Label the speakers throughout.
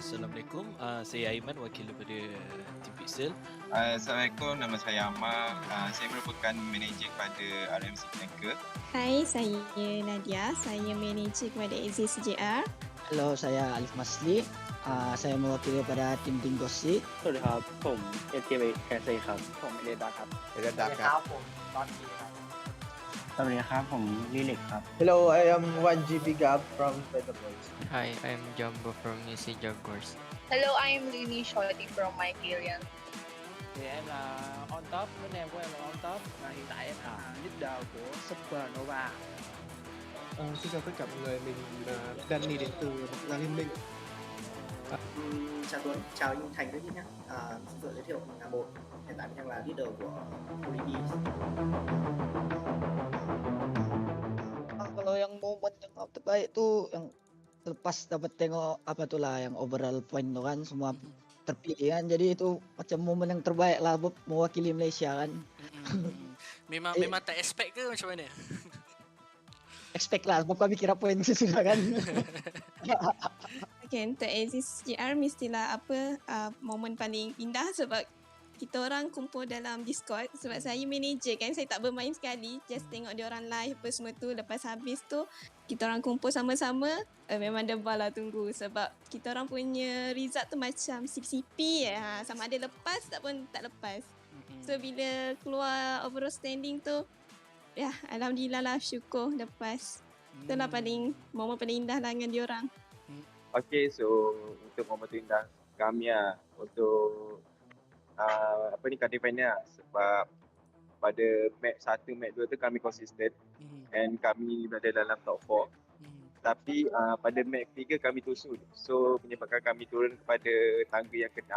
Speaker 1: Assalamualaikum, saya Aiman, wakil daripada tim Pixel.
Speaker 2: Assalamualaikum, nama saya Ahmad. Saya merupakan manager pada RMC Tanker.
Speaker 3: Hai, saya Nadia. Saya manager kepada 𝙏𝙐𝙍𝘽𝙊.
Speaker 4: Halo, saya Alif Masli. Saya mewakili pada tim 𝙏𝙐𝙍𝘽𝙊.
Speaker 5: สวัสดีครับผมเอทีเอแคสซี่ครับผมเอเดดาครับ
Speaker 6: เอเดดาครับ
Speaker 5: ผมบอสกีครับสวัสดีครับผมลิลิกครับ
Speaker 7: Hello, I am 1GB Gab from Better Boys.
Speaker 8: Hi, I'm Jumbo from New Sea Jaguars.
Speaker 9: Hello, I'm Lini Shorty from Mycelian.
Speaker 10: Thì em là on top, bên em của em là on top và hiện tại em là leader của Supernova.
Speaker 11: Xin chào tất cả mọi người, mình là Danny đến từ Một Gia Liên Minh.
Speaker 12: Chào Tuấn, chào anh Thành trước nhé. Xin tự giới thiệu mình là Một, hiện tại mình đang là leader của Holy.
Speaker 4: Kalau yang momen yang terbaik tuh yang lepas dapat tengok apa tuh lah yang overall point tuh kan semua terpilih kan, jadi itu macam momen yang terbaik lah Bob mewakili Malaysia kan.
Speaker 1: Memang tak expect ke macam mana?
Speaker 4: Expect lah, Bob kami kira poin sudah kan.
Speaker 3: Okay, untuk 𝙏𝙐𝙍𝘽𝙊 mestilah momen paling indah sebab kita orang kumpul dalam Discord. Sebab saya manager kan, saya tak bermain sekali, just tengok dia orang live apa semua tu. Lepas habis tu kita orang kumpul sama-sama, memang debal lah tunggu sebab kita orang punya result tu macam CP sama ada lepas tak pun tak lepas. So bila keluar overall standing tu, ya alhamdulillah lah, syukur lepas. Itulah momen paling indah lah dengan dia orang.
Speaker 2: Okay, so untuk momen terindah kami untuk quarter final sebab pada match 1, match 2 tu kami konsisten and kami berada dalam top 4. Tapi pada match 3 kami tusuk, so menyebabkan kami turun kepada tangga yang ke-6.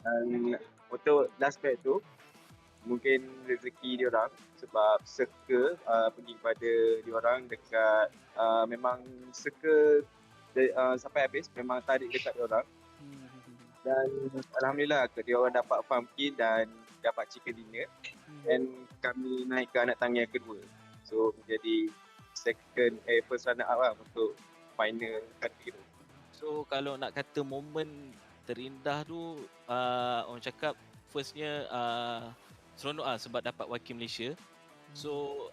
Speaker 2: Dan untuk last match tu mungkin rezeki diorang sebab circle pergi kepada diorang dekat memang circle sampai habis memang tarik dekat diorang. Dan alhamdulillah dia orang dapat pumpkin dan dapat chicken dinner and kami naik ke anak tangga yang kedua, so menjadi first runner up lah untuk final kali tu.
Speaker 1: So kalau nak kata momen terindah tu, orang cakap firstnya seronok lah sebab dapat wakil Malaysia. So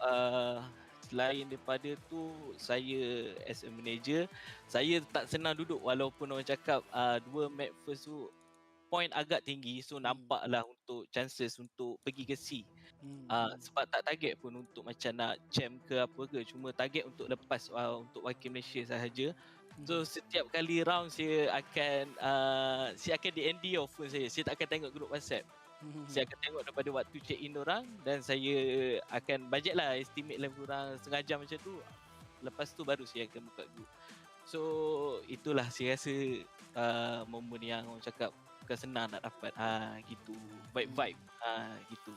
Speaker 1: selain daripada tu, saya as a manager, saya tak senang duduk walaupun orang cakap 2 match first tu point agak tinggi, so nampaklah untuk chances untuk pergi ke SEA. Sebab tak target pun untuk macam nak champ ke apa ke, cuma target untuk lepas untuk wakil Malaysia sahaja. So setiap kali round saya akan DND off phone saya tak akan tengok grup WhatsApp. Saya akan tengok daripada waktu check in orang dan saya akan budget lah, estimate level orang setengah jam macam tu. Lepas tu baru saya akan buka group. So itulah saya rasa momen yang orang cakap bukan senang nak dapat. Gitu. Vibe gitu.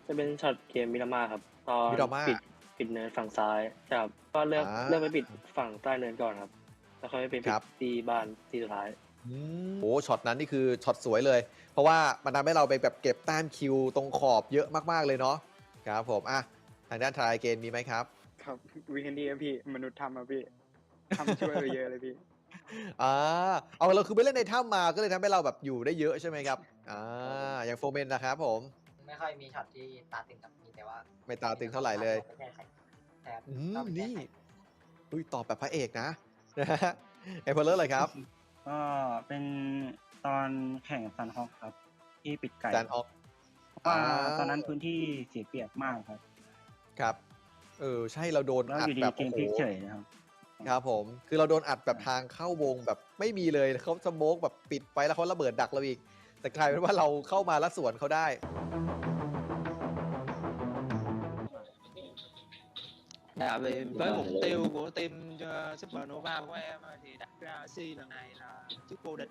Speaker 5: จะเป็นช็อตเกมมิรามาครับตอนปิดเนินฝั่งซ้ายครับก็เลือกไปปิดฝั่งใต้เนินก่อนครับแล้วค่อยไปปิดที่บ้านที่สุดท้าย
Speaker 6: โอ้ช็อตนั้นนี่คือช็อตสวยเลยเพราะว่ามันทำให้เราไปแบบเก็บแต้มคิวตรงขอบเยอะมากๆเลยเนาะครับผมทางด้านทรายเกมมีไหมครับ
Speaker 5: ครับวีคเอนดี้พี่มนุษย์ทำครับพี่ทำช่วยเยอะเลยพี่
Speaker 6: เอาเราคือไปเล่นในถ้ำมาก็เลยทำให้เราแบบอยู่ได้เยอะใช่ไหมครับอย่างโฟเมนนะครับผม
Speaker 12: ไม่ค่อยมีช็อตที่ตาตึงกับมีแต่ว่า
Speaker 6: ไม่ตาตึงเท่าไหร่เลยนี่ตอบแบบพระเอกนะเอเวอร์เลอร์เลยครับ
Speaker 5: ก็เป็นตอนแข่งซันฮอคครับที่ปิดไก่
Speaker 6: ซันฮอค
Speaker 5: เพราะว่าตอนนั้นพื้นที่เสียเปรียบมาก
Speaker 6: ครับใช่เราโดนอัดแบบ
Speaker 5: เกมพลิกเฉยนะครับ
Speaker 6: ครับผมคือเราโดนอัดแบบทางเข้าวงแบบไม่มีเลยเขาสโมกแบบปิดไปแล้วเขาระเบิดดักเราอีกแต่กลายเป็นว่าเราเข้ามาแล้วสวนเขาได้
Speaker 10: Với mục tiêu của team Supernova của em thì đặt ra SEA lần này là chức vô địch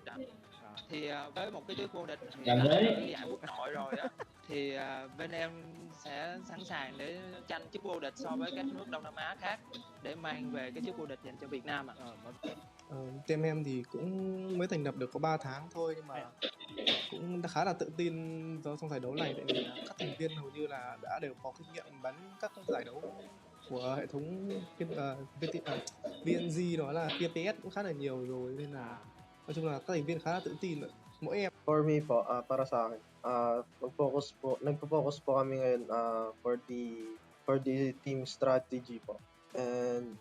Speaker 10: thì với một cái chức vô địch giải quốc nội rồi đó thì bên em sẽ sẵn sàng để tranh chức vô địch so với các nước Đông Nam Á khác để mang về cái chức vô địch dành cho Việt Nam
Speaker 11: Team em thì cũng mới thành lập được có 3 tháng thôi, nhưng mà cũng khá là tự tin trong giải đấu này, tại vì các thành viên hầu như là đã đều có kinh nghiệm bắn các giải đấu của hệ thống VNG đó là TPS cũng khá là nhiều rồi, nên là nói chung là các thành viên khá là tự tin mỗi em.
Speaker 7: For me po, para sa akin, nagpo-focus po kami ngayon for the team strategy po. And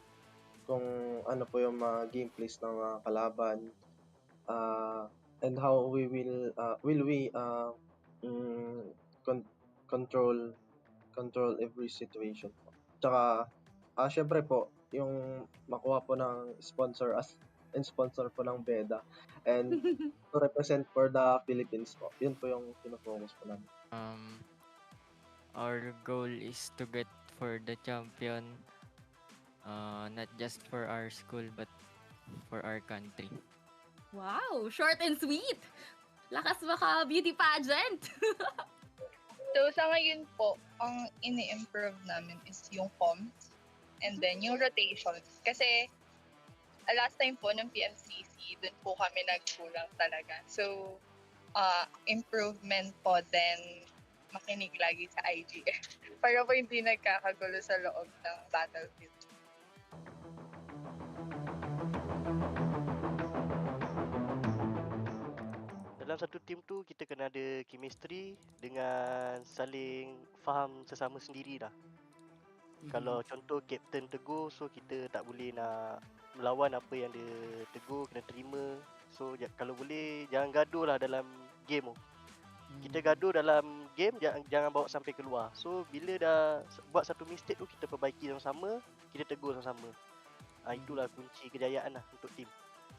Speaker 7: kung ano po yung mga gameplays ng mga kalaban, and how we will control every situation po. Tsaka syempre po yung makuha po ng sponsor po ng BEDA and to represent for the Philippines po. Yun po yung fino-focus po namin.
Speaker 8: Our goal is to get for the champion, not just for our school but for our country.
Speaker 13: Wow, short and sweet. Lakas baka beauty pageant.
Speaker 9: So sa ngayon po, ang ini-improve namin is yung comms and then yung rotations. Kasi last time po ng PMCC, dun po kami nagkulang talaga. So, improvement po then makinig lagi sa IGF para po hindi nagkakagulo sa loob ng battlefield.
Speaker 14: Dalam satu tim tu kita kena ada chemistry dengan saling faham sesama sendirilah. Kalau contoh kapten tegur, so kita tak boleh nak melawan apa yang dia tegur, kena terima. So kalau boleh jangan gaduh lah dalam game tu. Kita gaduh dalam game jangan bawa sampai keluar. So bila dah buat satu mistake tu kita perbaiki sama-sama, kita tegur sama-sama. Itulah kunci kejayaan lah untuk tim.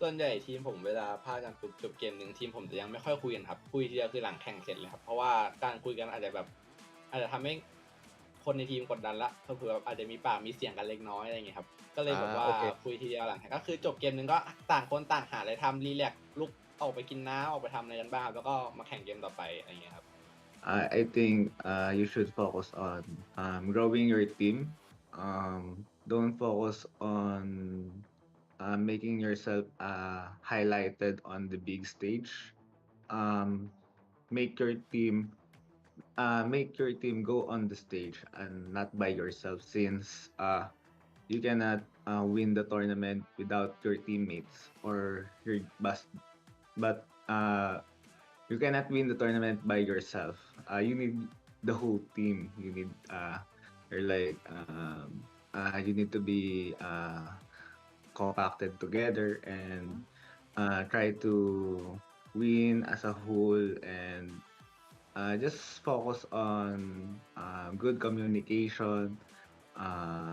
Speaker 15: ส่วนใหญ่ทีมผมเวลาพลาดกันปุ๊บจบเกมหนึ่งทีมผมจะยังไม่ค่อยคุยกันครับคุยทีเดียวคือหลังแข่งเสร็จเลยครับเพราะว่าการคุยกันอาจจะทำให้คนในทีมกดดันละเผื่ออาจจะมีปากมีเสียงกันเล็กน้อยอะไรอย่างเงี้ยครับก็เลยแบบว่าคุยทีเดียวหลังแข่งก็คือจบเกมหนึ่งก็ต่างคนต่างหาอะไรทำรีแลกซ์ลุกออกไปกินน้ำออกไปทำอะไรกันบ้างแล้วก็มาแข่งเกมต่อไปอะไรอย่างเงี้ยครับ
Speaker 16: I think you should focus on growing your team. Don't focus on making yourself highlighted on the big stage. Make your team go on the stage and not by yourself, since you cannot win the tournament without your teammates or your but you cannot win the tournament by yourself. You need the whole team. You need you need to be compacted together and try to win as a whole, and just focus on good communication,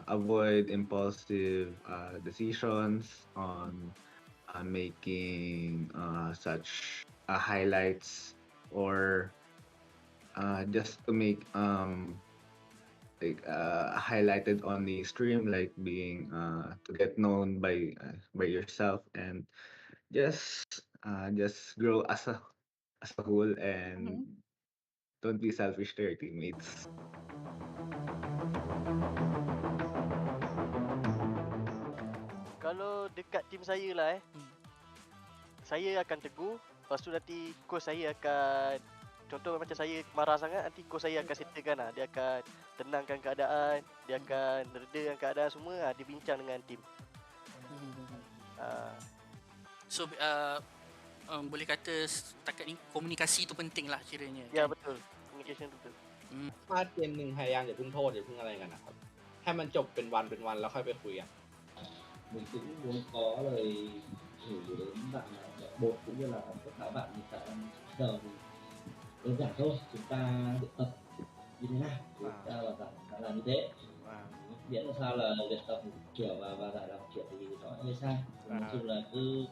Speaker 16: avoid impulsive decisions on making such highlights, or just to make highlighted on the stream, like being to get known by yourself, and just grow as a whole, and don't be selfish to your teammates.
Speaker 14: Kalau dekat tim saya lah saya akan tegur, lepas tu nanti coach saya akan, contoh macam saya marah sangat, nanti coach saya akan settlekan lah. Dia akan tenangkan keadaan, dia akan redakan keadaan semua, dia bincang dengan tim.
Speaker 17: So boleh kata setakat ni komunikasi tu penting lah kiranya.
Speaker 14: Ya betul, communication tu betul.
Speaker 15: พลาดเกมหนึ่งพยายามอย่าเพิ่งโทษอย่าเพิ่งอะไรกันนะครับให้มันจบเป็นวันแล้วค่อยไปคุยกัน
Speaker 18: Mình cũng muốn có lời gửi đến bạn bột cũng như là tất cả bạn hiện tại giờ thì đơn giản thôi, chúng ta luyện tập như thế nào, chúng ta là làm như thế, miễn là sao là luyện tập một kiểu và giải đáp kiểu thì nó hơi sai. Nói chung là cứ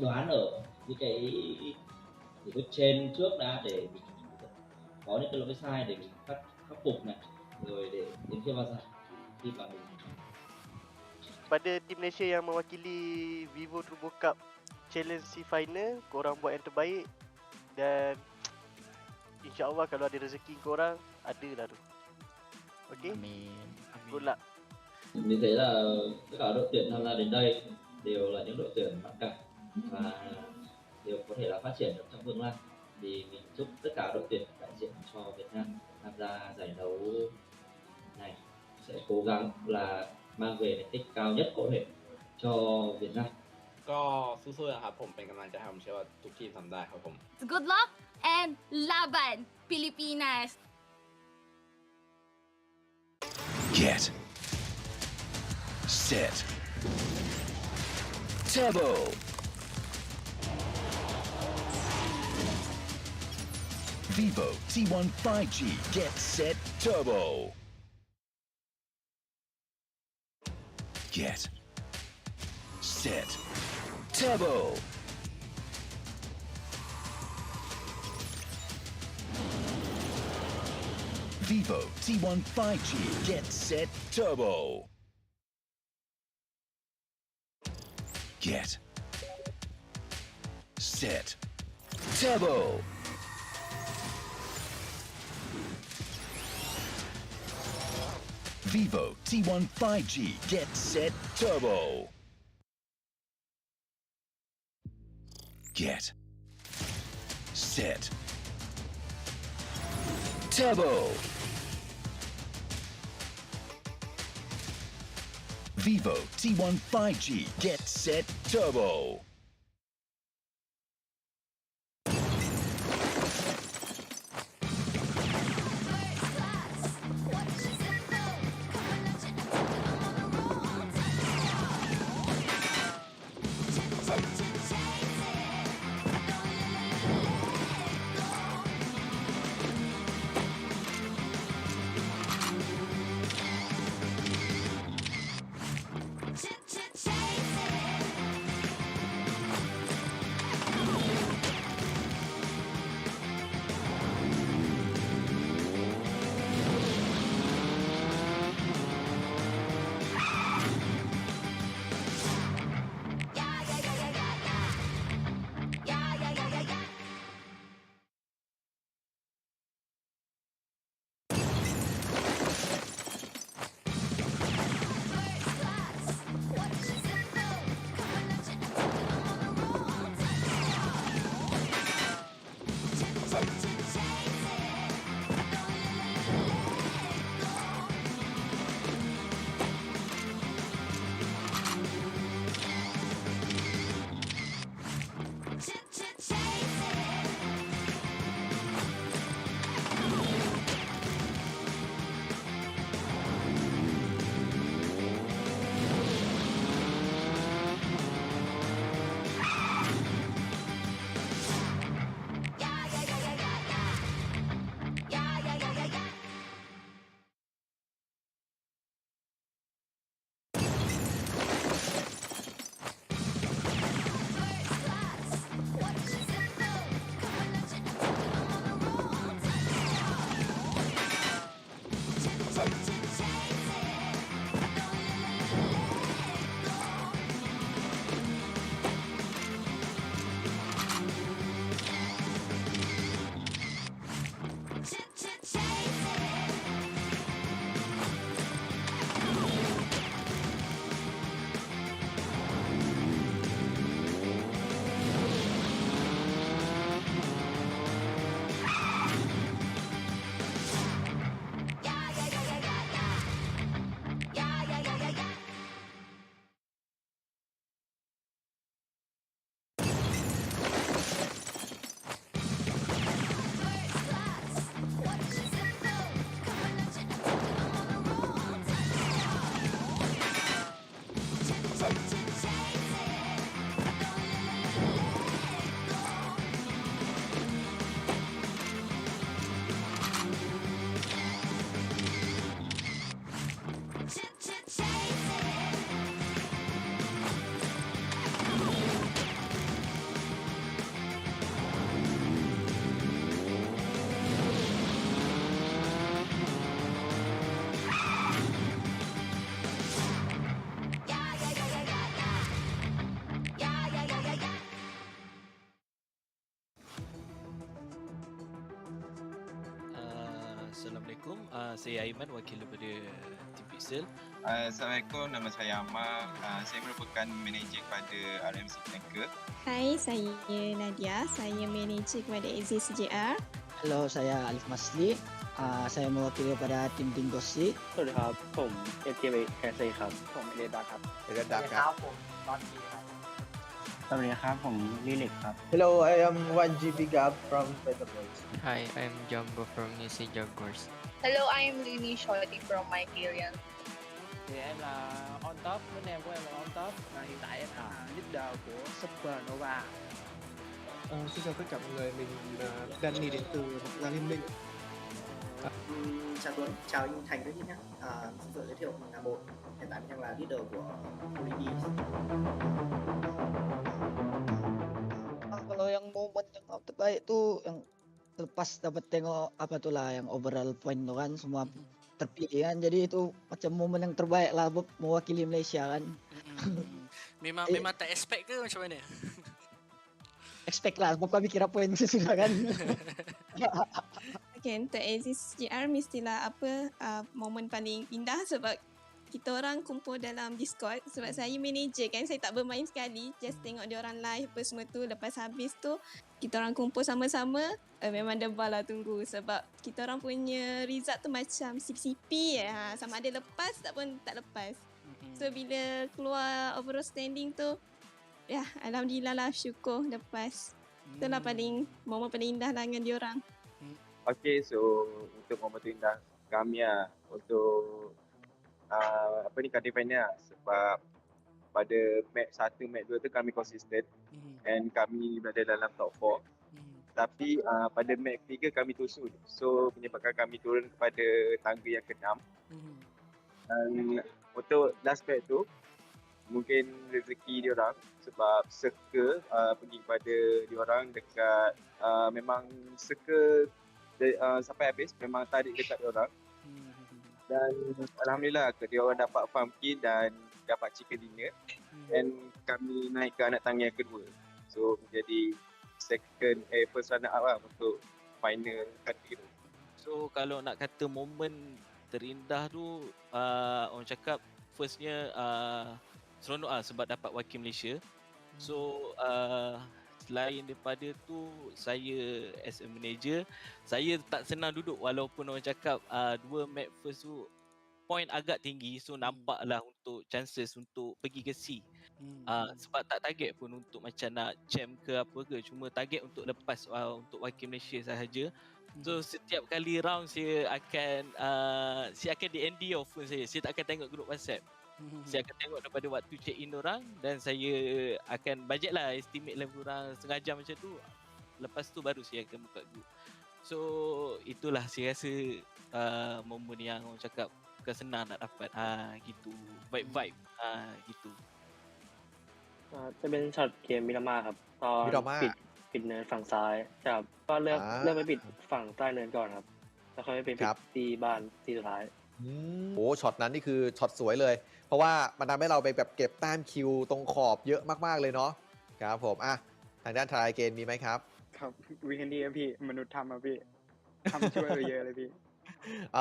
Speaker 18: đoán ở những cái trên trước đã để mình có những cái lỗi sai để mình khắc phục này, rồi để đến khi vào giải khi mà mình
Speaker 14: pada tim Malaysia yang mewakili Vivo Turbo Cup SEA final, korang buat yang terbaik dan insya-Allah kalau ada rezeki korang ada lah tu. Okey? Amin. Good luck.
Speaker 18: Mình thấy là tất cả đội tuyển tham gia đến đây đều là những đội tuyển mạnh cả và đều có thể là phát triển được trong tương lai. Thì mình chúc tất cả đội tuyển đại diện cho Việt Nam tham gia giải đấu này sẽ cố gắng là mang về thành tích cao nhất có thể cho Việt Nam.
Speaker 15: ก็สู้ๆนะครับผมเป็นกำลังใจให้ผมเชื่อว่าทุกทีมทำได้ครับผม
Speaker 13: Good luck and laban, Pilipinas!
Speaker 19: Get. Set. Turbo. Vivo T1 5G Get Set Turbo. Get. Set. Turbo. Vivo T1 5G Get Set Turbo. Get. Set. Turbo. Vivo T1 5G Get Set Turbo. Get. Set. Turbo. Vivo T1 5G Get Set Turbo.
Speaker 1: Assalamualaikum, saya Aiman, wakil daripada tim Pixel.
Speaker 2: Assalamualaikum, nama saya Ahmad. Saya merupakan manager kepada RMC Tanker.
Speaker 3: Hai, saya Nadia. Saya manager kepada SEA SJR.
Speaker 4: Halo, saya Alif Masli. Saya mewakili pada tim 𝙏𝙐𝙍𝘽𝙊.
Speaker 5: สวัสดีครับ ผมเอทีเอเซครับ
Speaker 12: ผมเอเดดักครับ
Speaker 6: เอเดดักครับ
Speaker 12: ผมตอนนี้ครับ
Speaker 20: สวัสดีครับผมลิลิกครับ
Speaker 7: Hello, I am 1GB Gab from Petroboys.
Speaker 8: Hi, I'm Jumbo from UC Jaguars.
Speaker 9: Hello, I am Lini Shorty from Mycarian.
Speaker 10: Thì em là on top, nickname của em là on top và hiện tại em là leader của Supernova.
Speaker 11: Xin chào tất cả mọi người, mình là Danny đến từ Quốc gia Liên minh.
Speaker 12: Chào Tuấn, chào anh Thànhด้วยnhé. Xin tự giới thiệu mình là Bột, hiện tại mình đang là leader của Holy.
Speaker 4: Kalau yang momen yang terbaik tuh yang lepas dapat tengok apa tuh lah yang overall point tuh kan semua terpilih kan, jadi itu macam momen yang terbaik lah Bob, mewakili Malaysia kan.
Speaker 17: Memang tak expect ke macam mana?
Speaker 4: Expect lah, Bob kami kira poin sudah kan.
Speaker 3: Okay, untuk SGR mestilah momen paling indah sebab kita orang kumpul dalam Discord sebab saya manager kan, saya tak bermain sekali, just tengok dia orang live apa semua tu. Lepas habis tu kita orang kumpul sama-sama, memang debal lah tunggu sebab kita orang punya result tu macam CCP sama ada lepas tak pun tak lepas. So bila keluar overall standing tu, ya alhamdulillah lah, syukur lepas. Itulah momen paling indah lah dengan dia orang.
Speaker 2: Okay, so untuk momen tu indah kami untuk quarter final sebab pada match 1, match 2 tu kami konsisten and kami berada dalam top 4. Tapi pada match 3 kami tusuk, so menyebabkan kami turun kepada tangga yang ke-6. Dan untuk last match tu mungkin rezeki diorang sebab circle pergi kepada diorang dekat memang circle sampai habis memang tarik dekat diorang. Dan alhamdulillah dia orang dapat farm kill dan dapat chicken dinner and kami naik ke anak tangga yang kedua, so menjadi first runner up lah untuk final kategori tu.
Speaker 1: So kalau nak kata momen terindah tu, orang cakap firstnya seronok lah sebab dapat wakil Malaysia. So selain daripada tu, saya as a manager, saya tak senang duduk walaupun orang cakap 2 match first tu point agak tinggi, so nampaklah untuk chances untuk pergi ke SEA. Sebab tak target pun untuk macam nak champ ke apa ke, cuma target untuk lepas untuk wakil Malaysia sahaja. So setiap kali round saya akan di ND off pun saya tak akan tengok grup WhatsApp. Saya akan tengok daripada waktu check in orang dan saya akan budget lah, estimate level orang setengah jam macam tu. Lepas tu baru saya akan buka group. So itulah saya rasa momen yang orang cakap bukan senang nak dapat. Gitu. Vibe gitu.
Speaker 5: จะเป็นช็อตเกมมิรามาครับตอนปิดเนินฝั่งซ้ายครับก็เลือกไปปิดฝั่งใต้เนินก่อนครับแล้วค่อยไปปิดตีบ้านตีสุดท้าย
Speaker 6: โอ้ช็อตนั้นนี่คือช็อตสวยเลย เพราะว่ามันทำให้เราไปแบบเก็บแต้มคิวตรงขอบเยอะมากๆเลยเนาะครับผมทางด้านทรายเกณฑ์มีไหมครับ
Speaker 20: ครับวีคเอนดี้ครับพี่มนุษย์ทำครับพี่ทำช่วยเยอะเลยพี่
Speaker 6: เ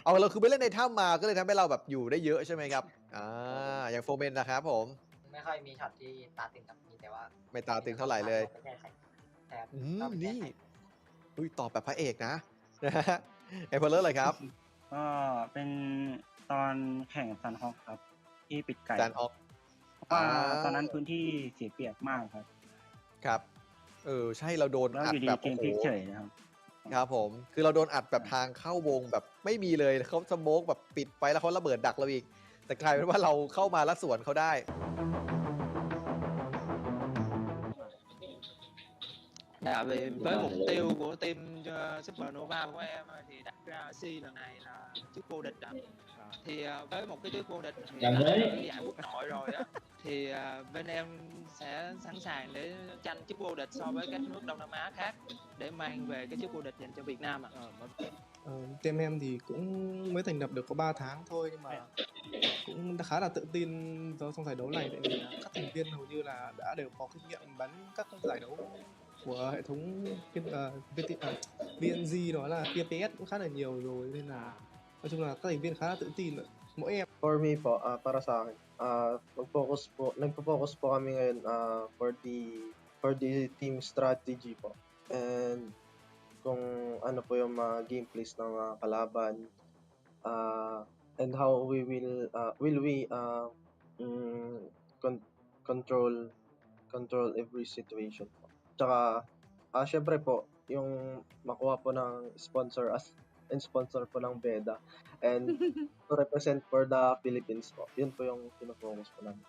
Speaker 6: อาเราคือไปเล่นในถ้ำมาก็เลยทำให้เราแบบอยู่ได้เยอะใช่ไหมครับอย่างโฟเมนนะครับผม
Speaker 12: ไม่ค่อยมีช็อตที่ตาตึงกับมีแต่ว่า
Speaker 6: ไม่ตาตึงเท่าไหร่เลย
Speaker 12: นี่
Speaker 6: ตอบแบบพระเอกนะไอ้พอลเลอร์เลยครับ
Speaker 20: ก็เป็นตอนแข่งซันฮอกครับที่ปิดไก่
Speaker 6: ซันฮอก
Speaker 20: เพราะว่าตอนนั้นพื้นที่เสียเปรียบมากครับ
Speaker 6: ครับใช่เราโดนอัดแบบโอ้โหครับผมคือเราโดนอัดแบบทางเข้าวงแบบไม่มีเลยเขาสโมกแบบปิดไปแล้วเขาระเบิดดักเราอีกแต่กลายเป็นว่าเราเข้ามาแล้วสวนเขาได้
Speaker 10: Với mục tiêu của team Supernova của em thì đặt ra SEA lần này là chức vô địch. Thì với một cái chức vô địch thì giải quốc nội rồi á, thì bên em sẽ sẵn sàng để tranh chức vô địch so với các nước Đông Nam Á khác để mang về cái chức vô địch dành cho Việt Nam ạ.
Speaker 11: Team em thì cũng mới thành lập được có 3 tháng thôi, nhưng mà cũng khá là tự tin trong giải đấu này, tại vì các thành viên hầu như là đã đều có kinh nghiệm bắn các giải đấu của hệ thống VNG, đó là PPS cũng khá là nhiều rồi, nên là nói chung là các thành viên khá là tự tin rồi. Mỗi em.
Speaker 7: For me po, para sa akin, nagpo-focus po kami ngayon for the team strategy po. And kung ano po yung mga gameplays ng mga kalaban, and how we will control every situation po. Tsaka, syempre po, yung makuha po ng sponsor po ng BEDA and to represent for the Philippines po. Yun po yung focus po namin.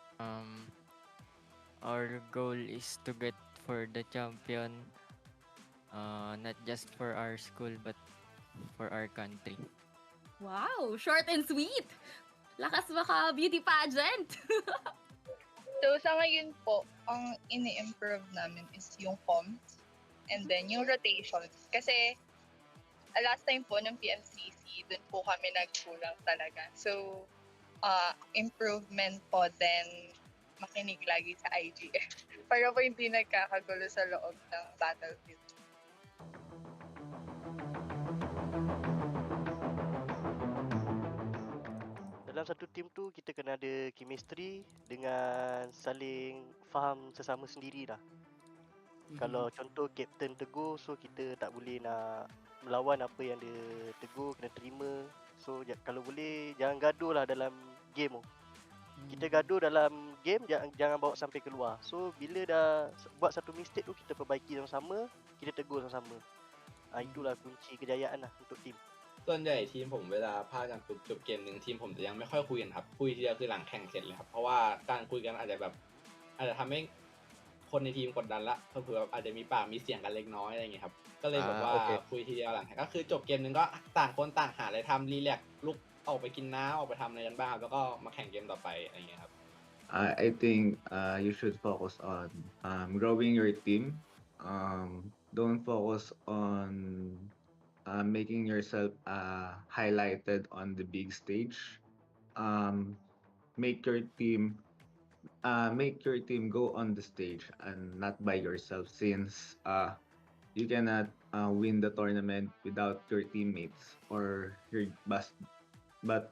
Speaker 8: Our goal is to get for the champion, not just for our school but for our country.
Speaker 13: Wow, short and sweet. Lakas baka beauty pageant.
Speaker 9: So sa ngayon po, ang ini-improve namin is yung comms and then yung rotations. Kasi last time po ng PMCC, dun po kami nagkulang talaga. So, improvement po then makinig lagi sa IGF para po hindi nagkakagulo sa loob ng battlefield.
Speaker 14: Dalam satu tim tu kita kena ada chemistry dengan saling faham sesama sendiri lah. Kalau contoh kapten tegur, so kita tak boleh nak melawan apa yang dia tegur, kena terima. So kalau boleh jangan gaduh lah dalam game tu. Kita gaduh dalam game, jangan bawa sampai keluar. So bila dah buat satu mistake tu, kita perbaiki sama-sama, kita tegur sama-sama. Itulah kunci kejayaan lah untuk tim.
Speaker 15: ส่วนใหญ่ทีมผมเวลาพลาดกันปุ๊บจบเกมหนึ่งทีมผมจะยังไม่ค่อยคุยกันครับคุยทีเดียวคือหลังแข่งเสร็จเลยครับเพราะว่าการคุยกันอาจจะทำให้คนในทีมกดดันละเผื่ออาจจะมีปากมีเสียงกันเล็กน้อยอะไรอย่างเงี้ยครับก็เลยแบบว่าคุยทีเดียวหลังแข่งก็คือจบเกมหนึ่งก็ต่างคนต่างหาอะไรทำรีแลกซ์ลุกออกไปกินน้ำออกไปทำอะไรกันบ้างครับแล้วก็มาแข่งเกมต่อไปอะไรอย่างเงี้ยครับ
Speaker 16: I think you should focus on growing your team. Don't focus on making yourself highlighted on the big stage. Make your team go on the stage and not by yourself, since you cannot win the tournament without your teammates or your but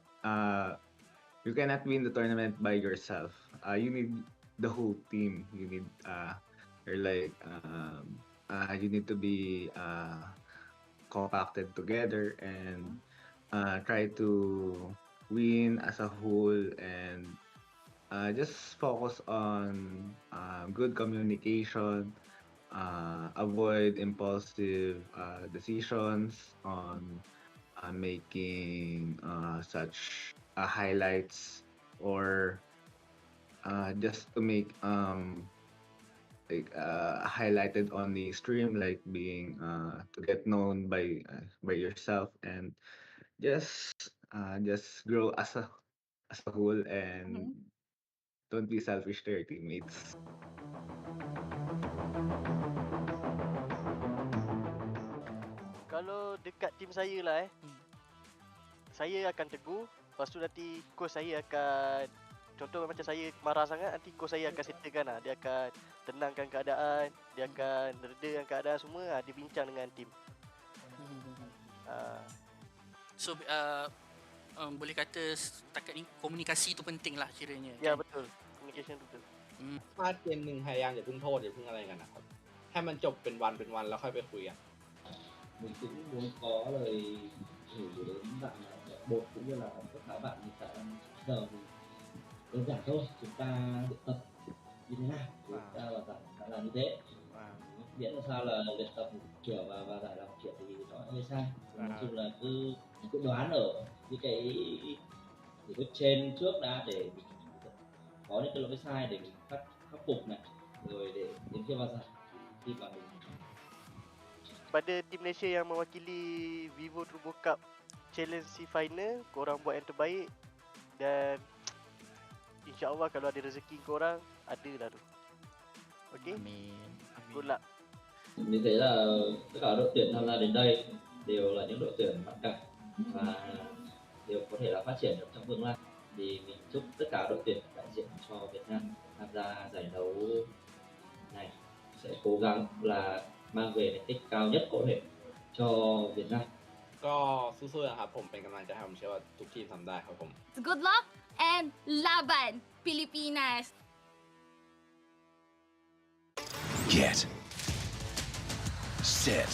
Speaker 16: you cannot win the tournament by yourself. You need the whole team. You need you need to be compacted together and try to win as a whole, and just focus on good communication, avoid impulsive decisions on making such highlights, or just to make highlighted on the stream, like being to get known by yourself, and just grow as a whole, and don't be selfish to your teammates.
Speaker 14: Kalau dekat tim saya lah saya akan tegur, lepas tu nanti coach saya akan, contoh macam saya marah sangat, nanti coach saya akan settlekan lah. Dia akan tenangkan keadaan, dia akan redakan keadaan semua, dia bincang dengan tim.
Speaker 17: So boleh kata setakat ni komunikasi tu penting lah kiranya.
Speaker 14: Ya betul, communication tu betul.
Speaker 15: พลาดเกมหนึ่งพยายามอย่าเพิ่งโทษอย่าเพิ่งอะไรกันนะครับให้มันจบเป็นวันแล้วค่อยไปคุยกัน
Speaker 18: Mình cũng muốn có lời gửi đến bạn bột cũng như là tất cả bạn hiện tại giờ thì đơn giản thôi, chúng ta luyện tập như thế nào chúng ta là làm như thế, miễn là sao là luyện tập một kiểu và giải làm một kiểu thì nó hơi sai. Nói chung là cứ đoán ở những cái bước trên trước đã để mình có những cái lỗi sai để mình khắc phục này, rồi để đến khi vào giải khi mà mình
Speaker 14: Pada tim Malaysia yang mewakili Vivo Turbo Cup SEA final, korang buat yang terbaik dan insya-Allah kalau ada rezeki korang ada lah tu. Okey? Amin. Good luck.
Speaker 18: Mình thấy là tất cả đội tuyển tham gia đến đây đều là những đội tuyển mạnh cả và đều có thể là phát triển được trong tương lai. Thì mình chúc tất cả đội tuyển đại diện cho Việt Nam tham gia giải đấu này sẽ cố gắng là mang về thành tích cao nhất có thể cho Việt Nam.
Speaker 15: ก็สู้ๆนะครับผมเป็นกำลังใจให้ผมเชื่อว่าทุกทีมทำได้ครับผม
Speaker 13: Good luck and laban Pilipinas.
Speaker 19: Get set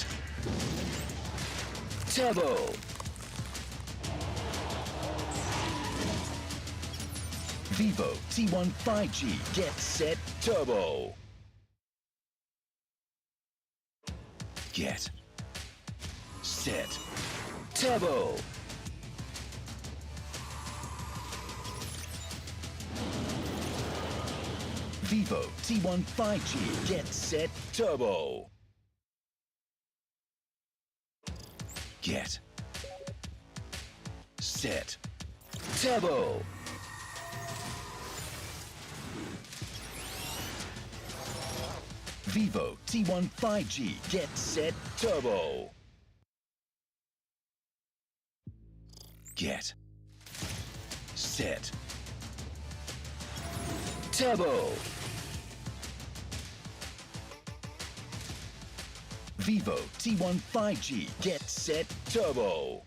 Speaker 19: Turbo. Vivo T1 5G. Get set turbo. Get set turbo. Vivo T1 5G. Get set turbo. Get set turbo. Vivo T1 5G. Get set turbo. Get set turbo. Vivo T1 5G. Get set turbo.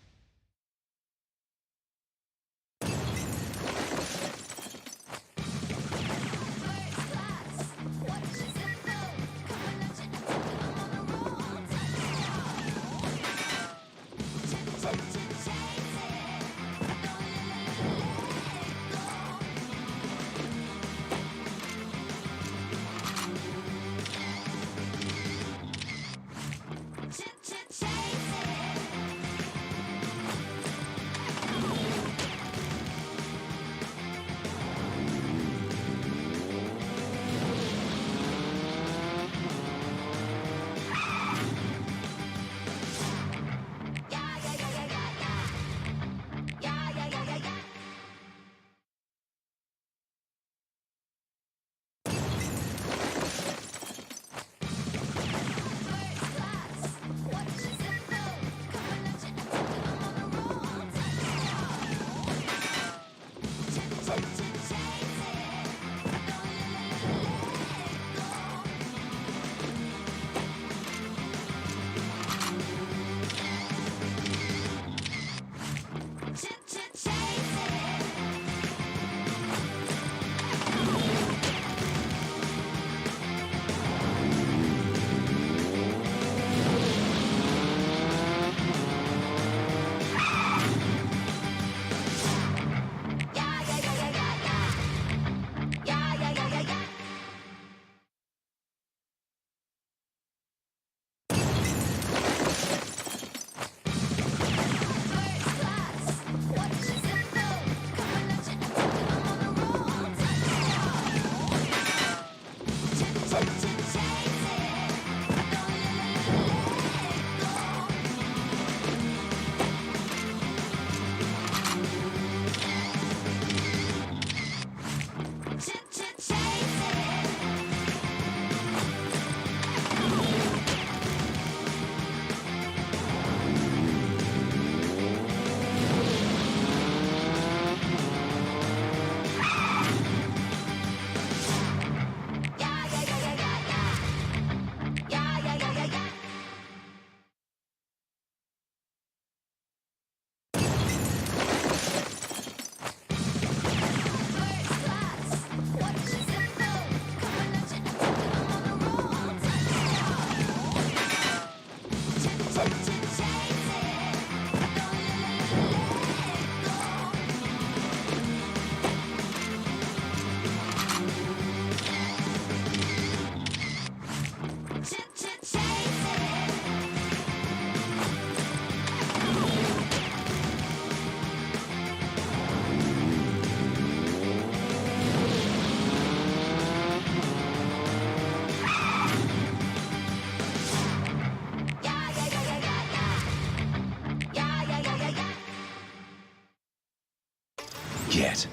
Speaker 19: Get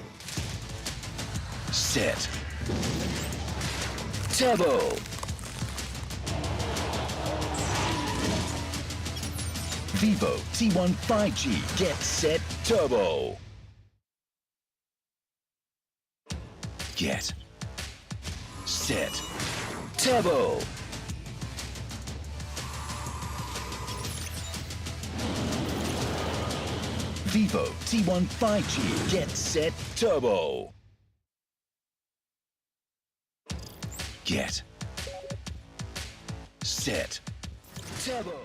Speaker 19: set turbo. Vivo T1 5G. Get set turbo. Get set turbo. Vivo T1 5G. Get set turbo. Get set turbo.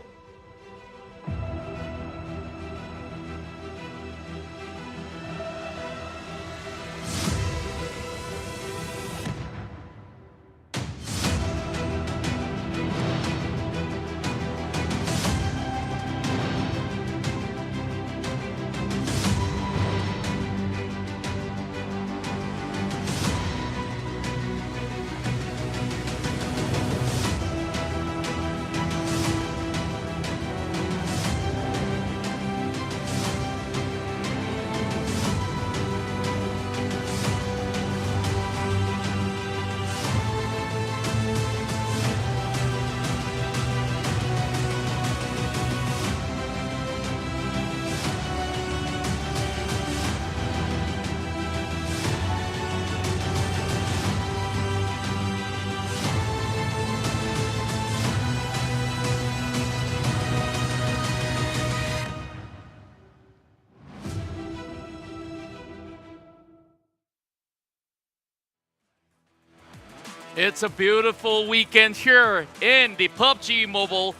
Speaker 2: It's a beautiful weekend here in the PUBG Mobile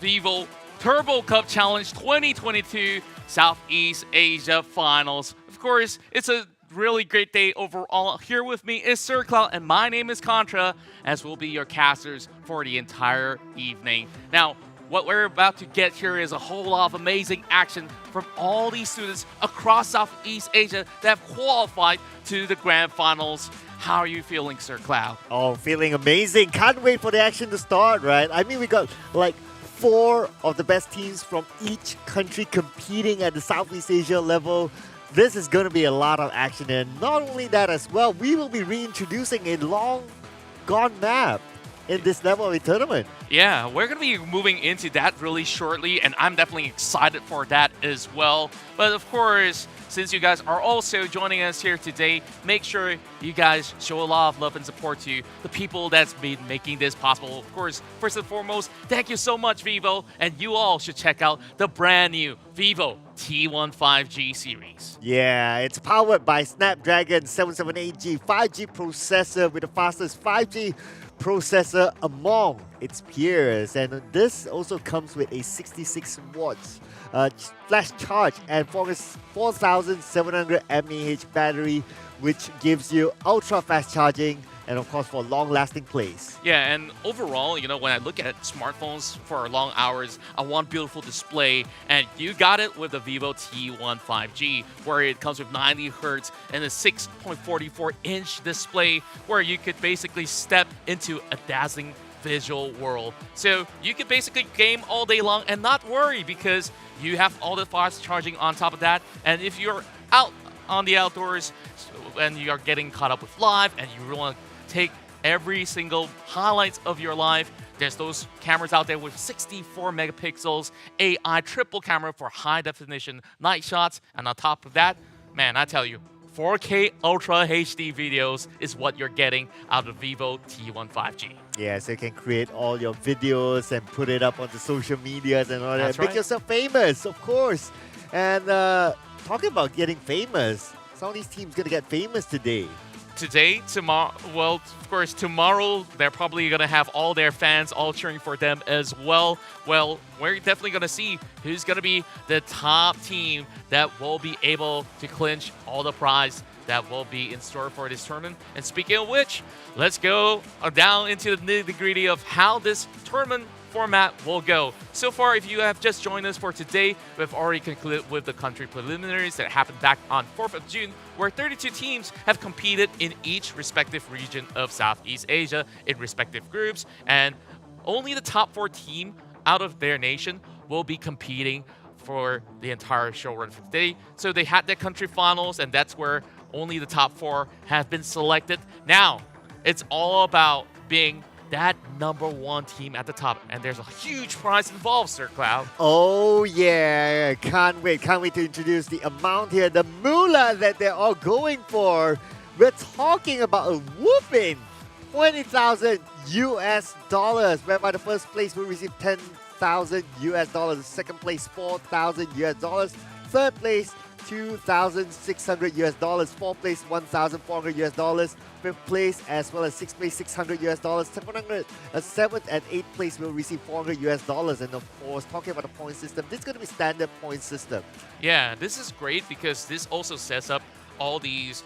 Speaker 2: Vivo Turbo Cup Challenge 2022 Southeast Asia Finals. Of course, it's a really great day overall. Here with me is 𝙏𝙐𝙍𝘽𝙊, and my name is Contra, as we'll be your casters for the entire evening. Now, what we're about to get here is a whole lot of amazing action from all these students across Southeast Asia that have qualified to the grand finals. How are you feeling, 𝙏𝙍𝙍𝘽?
Speaker 21: Oh, feeling amazing. Can't wait for the action to start, right? I mean, we got like 4 of the best teams from each country competing at the Southeast Asia level. This is going to be a lot of action, and not only that as well, we will be reintroducing a long gone map in this level of a tournament.
Speaker 2: Yeah, we're going to be moving into that really shortly, and I'm definitely excited for that as well. But of course, since you guys are also joining us here today, make sure you guys show a lot of love and support to the people that's been making this possible. Of course, first and foremost, thank you so much, Vivo, and you all should check out the brand new Vivo T15G series.
Speaker 21: Yeah, it's powered by Snapdragon 778G 5G processor with the fastest 5G processor among its peers, and this also comes with a 66 watts flash charge and 4,700 mAh battery, which gives you ultra fast charging and of course for long-lasting plays.
Speaker 2: Yeah, and overall, you know, when I look at smartphones for long hours, I want beautiful display, and you got it with the Vivo T15G, where it comes with 90 Hz and a 6.44-inch display, where you could basically step into a dazzling visual world. So you can basically game all day long and not worry, because you have all the fast charging on top of that. And if you're out on the outdoors and you are getting caught up with live and you want to take every single highlights of your life, there's those cameras out there with 64 megapixels, AI triple camera for high definition night shots, and on top of that, man, I tell you, 4K Ultra HD videos is what you're getting out of Vivo T15G.
Speaker 21: Yeah, so you can create all your videos and put it up onto social medias and all that.
Speaker 2: That's
Speaker 21: Make
Speaker 2: right.
Speaker 21: yourself famous, of course. And talking about getting famous, some of these teams going to get famous today.
Speaker 2: Today, tomorrow, well, of course, tomorrow, they're probably going to have all their fans all cheering for them as well. Well, we're definitely going to see who's going to be the top team that will be able to clinch all the prize that will be in store for this tournament. And speaking of which, let's go down into the nitty-gritty of how this tournament format will go. So far, if you have just joined us for today, we've already concluded with the country preliminaries that happened back on 4th of June, where 32 teams have competed in each respective region of Southeast Asia in respective groups, and only the top 4 team out of their nation will be competing for the entire show run for today. So they had their country finals, and that's where only the top 4 have been selected. Now, it's all about being that #1 team at the top, and there's a huge prize involved, 𝙏𝙍𝙍𝘽𝙊.
Speaker 21: Oh yeah, can't wait to introduce the amount here, the moolah that they're all going for. We're talking about a whooping $20,000 whereby the first place will receive $10,000, second place $4,000, third place $2,600, fourth place $1,400, fifth place as well as sixth place $600, seventh and eighth place will receive $400, and of course, talking about the point system, this is going to be standard point system.
Speaker 2: Yeah, this is great because this also sets up all these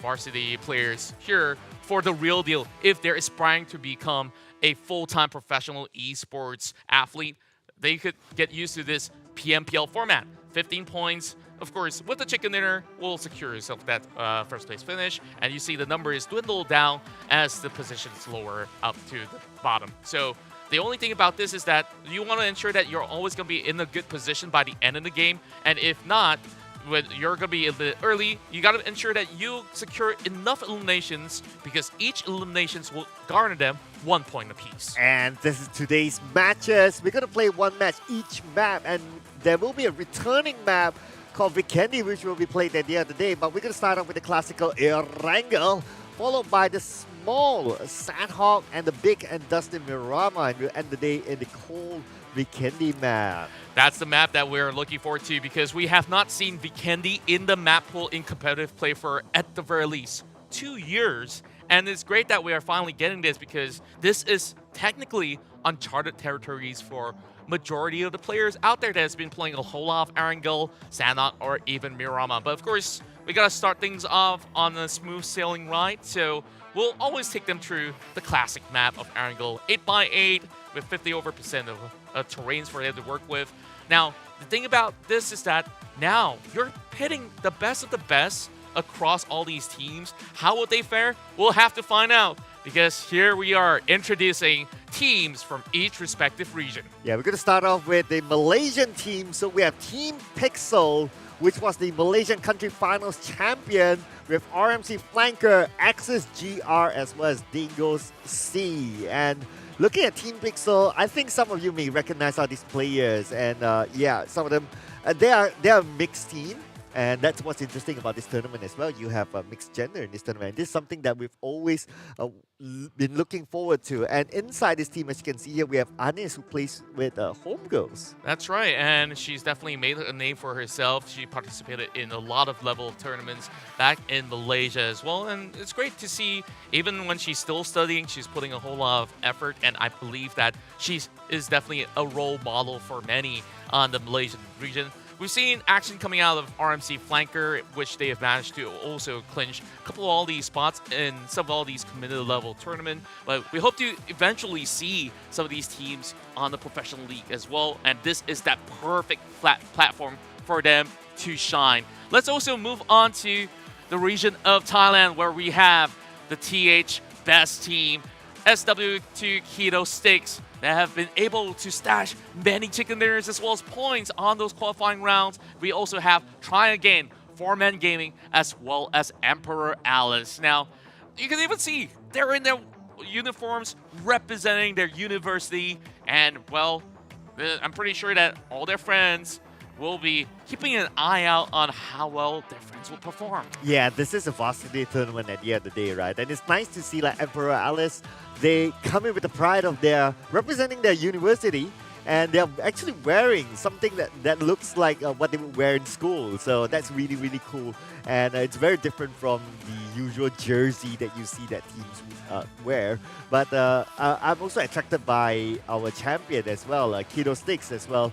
Speaker 2: varsity players here for the real deal. If they're aspiring to become a full-time professional esports athlete, they could get used to this PMPL format. 15 points. Of course, with the chicken dinner, will secure yourself that first place finish, and you see the number is dwindled down as the positions lower up to the bottom. So the only thing about this is that you want to ensure that you're always going to be in a good position by the end of the game, and if not, when you're going to be a bit early, you got to ensure that you secure enough eliminations, because each eliminations will garner them 1 point apiece.
Speaker 21: And this is today's matches. We're going to play one match each map, and there will be a returning map called Vikendi, which will be played at the end of the day. But we're going to start off with the classical Erangel, followed by the small Sandhawk and the big and Dustin Mirama, and we'll end the day in the cold Vikendi map.
Speaker 2: That's the map that we're looking forward to, because we have not seen Vikendi in the map pool in competitive play for, at the very least, 2 years.
Speaker 4: And it's great that we are finally getting this because this is technically uncharted territories for majority of the players out there that has been playing a whole lot of Erangel, Sanhok, or even Miramar. But of course, we gotta start things off on a smooth sailing ride, so we'll always take them through the classic map of Erangel, 8x8 with 50% over of terrains for them to work with. Now, the thing about this is that now you're pitting the best of the best across all these teams. How would they fare? We'll have to find out, because here we are introducing teams from each respective region.
Speaker 21: Yeah, we're going to start off with the Malaysian team. So we have Team Pixel, which was the Malaysian Country Finals champion, with RMC flanker Axis GR as well as 𝙏𝙐𝙍𝘍. And looking at Team Pixel, I think some of you may recognize all these players, and yeah, some of them they are a mixed team. And that's what's interesting about this tournament as well. You have a mixed gender in this tournament. And this is something that we've always been looking forward to. And inside this team, as you can see here, we have Anis, who plays with Homegirls.
Speaker 4: That's right, and she's definitely made a name for herself. She participated in a lot of level tournaments back in Malaysia as well. And it's great to see, even when she's still studying, she's putting a whole lot of effort. And I believe that she is definitely a role model for many on the Malaysian region. We've seen action coming out of RMC Flanker, which they have managed to also clinch a couple of all these spots in some of all these committed level tournament. But we hope to eventually see some of these teams on the professional league as well. And this is that perfect platform for them to shine. Let's also move on to the region of Thailand, where we have the TH Best team, SW2 Keto Sticks, that have been able to stash many chicken dinners as well as points on those qualifying rounds. We also have Try Again, 4-Man Gaming, as well as Emperor Alice. Now, you can even see they're in their uniforms representing their university, and well, I'm pretty sure that all their friends will be keeping an eye out on how well their friends will perform.
Speaker 21: Yeah, this is a varsity tournament at the end of the day, right? And it's nice to see like Emperor Alice, they come in with the pride of their representing their university, and they're actually wearing something that looks like what they would wear in school. So that's really, really cool. And it's very different from the usual jersey that you see that teams wear. But I'm also attracted by our champion as well, Keto Sticks as well,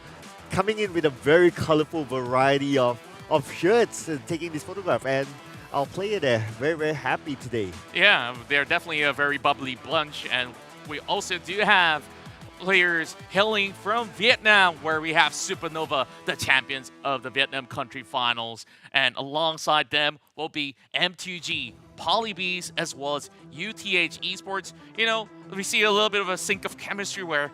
Speaker 21: coming in with a very colorful variety of shirts and taking this photograph. And our player there, very, very happy today.
Speaker 4: Yeah, they're definitely a very bubbly bunch. And we also do have players hailing from Vietnam, where we have Supernova, the champions of the Vietnam Country Finals. And alongside them will be M2G, Polybees, as well as UTH Esports. You know, we see a little bit of a sync of chemistry where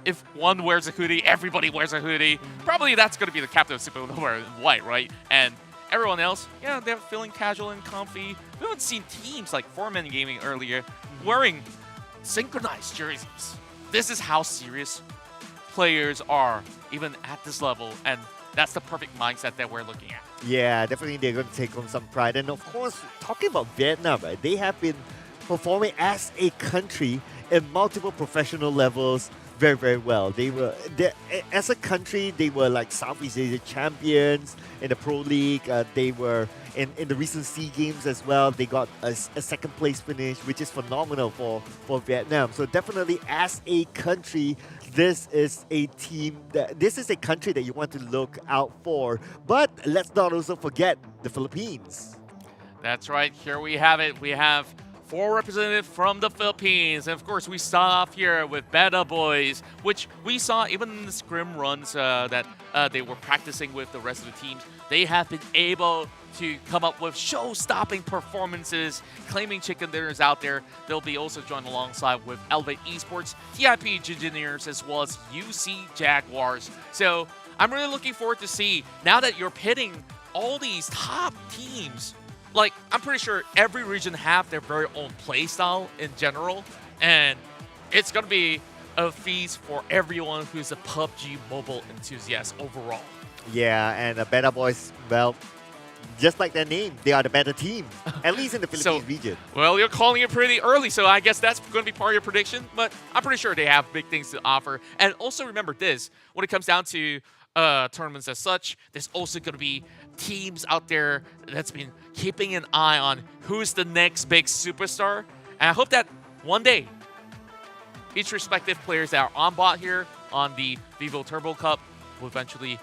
Speaker 4: if one wears a hoodie, everybody wears a hoodie. Probably that's going to be the captain of Supernova in white, right? And everyone else, yeah, they're feeling casual and comfy. We haven't seen teams like 4-Man Gaming earlier wearing synchronized jerseys. This is how serious players are, even at this level, and that's the perfect mindset that we're looking at.
Speaker 21: Yeah, definitely they're going to take home some pride. And of course, talking about Vietnam, right, they have been performing as a country in multiple professional levels very, very well. As a country, they were like Southeast Asia champions in the Pro League. They were in the recent SEA Games as well. They got a second place finish, which is phenomenal for Vietnam. So definitely as a country, this is a country that you want to look out for. But let's not also forget the Philippines.
Speaker 4: That's right. Here we have it. We have 4 representatives from the Philippines. And of course, we start off here with Beta Boys, which we saw even in the scrim runs that they were practicing with the rest of the teams. They have been able to come up with show-stopping performances, claiming chicken dinners out there. They'll be also joined alongside with Elevate Esports, TIP Engineers, as well as UC Jaguars. So I'm really looking forward to see, now that you're pitting all these top teams, like, I'm pretty sure every region have their very own play style in general, and it's going to be a feast for everyone who's a PUBG mobile enthusiast overall.
Speaker 21: Yeah, and the Beta Boys, well, just like their name, they are the better team, at least in the Philippines region.
Speaker 4: Well, you're calling it pretty early, so I guess that's going to be part of your prediction, but I'm pretty sure they have big things to offer. And also remember this, when it comes down to tournaments as such, there's also going to be teams out there that's been keeping an eye on who's the next big superstar. And I hope that one day, each respective players that are on bot here on the Vivo Turbo Cup will eventually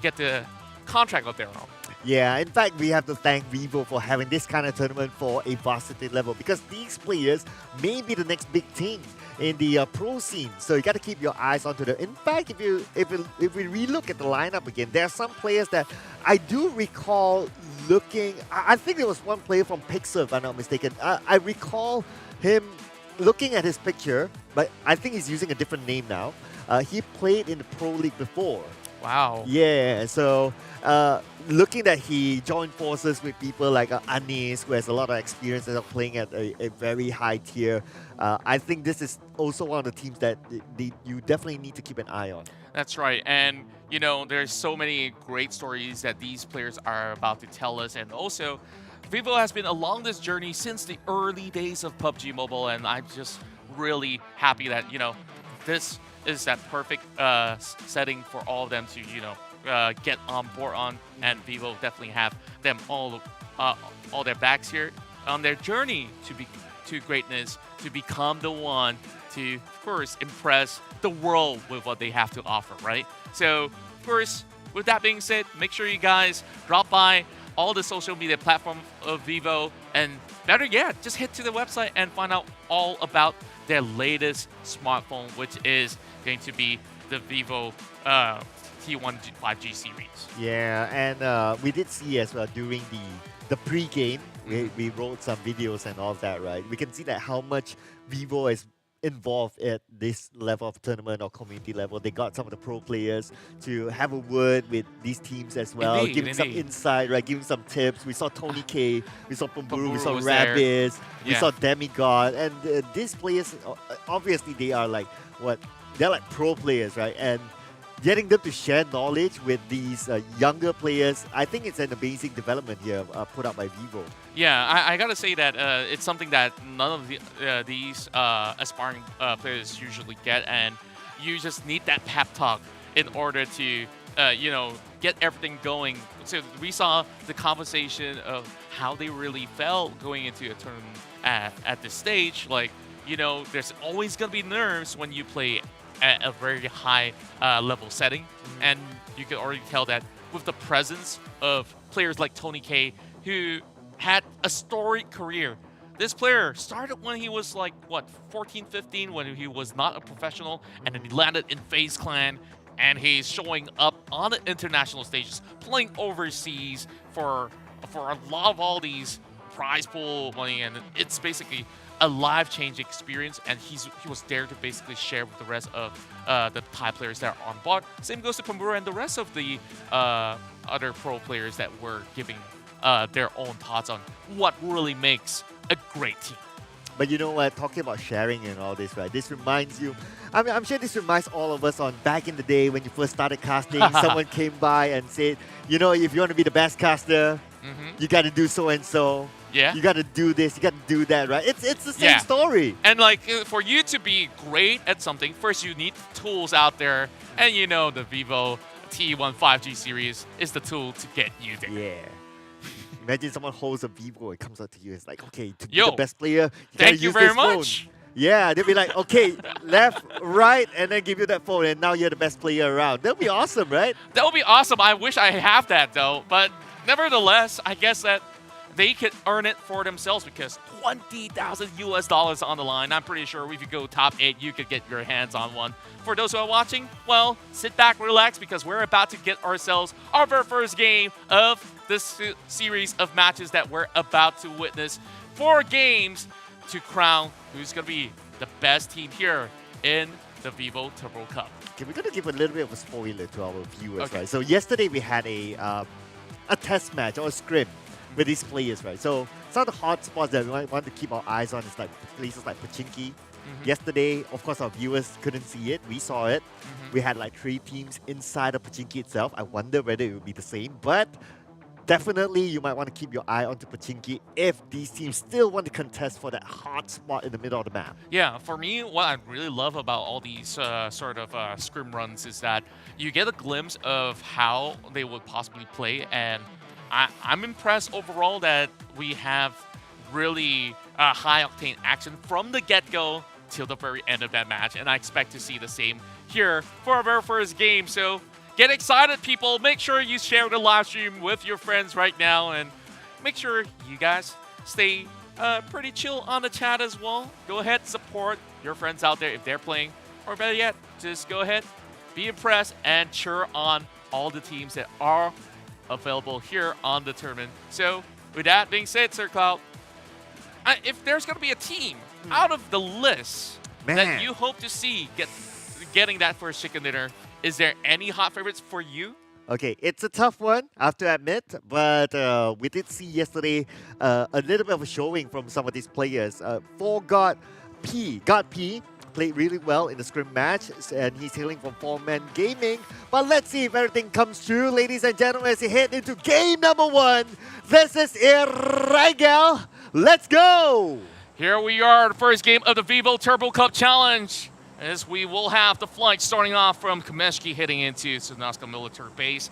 Speaker 4: get the contract of their own.
Speaker 21: Yeah, in fact, we have to thank Vivo for having this kind of tournament for a varsity level, because these players may be the next big thing in the pro scene. So you got to keep your eyes onto them. In fact, if we relook at the lineup again, there are some players that I do recall looking. I think there was one player from Pixel, if I'm not mistaken. I recall him looking at his picture, but I think he's using a different name now. He played in the Pro League before.
Speaker 4: Wow.
Speaker 21: Yeah, so looking that he joined forces with people like Anis, who has a lot of experience of playing at a very high tier, I think this is also one of the teams that you definitely need to keep an eye on.
Speaker 4: That's right. And, you know, there's so many great stories that these players are about to tell us. And also, Vivo has been along this journey since the early days of PUBG Mobile. And I'm just really happy that, you know, this is that perfect setting for all of them to, you know, get on board on. And Vivo definitely have them all their backs here on their journey to greatness, to become the one to, of course, impress the world with what they have to offer, right? So, of course, with that being said, make sure you guys drop by all the social media platforms of Vivo, and better yet, just head to the website and find out all about their latest smartphone, which is going to be the Vivo T1 5G series.
Speaker 21: Yeah, and we did see as well during the pre-game, we wrote some videos and all that, right? We can see that how much Vivo is involved at this level of tournament or community level. They got some of the pro players to have a word with these teams as well, giving some insight, right? Giving some tips. We saw Tony K, we saw Pumburu, we saw Rabbids, we saw Demigod, and these players, obviously they are like, they're like pro players, right? And getting them to share knowledge with these younger players, I think it's an amazing development here put up by Vivo.
Speaker 4: Yeah, I gotta say that it's something that none of these aspiring players usually get, and you just need that pep talk in order to, you know, get everything going. So we saw the conversation of how they really felt going into a tournament at this stage. Like, you know, there's always gonna be nerves when you play at a very high level setting, and you can already tell that with the presence of players like Tony K, who had a storied career. This player started when he was like, 14, 15, when he was not a professional, and then he landed in FaZe Clan, and he's showing up on the international stages, playing overseas for a lot of all these prize pool money, and it's basically a life-changing experience, and he was there to basically share with the rest of the Thai players that are on board. Same goes to Pumburu and the rest of the other pro players that were giving their own thoughts on what really makes a great team.
Speaker 21: But you know what, talking about sharing and all this, right? This reminds you, I mean, I'm sure this reminds all of us on back in the day when you first started casting, someone came by and said, you know, if you want to be the best caster, you got to do so-and-so.
Speaker 4: Yeah.
Speaker 21: You got to do this, you got to do that, right? It's the same story.
Speaker 4: And like, for you to be great at something, first you need tools out there. And you know, the Vivo T1 5G series is the tool to get you there.
Speaker 21: Yeah. Imagine someone holds a Vivo, it comes up to you, it's like, okay, to be the best player,
Speaker 4: thank you
Speaker 21: use
Speaker 4: very
Speaker 21: this phone.
Speaker 4: much.
Speaker 21: Yeah, they'll be like, okay, left, right, and then give you that phone, and now you're the best player around. That'll be awesome, right?
Speaker 4: That would be awesome. I wish I have that though. But nevertheless, I guess that they could earn it for themselves, because $20,000 on the line. I'm pretty sure if you go top 8, you could get your hands on one. For those who are watching, well, sit back, relax, because we're about to get ourselves our very first game of this series of matches that we're about to witness. 4 games to crown who's going to be the best team here in the Vivo Turbo Cup.
Speaker 21: Okay, we're going to give a little bit of a spoiler to our viewers, right? So yesterday we had a test match or a scrim with these players, right? So some of the hot spots that we want to keep our eyes on is like places like Pochinki. Yesterday, of course, our viewers couldn't see it. We saw it. We had like 3 teams inside of Pochinki itself. I wonder whether it would be the same, but definitely you might want to keep your eye onto Pochinki if these teams still want to contest for that hot spot in the middle of the map.
Speaker 4: Yeah, for me, what I really love about all these sort of scrim runs is that you get a glimpse of how they would possibly play, and I'm impressed overall that we have really high-octane action from the get-go till the very end of that match. And I expect to see the same here for our very first game. So get excited, people. Make sure you share the live stream with your friends right now. And make sure you guys stay pretty chill on the chat as well. Go ahead, support your friends out there if they're playing. Or better yet, just go ahead, be impressed, and cheer on all the teams that are available here on the tournament. So with that being said, Sir Cloud, if there's going to be a team out of the list that you hope to see getting that first chicken dinner, is there any hot favorites for you?
Speaker 21: Okay, it's a tough one, I have to admit, but we did see yesterday a little bit of a showing from some of these players. For God P played really well in the scrim match, and he's hailing from 4-Man Gaming. But let's see if everything comes true, ladies and gentlemen, as we head into game number 1. This is 𝙏𝙐𝙍𝘽𝙊. Let's go!
Speaker 4: Here we are, the first game of the Vivo Turbo Cup Challenge. As we will have the flight starting off from 𝙏𝙍𝘍 heading into 𝙏𝙐𝙍𝘽 military base.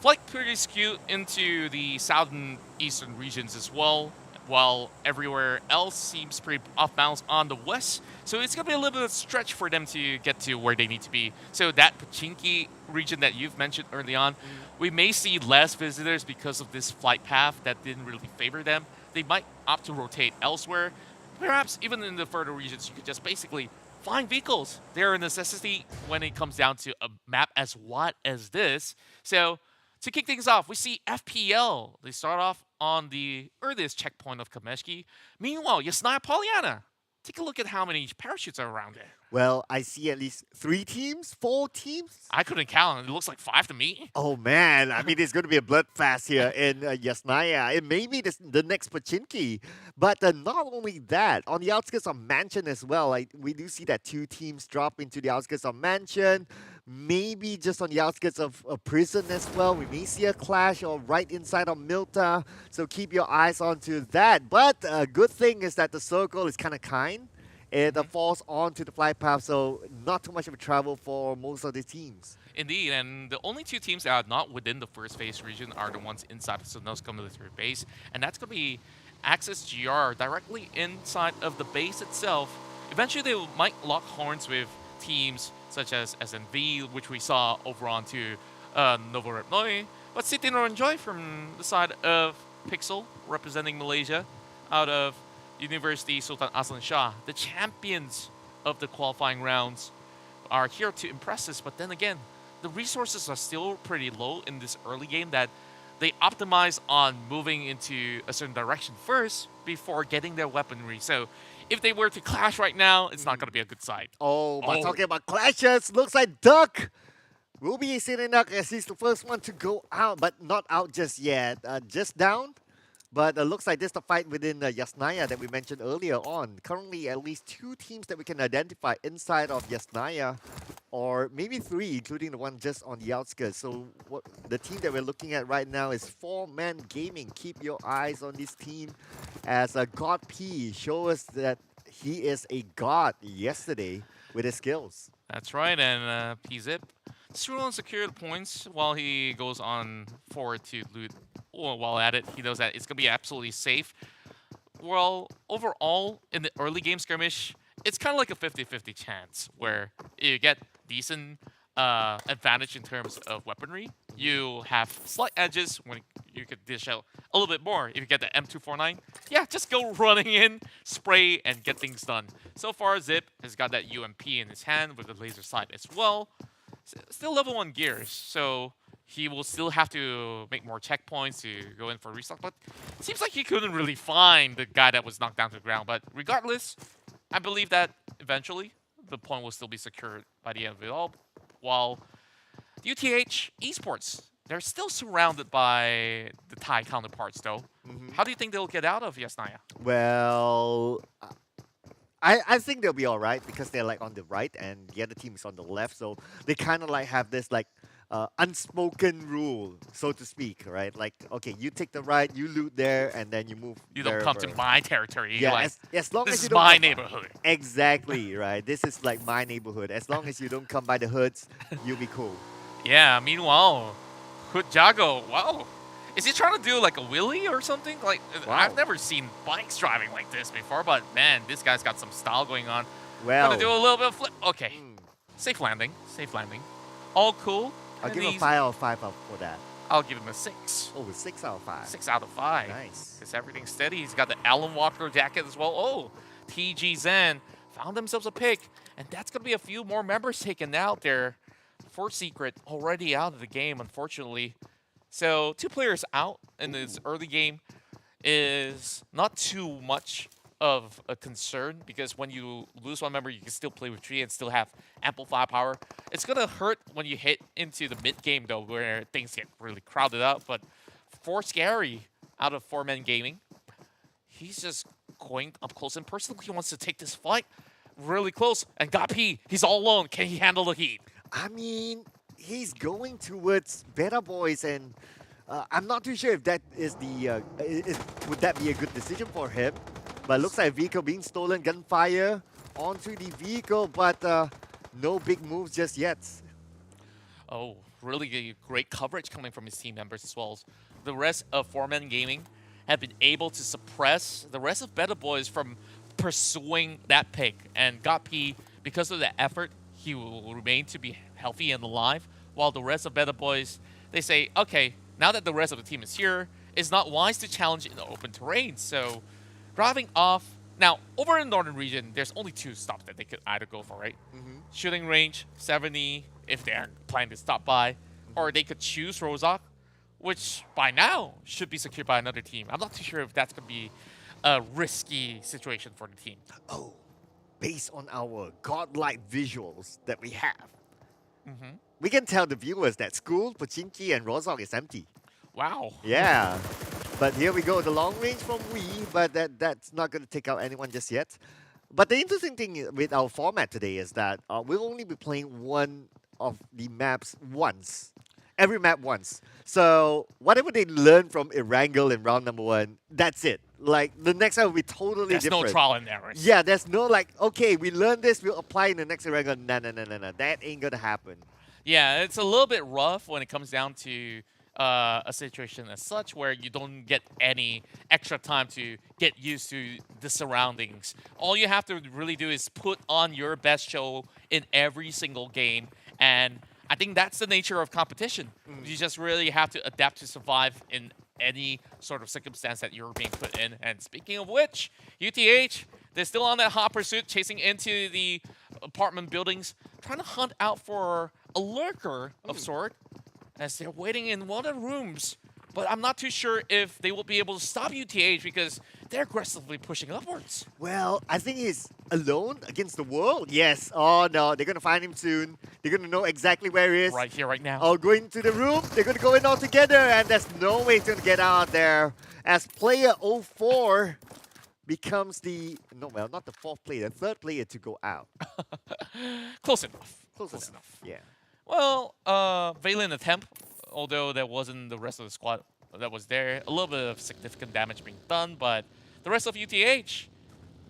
Speaker 4: Flight pretty skewed into the southern eastern regions as well, while everywhere else seems pretty off balance on the west. So it's going to be a little bit of a stretch for them to get to where they need to be. So that 𝙏𝙐𝘍 region that you've mentioned early on, we may see less visitors because of this flight path that didn't really favor them. They might opt to rotate elsewhere. Perhaps even in the further regions, you could just basically flying vehicles. They're a necessity when it comes down to a map as wide as this. So to kick things off, we see FPL. They start off on the earliest checkpoint of 𝙏𝙍𝘍. Meanwhile, 𝙏𝙐𝙍 Pollyanna. Take a look at how many parachutes are around there.
Speaker 21: Well, I see at least 3 teams, 4 teams.
Speaker 4: I couldn't count. It looks like 5 to me.
Speaker 21: Oh man, I mean, it's going to be a bloodfest here in 𝙏𝙐𝙍. It may be the next 𝙏𝙐𝘍. But not only that, on the outskirts of Mansion as well, we do see that 2 teams drop into the outskirts of Mansion. Maybe just on the outskirts of Prison as well. We may see a clash or right inside of Milta. So keep your eyes onto that. But a good thing is that the circle is kind of kind. It falls onto the flight path, so not too much of a travel for most of the teams.
Speaker 4: Indeed, and the only 2 teams that are not within the first phase region are the ones inside the 𝙏𝙐𝙍 military base, and that's going to be Axis GR directly inside of the base itself. Eventually, they might lock horns with teams such as SNV, which we saw over onto Novorepnoi, but Siti Noronjoy from the side of Pixel, representing Malaysia, out of University Sultan Aslan Shah, the champions of the qualifying rounds, are here to impress us. But then again, the resources are still pretty low in this early game that they optimize on moving into a certain direction first before getting their weaponry. So if they were to clash right now, it's not going to be a good sight.
Speaker 21: Oh, but talking about clashes, looks like Duck will be sitting up as he's the first one to go out, but not out just yet. Just down. But looks like this is the fight within 𝙏𝙐𝙍 that we mentioned earlier on. Currently, at least 2 teams that we can identify inside of 𝙏𝙐𝙍, or maybe 3, including the one just on the outskirts. So the team that we're looking at right now is 4-Man Gaming. Keep your eyes on this team as God P show us that he is a god yesterday with his skills.
Speaker 4: That's right, and 𝙏𝙍 still on secure the points while he goes on forward to loot. Well, while at it, he knows that it's going to be absolutely safe. Well, overall, in the early game skirmish, it's kind of like a 50-50 chance where you get decent advantage in terms of weaponry. You have slight edges when you could dish out a little bit more. If you get the M249, yeah, just go running in, spray, and get things done. So far, Zip has got that UMP in his hand with the laser sight as well. Still level 1 gears, so he will still have to make more checkpoints to go in for restock, but it seems like he couldn't really find the guy that was knocked down to the ground. But regardless, I believe that eventually the point will still be secured by the end of it all. While UTH Esports, they're still surrounded by the Thai counterparts though. How do you think they'll get out of 𝙏𝙐𝙍?
Speaker 21: Well, I think they'll be all right because they're like on the right and the other team is on the left. So they kind of like have this like unspoken rule, so to speak, right? Like, okay, you take the right, you loot there, and then you move.
Speaker 4: You don't come to my territory.
Speaker 21: Yeah,
Speaker 4: like,
Speaker 21: as long
Speaker 4: this
Speaker 21: as you
Speaker 4: is
Speaker 21: don't
Speaker 4: my
Speaker 21: come
Speaker 4: neighborhood.
Speaker 21: Exactly, right. This is like my neighborhood. As long as you don't come by the hoods, you'll be cool.
Speaker 4: Yeah. Meanwhile, Hood Jago, wow, Is he trying to do like a wheelie or something? Like, I've never seen bikes driving like this before, but man, this guy's got some style going on.
Speaker 21: Well,
Speaker 4: Gonna do a little bit of flip. Okay. Safe landing. Safe landing. All cool.
Speaker 21: I'll give him a
Speaker 4: He's-
Speaker 21: 5 out of 5 out for that.
Speaker 4: I'll give him a 6.
Speaker 21: Oh, 6 out of 5.
Speaker 4: 6 out of 5.
Speaker 21: Nice.
Speaker 4: Because everything's steady. He's got the Alan Walker jacket as well. Oh, TG Zen found themselves a pick. And that's going to be a few more members taken out there. For Secret already out of the game, unfortunately. So 2 players out in this early game is not too much of a concern, because when you lose 1 member, you can still play with 3 and still have ample firepower. It's going to hurt when you hit into the mid game, though, where things get really crowded out. But for Scary, out of 4-man gaming, he's just going up close and personal. He wants to take this fight really close. And 𝙏𝙐𝙍𝘽𝙊, he's all alone. Can he handle the heat?
Speaker 21: I mean, he's going towards Beta Boys, and I'm not too sure if that is the would that be a good decision for him. But looks like vehicle being stolen, gunfire onto the vehicle, but no big moves just yet.
Speaker 4: Oh, really great coverage coming from his team members as well. The rest of 4-man gaming have been able to suppress the rest of Beta Boys from pursuing that pick. And 𝙏𝙐𝙍𝘽𝙊, because of the effort, he will remain to be healthy and alive, while the rest of Beta Boys, they say, okay, now that the rest of the team is here, it's not wise to challenge in the open terrain. So driving off. Now, over in the northern region, there's only 2 stops that they could either go for, right? Shooting range, 70, if they're planning to stop by. Or they could choose Rozhok, which by now should be secured by another team. I'm not too sure if that's going to be a risky situation for the team.
Speaker 21: Oh, based on our godlike visuals that we have, we can tell the viewers that school, Pochinki, and Rozhok is empty.
Speaker 4: Wow.
Speaker 21: Yeah. But here we go, the long range from Wii, but that's not going to take out anyone just yet. But the interesting thing with our format today is that we'll only be playing one of the maps once. Every map once. So whatever they learn from Erangel in round number 1, that's it. Like, the next time will be totally different.
Speaker 4: There's no trial and errors.
Speaker 21: Yeah, there's no like, okay, we learned this, we'll apply in the next Erangel. No. That ain't going to happen.
Speaker 4: Yeah, it's a little bit rough when it comes down to a situation as such, where you don't get any extra time to get used to the surroundings. All you have to really do is put on your best show in every single game, and I think that's the nature of competition. You just really have to adapt to survive in any sort of circumstance that you're being put in. And speaking of which, UTH, they're still on that hot pursuit, chasing into the apartment buildings, trying to hunt out for a lurker of sort, as they're waiting in one of the rooms. But I'm not too sure if they will be able to stop UTH, because they're aggressively pushing upwards.
Speaker 21: Well, I think he's alone against the world. Yes. Oh, no. They're going to find him soon. They're going to know exactly where he is.
Speaker 4: Right here, right now.
Speaker 21: Oh, going to the room. They're going to go in all together, and there's no way to get out there. As player 04 becomes the... No, well, not the 4th player. The 3rd player to go out.
Speaker 4: Close enough.
Speaker 21: Close enough. Yeah.
Speaker 4: Well, valiant attempt, although there wasn't the rest of the squad that was there. A little bit of significant damage being done, but the rest of UTH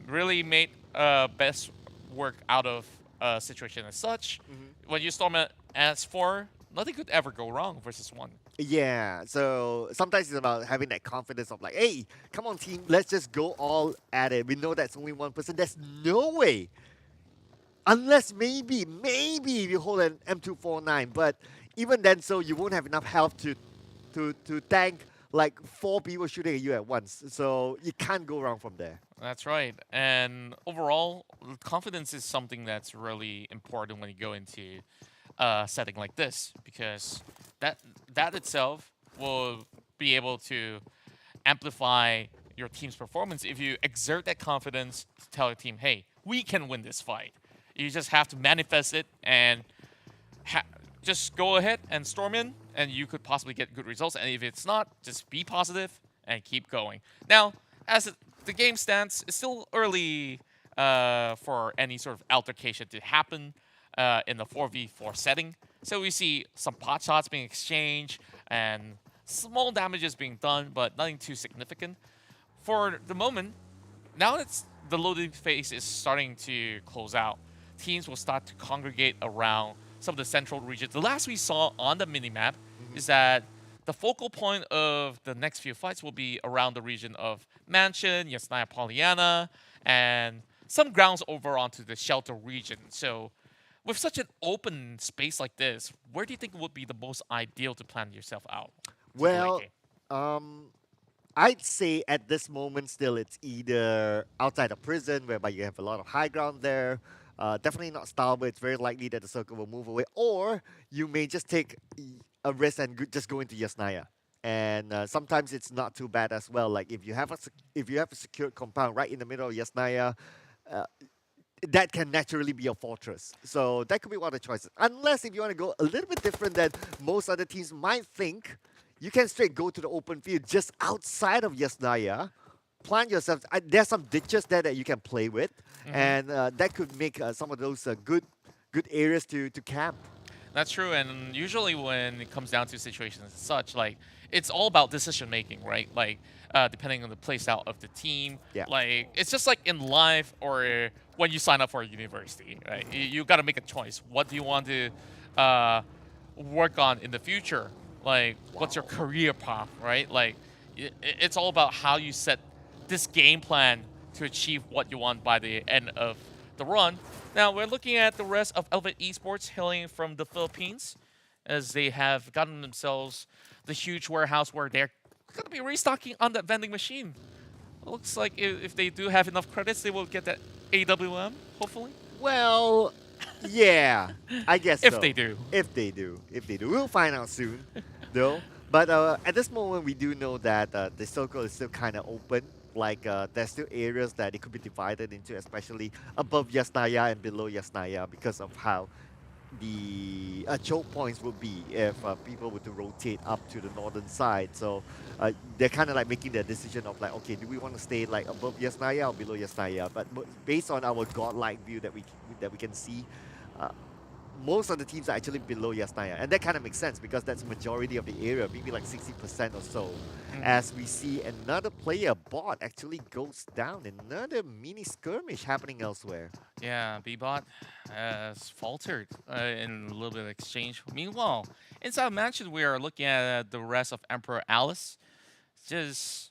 Speaker 4: really made best work out of a situation as such. When you storm it as 4, nothing could ever go wrong versus 1.
Speaker 21: Yeah, so sometimes it's about having that confidence of like, hey, come on team, let's just go all at it. We know that's only 1 person. There's no way. Unless maybe you hold an M249, but even then, so you won't have enough health to tank like 4 people shooting at you at once. So you can't go wrong from there.
Speaker 4: That's right. And overall, confidence is something that's really important when you go into a setting like this, because that itself will be able to amplify your team's performance if you exert that confidence to tell your team, hey, we can win this fight. You just have to manifest it and just go ahead and storm in, and you could possibly get good results. And if it's not, just be positive and keep going. Now, as the game stands, it's still early for any sort of altercation to happen in the 4v4 setting. So we see some pot shots being exchanged and small damages being done, but nothing too significant. For the moment, now that the loading phase is starting to close out, teams will start to congregate around some of the central regions. The last we saw on the minimap is that the focal point of the next few fights will be around the region of Mansion, Yasnaya Pollyanna, and some grounds over onto the Shelter region. So with such an open space like this, where do you think would be the most ideal to plan yourself out?
Speaker 21: Well, I'd say at this moment still it's either outside of prison, whereby you have a lot of high ground there. Definitely not Starboard. It's very likely that the circle will move away. Or you may just take a risk and just go into Yasnaya. And sometimes it's not too bad as well. Like if you have a secured compound right in the middle of Yasnaya, that can naturally be a fortress. So that could be one of the choices. Unless if you want to go a little bit different than most other teams might think, you can straight go to the open field just outside of Yasnaya, plant yourself. There's some ditches there that you can play with, and that could make some of those good areas to camp.
Speaker 4: That's true, and usually when it comes down to situations as such, like it's all about decision making, right? Like depending on the play style of the team.
Speaker 21: Yeah.
Speaker 4: Like it's just like in life or when you sign up for a university, right? You got to make a choice. What do you want to work on in the future? Like what's your career path, right? Like it's all about how you set this game plan to achieve what you want by the end of the run. Now we're looking at the rest of Elevate Esports hailing from the Philippines, as they have gotten themselves the huge warehouse where they're going to be restocking on that vending machine. It looks like if they do have enough credits, they will get that AWM, hopefully.
Speaker 21: Well, yeah, I guess
Speaker 4: If
Speaker 21: so.
Speaker 4: they do.
Speaker 21: If they do. We'll find out soon, though. But at this moment, we do know that the circle is still kind of open. Like, there's still areas that it could be divided into, especially above Yasnaya and below Yasnaya, because of how the choke points would be if people were to rotate up to the northern side. So they're kind of like making their decision of like, okay, do we want to stay like above Yasnaya or below Yasnaya? But based on our godlike view that we can see, most of the teams are actually below Yasnaya, and that kind of makes sense because that's majority of the area, maybe like 60% or so. As we see another player bot actually goes down, another mini skirmish happening elsewhere.
Speaker 4: Yeah, B-Bot has faltered in a little bit of exchange. Meanwhile, inside Mansion, we are looking at the rest of Emperor Alice, just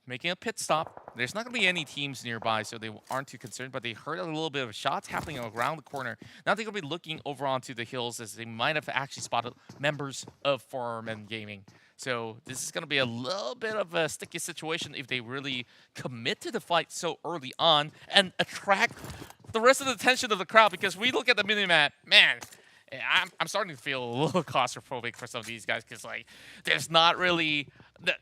Speaker 4: making a pit stop. There's not going to be any teams nearby, so they aren't too concerned, but they heard a little bit of shots happening around the corner. Now they're going to be looking over onto the hills, as they might have actually spotted members of Foreman Gaming. So this is going to be a little bit of a sticky situation if they really commit to the fight so early on and attract the rest of the attention of the crowd, because we look at the minimap, man, I'm starting to feel a little claustrophobic for some of these guys, because like there's not really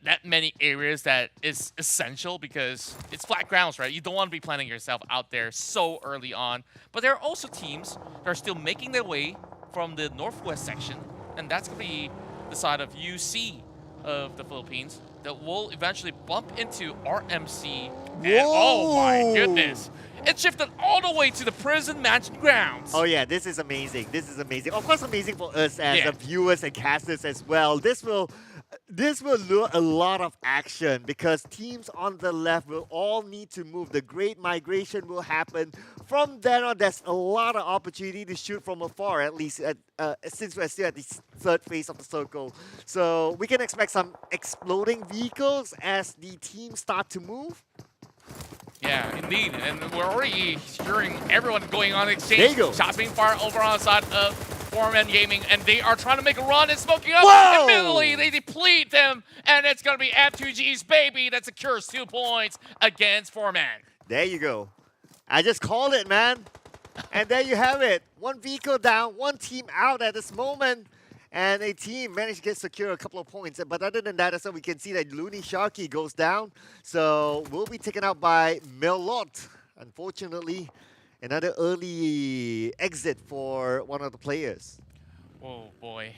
Speaker 4: that many areas that is essential, because it's flat grounds, right? You don't want to be planning yourself out there so early on. But there are also teams that are still making their way from the northwest section, and that's going to be the side of UC of the Philippines that will eventually bump into RMC. And oh my goodness, it shifted all the way to the prison mansion grounds.
Speaker 21: Oh yeah, this is amazing. This is amazing. Of course, amazing for us as viewers and casters as well. This will lure a lot of action, because teams on the left will all need to move. The great migration will happen. From then on, there's a lot of opportunity to shoot from afar, at least since we're still at the third phase of the circle. So we can expect some exploding vehicles as the teams start to move.
Speaker 4: Yeah, indeed. And we're already hearing everyone going on exchange.
Speaker 21: There you go.
Speaker 4: Shots being fired over on the side of Foreman Gaming, and they are trying to make a run and smoking up.
Speaker 21: Whoa!
Speaker 4: Immediately, they deplete them, and it's going to be F2G's baby that secures 2 points against Foreman.
Speaker 21: There you go. I just called it, man. And there you have it. 1 vehicle down, 1 team out at this moment. And a team managed to secure a couple of points. But other than that, we can see that Looney Sharky goes down. So we'll be taken out by Melot. Unfortunately, another early exit for one of the players.
Speaker 4: Oh boy.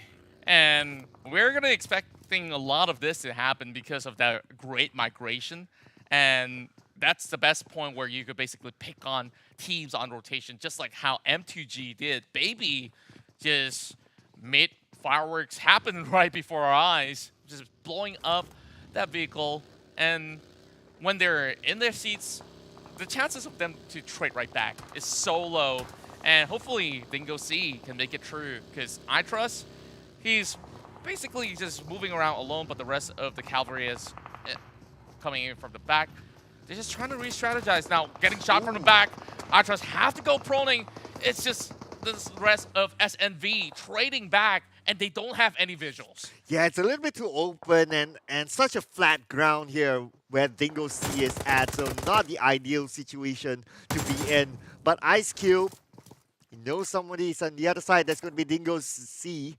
Speaker 4: And we're going to expecting a lot of this to happen because of that great migration. And that's the best point where you could basically pick on teams on rotation, just like how M2G did. Baby just made fireworks happen right before our eyes, just blowing up that vehicle. And when they're in their seats, the chances of them to trade right back is so low. And hopefully 𝙏𝙐𝙍 can make it true, because I trust he's basically just moving around alone, but the rest of the cavalry is coming in from the back. They're just trying to re-strategize now. Getting shot from the back. Atras have to go proning. It's just the rest of SNV trading back, and they don't have any visuals.
Speaker 21: Yeah, it's a little bit too open and such a flat ground here where Dingo C is at, so not the ideal situation to be in. But Ice Cube, you know somebody's on the other side. That's going to be Dingo C.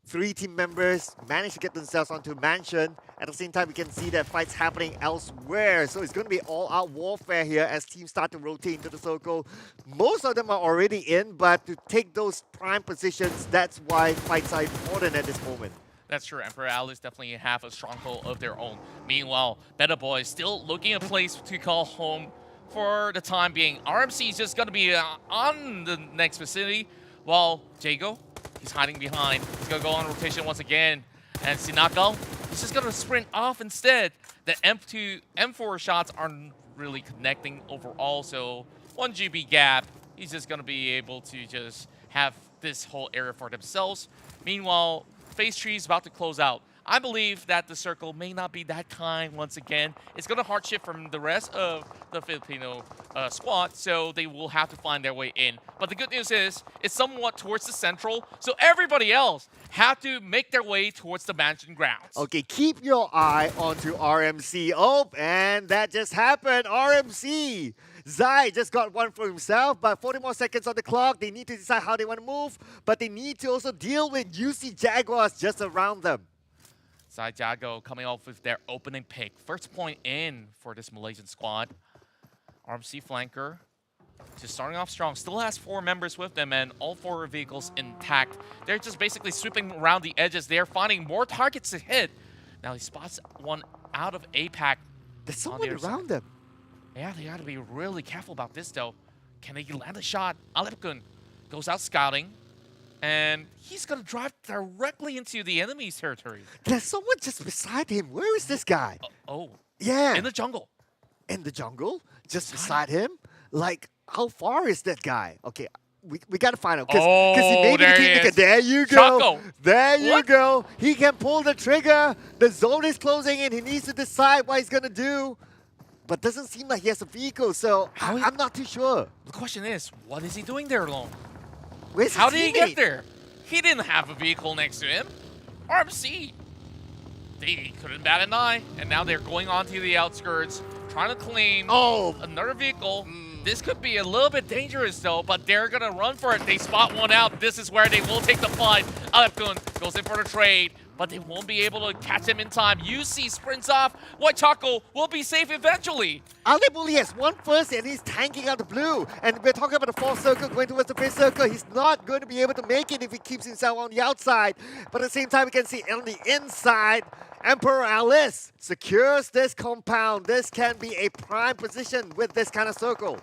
Speaker 21: 3 team members managed to get themselves onto Mansion. At the same time, we can see that fights happening elsewhere. So it's going to be all-out warfare here as teams start to rotate into the circle. Most of them are already in, but to take those prime positions, that's why fights are important at this moment.
Speaker 4: That's true. Emperor Alice definitely have a stronghold of their own. Meanwhile, Beta Boy still looking a place to call home for the time being. RMC is just going to be on the next vicinity, while Jago, he's hiding behind. He's going to go on rotation once again. And Sinakal, he's just going to sprint off instead. The M4 shots aren't really connecting overall, so 1 GB gap. He's just going to be able to just have this whole area for themselves. Meanwhile, Phase 3 is about to close out. I believe that the circle may not be that kind once again. It's going to hard shift from the rest of the Filipino squad, so they will have to find their way in. But the good news is, it's somewhat towards the central, so everybody else have to make their way towards the mansion grounds.
Speaker 21: Okay, keep your eye onto RMC. Oh, and that just happened. RMC! Zai just got one for himself, but 40 more seconds on the clock. They need to decide how they want to move, but they need to also deal with UC Jaguars just around them.
Speaker 4: Zai Jago coming off with their opening pick. First point in for this Malaysian squad. RMC flanker just starting off strong. Still has 4 members with them and all 4 vehicles intact. They're just basically sweeping around the edges. They're finding more targets to hit. Now he spots one out of APAC.
Speaker 21: There's someone around them.
Speaker 4: Yeah, they gotta be really careful about this though. Can they land a shot? Alepkun goes out scouting. And he's going to drive directly into the enemy's territory.
Speaker 21: There's someone just beside him. Where is this guy?
Speaker 4: Oh.
Speaker 21: Yeah.
Speaker 4: In the jungle.
Speaker 21: In the jungle? Just beside him? Like, how far is that guy? Okay, we got to find out. Because he may be the kingmaker. There you go.
Speaker 4: Chaco.
Speaker 21: There you go. He can pull the trigger. The zone is closing in. He needs to decide what he's going to do. But doesn't seem like he has a vehicle, so I'm not too sure.
Speaker 4: The question is, what is he doing there alone?
Speaker 21: Where's
Speaker 4: How did he get there? He didn't have a vehicle next to him. RMC. They couldn't bat an eye, and now they're going on to the outskirts, trying to claim another vehicle. This could be a little bit dangerous though, but they're gonna run for it. They spot one out. This is where they will take the fight. Alepkun goes in for the trade, but they won't be able to catch him in time. UC sprints off. White Chaco will be safe eventually.
Speaker 21: Alep only has 1 first and he's tanking out the blue. And we're talking about the 4th circle going towards the 5th circle. He's not going to be able to make it if he keeps himself on the outside. But at the same time, we can see on the inside, Emperor Alice secures this compound. This can be a prime position with this kind of circle.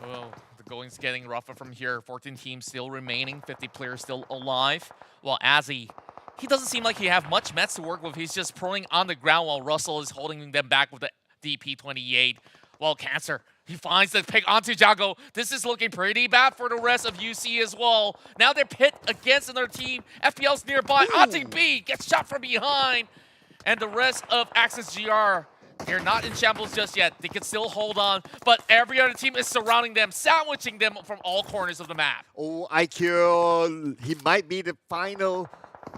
Speaker 4: Well, the going's getting rougher from here. 14 teams still remaining, 50 players still alive. While Azzy, he doesn't seem like he have much mets to work with. He's just proing on the ground while Russell is holding them back with the DP28. While Cancer, he finds the pick onto Jago. This is looking pretty bad for the rest of UC as well. Now they're pit against another team. FPL's nearby. ATB gets shot from behind. And the rest of Axis GR, they're not in shambles just yet. They can still hold on, but every other team is surrounding them, sandwiching them from all corners of the map.
Speaker 21: Oh, IQ, he might be the final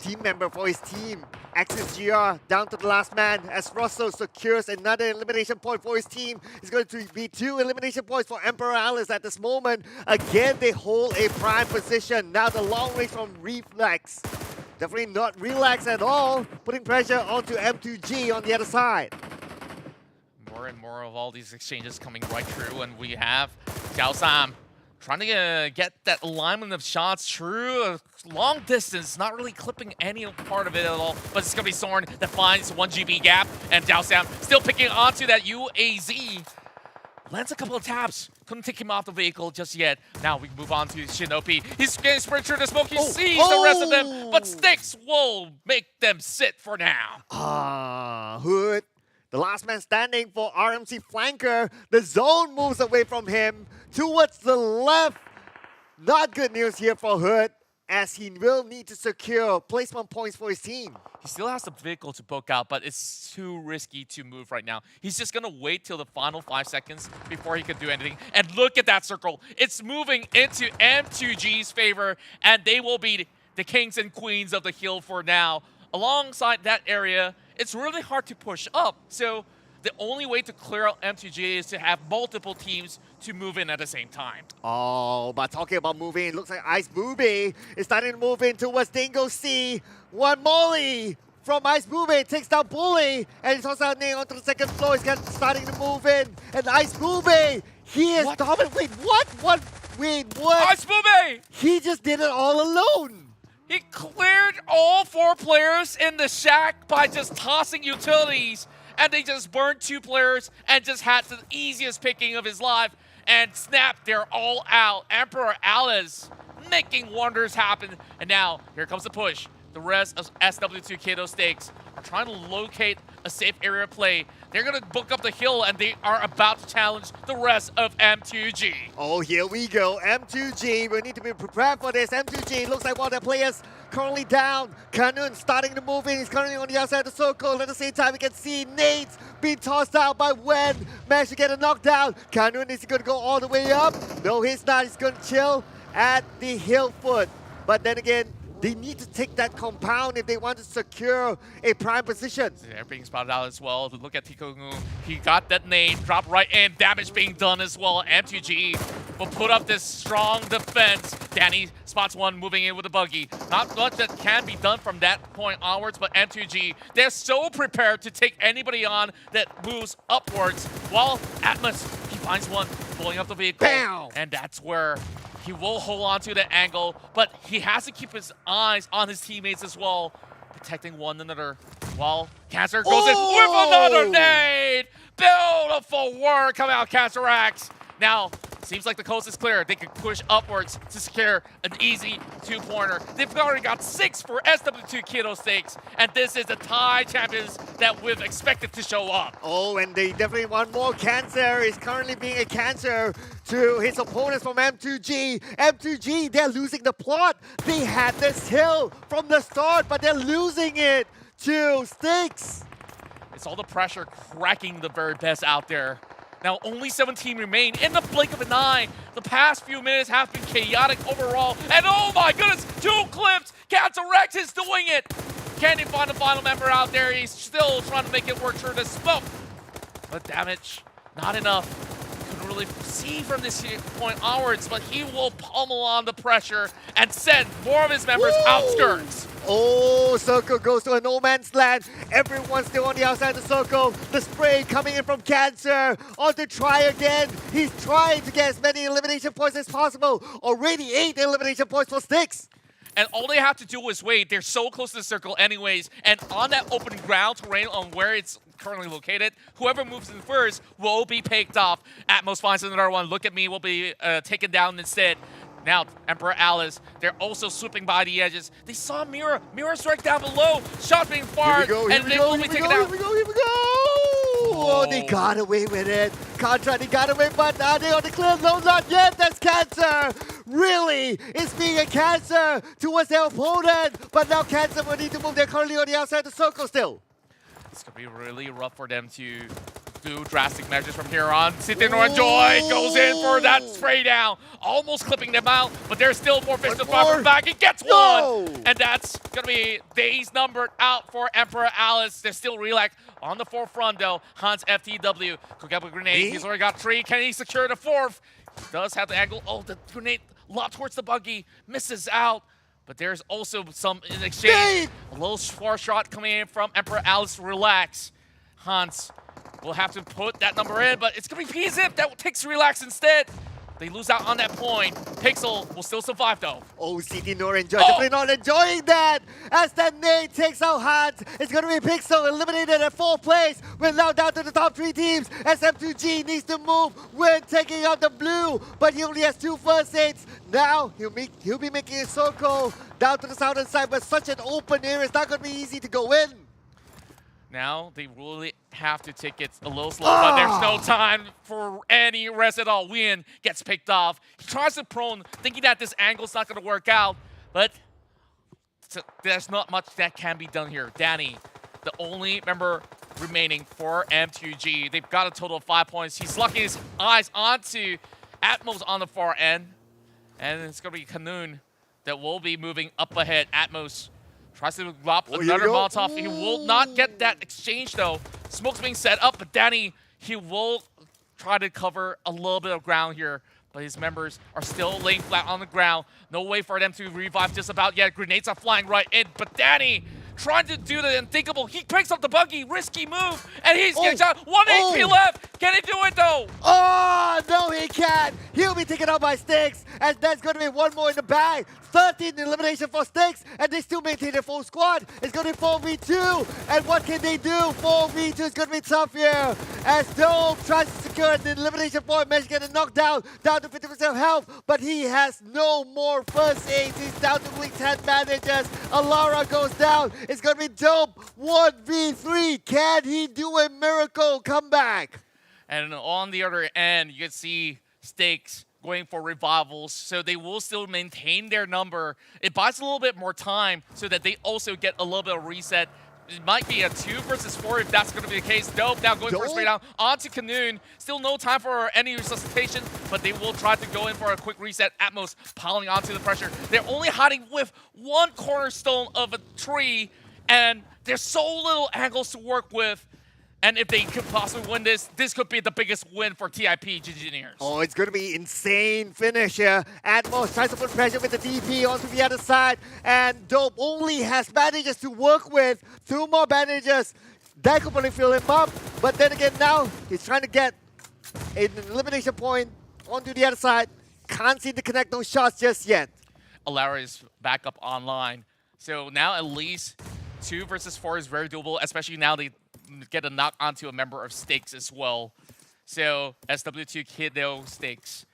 Speaker 21: team member for his team. Axis GR down to the last man as Russell secures another elimination point for his team. It's going to be 2 elimination points for Emperor Alice at this moment. Again, they hold a prime position. Now the long range from Reflex. Definitely not relaxed at all, putting pressure onto M2G on the other side.
Speaker 4: More and more of all these exchanges coming right through, and we have Xiao Sam trying to get that alignment of shots through a long distance, not really clipping any part of it at all, but it's going to be Zorn that finds 1 GB gap, and Xiao Sam still picking onto that UAZ. Lands a couple of taps. Couldn't take him off the vehicle just yet. Now we move on to Shinobi. He's getting sprint through the smoke. He sees the rest of them, but Sticks will make them sit for now.
Speaker 21: Hood. The last man standing for RMC flanker. The zone moves away from him towards the left. Not good news here for Hood. as he will need to secure placement points for his team.
Speaker 4: He still has the vehicle to poke out, but it's too risky to move right now. He's just gonna wait till the final 5 seconds before he could do anything. And look at that circle. It's moving into M2G's favor, and they will be the kings and queens of the hill for now. Alongside that area, it's really hard to push up. So the only way to clear out M2G is to have multiple teams to move in at the same time.
Speaker 21: Oh, but talking about moving, it looks like 𝙏𝙍𝘍 is starting to move in towards 𝙏𝙐𝙍𝘽𝙊. One molly from 𝙏𝙏𝘍𝘍 takes down Bully, and he tosses out Nate onto the second floor. He's starting to move in, and 𝙏𝙏𝘍𝘍, he is dominant. Wait, what? Wait, what?
Speaker 4: 𝙏𝙏𝘍𝘍!
Speaker 21: He just did it all alone.
Speaker 4: He cleared all 4 players in the shack by just tossing utilities, and they just burned 2 players and just had the easiest picking of his life. And snap, they're all out. Emperor Alice making wonders happen. And now, here comes the push. The rest of SW2 Kato Stakes are trying to locate a safe area play. They're going to book up the hill, and they are about to challenge the rest of M2G.
Speaker 21: Oh, here we go. M2G, we need to be prepared for this. M2G looks like one of the players currently down. Kanun starting to move in. He's currently on the outside of the circle. At the same time, we can see Nate being tossed out by Wen. Managed to get a knockdown. Kanun, is he going to go all the way up? No, he's not. He's going to chill at the hill foot. But then again, they need to take that compound if they want to secure a prime position.
Speaker 4: They're being spotted out as well. Look at Tikogu. He got that nade, dropped right in. Damage being done as well. M2G will put up this strong defense. Danny spots one moving in with a buggy. Not much that can be done from that point onwards, but M2G, they're so prepared to take anybody on that moves upwards. While Atlas, he finds one, pulling up the vehicle.
Speaker 21: Bam!
Speaker 4: And that's where he will hold on to the angle, but he has to keep his eyes on his teammates as well, protecting one another. While 𝙏𝙍𝑍 goes in with another nade! Beautiful work coming out, 𝙏𝙍𝑍. Now, seems like the coast is clear. They can push upwards to secure an easy 2-pointer. They've already got 6 for SW2 Kato Stakes, and this is the Thai champions that we've expected to show up.
Speaker 21: Oh, and they definitely want more. 𝙏𝙍𝑍 is currently being a cancer to his opponents from M2G. M2G, they're losing the plot. They had this hill from the start, but they're losing it to Stakes.
Speaker 4: It's all the pressure cracking the very best out there. Now only 17 remain in the blink of an eye. The past few minutes have been chaotic overall. And oh my goodness, 2 clips. 𝙏𝙍𝑍 is doing it. Can he find the final member out there? He's still trying to make it work through the smoke. But damage, not enough. Couldn't really see from this point onwards, but he will pummel on the pressure and send more of his members outskirts.
Speaker 21: Oh, circle goes to a no man's land. Everyone's still on the outside of the circle. The spray coming in from 𝙏𝙍𝑍. On to try again. He's trying to get as many elimination points as possible. Already 8 elimination points for Sticks.
Speaker 4: And all they have to do is wait. They're so close to the circle anyways. And on that open ground terrain on where it's currently located, whoever moves in first will be picked off. Atmos finds another one. Look at me will be taken down instead. Now, Emperor Alice, they're also swooping by the edges. They saw Mirror. Mirror strike down below. Shot being fired. And they will be taken out.
Speaker 21: Here we go. Oh, they got away with it. Contra, they got away, but are they on the clear? No, not yet. That's 𝙏𝙍𝑍. Really, it's being a 𝙏𝙍𝑍 towards their opponent. But now 𝙏𝙍𝑍 will need to move. They're currently on the outside of the circle still.
Speaker 4: It's going to be really rough for them to do drastic measures from here on. 𝙏𝙏𝑍 goes in for that spray down. Almost clipping them out, but there's still more fish to fly from back. He gets one! And that's going to be days numbered out for Emperor Alice. There's still Relax on the forefront, though. Hans FTW could get a grenade. He's already got 3. Can he secure the 4th? Does have the angle. Oh, the grenade lobbed towards the buggy. Misses out. But there's also some in exchange. A little far shot coming in from Emperor Alice. Relax. Hans will have to put that number in, but it's going to be 𝙏𝙍𝑍 that takes Relax instead. They lose out on that point. Pixel will still survive, though.
Speaker 21: Oh, CT definitely not enjoying that. As that nade takes out Hans, it's going to be Pixel eliminated at 4th place. We're now down to the top 3 teams. SM2G needs to move when taking out the blue, but he only has 2 first aids. Now he'll be making a circle down to the southern side, but such an open area, it's not going to be easy to go in.
Speaker 4: Now they really have to take it a little slow, but there's no time for any rest at all. Wien gets picked off. He tries to prone, thinking that this angle's not going to work out, But there's not much that can be done here. Danny, the only member remaining for M2G. They've got a total of 5 points. He's locking his eyes onto Atmos on the far end. And it's going to be 𝙏𝙍𝘍 that will be moving up ahead. Atmos tries to drop another Molotov. He will not get that exchange, though. Smoke's being set up, but Danny, he will try to cover a little bit of ground here. But his members are still laying flat on the ground. No way for them to revive just about yet. Grenades are flying right in, but Danny trying to do the unthinkable. He picks up the buggy, risky move, and he's getting shot. 1 HP left. Can he do it though?
Speaker 21: Oh, no, he can't. He'll be taken out by 𝙏𝙍𝘍, and there's going to be one more in the bag. 13 elimination for 𝙏𝙍𝘍, and they still maintain their full squad. It's going to be 4v2, and what can they do? 4v2 is going to be tough here, as 𝙏𝙍𝘍 tries to secure the elimination point. Managed to get a knockdown, down to 50% health, but he has no more first aids. He's down to only 10 bandages. Alara goes down. It's going to be 𝙏𝙍𝘍. 1v3. Can he do a miracle comeback?
Speaker 4: And on the other end, you can see 𝙏𝙍𝘍 going for revivals, so they will still maintain their number. It buys a little bit more time so that they also get a little bit of reset. It might be a 2 versus 4 if that's going to be the case. 𝙏𝙍𝘍 now going for a straight down onto 𝙏𝙍𝘍. Still no time for any resuscitation, but they will try to go in for a quick reset. Atmos piling onto the pressure. They're only hiding with one cornerstone of a tree, and there's so little angles to work with. And if they could possibly win this, this could be the biggest win for TIP Engineers.
Speaker 21: Oh, it's going to be insane finish here. Atmos tries to put pressure with the DP onto the other side, and 𝙏𝙍𝘍 only has bandages to work with. 2 more bandages. That could probably fill him up, but then again now, he's trying to get an elimination point onto the other side. Can't seem to connect those shots just yet.
Speaker 4: Alara is back up online. So now at least 2 versus 4 is very doable, especially now they get a knock onto a member of 𝙏𝙍𝘍 as well. So SW2 Kiddo 𝙏𝙍𝘍,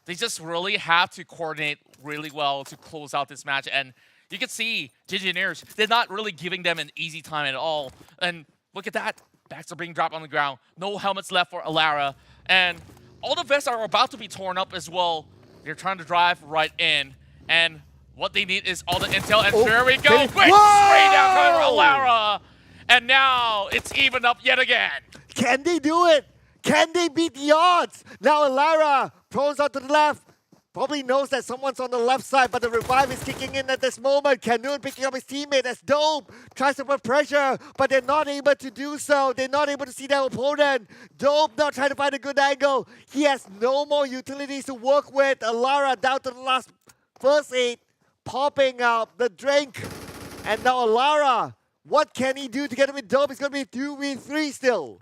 Speaker 4: they just really have to coordinate really well to close out this match. And you can see Engineers, they're not really giving them an easy time at all. And look at that, backs are being dropped on the ground. No helmets left for Alara. And all the vests are about to be torn up as well. They're trying to drive right in. And what they need is all the intel. And there we go. Quick spray down coming from Alara. And now it's even up yet again.
Speaker 21: Can they do it? Can they beat the odds? Now Alara throws out to the left. Probably knows that someone's on the left side, but the revive is kicking in at this moment. 𝙏𝙍𝘍 picking up his teammate as 𝙏𝙍𝘍 tries to put pressure, but they're not able to do so. They're not able to see their opponent. 𝙏𝙍𝘍 now trying to find a good angle. He has no more utilities to work with. Alara down to the last first aid, popping out the drink. And now Alara, what can he do together with 𝙏𝙍𝘍? It's going to be 2v3 still.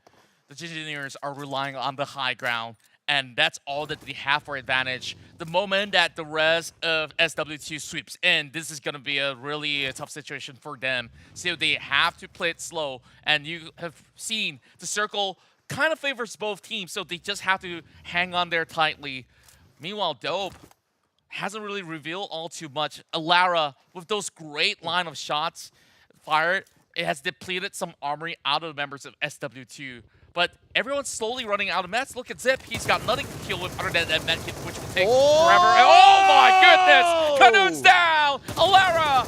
Speaker 4: The Engineers are relying on the high ground, and that's all that they have for advantage. The moment that the rest of SW2 sweeps in, this is going to be a really tough situation for them. So they have to play it slow, and you have seen the circle kind of favors both teams, so they just have to hang on there tightly. Meanwhile, 𝙏𝙍𝘍 hasn't really revealed all too much. Alara, with those great line of shots fired, it has depleted some armory out of the members of SW2. But everyone's slowly running out of meds. Look at Zip. He's got nothing to kill with other than that med kit, which will take forever. And oh my goodness! 𝙏𝙍𝘍's down! Alara!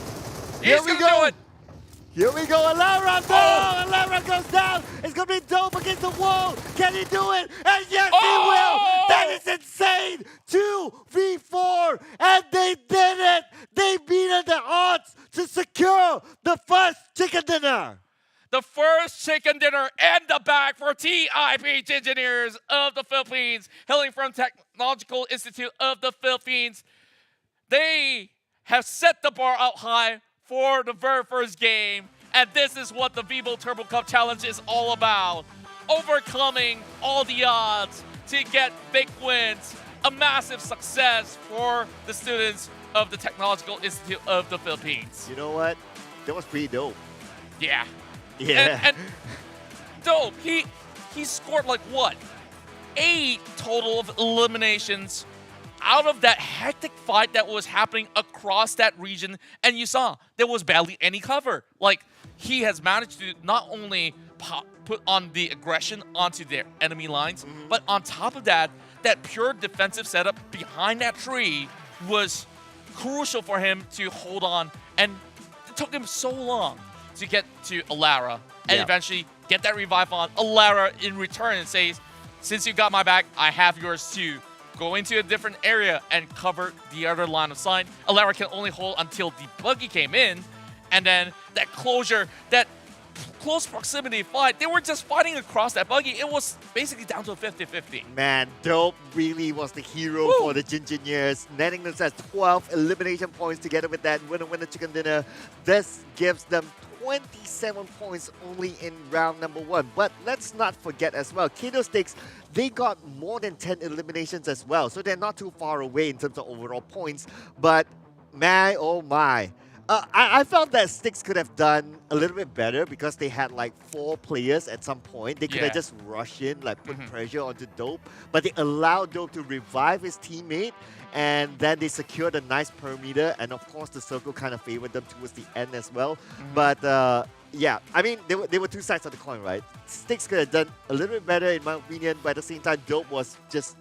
Speaker 21: Here we go! Here we go, Alara! No! Alara goes down! It's gonna be 𝙏𝙍𝘍 against the wall! Can he do it? And yes, he will! That is insane! 2v4! And they did it! They beat the odds to secure the first chicken dinner!
Speaker 4: The first chicken dinner and the bag for TIP Engineers of the Philippines, hailing from Technological Institute of the Philippines. They have set the bar out high for the very first game, and this is what the Vivo Turbo Cup Challenge is all about. Overcoming all the odds to get big wins. A massive success for the students of the Technological Institute of the Philippines.
Speaker 21: You know what? That was pretty dope.
Speaker 4: Yeah.
Speaker 21: Yeah.
Speaker 4: And 𝙏𝙍𝘍, he scored like what? 8 total of eliminations out of that hectic fight that was happening across that region. And you saw there was barely any cover. Like, he has managed to not only put on the aggression onto their enemy lines, but on top of that, that pure defensive setup behind that tree was crucial for him to hold on, and it took him so long to get to 𝙏𝙐𝙍 and eventually get that revive on 𝙏𝙏𝙍 in return and says, since you got my back, I have yours too. Go into a different area and cover the other line of sight. 𝙏𝙏𝙍 can only hold until the buggy came in, and then that closure, that close proximity fight, they were just fighting across that buggy. It was basically down to a 50-50.
Speaker 21: Man, 𝙏𝙏𝙍 really was the hero for the Gingineers, netting themselves 12 elimination points together with that winner chicken dinner. This gives them 27 points only in round number 1. But let's not forget as well, 𝙏𝙏𝙍, they got more than 10 eliminations as well, so they're not too far away in terms of overall points. But my, oh my. I felt that 𝙏𝙏 could have done a little bit better because they had like 4 players at some point. They could have just rushed in, like put pressure onto 𝙏𝙏, but they allowed 𝙏𝙏 to revive his teammate, and then they secured a nice perimeter, and of course the circle kind of favored them towards the end as well. But yeah, I mean, they were two sides of the coin, right? 𝙏𝙏 could have done a little bit better in my opinion, but at the same time 𝙏𝙏 was just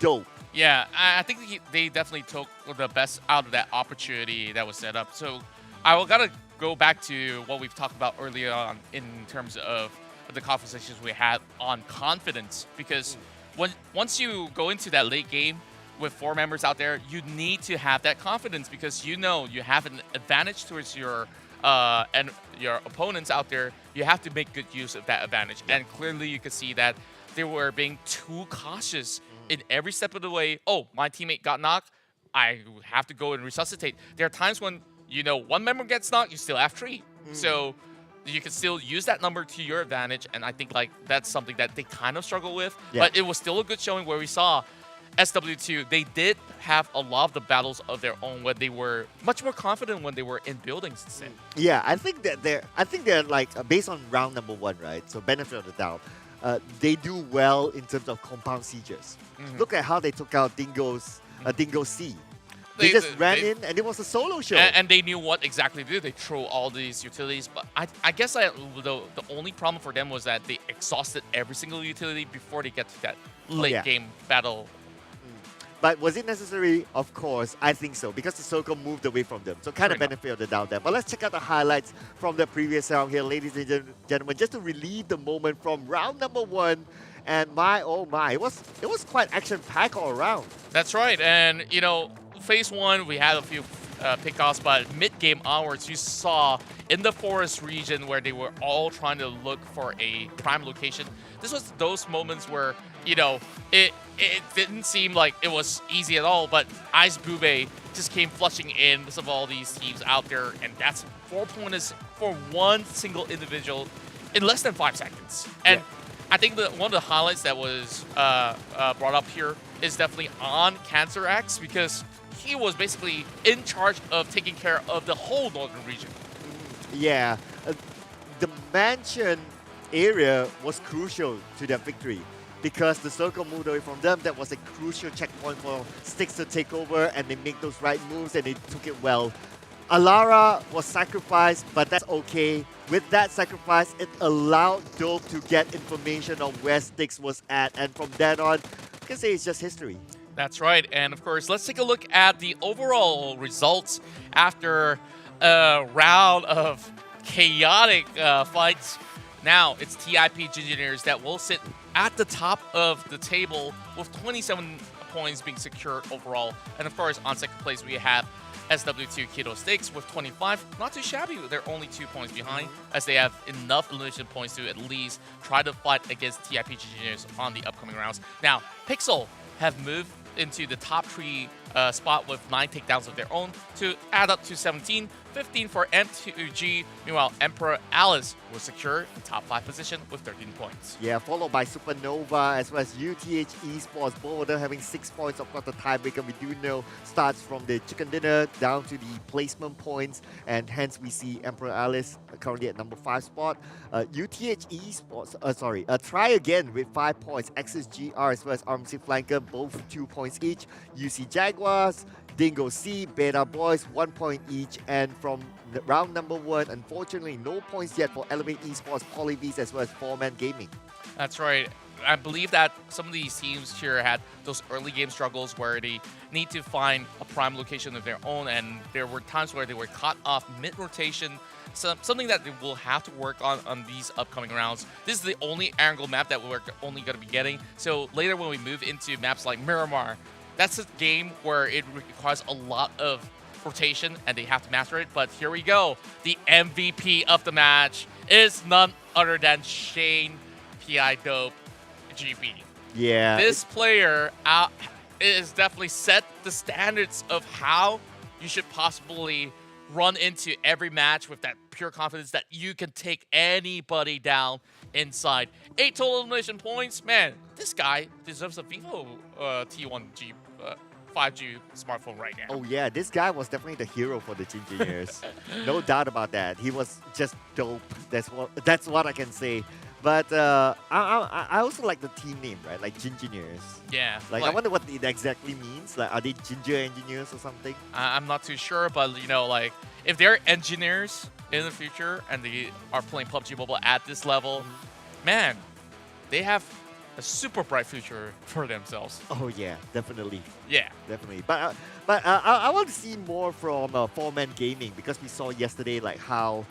Speaker 21: dope.
Speaker 4: Yeah, I think they definitely took the best out of that opportunity that was set up. So I gotta go back to what we've talked about earlier on in terms of the conversations we had on confidence. Because once you go into that late game with 4 members out there, you need to have that confidence because you know you have an advantage towards your and your opponents out there. You have to make good use of that advantage. And clearly you could see that they were being too cautious in every step of the way. Oh, my teammate got knocked, I have to go and resuscitate. There are times when, you know, 1 member gets knocked, you still have 3. So you can still use that number to your advantage, and I think like that's something that they kind of struggle with. But it was still a good showing where we saw SW2, they did have a lot of the battles of their own where they were much more confident when they were in buildings instead.
Speaker 21: Yeah, I think they're like based on round number 1, right? So benefit of the doubt. They do well in terms of compound sieges. Look at how they took out 𝙏𝙐𝙍. They just ran in and it was a solo show.
Speaker 4: And they knew what exactly to do. They threw all these utilities. But I guess the only problem for them was that they exhausted every single utility before they get to that late game battle.
Speaker 21: But was it necessary? Of course, I think so, because the circle moved away from them. So kind of benefit of the doubt there. But let's check out the highlights from the previous round here, ladies and gentlemen, just to relieve the moment from round number 1. And my, oh my, it was quite action-packed all around.
Speaker 4: That's right. And, you know, phase 1, we had a few pickoffs, but mid-game onwards, you saw in the forest region where they were all trying to look for a prime location. This was those moments where, you know, it didn't seem like it was easy at all, but 𝙏𝙍𝘍 just came flushing in of all these teams out there, and that's 4 pointers for 1 single individual in less than 5 seconds. And I think one of the highlights that was brought up here is definitely on 𝙏𝙍𝑍, because he was basically in charge of taking care of the whole northern region.
Speaker 21: Yeah, the mansion area was crucial to their victory because the circle moved away from them. That was a crucial checkpoint for 𝙏𝙏 to take over, and they make those right moves and they took it well. 𝙏𝙏𝙍 was sacrificed, but that's okay. With that sacrifice, it allowed 𝙏𝙏 to get information on where 𝙏𝙏 was at, and from then on, you can say it's just history.
Speaker 4: That's right, and of course, let's take a look at the overall results after a round of chaotic fights. Now, it's TIP Gingineers that will sit at the top of the table with 27 points being secured overall. And of course, on second place, we have SW2 𝙏𝙏𝙍 with 25. Not too shabby, they're only 2 points behind, as they have enough elimination points to at least try to fight against TIP Gingineers on the upcoming rounds. Now, Pixel have moved into the top 3 spot with 9 takedowns of their own to add up to 17, 15 for M2G. Meanwhile, Emperor Alice will secure the top 5 position with 13 points.
Speaker 21: Yeah, followed by Supernova as well as UTH Esports, both of them having 6 points. Of course, the tiebreaker we do know starts from the chicken dinner down to the placement points, and hence we see Emperor Alice currently at number 5 spot. UTH Esports, Try Again with 5 points. XSGR as well as RMC Flanker, both 2 points each. UC Jaguars, 𝙏𝙏𝙍, Beta Boys, 1 point each. And from round number 1, unfortunately, no points yet for Elevate Esports, Polybeast, as well as 4-Man Gaming.
Speaker 4: That's right. I believe that some of these teams here had those early game struggles where they need to find a prime location of their own, and there were times where they were caught off mid-rotation. Something that they will have to work on these upcoming rounds. This is the only angle map that we're only going to be getting. So later when we move into maps like Miramar, that's a game where it requires a lot of rotation and they have to master it. But here we go. The MVP of the match is none other than Shane PI Dope GP.
Speaker 21: Yeah.
Speaker 4: This player is definitely set the standards of how you should possibly run into every match with that pure confidence that you can take anybody down inside. 8 total elimination points. Man, this guy deserves a Vivo T1G 5G smartphone right now.
Speaker 21: Oh yeah, this guy was definitely the hero for the Gingineers. No doubt about that. He was just dope. That's what I can say. But I also like the team name, right? Like Gingineers.
Speaker 4: Yeah.
Speaker 21: Like I wonder what it exactly means. Like, are they ginger engineers or something?
Speaker 4: I'm not too sure, but you know, like if they're engineers in the future and they are playing PUBG Mobile at this level, man, they have a super bright future for themselves.
Speaker 21: Oh yeah, definitely.
Speaker 4: Yeah,
Speaker 21: definitely. But I want to see more from 4-Man Gaming, because we saw yesterday like how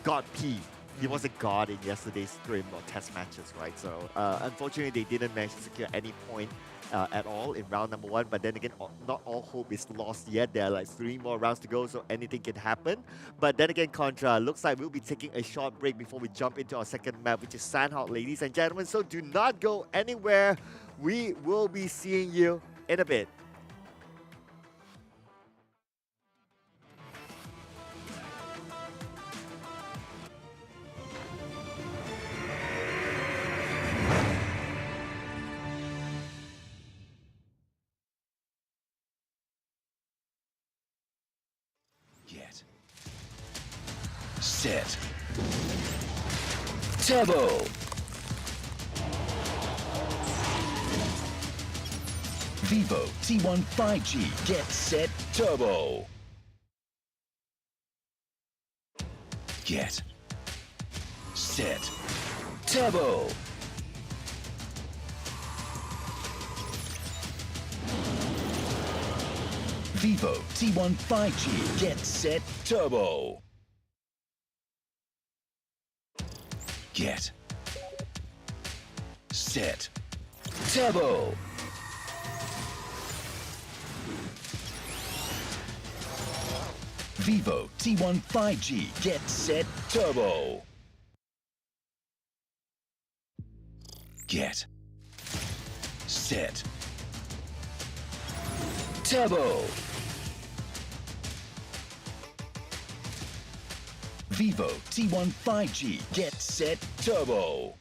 Speaker 21: God P. He was a god in yesterday's stream or test matches, right? So unfortunately, they didn't manage to secure any point at all in round number 1. But then again, not all hope is lost yet. There are like 3 more rounds to go, so anything can happen. But then again, Contra, looks like we'll be taking a short break before we jump into our second map, which is Sandhawk, ladies and gentlemen. So do not go anywhere. We will be seeing you in a bit.
Speaker 19: Set. Turbo. Vivo T1 5G Get Set Turbo. Get. Set. Turbo. Vivo T1 5G Get Set Turbo. Get. Set. Turbo. Vivo T1 5G Get Set Turbo. Get. Set. Turbo. Vivo T1 5G Get Set Turbo.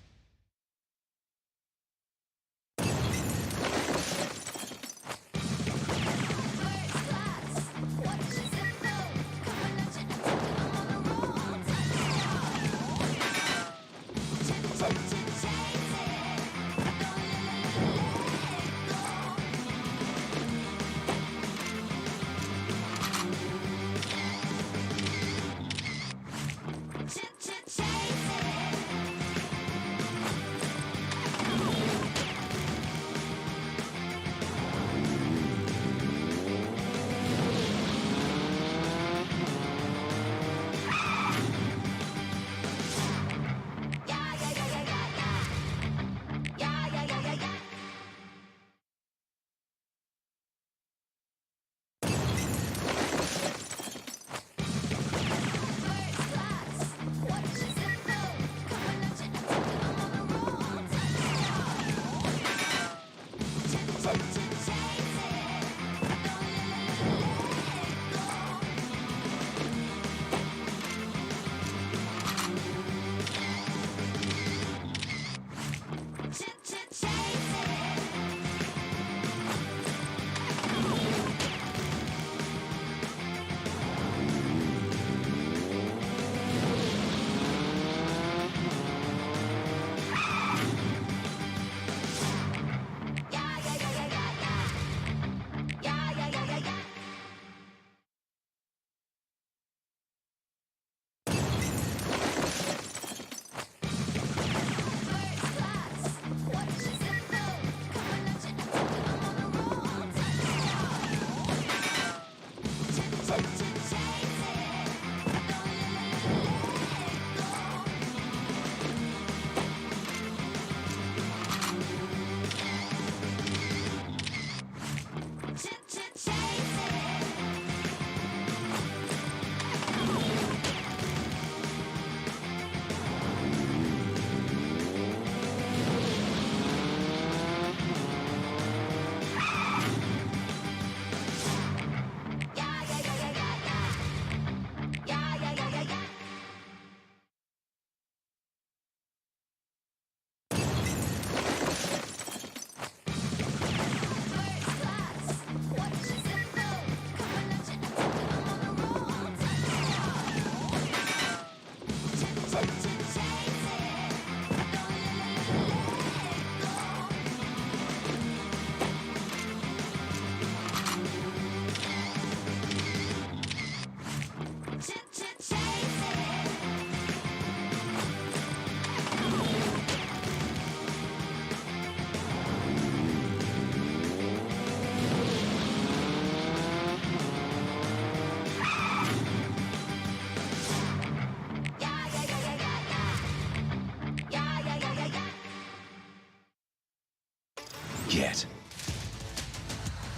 Speaker 19: Get.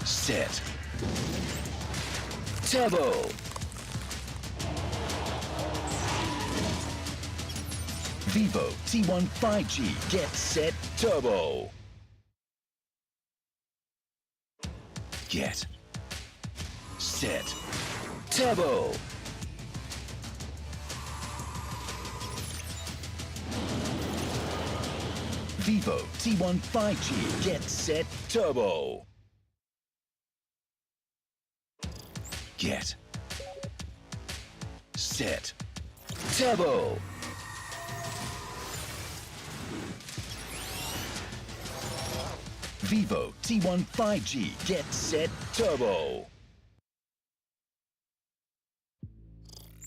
Speaker 19: Set. Turbo. Vivo T1 5G. Get set. Turbo. Get. Set. Turbo. Vivo T1 5G. Get set. Turbo. Get. Set. Turbo. Vivo T1 5G. Get set. Turbo.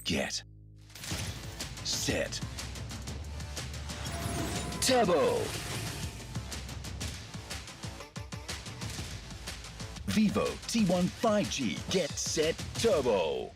Speaker 19: Get. Set. Turbo. Vivo T1 5G. Get set. Turbo.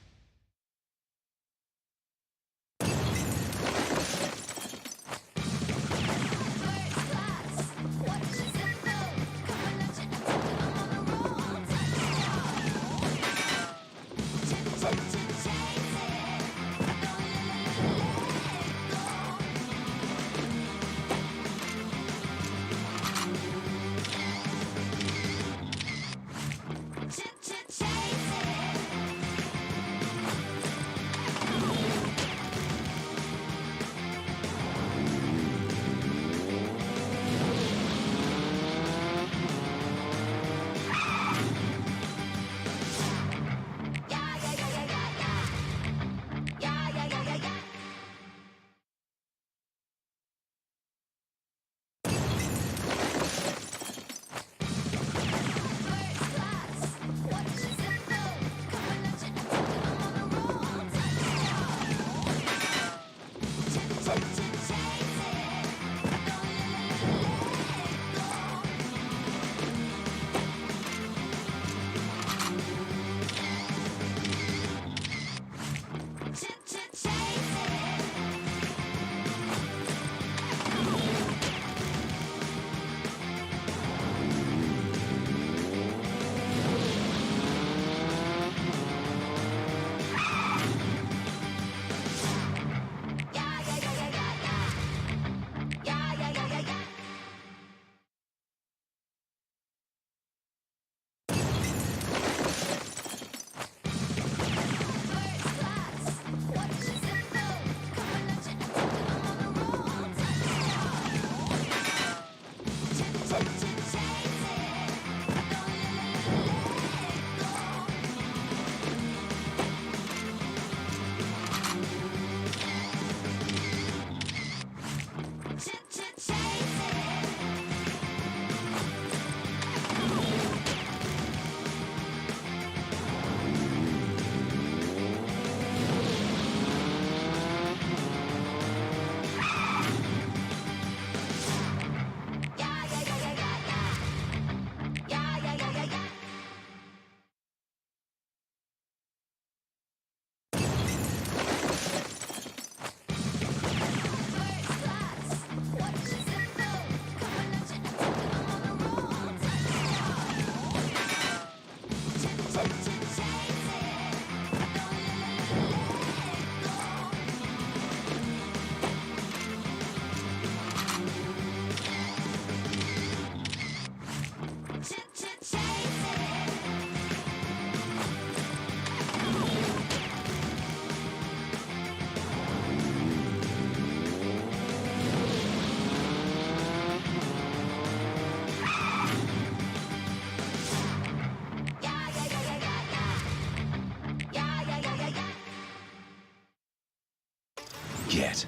Speaker 19: Get.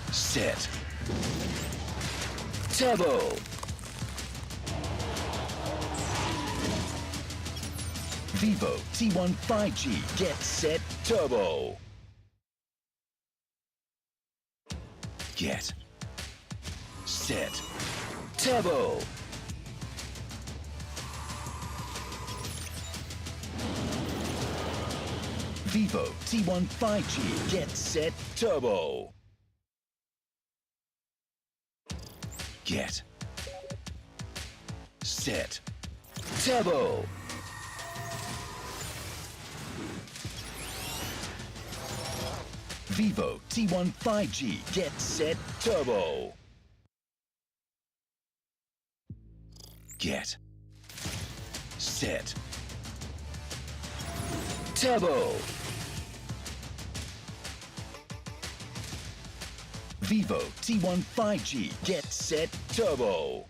Speaker 19: Set. Turbo. Vivo T1 5G. Get set. Turbo. Get. Set. Turbo. Vivo T1 5G. Get set. Turbo. Get. set, turbo. Vivo T1 5G, get set, turbo. Get set, turbo. Vivo T1 5G, get set, turbo.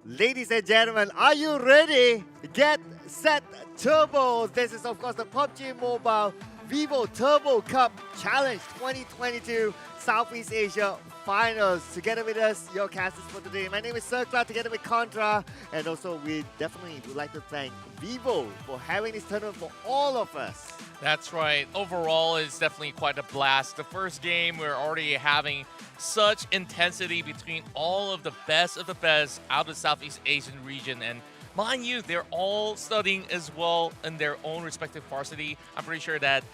Speaker 21: Ladies and gentlemen, are you ready? Get set, turbo. This is of course the PUBG Mobile Vivo Turbo Cup Challenge 2022 Southeast Asia Finals. Together with us, your casters for today. My name is 𝙏𝙐𝙍𝘽𝙊, together with Contra, and also we definitely would like to thank Vivo for having this tournament for all of us.
Speaker 4: That's right. Overall, it's definitely quite a blast. The first game, we're already having such intensity between all of the best out of the Southeast Asian region. And mind you, they're all studying as well in their own respective varsity. I'm pretty sure that,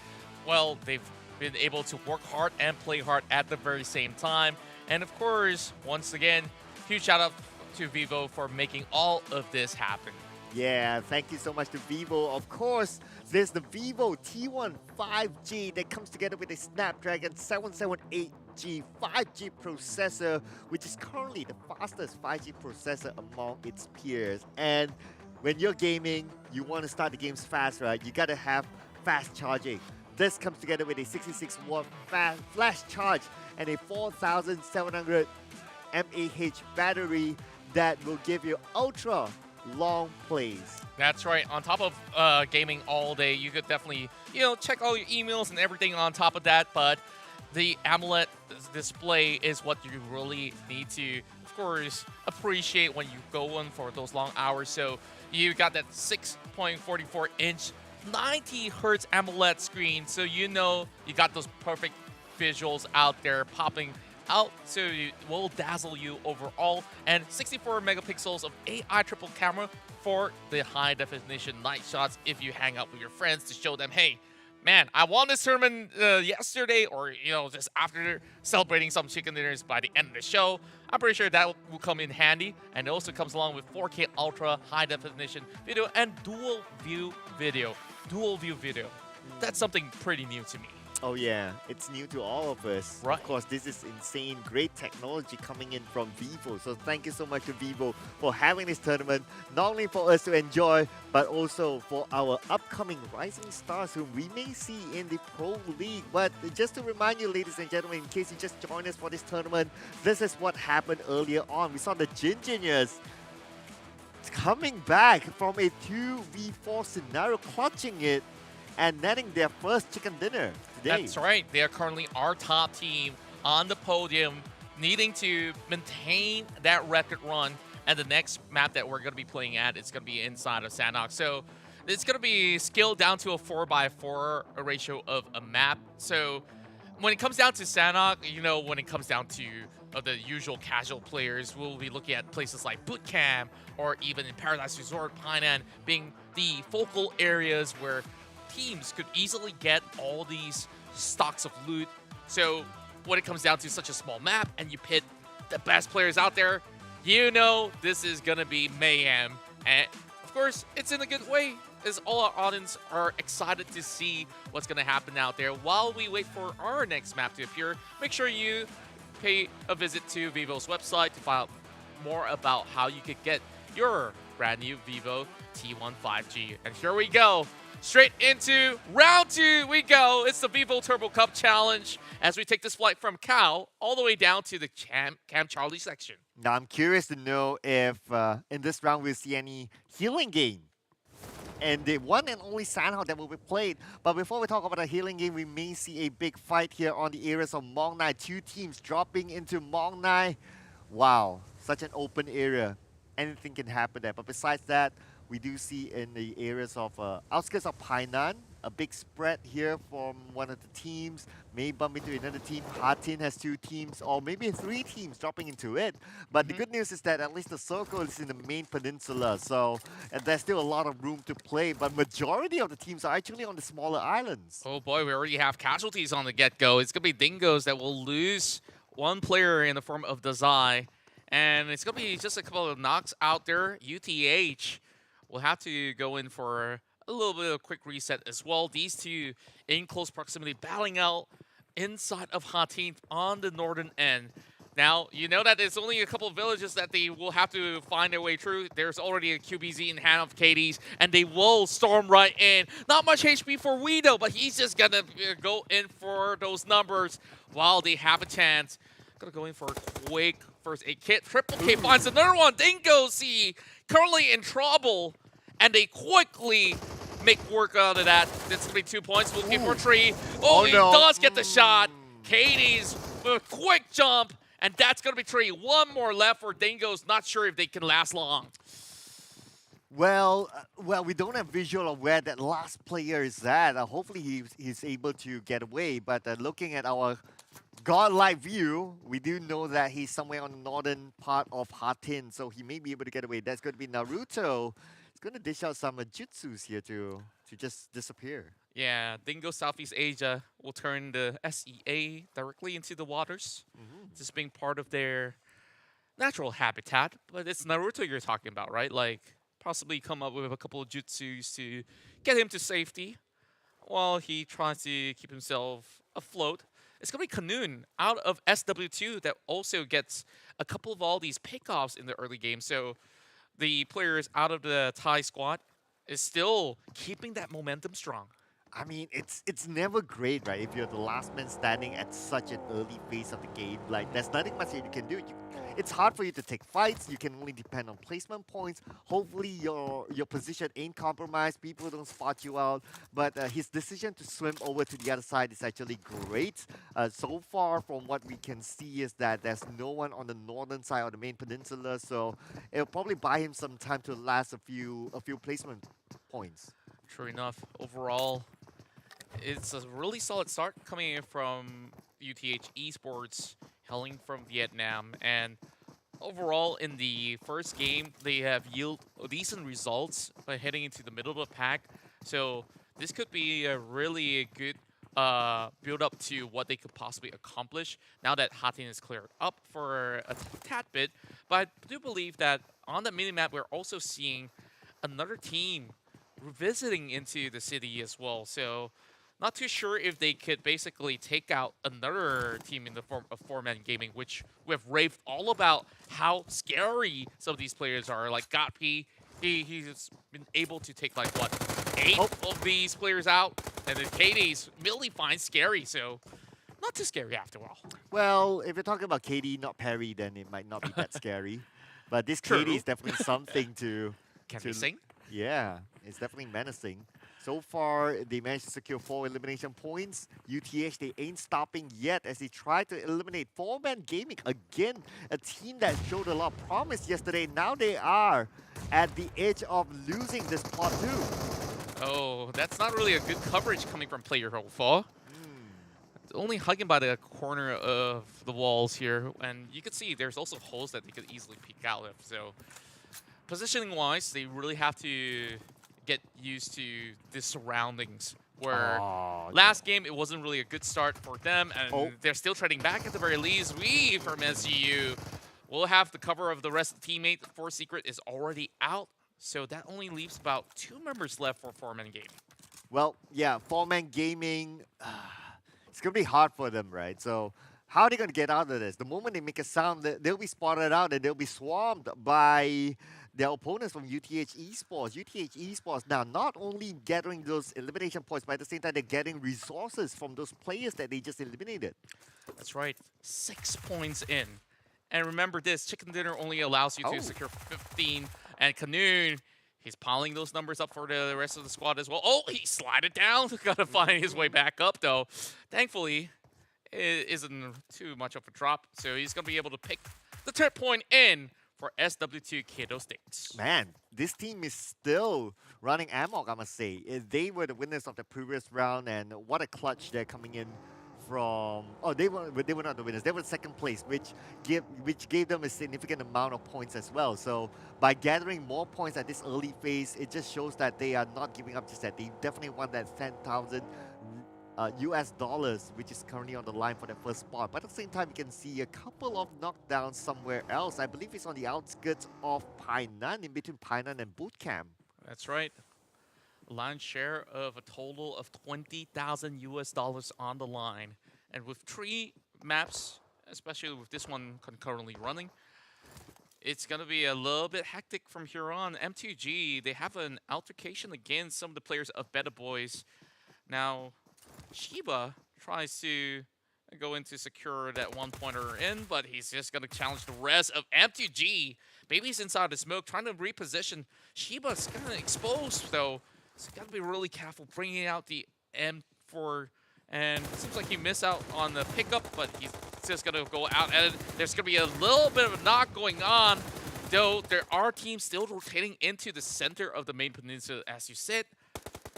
Speaker 4: well, they've been able to work hard and play hard at the very same time. And of course, once again, huge shout out to Vivo for making all of this happen.
Speaker 21: Yeah, thank you so much to Vivo. Of course, there's the Vivo T1 5G that comes together with a Snapdragon 778G 5G processor, which is currently the fastest 5G processor among its peers. And when you're gaming, you want to start the games fast, right? You gotta have fast charging. This comes together with a 66-watt flash charge and a 4,700 mAh battery that will give you ultra long plays.
Speaker 4: That's right. On top of gaming all day, you could definitely, check all your emails and everything on top of that. But the AMOLED display is what you really need to, of course, appreciate when you go in for those long hours. So you got that 6.44-inch 90 Hz AMOLED screen. So you got those perfect visuals out there popping out, so it will dazzle you overall, and 64 megapixels of AI triple camera for the high definition night shots if you hang out with your friends to show them, hey, man, I won this tournament yesterday, or just after celebrating some chicken dinners by the end of the show. I'm pretty sure that will come in handy, and it also comes along with 4K ultra high definition video and dual view video. That's something pretty new to me.
Speaker 21: Oh yeah, it's new to all of us.
Speaker 4: Right.
Speaker 21: Of course, this is insane, great technology coming in from Vivo. So thank you so much to Vivo for having this tournament, not only for us to enjoy, but also for our upcoming rising stars whom we may see in the Pro League. But just to remind you, ladies and gentlemen, in case you just joined us for this tournament, this is what happened earlier on. We saw the Gingineers coming back from a 2v4 scenario, clutching it and netting their first chicken dinner today.
Speaker 4: That's right. They are currently our top team on the podium, needing to maintain that record run. And the next map that we're going to be playing at is going to be inside of Sanhok. So it's going to be scaled down to a 4x4 ratio of a map. So when it comes down to Sanhok, when it comes down to the usual casual players, we'll be looking at places like Boot Camp or even in Paradise Resort, Painan being the focal areas where teams could easily get all these stocks of loot. So when it comes down to such a small map and you pit the best players out there, this is gonna be mayhem. And of course, it's in a good way, as all our audience are excited to see what's gonna happen out there. While we wait for our next map to appear, make sure you pay a visit to Vivo's website to find out more about how you could get your brand new Vivo T1 5G. And here we go. Straight into round 2 we go. It's the Vivo Turbo Cup Challenge as we take this flight from Cal all the way down to the Camp Charlie section.
Speaker 21: Now I'm curious to know if in this round we'll see any healing game. And the one and only Sanhok that will be played. But before we talk about the healing game, we may see a big fight here on the areas of Mong Nai. 2 teams dropping into Mong Nai. Wow, such an open area. Anything can happen there. But besides that, we do see in the areas of outskirts of Hainan, a big spread here from one of the teams, may bump into another team. Hatin has 2 teams, or maybe 3 teams dropping into it. But the good news is that at least the circle is in the main peninsula, so and there's still a lot of room to play, but majority of the teams are actually on the smaller islands.
Speaker 4: Oh boy, we already have casualties on the get-go. It's going to be Dingoes that will lose one player in the form of 𝙏𝙐𝙍, and it's going to be just a couple of knocks out there. UTH will have to go in for a little bit of a quick reset as well. These two in close proximity, battling out inside of Hatin on the northern end. Now, you know that there's only a couple of villages that they will have to find their way through. There's already a QBZ in hand of Katie's, and they will storm right in. Not much HP for Guido, but he's just going to go in for those numbers while they have a chance. Going to go in for a quick first aid kit. Triple K finds another one. 𝙏𝙐𝙍, currently in trouble, and they quickly make work out of that. That's going to be 2 points. Looking for 3. Oh, he does get the shot. Katie's quick jump. And that's going to be 3. One more left for Dingoes. Not sure if they can last long.
Speaker 21: Well, we don't have visual of where that last player is at. Hopefully he's able to get away. But looking at our godlike view, we do know that he's somewhere on the northern part of Hatin, so he may be able to get away. That's going to be Naruto. He's going to dish out some jutsus here to just disappear.
Speaker 4: Yeah, Dingo Southeast Asia will turn the SEA directly into the waters. Just being part of their natural habitat. But it's Naruto you're talking about, right? Like, possibly come up with a couple of jutsus to get him to safety while he tries to keep himself afloat. It's going to be 𝙏𝙐𝙍 out of SW2 that also gets a couple of all these pickoffs in the early game. So the players out of the Thai squad is still keeping that momentum strong.
Speaker 21: I mean, it's never great, right? If you're the last man standing at such an early phase of the game, like there's nothing much that you can do. It's hard for you to take fights. You can only depend on placement points. Hopefully your position ain't compromised. People don't spot you out. But his decision to swim over to the other side is actually great. So far, from what we can see, is that there's no one on the northern side of the main peninsula. So it'll probably buy him some time to last a few placement points.
Speaker 4: True enough. Overall, it's a really solid start coming in from UTH Esports, hailing from Vietnam. And overall, in the first game, they have yielded decent results by heading into the middle of the pack. So this could be a really good build-up to what they could possibly accomplish now that Hatin is cleared up for a tad bit. But I do believe that on the minimap, we're also seeing another team revisiting into the city as well. So not too sure if they could basically take out another team in the form of 4-man gaming, which we've raved all about how scary some of these players are. Like 𝙏𝙐𝙍, he's been able to take like what, 8 of these players out, and then Katie's really finds scary, so not too scary after all.
Speaker 21: Well, if you're talking about Katie, not Perry, then it might not be that scary. But this Katie is definitely something to
Speaker 4: we sing?
Speaker 21: Yeah, it's definitely menacing. So far, they managed to secure 4 elimination points. UTH, they ain't stopping yet as they try to eliminate 4-man gaming. Again, a team that showed a lot of promise yesterday. Now they are at the edge of losing this plot too.
Speaker 4: Oh, that's not really a good coverage coming from player 4. Only hugging by the corner of the walls here. And you can see there's also holes that they could easily peek out of. So positioning-wise, they really have to get used to the surroundings where last game it wasn't really a good start for them, and they're still trading back at the very least. We from SGU will have the cover of the rest of the teammate. 4 Secret is already out, so that only leaves about 2 members left for 4-man gaming.
Speaker 21: Well, yeah, 4-man gaming, it's going to be hard for them, right? So how are they going to get out of this? The moment they make a sound, they'll be spotted out and they'll be swarmed by their opponents from UTH Esports. UTH Esports now not only gathering those elimination points, but at the same time they're getting resources from those players that they just eliminated.
Speaker 4: That's right, 6 points in. And remember this, Chicken Dinner only allows you to secure 15. And 𝙏𝙐𝙍, he's piling those numbers up for the rest of the squad as well. Oh, he slided down. Gotta find his way back up though. Thankfully, it isn't too much of a drop. So he's gonna be able to pick the 10 point in for SW2 Kato Sticks.
Speaker 21: Man, this team is still running amok, I must say. They were the winners of the previous round, and what a clutch they're coming in from. Oh, they were not the winners. They were second place, which gave them a significant amount of points as well. So by gathering more points at this early phase, it just shows that they are not giving up just that. They definitely won that 10,000 US dollars, which is currently on the line for the first spot. But at the same time, you can see a couple of knockdowns somewhere else. I believe it's on the outskirts of Painan, in between Painan and Boot Camp.
Speaker 4: That's right. Line share of a total of 20,000 US dollars on the line. And with 3 maps, especially with this one concurrently running, it's going to be a little bit hectic from here on. M2G, they have an altercation against some of the players of Better Boys. Now, Shiba tries to go in to secure that one-pointer in, but he's just going to challenge the rest of M2G. Baby's inside the smoke, trying to reposition. Shiba's kind of exposed, though. So got to be really careful bringing out the M4. And it seems like he missed out on the pickup, but he's just going to go out at it. There's going to be a little bit of a knock going on, though there are teams still rotating into the center of the main peninsula, as you said.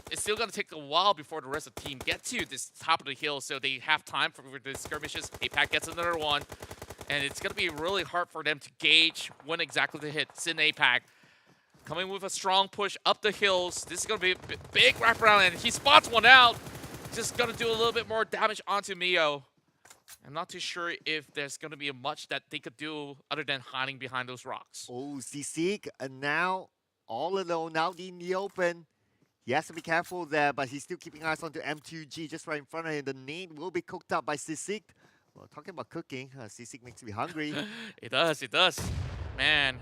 Speaker 4: It's still going to take a while before the rest of the team get to this top of the hill, so they have time for the skirmishes. 𝙏𝙐𝙍 gets another one, and it's going to be really hard for them to gauge when exactly to hit. Sin 𝙏𝙍 coming with a strong push up the hills. This is going to be a big wraparound, and he spots one out. Just going to do a little bit more damage onto Mio. I'm not too sure if there's going to be much that they could do other than hiding behind those rocks.
Speaker 21: Oh, 𝙏𝙍 now all alone, out in the open. He has to be careful there, but he's still keeping eyes onto M2G just right in front of him. The nade will be cooked up by 𝙏𝙍. Well, talking about cooking, 𝙏𝙍 makes me hungry.
Speaker 4: It does. Man.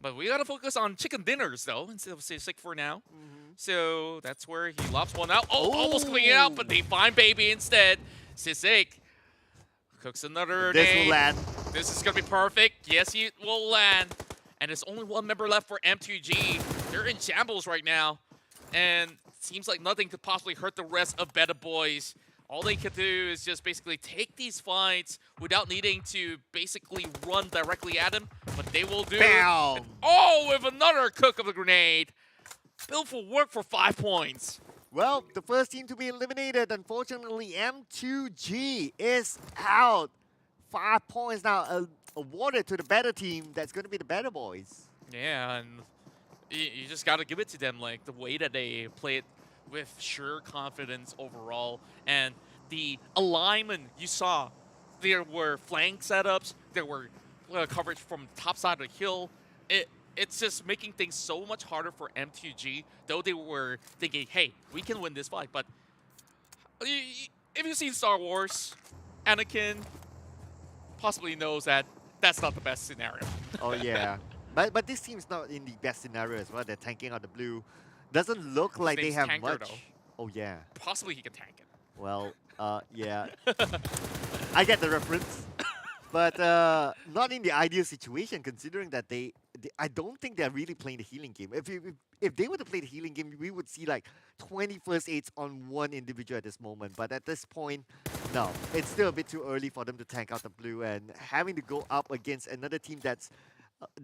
Speaker 4: But we gotta focus on chicken dinners, though, instead of 𝙏𝙍 for now. So that's where he lobs one out. Oh, almost cleaning it out, but they find Baby instead. 𝙏𝙍 cooks another
Speaker 21: This
Speaker 4: nade.
Speaker 21: will land.
Speaker 4: This is gonna be perfect. Yes, he will land. And there's only one member left for M2G. They're in shambles right now. And seems like nothing could possibly hurt the rest of Better Boys. All they could do is just basically take these fights without needing to basically run directly at him. But they will do.
Speaker 21: Bam!
Speaker 4: And, oh, with another cook of the grenade. Beautiful work for 5 points.
Speaker 21: Well, the first team to be eliminated, unfortunately, M2G is out. 5 points now awarded to the better team. That's going to be the Better Boys.
Speaker 4: Yeah, and you just got to give it to them, like the way that they play it with sure confidence overall. And the alignment you saw, there were flank setups, there were coverage from the top side of the hill. It's just making things so much harder for M2G, though they were thinking, hey, we can win this fight. But if you've seen Star Wars, Anakin possibly knows that that's not the best scenario.
Speaker 21: Oh, yeah. But this team's not in the best scenario as well. They're tanking out the blue. Doesn't look like they have
Speaker 4: Tanker,
Speaker 21: much.
Speaker 4: though.
Speaker 21: Oh, yeah.
Speaker 4: Possibly he can tank it.
Speaker 21: Well, yeah. I get the reference. But not in the ideal situation, considering that I don't think they're really playing the healing game. If they were to play the healing game, we would see like 20 first aids on one individual at this moment. But at this point, no. It's still a bit too early for them to tank out the blue, and having to go up against another team that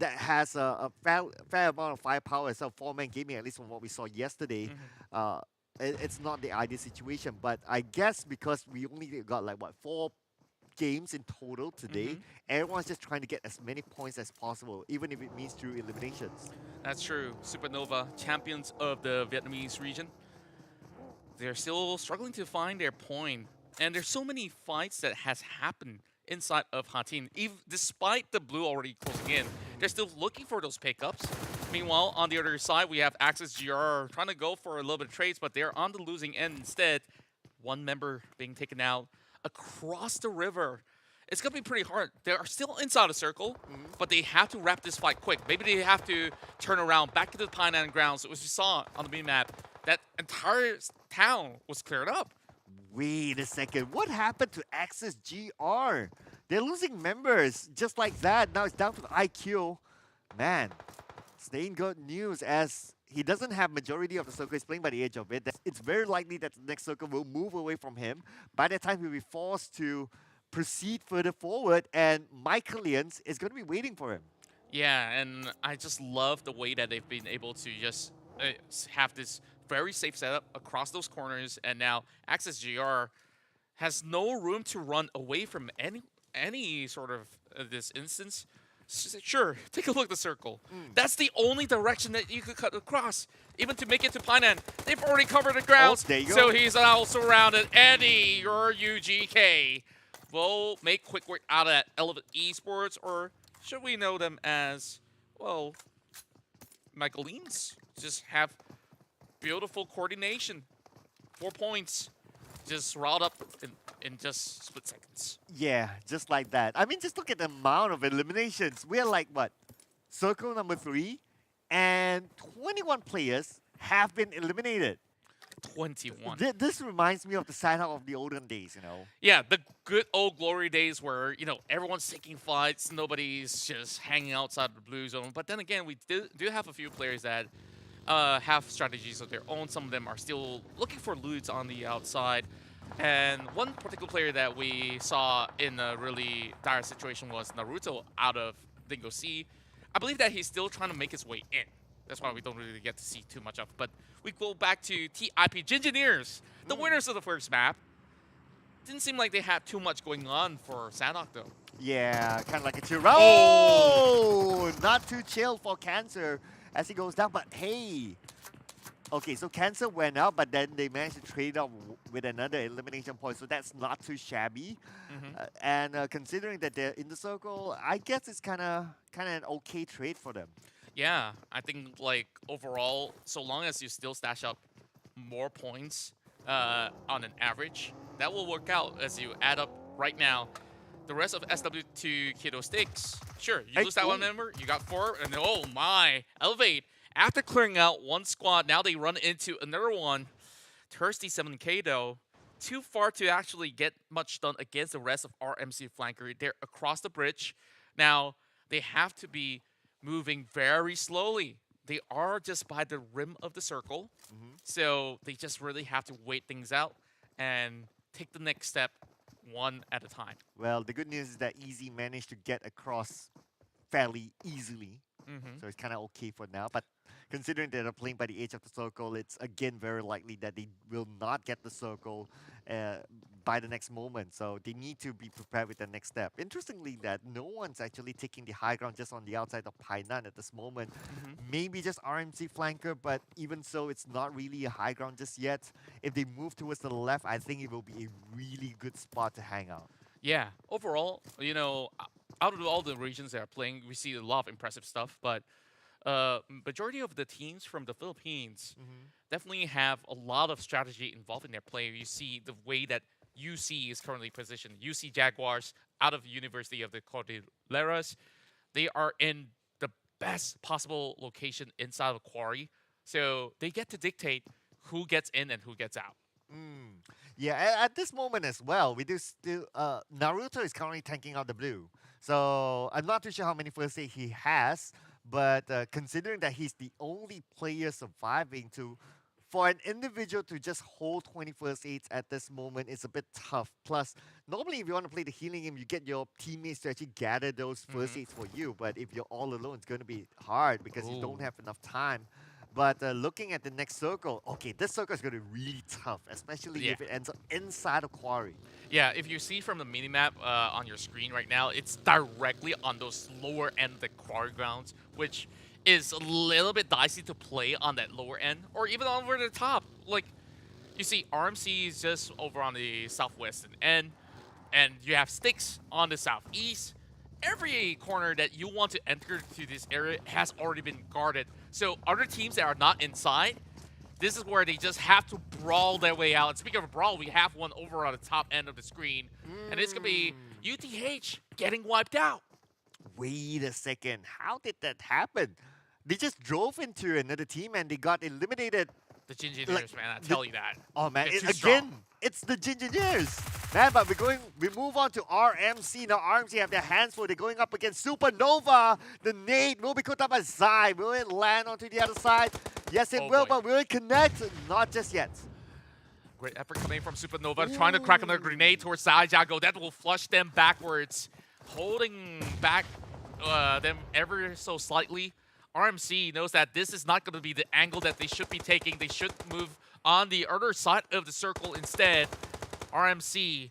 Speaker 21: has a fair amount of firepower as a 4-man gaming, at least from what we saw yesterday. It's not the ideal situation, but I guess because we only got like, 4 games in total today, everyone's just trying to get as many points as possible, even if it means through eliminations.
Speaker 4: That's true. Supernova, champions of the Vietnamese region, they're still struggling to find their point. And there's so many fights that has happened inside of Ha Tinh. Despite the blue already closing in, they're still looking for those pickups. Meanwhile, on the other side, we have Axis GR trying to go for a little bit of trades, but they're on the losing end instead. One member being taken out across the river. It's going to be pretty hard. They are still inside the circle, but they have to wrap this fight quick. Maybe they have to turn around back to the Painan grounds, which we saw on the map. That entire town was cleared up.
Speaker 21: Wait a second. What happened to Axis GR? They're losing members just like that. Now it's down to the IQ. Man, it's ain't good news, as he doesn't have majority of the circle. He's playing by the edge of it. It's very likely that the next circle will move away from him. By that time, he'll be forced to proceed further forward, and Michaelians is going to be waiting for him.
Speaker 4: Yeah, and I just love the way that they've been able to just have this very safe setup across those corners, and now Access GR has no room to run away from any sort of this instance. Sure, take a look at the circle. That's the only direction that you could cut across. Even to make it to Painan, they've already covered the grounds.
Speaker 21: there you go.
Speaker 4: So he's now surrounded. Eddie, your UGK will make quick work out of that Elevate Esports, or should we know them as, well, Michaelines? Just have beautiful coordination. 4 points. Just riled up in just split seconds.
Speaker 21: Yeah, just like that. I mean, just look at the amount of eliminations. We're like, what, circle number 3? And 21 players have been eliminated.
Speaker 4: 21.
Speaker 21: This reminds me of the sign-up of the olden days, you know?
Speaker 4: Yeah, the good old glory days where, you know, everyone's taking fights, nobody's just hanging outside the blue zone. But then again, we do have a few players that have strategies of their own. Some of them are still looking for loots on the outside. And one particular player that we saw in a really dire situation was Naruto out of Dingo C. I believe that he's still trying to make his way in. That's why we don't really get to see too much of. But we go back to TIP Gingineers, the winners of the first map. Didn't seem like they had too much going on for Sanok, though.
Speaker 21: Yeah, kind of like a chill. Oh! Not too chill for Cancer as he goes down, but hey. Okay, so Cancer went out, but then they managed to trade off with another elimination point, so that's not too shabby. And considering that they're in the circle, I guess it's kind of an okay trade for them.
Speaker 4: Yeah, I think like overall, so long as you still stash up more points on an average, that will work out as you add up right now. The rest of SW2 Kiddo Sticks, sure, you lose that one member, you got 4, and oh my, Elevate. After clearing out one squad, now they run into another one. Thirsty 7K though, too far to actually get much done against the rest of RMC flanker. They're across the bridge. Now, they have to be moving very slowly. They are just by the rim of the circle. So they just really have to wait things out and take the next step one at a time.
Speaker 21: Well, the good news is that Easy managed to get across fairly easily. So it's kind of okay for now. But considering that they're playing by the edge of the circle, it's again very likely that they will not get the circle by the next moment. So they need to be prepared with the next step. Interestingly, that no one's actually taking the high ground just on the outside of Painan at this moment. Maybe just RMC flanker, but even so, it's not really a high ground just yet. If they move towards the left, I think it will be a really good spot to hang out.
Speaker 4: Yeah, overall, you know, out of all the regions that are playing, we see a lot of impressive stuff, but majority of the teams from the Philippines definitely have a lot of strategy involved in their play. You see the way that UC is currently positioned. UC Jaguars out of University of the Cordilleras, they are in the best possible location inside of Quarry, so they get to dictate who gets in and who gets out.
Speaker 21: Yeah, at this moment as well, we do still Naruto is currently tanking out the blue. So I'm not too sure how many first aid he has, but considering that he's the only player surviving, for an individual to just hold 20 first aids at this moment is a bit tough. Plus, normally if you want to play the healing game, you get your teammates to actually gather those first aids for you. But if you're all alone, it's going to be hard because you don't have enough time. But looking at the next circle, okay, this circle is going to be really tough, especially if it ends up inside a quarry.
Speaker 4: Yeah, if you see from the minimap on your screen right now, it's directly on those lower end of the quarry grounds, which is a little bit dicey to play on that lower end, or even over the top. Like, you see RMC is just over on the southwestern end, and you have Sticks on the southeast. Every corner that you want to enter to this area has already been guarded. So other teams that are not inside, this is where they just have to brawl their way out. And speaking of brawl, we have one over on the top end of the screen. And it's going to be UTH getting wiped out.
Speaker 21: Wait a second. How did that happen? They just drove into another team and they got eliminated.
Speaker 4: The Gingineers, man, I tell you that.
Speaker 21: Oh, man.
Speaker 4: Again,
Speaker 21: it's the Gingineers. Man, but we move on to RMC. Now, RMC have their hands full. They're going up against Supernova. The nade will be caught up by Zai. Will it land onto the other side? Yes, it will, but will it connect? Not just yet.
Speaker 4: Great effort coming from Supernova, trying to crack another grenade towards Zai Jago. That will flush them backwards. Holding back them ever so slightly, RMC knows that this is not going to be the angle that they should be taking. They should move on the other side of the circle instead. RMC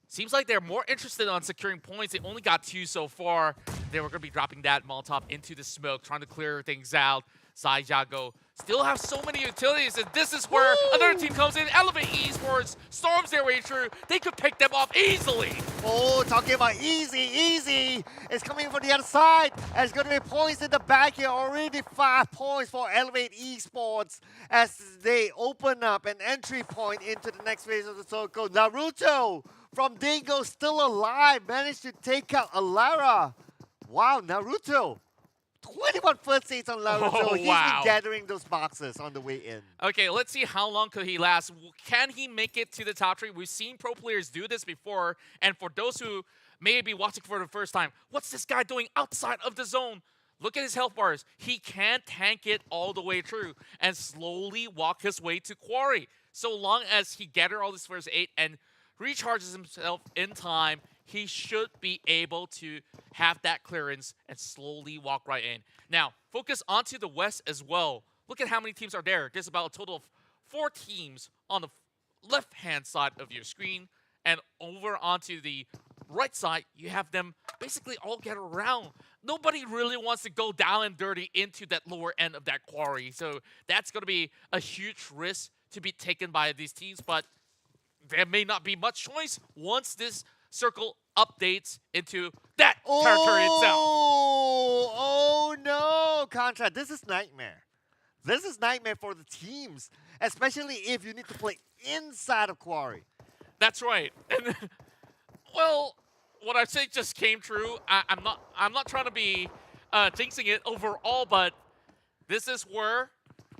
Speaker 4: seems like they're more interested on securing points. They only got 2 so far. They were going to be dropping that Molotov into the smoke, trying to clear things out. 𝙏𝙍𝘍𝘽 still have so many utilities, and this is where another team comes in. Elevate Esports storms their way through. They could pick them off easily.
Speaker 21: Oh, talking about easy. It's coming from the other side. And it's going to be points in the back here. Already 5 points for Elevate Esports as they open up an entry point into the next phase of the circle. Naruto from Dingo still alive. Managed to take out Alara. Wow, Naruto. 21 first hits on Naruto.
Speaker 4: Oh,
Speaker 21: He's
Speaker 4: wow.
Speaker 21: been gathering those boxes on the way in.
Speaker 4: Okay, let's see how long could he last. Can he make it to the top 3? We've seen pro players do this before, and for those who may be watching for the first time, what's this guy doing outside of the zone? Look at his health bars. He can tank it all the way through and slowly walk his way to Quarry. So long as he gathers all his first 8 and recharges himself in time, he should be able to have that clearance and slowly walk right in. Now, focus onto the west as well. Look at how many teams are there. There's about a total of 4 teams on the left-hand side of your screen. And over onto the right side, you have them basically all get around. Nobody really wants to go down and dirty into that lower end of that Quarry. So that's going to be a huge risk to be taken by these teams. But there may not be much choice once this circle updates into that territory itself.
Speaker 21: Oh no, Contra, this is nightmare. This is nightmare for the teams, especially if you need to play inside of Quarry.
Speaker 4: That's right. And well, what I say just came true. I'm not trying to be jinxing it overall, but this is where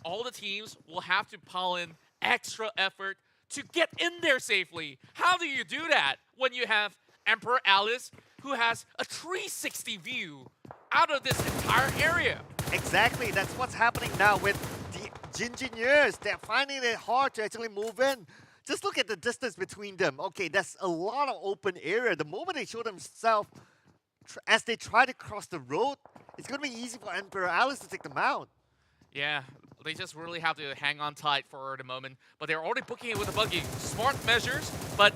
Speaker 4: all the teams will have to pile in extra effort to get in there safely. How do you do that when you have Emperor Alice, who has a 360 view out of this entire area?
Speaker 21: Exactly, that's what's happening now with the Engineers. They're finding it hard to actually move in. Just look at the distance between them. Okay, that's a lot of open area. The moment they show themselves, as they try to cross the road, it's going to be easy for Emperor Alice to take them out.
Speaker 4: Yeah, they just really have to hang on tight for the moment. But they're already booking it with a buggy. Smart measures, but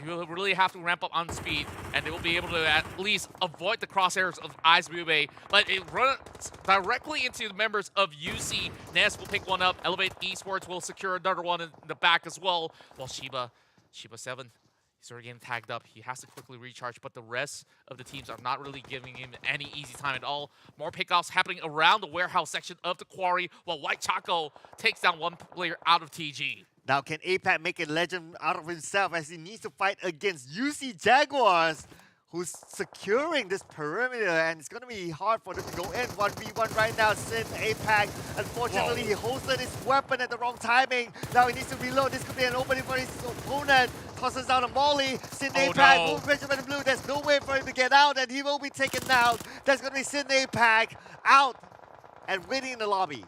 Speaker 4: you really have to ramp up on speed, and they will be able to at least avoid the crosshairs of 𝙏𝙍𝘍𝘽. But it runs directly into the members of UC. Ness will pick one up. Elevate Esports will secure another one in the back as well. While Shiba 7, he's already getting tagged up. He has to quickly recharge, but the rest of the teams are not really giving him any easy time at all. More pickoffs happening around the warehouse section of the Quarry, while 𝙏𝙍𝘍𝘽 takes down one player out of TG.
Speaker 21: Now, can APAC make a legend out of himself as he needs to fight against UC Jaguars, who's securing this perimeter, and it's going to be hard for them to go in 1v1 right now. Sin APAC, unfortunately, he holstered his weapon at the wrong timing. Now he needs to reload. This could be an opening for his opponent. Tosses down a molly. Sin APAC, move Regiment Blue. There's no way for him to get out, and he will be taken out. That's going to be Sin APAC out and waiting in the lobby.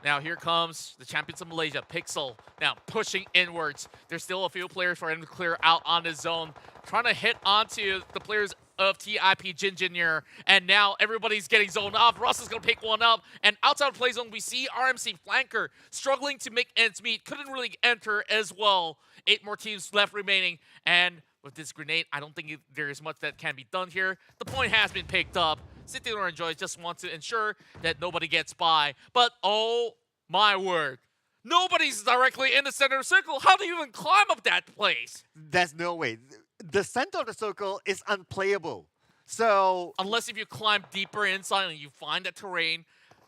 Speaker 4: Now here comes the champions of Malaysia, Pixel, now pushing inwards. There's still a few players for him to clear out on his zone, trying to hit onto the players of TIP 𝙏𝙍𝘍𝘽, and now everybody's getting zoned off. Russ is going to pick one up, and outside of play zone, we see RMC flanker struggling to make ends meet. Couldn't really enter as well. 8 more teams left remaining, and with this grenade, I don't think there is much that can be done here. The point has been picked up. City Orange Joy just wants to ensure that nobody gets by. But oh my word, nobody's directly in the center of the circle. How do you even climb up that place?
Speaker 21: There's no way. The center of the circle is unplayable. So
Speaker 4: unless if you climb deeper inside and you find that terrain,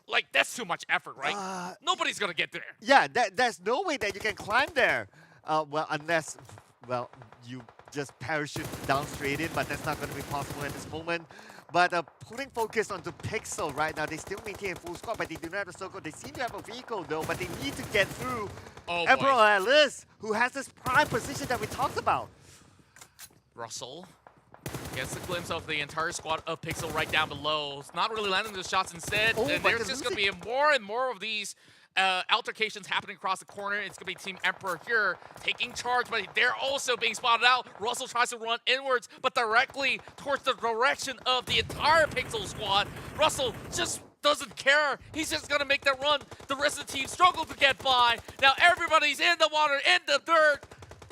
Speaker 4: like that's too much effort, right? Nobody's gonna get there.
Speaker 21: Yeah, there's no way that you can climb there. Well, unless, well, you just parachute down straight in, but that's not going to be possible at this moment. But putting focus onto Pixel right now, they still maintain full squad, but they do not have a circle. They seem to have a vehicle though, but they need to get through Emperor Alice, who has this prime position that we talked about.
Speaker 4: Russell gets a glimpse of the entire squad of Pixel right down below. It's not really landing those shots instead. And there's just going to be more and more of these altercations happening across the corner. It's going to be Team Emperor here taking charge, but they're also being spotted out. Russell tries to run inwards, but directly towards the direction of the entire Pixel squad. Russell just doesn't care. He's just going to make that run. The rest of the team struggle to get by. Now everybody's in the water, in the dirt.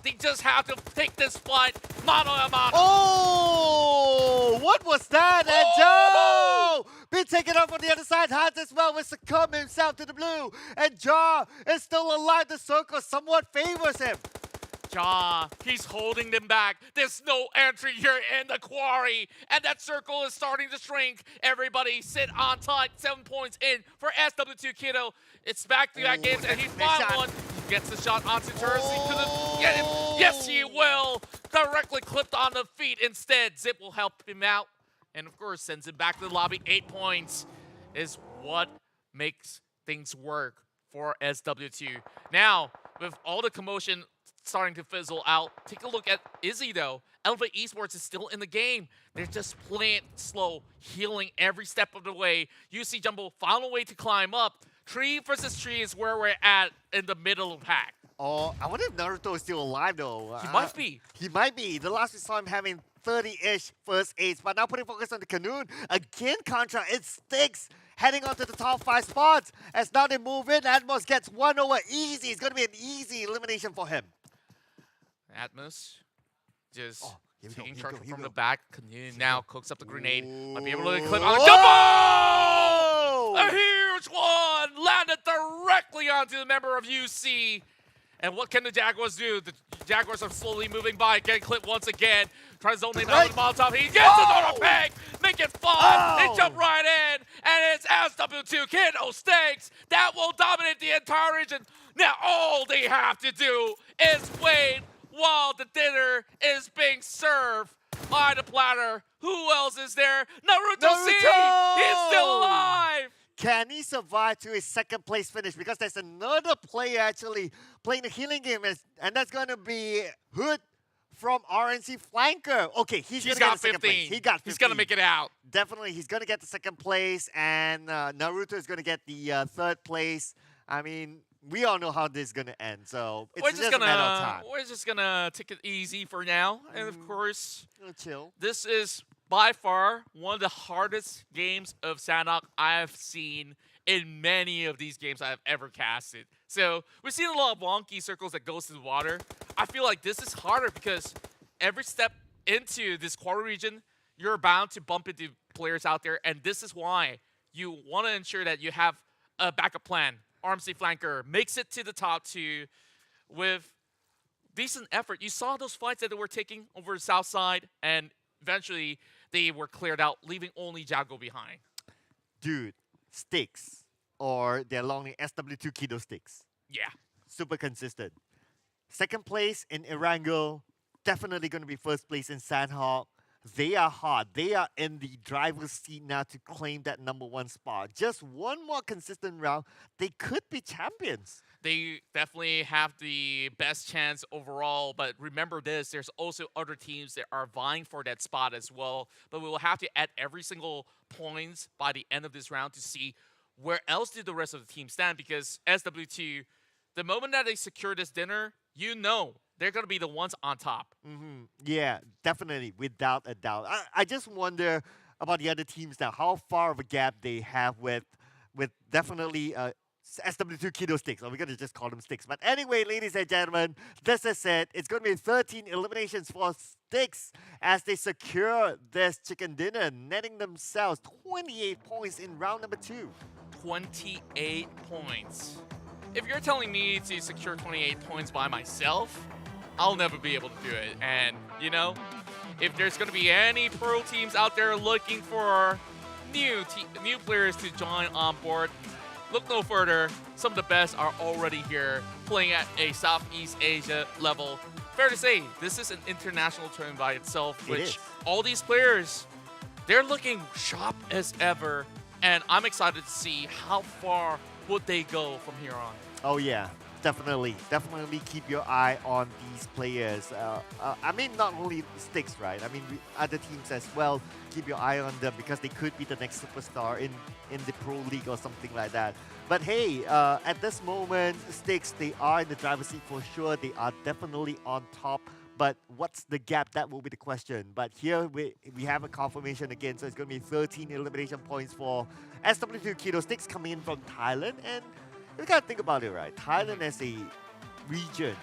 Speaker 4: They just have to take this fight mano a mano.
Speaker 21: Oh, what was that? And Joe been taken off on the other side. Hans as well will succumb himself to the blue. And Jaw is still alive. The circle somewhat favors him.
Speaker 4: Jaw, he's holding them back. There's no entry here in the quarry. And that circle is starting to shrink. Everybody sit on tight. 7 points in for SW2 Kiddo. It's back-to-back games, and he's fought one. He gets the shot onto Turris. He couldn't get him. Yes, he will. Directly clipped on the feet instead. Zip will help him out. And, of course, sends him back to the lobby. 8 points is what makes things work for SW2. Now, with all the commotion starting to fizzle out, take a look at Izzy, though. Elevate Esports is still in the game. They're just playing slow, healing every step of the way. UC Jumbo found a way to climb up. Tree versus tree is where we're at in the middle of the pack.
Speaker 21: Oh, I wonder if Naruto is still alive, though.
Speaker 4: He might be.
Speaker 21: He might be. The last we saw him having 30-ish first aids, but now putting focus on the Canoon. Again, Contra, it sticks. Heading onto the top 5 spots. As now they move in, Atmos gets 1 over easy. It's going to be an easy elimination for him.
Speaker 4: Atmos just
Speaker 21: here we
Speaker 4: taking
Speaker 21: go,
Speaker 4: charge
Speaker 21: here we
Speaker 4: from
Speaker 21: go.
Speaker 4: the back. Canoon now cooks up the grenade. Might be able to clip
Speaker 21: Oh!
Speaker 4: on Jumbo! A huge one! Landed directly onto the member of UC. And what can the Jaguars do? The Jaguars are slowly moving by, getting clipped once again. Trying to zone him out with Molotov. He gets another peg! Make it fun! They jump right in! And it's SW2 Kiddo Stakes that will dominate the entire region. Now all they have to do is wait while the dinner is being served by the platter. Who else is there? Naruto C! He's still alive!
Speaker 21: Can he survive to his second place finish? Because there's another player actually playing the healing game, and that's going to be Hood from RNC Flanker. Okay, he's going to get the second place. He got 15.
Speaker 4: He's going to make it out.
Speaker 21: Definitely, he's going to get the second place, and Naruto is going to get the third place. I mean, we all know how this is going to end, so it's just a matter of time.
Speaker 4: We're just going to take it easy for now. And of course,
Speaker 21: chill.
Speaker 4: This is by far one of the hardest games of Sanhok I've seen in many of these games I've ever casted. So we've seen a lot of wonky circles that goes to the water. I feel like this is harder because every step into this quarter region, you're bound to bump into players out there, and this is why you want to ensure that you have a backup plan. RMC Flanker makes it to the top 2 with decent effort. You saw those fights that they were taking over the south side, and eventually they were cleared out, leaving only Jago behind.
Speaker 21: Dude, sticks, or they're long SW2 Kiddo Sticks.
Speaker 4: Yeah.
Speaker 21: Super consistent. Second place in Erangel, definitely going to be first place in Sanhok. They are hot. They are in the driver's seat now to claim that #1 spot. Just one more consistent round, they could be champions.
Speaker 4: They definitely have the best chance overall, but remember this, there's also other teams that are vying for that spot as well. But we will have to add every single points by the end of this round to see where else did the rest of the team stand, because SW2, the moment that they secure this dinner, you know they're going to be the ones on top.
Speaker 21: Yeah, definitely, without a doubt. I just wonder about the other teams now, how far of a gap they have with definitely SW2 Kiddo Sticks, or we're going to just call them Sticks. But anyway, ladies and gentlemen, this is it. It's going to be 13 eliminations for Sticks as they secure this chicken dinner, netting themselves 28 points in round number 2.
Speaker 4: 28 points. If you're telling me to secure 28 points by myself, I'll never be able to do it. And, you know, if there's going to be any pro teams out there looking for new players to join on board, look no further. Some of the best are already here, playing at a Southeast Asia level. Fair to say, this is an international tournament by itself, which all these players, they're looking sharp as ever. And I'm excited to see how far would they go from here on.
Speaker 21: Oh, yeah. Definitely keep your eye on these players. I mean, not only Sticks, right? I mean, other teams as well. Keep your eye on them because they could be the next superstar in the pro league or something like that. But hey, at this moment, Sticks, they are in the driver's seat for sure. They are definitely on top. But what's the gap? That will be the question. But here we have a confirmation again. So it's going to be 13 elimination points for SW2 𝙏𝙍𝘍 Sticks coming in from Thailand. And you gotta think about it, right? Thailand as a region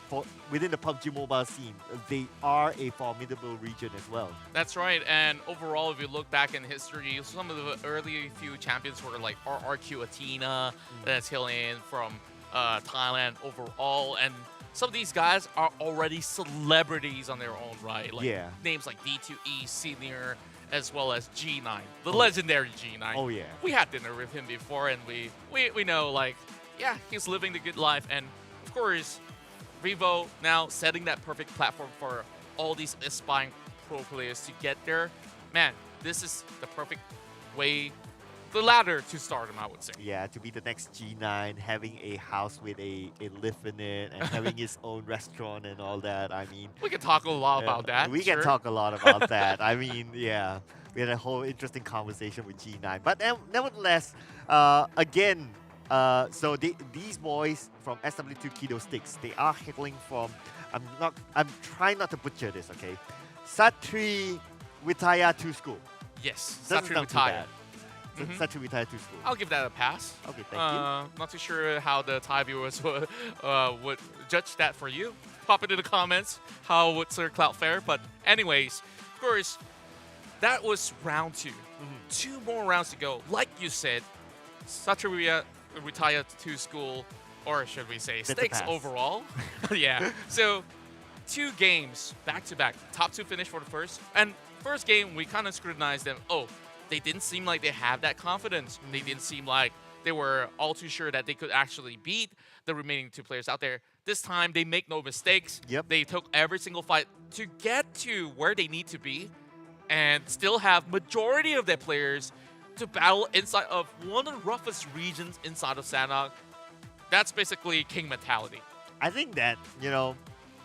Speaker 21: for within the PUBG Mobile scene, they are a formidable region as well.
Speaker 4: That's right. And overall, if you look back in history, some of the early few champions were like RRQ Athena, that's hailing in from Thailand overall. And some of these guys are already celebrities on their own right. Like names like D2E, Senior, as well as 𝙏𝙍𝘍, the legendary 𝙏𝙍𝘍.
Speaker 21: Oh yeah.
Speaker 4: We had dinner with him before, and we know, like, yeah, he's living the good life. And of course, Vivo now setting that perfect platform for all these aspiring pro players to get there. Man, this is the perfect way, the ladder to stardom, I would say.
Speaker 21: Yeah, to be the next 𝙏𝙍𝘍, having a house with a lift in it and having his own restaurant and all that. I mean,
Speaker 4: we can talk a lot about that.
Speaker 21: We can talk a lot about that. I mean, yeah, we had a whole interesting conversation with 𝙏𝙍𝘍. But nevertheless, again, so these boys from SW2 𝙏𝙍𝘍 Sticks, they are hailing from, I'm trying not to butcher this, okay? 𝙏𝙍𝘍 Vittaya 2 School.
Speaker 4: Yes,
Speaker 21: 𝙏𝙍𝘍 Vittaya.
Speaker 4: Mhm.
Speaker 21: 𝙏𝙍𝘍 Vittaya 2 School.
Speaker 4: I'll give that a pass.
Speaker 21: Okay, thank you.
Speaker 4: Not too sure how the Thai viewers would judge that for you. Pop it in the comments. How would Sir Cloud fare? But anyways, of course, that was round 2. 2 more rounds to go. Like you said, 𝙏𝙍𝘍 Vittaya 2 School, or should we say Sticks overall. Yeah. So 2 games back to back. Top 2 finish for the first. And first game, we kind of scrutinized them. Oh, they didn't seem like they have that confidence. They didn't seem like they were all too sure that they could actually beat the remaining 2 players out there. This time, they make no mistakes. They took every single fight to get to where they need to be and still have majority of their players to battle inside of one of the roughest regions inside of Sanhok. That's basically king mentality.
Speaker 21: I think that,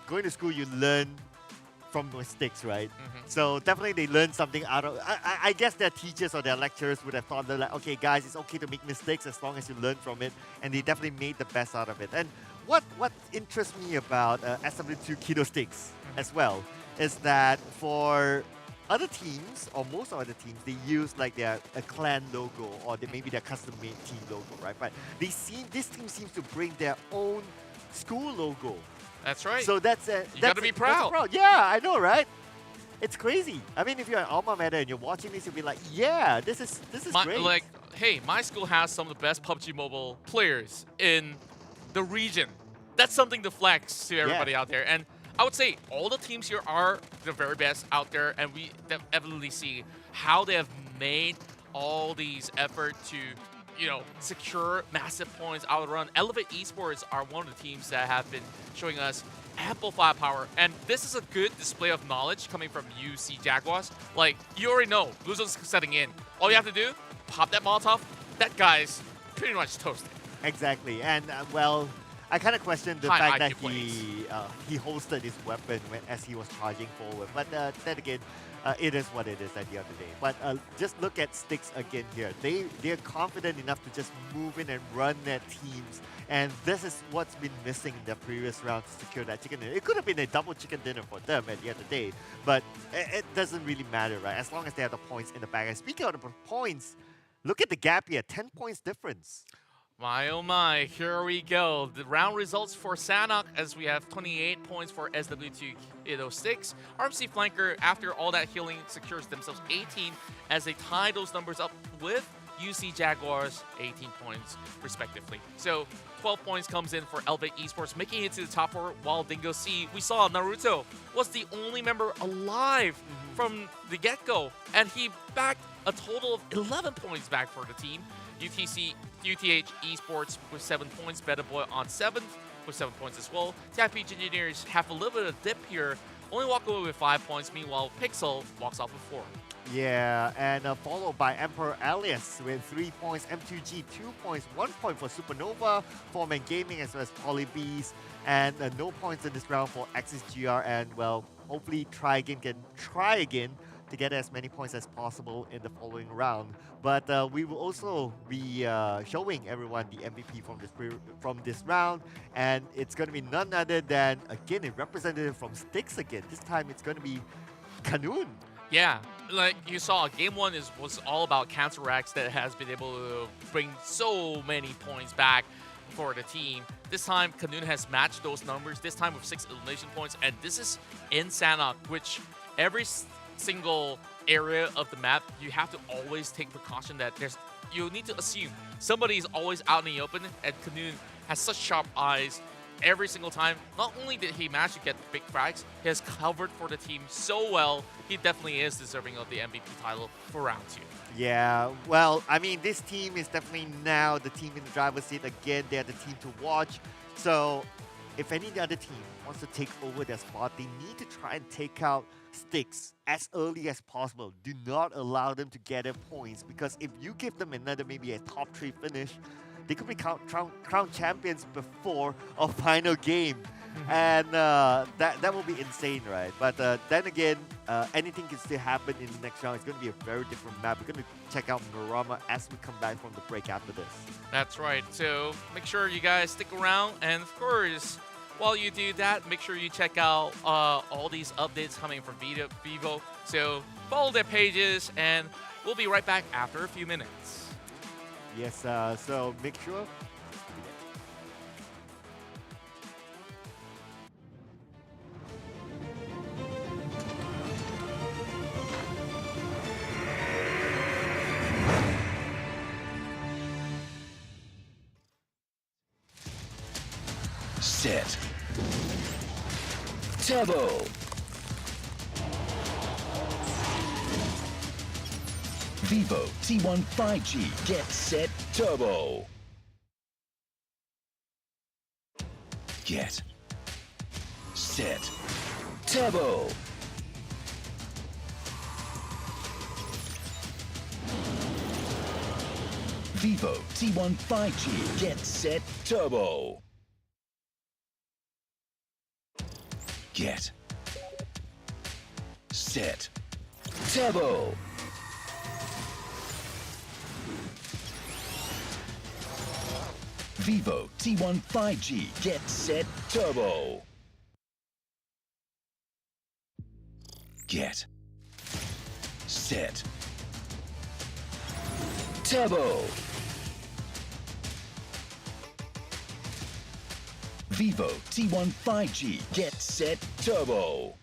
Speaker 21: going to school, you learn from mistakes, right? So definitely they learn something out of. I guess their teachers or their lecturers would have thought they're like, okay, guys, it's okay to make mistakes as long as you learn from it, and they definitely made the best out of it. And what interests me about SW2 𝙏𝙍𝘍 Sticks as well is that for other teams, or most of other teams, they use like a clan logo or maybe their custom-made team logo, right? But this team seems to bring their own school logo.
Speaker 4: That's right.
Speaker 21: So that's
Speaker 4: you gotta be proud.
Speaker 21: Yeah, I know, right? It's crazy. I mean, if you're an alma mater and you're watching this, you'll be like, yeah, this is great.
Speaker 4: Like, hey, my school has some of the best PUBG Mobile players in the region. That's something to flex to everybody out there. And I would say all the teams here are the very best out there, and we evidently see how they have made all these efforts to, secure massive points out of the run. Elevate Esports are one of the teams that have been showing us ample firepower, and this is a good display of knowledge coming from UC Jaguars. Like, you already know, Luzon's setting in. All you have to do, pop that Molotov, that guy's pretty much toasted.
Speaker 21: Exactly, and well, I kind of questioned the fact that he holstered his weapon as he was charging forward. But then again, it is what it is at the end of the day. But just look at Sticks again here. They're confident enough to just move in and run their teams. And this is what's been missing in the previous round to secure that chicken dinner. It could have been a double chicken dinner for them at the end of the day. But it doesn't really matter, right? As long as they have the points in the bag. And speaking of the points, look at the gap here. 10 points difference.
Speaker 4: My oh my, here we go. The round results for Sanhok as we have 28 points for SW2 𝙏𝙍𝘍 Sticks. RMC Flanker, after all that healing, secures themselves 18 as they tie those numbers up with UC Jaguars, 18 points respectively. So 12 points comes in for Elevate Esports, making it to the top 4, while Dingo C, we saw Naruto was the only member alive from the get-go, and he backed a total of 11 points back for the team. UTH Esports with 7 points, Better Boy on 7th with 7 points as well. TIP Engineers have a little bit of dip here, only walk away with 5 points. Meanwhile, Pixel walks off with 4.
Speaker 21: Yeah, and followed by Emperor Alias with 3 points, M2G 2 points, 1 point for Supernova, Foreman Gaming as well as Polybees, and no points in this round for Axis GR. And well, hopefully Try Again can try again to get as many points as possible in the following round. But we will also be showing everyone the MVP from this round, and it's going to be none other than, again, a representative from Styx again. This time it's going to be 𝙏𝙐𝙍𝘽𝙊.
Speaker 4: Yeah, like you saw, game one was all about Counterax that has been able to bring so many points back for the team. This time, 𝙏𝙐𝙍𝘽𝙊 has matched those numbers, this time with 6 elimination points, and this is in Sanhok, which every single area of the map, you have to always take precaution that you need to assume somebody is always out in the open, and 𝙏𝙏𝙀 has such sharp eyes. Every single time, not only did he manage to get big frags, he has covered for the team so well. He definitely is deserving of the MVP title for round 2.
Speaker 21: Yeah, well, I mean, this team is definitely now the team in the driver's seat again. They're the team to watch. So if any other team wants to take over their spot, they need to try and take out Styx as early as possible. Do not allow them to gather points, because if you give them another maybe a top 3 finish, they could be crown champions before a final game. And that will be insane, right? But then again, anything can still happen in the next round. It's going to be a very different map. We're going to check out Marama as we come back from the break after this.
Speaker 4: That's right. So make sure you guys stick around. And of course, while you do that, make sure you check out all these updates coming from Vivo. So follow their pages, and we'll be right back after a few minutes.
Speaker 21: Yes, so make sure.
Speaker 19: Set. Turbo. Vivo T1 5G Get Set Turbo. Get Set Turbo. Vivo T1 5G Get Set Turbo. Get Set Turbo. Vivo T1 5G Get Set Turbo. Get Set Turbo. Vivo T1 5G Get Set Turbo.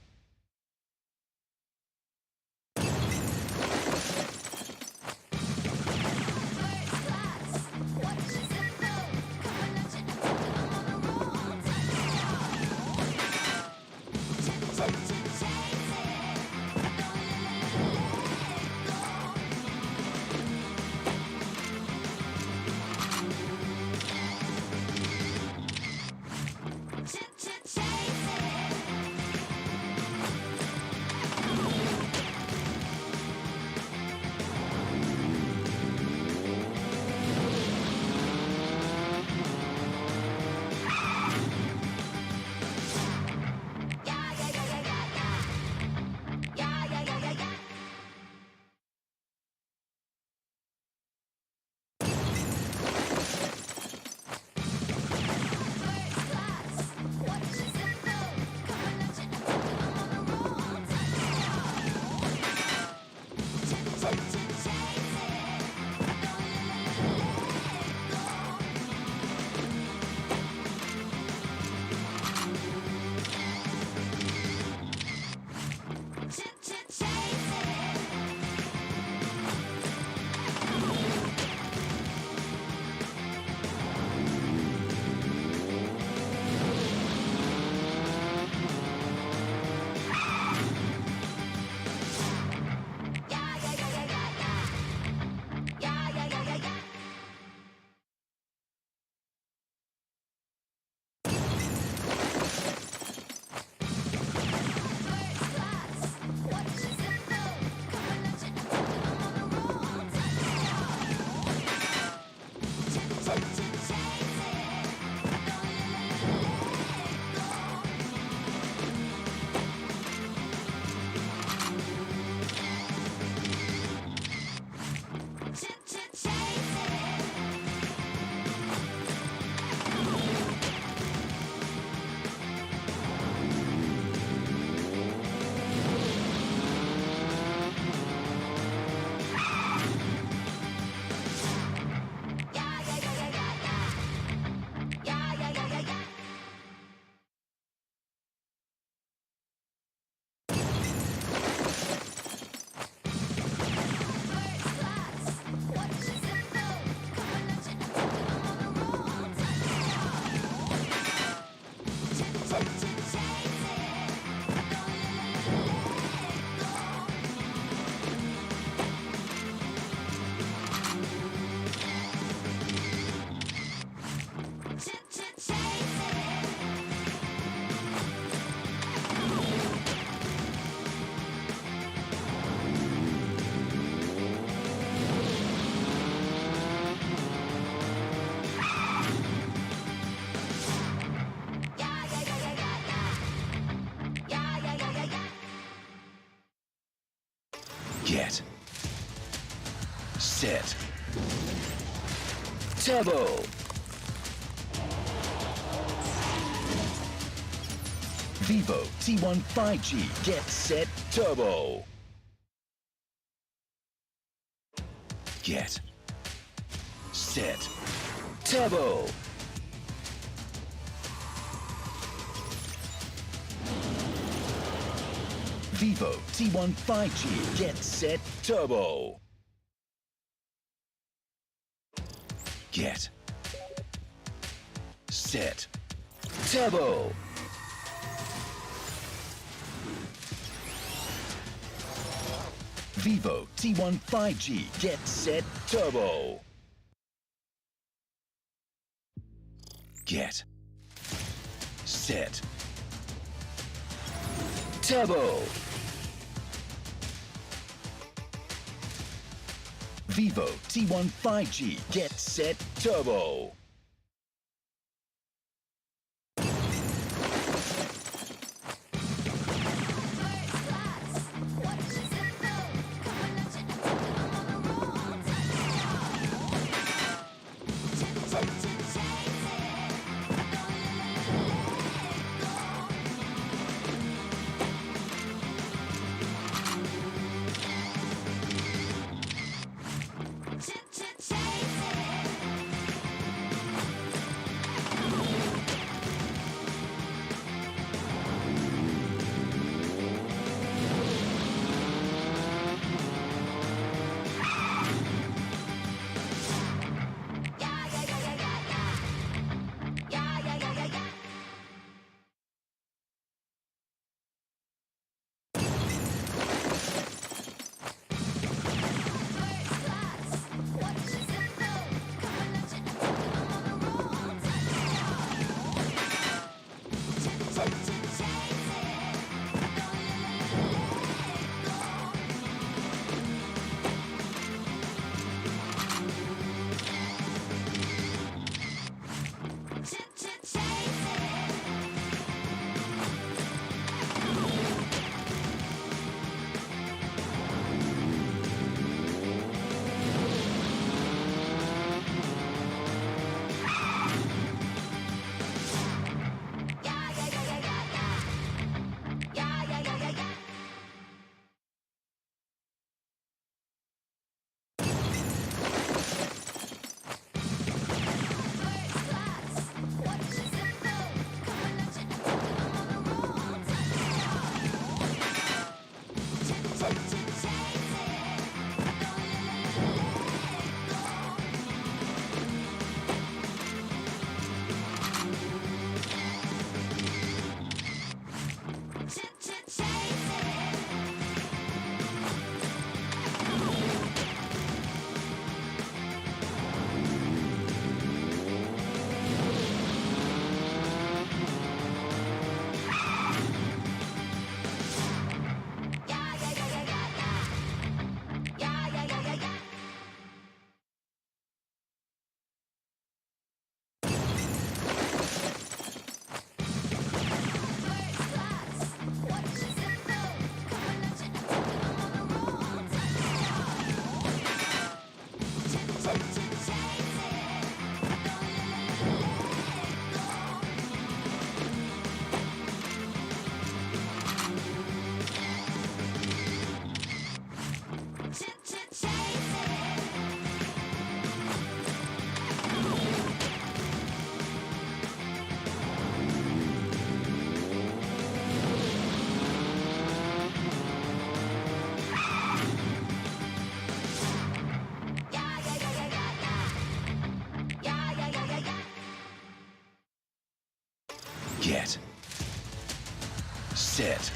Speaker 19: Get. Set. Turbo. Vivo T1 5G Get Set Turbo. Get. Set. Turbo. Vivo T1 5G Get Set Turbo. Get. Set. Turbo. Vivo T1 5G Get Set Turbo. Get. Set. Turbo. Vivo T1 5G Get Set Turbo. Get. Set.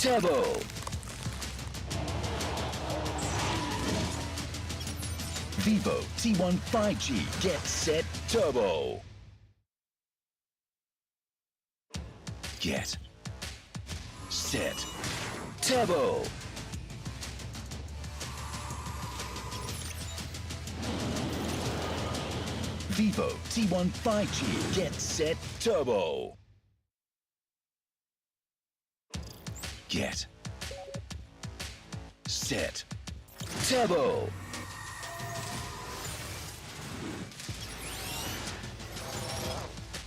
Speaker 19: Turbo. Vivo T1 5G Get Set Turbo. Get. Set. Turbo. Vivo T1 5G Get Set Turbo. Get. set, turbo.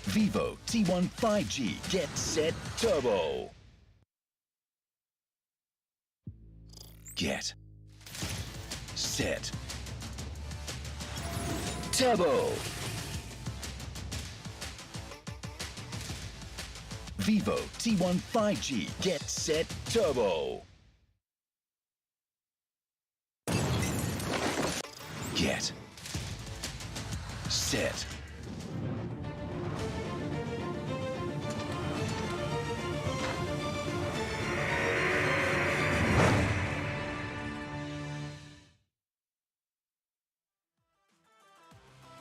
Speaker 19: Vivo T1 5G, get set, turbo. Get set, turbo. Vivo T1 5G, get set, turbo. Get set.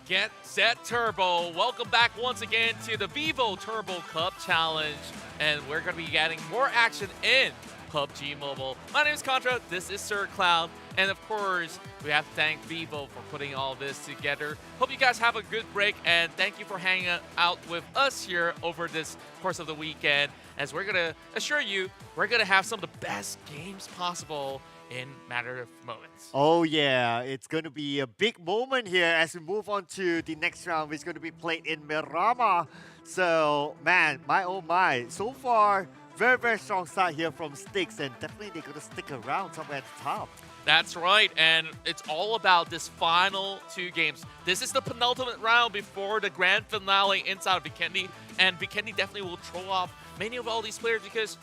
Speaker 4: Get set turbo. Welcome back once again to the Vivo Turbo Cup Challenge. And we're going to be getting more action in PUBG Mobile. My name is Contra, this is 𝙏𝙐𝙍𝘽. And of course, we have to thank Vivo for putting all this together. Hope you guys have a good break and thank you for hanging out with us here over this course of the weekend. As we're going to assure you, we're going to have some of the best games possible in matter of moments.
Speaker 21: Oh yeah, it's going to be a big moment here as we move on to the next round, which is going to be played in Miramar. So, man, my oh my, so far, very strong start here from 𝙏𝙐𝙍𝘽, and definitely they're going to stick around somewhere at the top.
Speaker 4: That's right, and it's all about this final two games. This is the penultimate round before the grand finale inside of 𝙏𝙍𝙬, and 𝙏𝙍𝙬 definitely will throw off many of all these players because,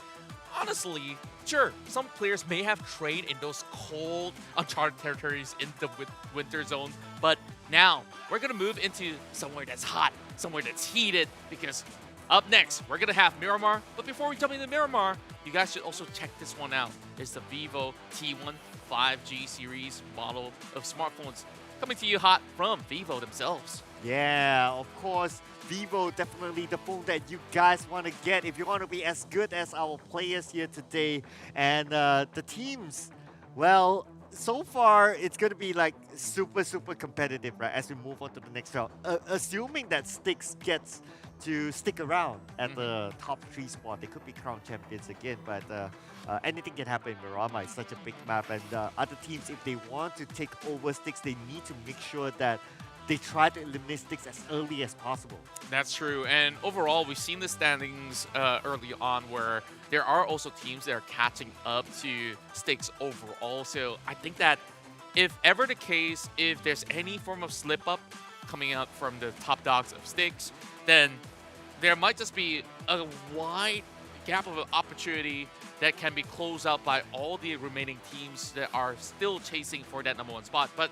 Speaker 4: honestly, sure, some players may have trained in those cold, uncharted territories in the winter zone, but now we're going to move into somewhere that's hot, somewhere that's heated, because up next, we're going to have Miramar. But before we jump into Miramar, you guys should also check this one out. It's the Vivo T1 5G series model of smartphones coming to you hot from Vivo themselves.
Speaker 21: Yeah, of course, Vivo definitely the phone that you guys want to get if you want to be as good as our players here today. And the teams, well, so far it's going to be like super competitive, right, as we move on to the next round. Assuming that 𝙏𝙍𝙍𝘽 gets to stick around at the top 3 spot. They could be crown champions again, but anything can happen in Miramar. It's such a big map, and other teams, if they want to take over 𝙏𝙍𝙍𝘍, they need to make sure that they try to eliminate 𝙏𝙍𝙍 as early as possible.
Speaker 4: That's true, and overall, we've seen the standings early on where there are also teams that are catching up to 𝙏𝙍𝙍𝘍 overall. So I think that if ever the case, if there's any form of slip-up coming out from the top dogs of 𝙏𝙍𝙍, then there might just be a wide gap of opportunity that can be closed out by all the remaining teams that are still chasing for that #1 spot. But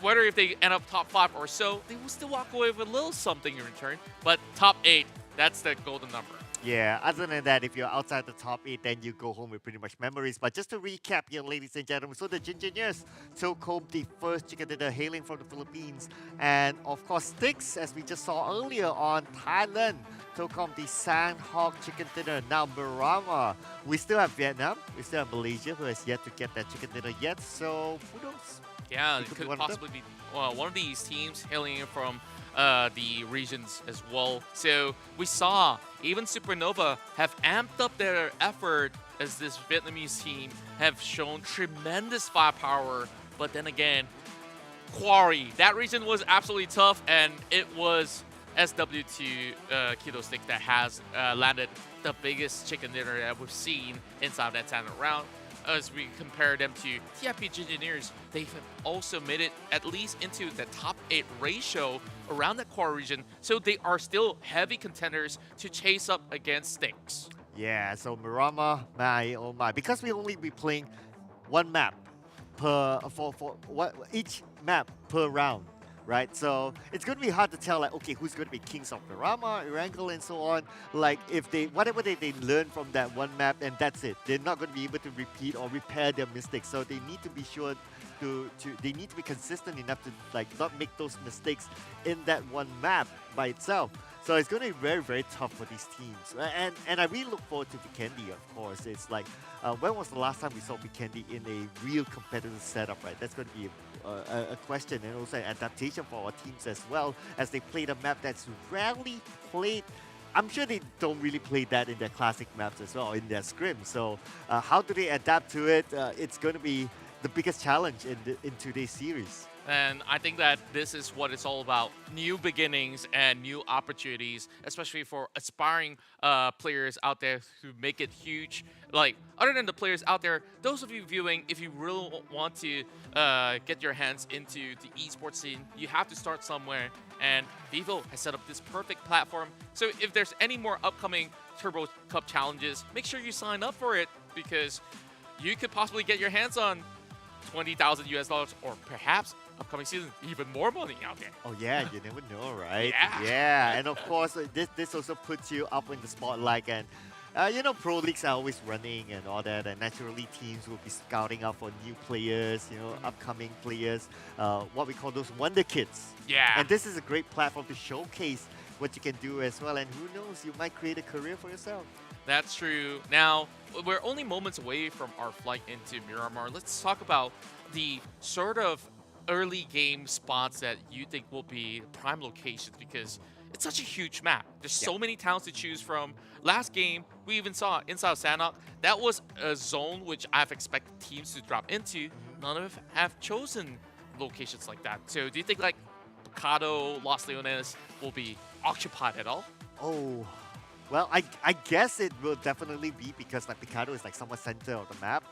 Speaker 4: whether if they end up top 5 or so, they will still walk away with a little something in return. But top 8, that's the golden number.
Speaker 21: Yeah, other than that, if you're outside the top 8, then you go home with pretty much memories. But just to recap here, ladies and gentlemen, so the Engineers took home the first chicken dinner hailing from the Philippines. And of course, 𝙏𝙍𝙍𝘍, as we just saw earlier on, Thailand took home the Sandhawk chicken dinner. Now Miramar, we still have Vietnam, we still have Malaysia, who has yet to get that chicken dinner yet. So who knows?
Speaker 4: Yeah, it could possibly be one of these teams hailing in from the regions as well. So we saw even Supernova have amped up their effort as this Vietnamese team have shown tremendous firepower. But then again, Quarry, that region was absolutely tough, and it was SW2 Keto Stick that has landed the biggest chicken dinner that we've seen inside that standard round. As we compare them to TIP Engineers, they've also made it at least into the top 8 ratio around the core region, so they are still heavy contenders to chase up against 𝙏𝙍𝙍𝘍.
Speaker 21: Yeah, so Miramar, my oh my, because we only be playing one map per each map per round, right? So it's going to be hard to tell, like, okay, who's going to be kings of Miramar, Erangel, and so on. Like, if they, whatever they learn from that one map, and that's it. They're not going to be able to repeat or repair their mistakes. So they need to be sure they need to be consistent enough to, like, not make those mistakes in that one map by itself. So it's going to be very tough for these teams. And I really look forward to 𝙏𝙍𝙍𝘍, of course. It's like, when was the last time we saw 𝙏𝙍𝙍𝙍𝘍 in a real competitive setup, right? That's going to be a question, and also an adaptation for our teams as well, as they played a map that's rarely played I'm sure they don't really play that in their classic maps as well, in their scrim. So how do they adapt to it? It's going to be the biggest challenge in today's series.
Speaker 4: And I think that this is what it's all about. New beginnings and new opportunities, especially for aspiring players out there who make it huge. Like, other than the players out there, those of you viewing, if you really want to get your hands into the esports scene, you have to start somewhere. And Vivo has set up this perfect platform. So if there's any more upcoming Turbo Cup challenges, make sure you sign up for it, because you could possibly get your hands on $20,000 or perhaps upcoming season even more money out there.
Speaker 21: Oh yeah, you never know, right?
Speaker 4: Yeah.
Speaker 21: Yeah, and of course this also puts you up in the spotlight, and you know, pro leagues are always running and all that, and naturally teams will be scouting out for new players, you know, upcoming players, what we call those wonder kids.
Speaker 4: Yeah.
Speaker 21: And this is a great platform to showcase what you can do as well, and who knows, you might create a career for yourself.
Speaker 4: That's true. Now, we're only moments away from our flight into Miramar. Let's talk about the sort of early game spots that you think will be prime locations, because it's such a huge map. There's so many towns to choose from. Last game, we even saw inside Sanhok, that was a zone which I've expected teams to drop into. None of them have chosen locations like that. So do you think like Picado, Los Leones will be occupied at all?
Speaker 21: Oh, well, I guess it will definitely be, because like Picado is like somewhat center of the map.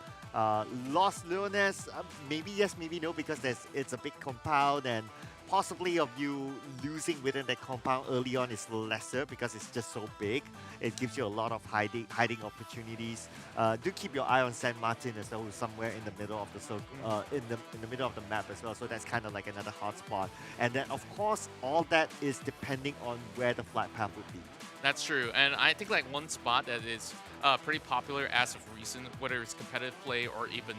Speaker 21: Los Leones, maybe yes, maybe no, because it's a big compound, and possibly of you losing within that compound early on is lesser because it's just so big. It gives you a lot of hiding opportunities. Do keep your eye on San Martin as well, somewhere in the middle of the in the middle of the map as well. So that's kind of like another hotspot. And then of course all that is depending on where the flight path would be.
Speaker 4: That's true, and I think like one spot that is pretty popular as of recent, whether it's competitive play or even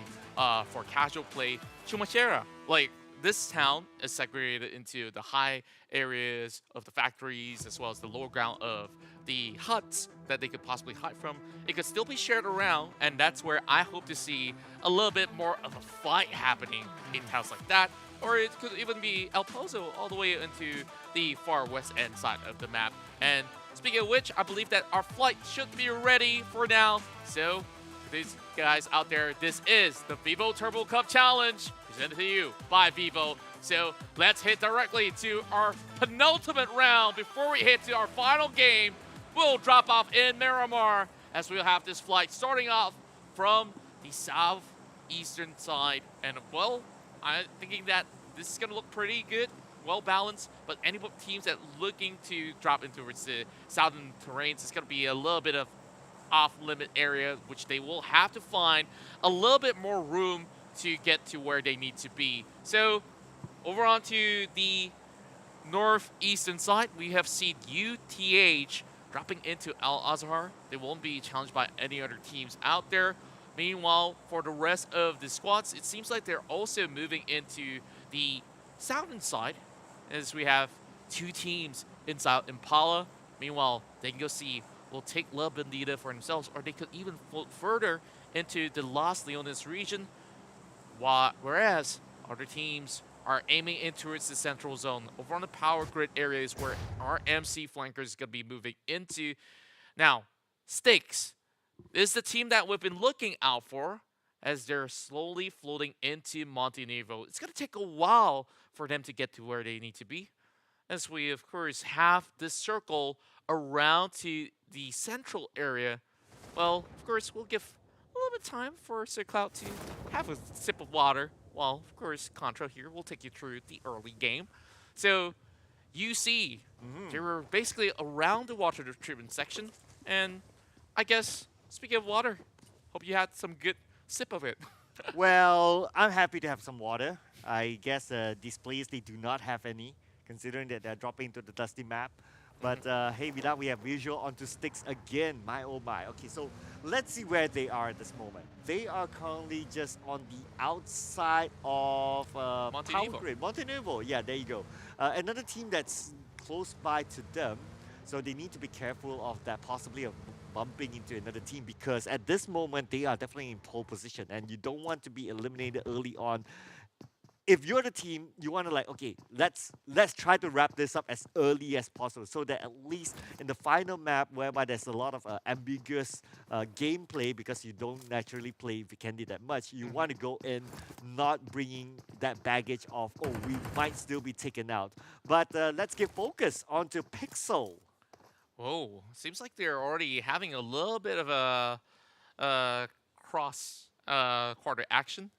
Speaker 4: for casual play, Chumachera. Like, this town is segregated into the high areas of the factories as well as the lower ground of the huts that they could possibly hide from. It could still be shared around, and that's where I hope to see a little bit more of a fight happening in towns like that. Or it could even be El Pozo all the way into the far west end side of the map. And speaking of which, I believe that our flight should be ready for now. So, for these guys out there, this is the Vivo Turbo Cup Challenge, presented to you by Vivo. So, let's hit directly to our penultimate round before we hit to our final game. We'll drop off in Miramar, as we'll have this flight starting off from the southeastern side. And, well, I'm thinking that this is going to look pretty good, well balanced, but any teams that looking to drop into the southern terrains, it's going to be a little bit of off-limit area, which they will have to find a little bit more room to get to where they need to be. So over onto the northeastern side, we have seen UTH dropping into Al Azhar. They won't be challenged by any other teams out there. Meanwhile, for the rest of the squads, it seems like they're also moving into the southern side, as we have two teams inside Impala. Meanwhile, they can go see will take La Bandida for themselves, or they could even float further into the Los Leones region, whereas other teams are aiming in towards the central zone. Over on the power grid areas where our MC flankers is going to be moving into. Now, Stakes is the team that we've been looking out for, as they're slowly floating into Montenegro. It's going to take a while for them to get to where they need to be, as we, of course, have this circle around to the central area. Well, of course, we'll give a little bit of time for Sir Cloud to have a sip of water. Well, of course, Contra here will take you through the early game. So, UC, they were basically around the water treatment section. And I guess, speaking of water, hope you had some good sip of it.
Speaker 21: Well, I'm happy to have some water. I guess these players, they do not have any, considering that they're dropping into the dusty map. But hey, with that, we have visual onto Sticks again. My oh my. Okay, so let's see where they are at this moment. They are currently just on the outside of Power Grid. Montenegro, yeah, there you go. Another team that's close by to them, so they need to be careful of that, possibly of bumping into another team, because at this moment, they are definitely in pole position, and you don't want to be eliminated early on if you're the team, you want to like, okay, let's try to wrap this up as early as possible, so that at least in the final map, whereby there's a lot of ambiguous gameplay because you don't naturally play Vikendi that much, you want to go in not bringing that baggage of, oh, we might still be taken out. But let's get focused onto Pixel.
Speaker 4: Whoa, seems like they're already having a little bit of a cross quarter action.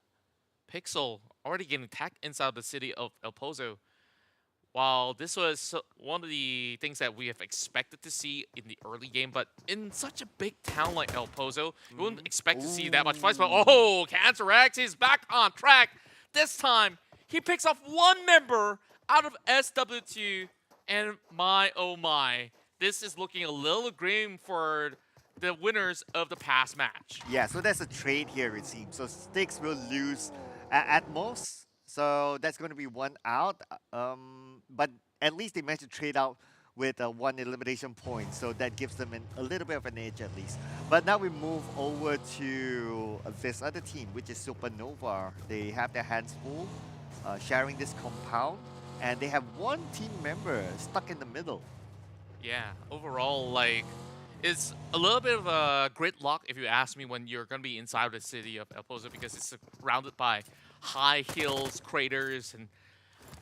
Speaker 4: Pixel already getting attacked inside the city of El Pozo. While this was one of the things that we have expected to see in the early game, but in such a big town like El Pozo, you wouldn't expect to see that much fights. But oh, Cancer-X is back on track. This time, he picks off one member out of SW2, and my oh my, this is looking a little grim for the winners of the past match.
Speaker 21: Yeah, so there's a trade here, it seems. So Styx will lose at most. So that's going to be one out. But at least they managed to trade out with one elimination point. So that gives them a little bit of an edge at least. But now we move over to this other team, which is Supernova. They have their hands full, sharing this compound. And they have one team member stuck in the middle.
Speaker 4: Yeah, overall, like, it's a little bit of a gridlock, if you ask me, when you're going to be inside of the city of El Pozo, because it's surrounded by high hills, craters, and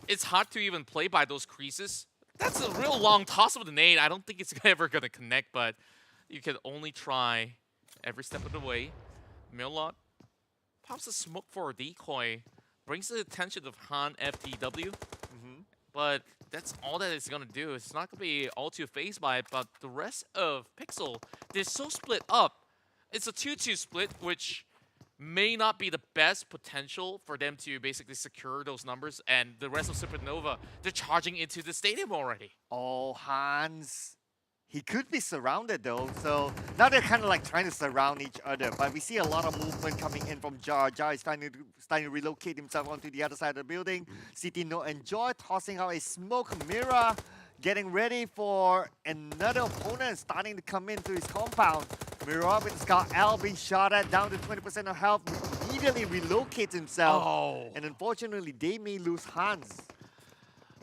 Speaker 4: it's hard to even play by those creases. That's a real long toss of the nade. I don't think it's ever going to connect, but you can only try every step of the way. Milot pops a smoke for a decoy, brings the attention of Han FTW, but that's all that it's going to do. It's not going to be all too phased by it, but the rest of Pixel, they're so split up. It's a 2-2 split, which may not be the best potential for them to basically secure those numbers, and the rest of Supernova, they're charging into the stadium already.
Speaker 21: Oh, Hans. He could be surrounded though, so now they're kind of like trying to surround each other, but we see a lot of movement coming in from Jar. Jar is starting to relocate himself onto the other side of the building. City No Enjoy tossing out a smoke mirror, getting ready for another opponent starting to come into his compound. Mirror with Scar L being shot at, down to 20% of health, immediately relocates himself, and unfortunately they may lose Hans.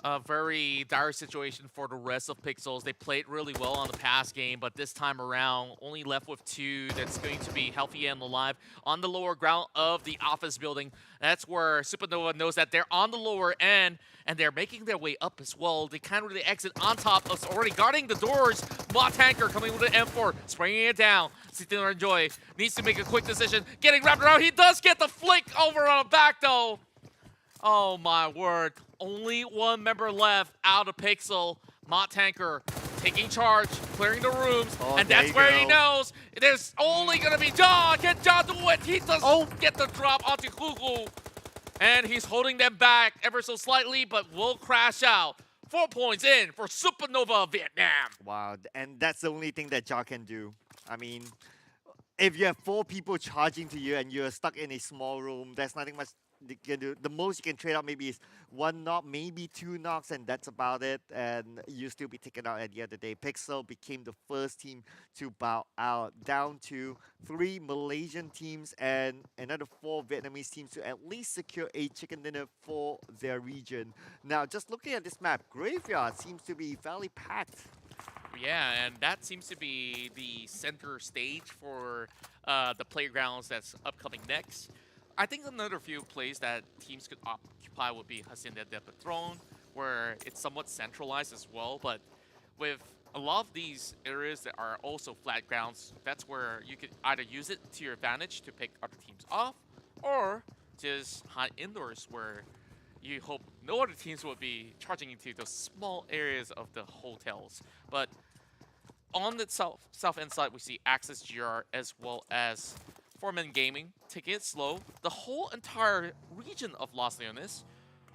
Speaker 4: A very dire situation for the rest of Pixels. They played really well on the past game, but this time around, only left with two that's going to be healthy and alive on the lower ground of the office building. That's where Supernova knows that they're on the lower end, and they're making their way up as well. They can't really exit on top of already guarding the doors. Bot Tanker coming with an M4, spraying it down. Citino Enjoy needs to make a quick decision. Getting wrapped around. He does get the flick over on the back, though. Oh my word. Only one member left out of Pixel. Mott Tanker taking charge, clearing the rooms, and that's where he knows there's only gonna be Ja. Can Ja do it? He does get the drop onto 𝙏𝙍𝙍. And he's holding them back ever so slightly, but will crash out. 4 points in for Supernova Vietnam.
Speaker 21: Wow, and that's the only thing that Ja can do. I mean, if you have 4 people charging to you and you're stuck in a small room, there's nothing much you can do. The most you can trade out maybe is 1 knock, maybe 2 knocks, and that's about it. And you still be taken out at the end of the day. Pixel became the first team to bow out, down to 3 Malaysian teams and another 4 Vietnamese teams to at least secure a chicken dinner for their region. Now, just looking at this map, Graveyard seems to be fairly packed.
Speaker 4: Yeah, and that seems to be the center stage for the playgrounds that's upcoming next. I think another few plays that teams could occupy would be Hacienda de Patron, where it's somewhat centralized as well, but with a lot of these areas that are also flat grounds, that's where you could either use it to your advantage to pick other teams off, or just hide indoors where you hope no other teams would be charging into those small areas of the hotels. But on the south end side, we see Access GR as well as Foreman Gaming taking it slow. The whole entire region of Los Leones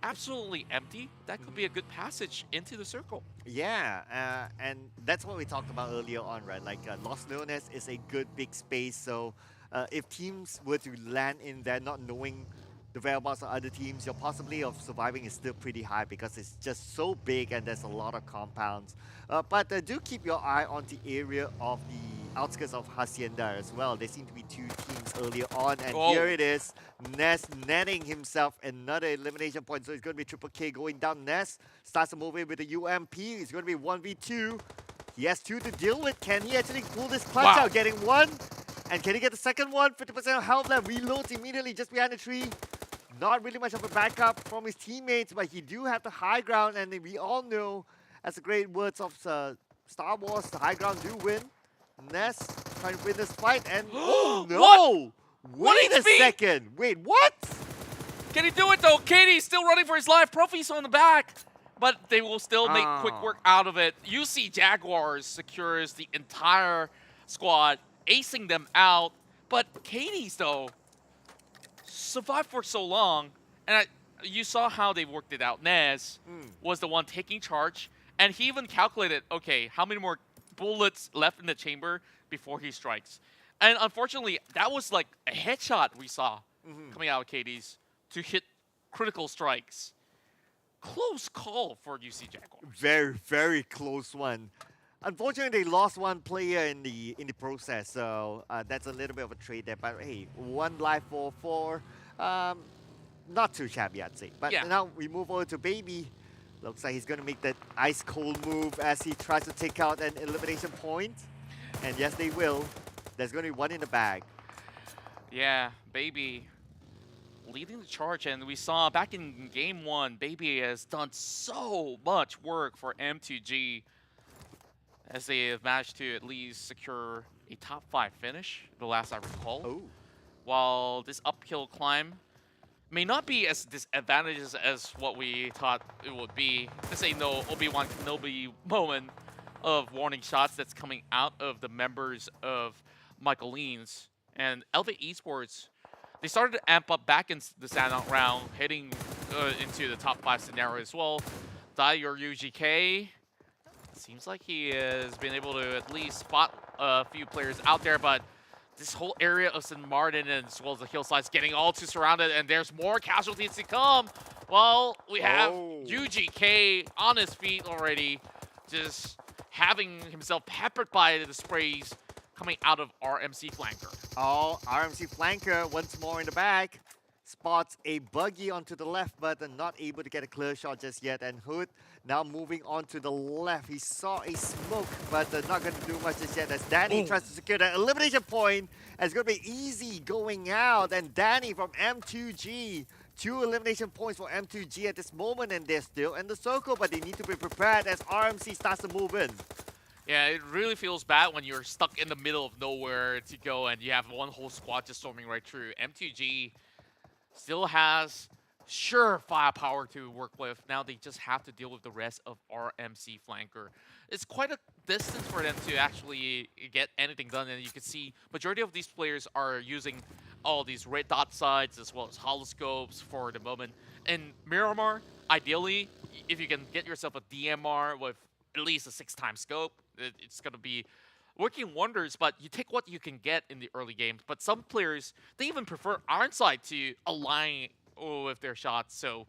Speaker 4: absolutely empty. That could be a good passage into the circle.
Speaker 21: Yeah, and that's what we talked about earlier on, right? Like Los Leones is a good big space, so if teams were to land in there not knowing the whereabouts of other teams, your possibility of surviving is still pretty high because it's just so big and there's a lot of compounds. But do keep your eye on the area of the outskirts of Hacienda as well. There seem to be two teams earlier on, and
Speaker 4: Oh.
Speaker 21: here it is. Ness netting himself another elimination point, so it's going to be Triple K going down. Ness starts to move in with the UMP. It's going to be 1v2. He has two to deal with. Can he actually pull this punch out? Getting one. And can he get the second one? 50% of health left. Reloads immediately just behind the tree. Not really much of a backup from his teammates, but he do have the high ground, and we all know, as the great words of Star Wars, the high ground do win. Ness trying to win this fight, and oh no! Wait a second! Wait, what?
Speaker 4: Can he do it though? Katie's still running for his life. Profi's on the back. But they will still make quick work out of it. UC Jaguars secures the entire squad, acing them out. But Katie's, though, survived for so long. And you saw how they worked it out. Nez was the one taking charge. And he even calculated, okay, how many more bullets left in the chamber before he strikes. And unfortunately, that was like a headshot we saw coming out of Katie's to hit critical strikes. Close call for UC Jaguars.
Speaker 21: Very, very close one. Unfortunately, they lost one player in the process, so that's a little bit of a trade there. But hey, one life for four, not too shabby, I'd say. But now we move over to Baby. Looks like he's going to make that ice cold move as he tries to take out an elimination point. And yes, they will. There's going to be one in the bag.
Speaker 4: Yeah, Baby leading the charge, and we saw back in game one, Baby has done so much work for M2G as they have managed to at least secure a top 5 finish, the last I recall.
Speaker 21: Oh.
Speaker 4: While this uphill climb may not be as disadvantageous as what we thought it would be. This ain't no Obi-Wan Kenobi moment of warning shots that's coming out of the members of Michael Leans. And Elevate Esports, they started to amp up back in the standout round, heading into the top 5 scenario as well. Dyer UGK, seems like he has been able to at least spot a few players out there, but this whole area of St. Martin and as well as the hillsides getting all too surrounded, and there's more casualties to come. Well, we have UGK on his feet already, just having himself peppered by the sprays coming out of RMC Flanker.
Speaker 21: Oh, RMC Flanker once more in the back. Spots a buggy onto the left, but not able to get a clear shot just yet. And Hood now moving on to the left. He saw a smoke, but not going to do much just yet as Danny tries to secure that elimination point. And it's going to be easy going out. And Danny from M2G, 2 elimination points for M2G at this moment. And they're still in the circle, but they need to be prepared as RMC starts to move in.
Speaker 4: Yeah, it really feels bad when you're stuck in the middle of nowhere to go and you have one whole squad just storming right through. M2G still has sure firepower to work with. Now they just have to deal with the rest of RMC Flanker. It's quite a distance for them to actually get anything done, and you can see majority of these players are using all these red dot sights as well as holoscopes for the moment. And Miramar, ideally, if you can get yourself a DMR with at least a 6x scope, it's going to be working wonders, but you take what you can get in the early games. But some players, they even prefer Ironside to align with their shots. So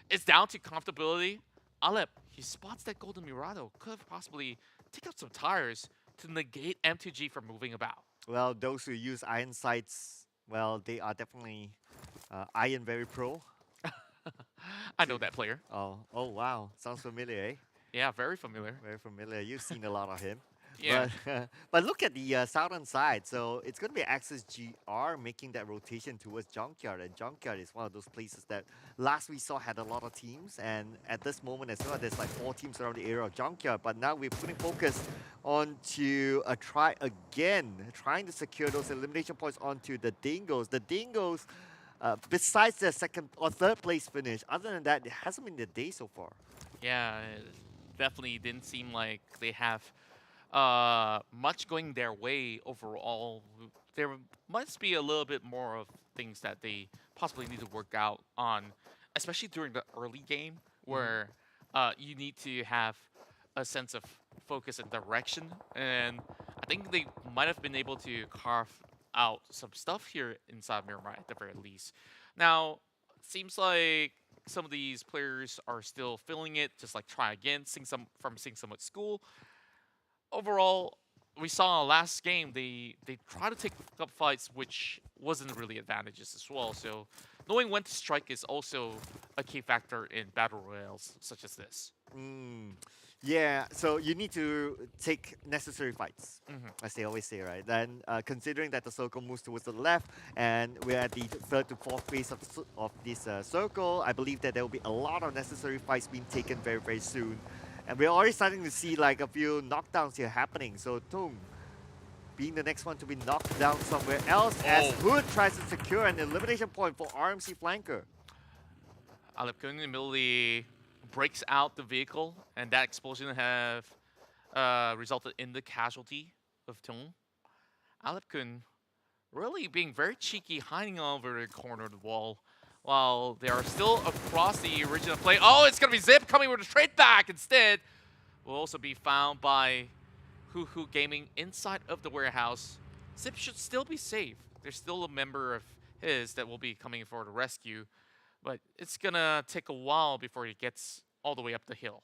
Speaker 4: it's down to comfortability. Alep, he spots that Golden Mirado. Could have possibly take out some tires to negate M2G from moving about.
Speaker 21: Well, those who use iron sights, well, they are definitely iron very pro.
Speaker 4: I know that player.
Speaker 21: Oh, wow. Sounds familiar, eh?
Speaker 4: Yeah, very familiar.
Speaker 21: Very familiar. You've seen a lot of him.
Speaker 4: Yeah.
Speaker 21: But look at the southern side. So it's going to be Axis GR making that rotation towards Junkyard. And Junkyard is one of those places that last we saw had a lot of teams. And at this moment as well, there's like 4 teams around the area of Junkyard. But now we're putting focus onto a try again, trying to secure those elimination points onto the Dingoes. The Dingoes, besides their 2nd or 3rd place finish, other than that, it hasn't been the day so far.
Speaker 4: Yeah, it definitely didn't seem like they have much going their way overall. There must be a little bit more of things that they possibly need to work out on, especially during the early game where you need to have a sense of focus and direction. And I think they might have been able to carve out some stuff here inside Miramar at the very least. Now, seems like some of these players are still feeling it, just like try again, sing some at school. Overall, we saw last game, they try to take up fights, which wasn't really advantageous as well. So knowing when to strike is also a key factor in battle royales such as this.
Speaker 21: Yeah, so you need to take necessary fights,
Speaker 4: Mhm.
Speaker 21: as they always say, right? Then, considering that the circle moves towards the left, and we're at the third to fourth phase of this circle, I believe that there will be a lot of necessary fights being taken very, very soon. And we're already starting to see like a few knockdowns here happening. So 𝙏𝙐 being the next one to be knocked down somewhere else as 𝙏𝙐 tries to secure an elimination point for RMC flanker.
Speaker 4: 𝙏𝙐 immediately breaks out the vehicle, and that explosion have resulted in the casualty of 𝙏𝙐. 𝙏𝙐 really being very cheeky, hiding over the corner of the wall, while they are still across the original play. Oh, it's going to be Zip coming with a straight back instead. Will also be found by 𝙏𝙐 Gaming inside of the warehouse. Zip should still be safe. There's still a member of his that will be coming for the rescue, but it's gonna take a while before he gets all the way up the hill.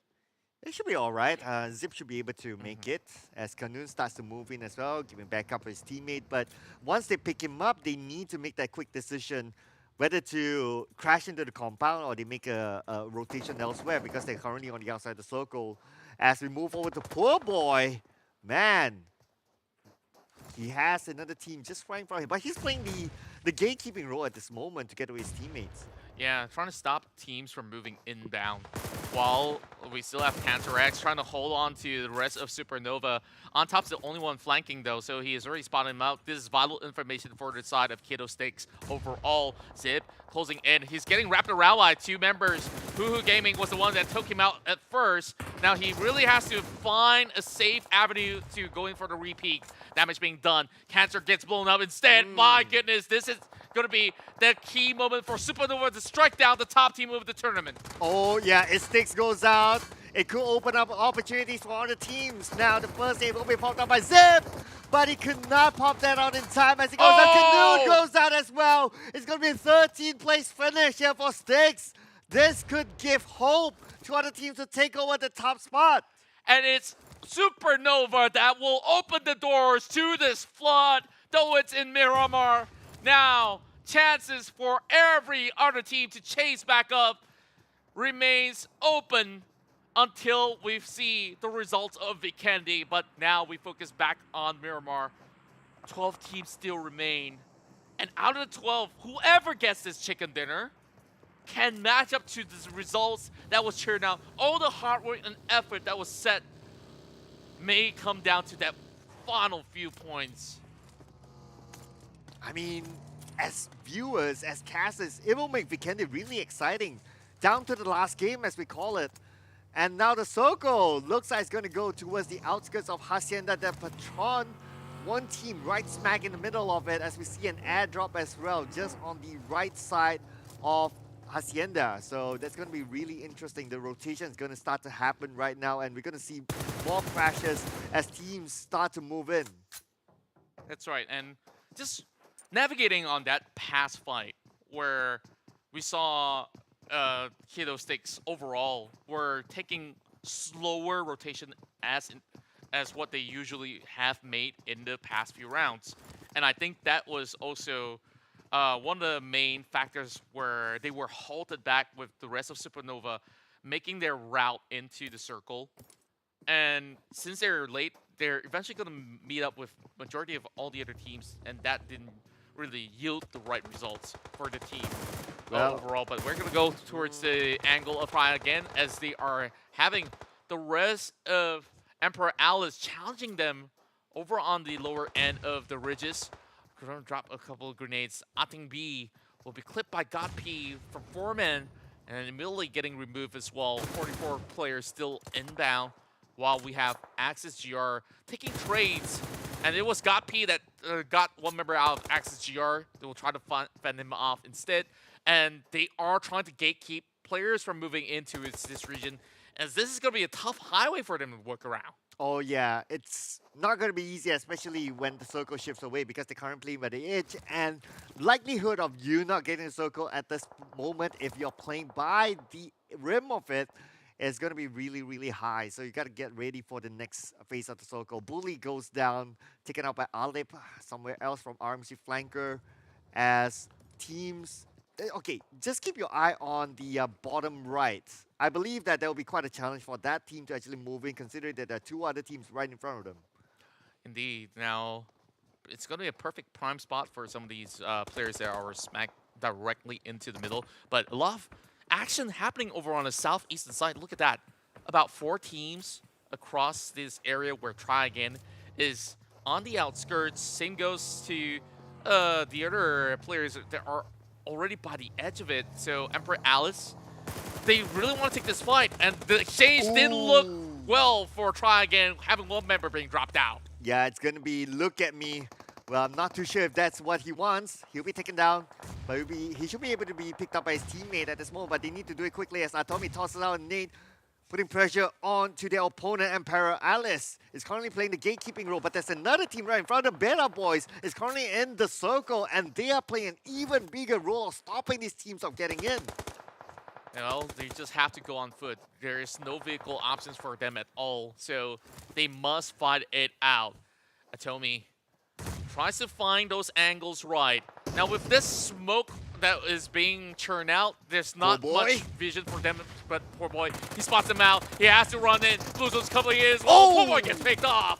Speaker 21: It should be alright. Zip should be able to make it as 𝙏𝙐 starts to move in as well, giving back up his teammate. But once they pick him up, they need to make that quick decision whether to crash into the compound or they make a rotation elsewhere because they're currently on the outside of the circle. As we move over to Poor Boy, man, he has another team just right in front of him. But he's playing the gatekeeping role at this moment together with his teammates.
Speaker 4: Yeah, trying to stop teams from moving inbound. While we still have Cantor-X trying to hold on to the rest of Supernova. On top's the only one flanking though, so he has already spotted him out. This is vital information for the side of 𝙏𝙐 overall. Zip closing in. He's getting wrapped around by two members. 𝙏𝙐 Gaming was the one that took him out at first. Now he really has to find a safe avenue to going for the repeat. Damage being done. Cancer gets blown up instead. My goodness, this is going to be the key moment for Supernova to strike down the top team of the tournament.
Speaker 21: Oh yeah, 𝙏𝙐 goes out. It could open up opportunities for other teams. Now the first aim will be popped out by Zip, but he could not pop that out in time as he goes out. 𝙏𝙐 goes out as well. It's going to be a 13th place finish here for 𝙏𝙐. This could give hope to other teams to take over the top spot.
Speaker 4: And it's Supernova that will open the doors to this flood, though it's in Miramar. Now, chances for every other team to chase back up remains open until we see the results of Vikendi. But now we focus back on Miramar. 12 teams still remain. And out of the 12, whoever gets this chicken dinner can match up to the results that was churned out. All the hard work and effort that was set may come down to that final few points.
Speaker 21: I mean, as viewers, as casters, it will make Vikendi really exciting. Down to the last game, as we call it. And now the circle looks like it's going to go towards the outskirts of Hacienda del Patron. One team right smack in the middle of it as we see an airdrop as well, just on the right side of Hacienda. So that's going to be really interesting. The rotation is going to start to happen right now, and we're going to see more crashes as teams start to move in.
Speaker 4: That's right, and just navigating on that past fight where we saw 𝙏𝙐 overall were taking slower rotation as what they usually have made in the past few rounds. And I think that was also one of the main factors where they were halted back with the rest of Supernova making their route into the circle. And since they're late, they're eventually going to meet up with majority of all the other teams, and that didn't really yield the right results for the team overall. But we're going to go towards the angle of Pride again as they are having the rest of Emperor Alice challenging them over on the lower end of the ridges. Going to drop a couple of grenades. 𝙏𝙐 will be clipped by 𝙏𝙐 from 4-man and immediately getting removed as well. 44 players still inbound while we have Axis GR taking trades. And it was 𝙏𝙐 that got one member out of Axis GR. They will try to fend him off instead. And they are trying to gatekeep players from moving into this region, as this is going to be a tough highway for them to work around.
Speaker 21: Oh yeah, it's not going to be easy, especially when the circle shifts away because they're currently by the edge, and likelihood of you not getting a circle at this moment if you're playing by the rim of it is going to be really, really high. So you got to get ready for the next phase of the circle. Bully goes down, taken out by Alip, somewhere else from RMC flanker, as teams. Okay, just keep your eye on the bottom right. I believe that there will be quite a challenge for that team to actually move in, considering that there are two other teams right in front of them.
Speaker 4: Indeed. Now, it's going to be a perfect prime spot for some of these players that are smacked directly into the middle. But a lot of action happening over on the southeastern side. Look at that. About 4 teams across this area where Try Again is on the outskirts. Same goes to the other players that are already by the edge of it. So Emperor Alice, they really want to take this fight. And the exchange didn't look well for Try Again, having one member being dropped out.
Speaker 21: Yeah, it's going to be look at me. Well, I'm not too sure if that's what he wants. He'll be taken down, but he should be able to be picked up by his teammate at this moment, but they need to do it quickly as Atomy tosses out Nate, putting pressure onto their opponent. Emperor Alice is currently playing the gatekeeping role, but there's another team right in front of them. Beta Boys is currently in the circle, and they are playing an even bigger role of stopping these teams from getting in.
Speaker 4: Well, they just have to go on foot. There is no vehicle options for them at all, so they must fight it out. Atomy tries to find those angles right. Now, with this smoke that is being churned out, there's not much vision for them, but poor boy, he spots them out. He has to run in, loses a couple of years. Oh, poor boy gets picked off.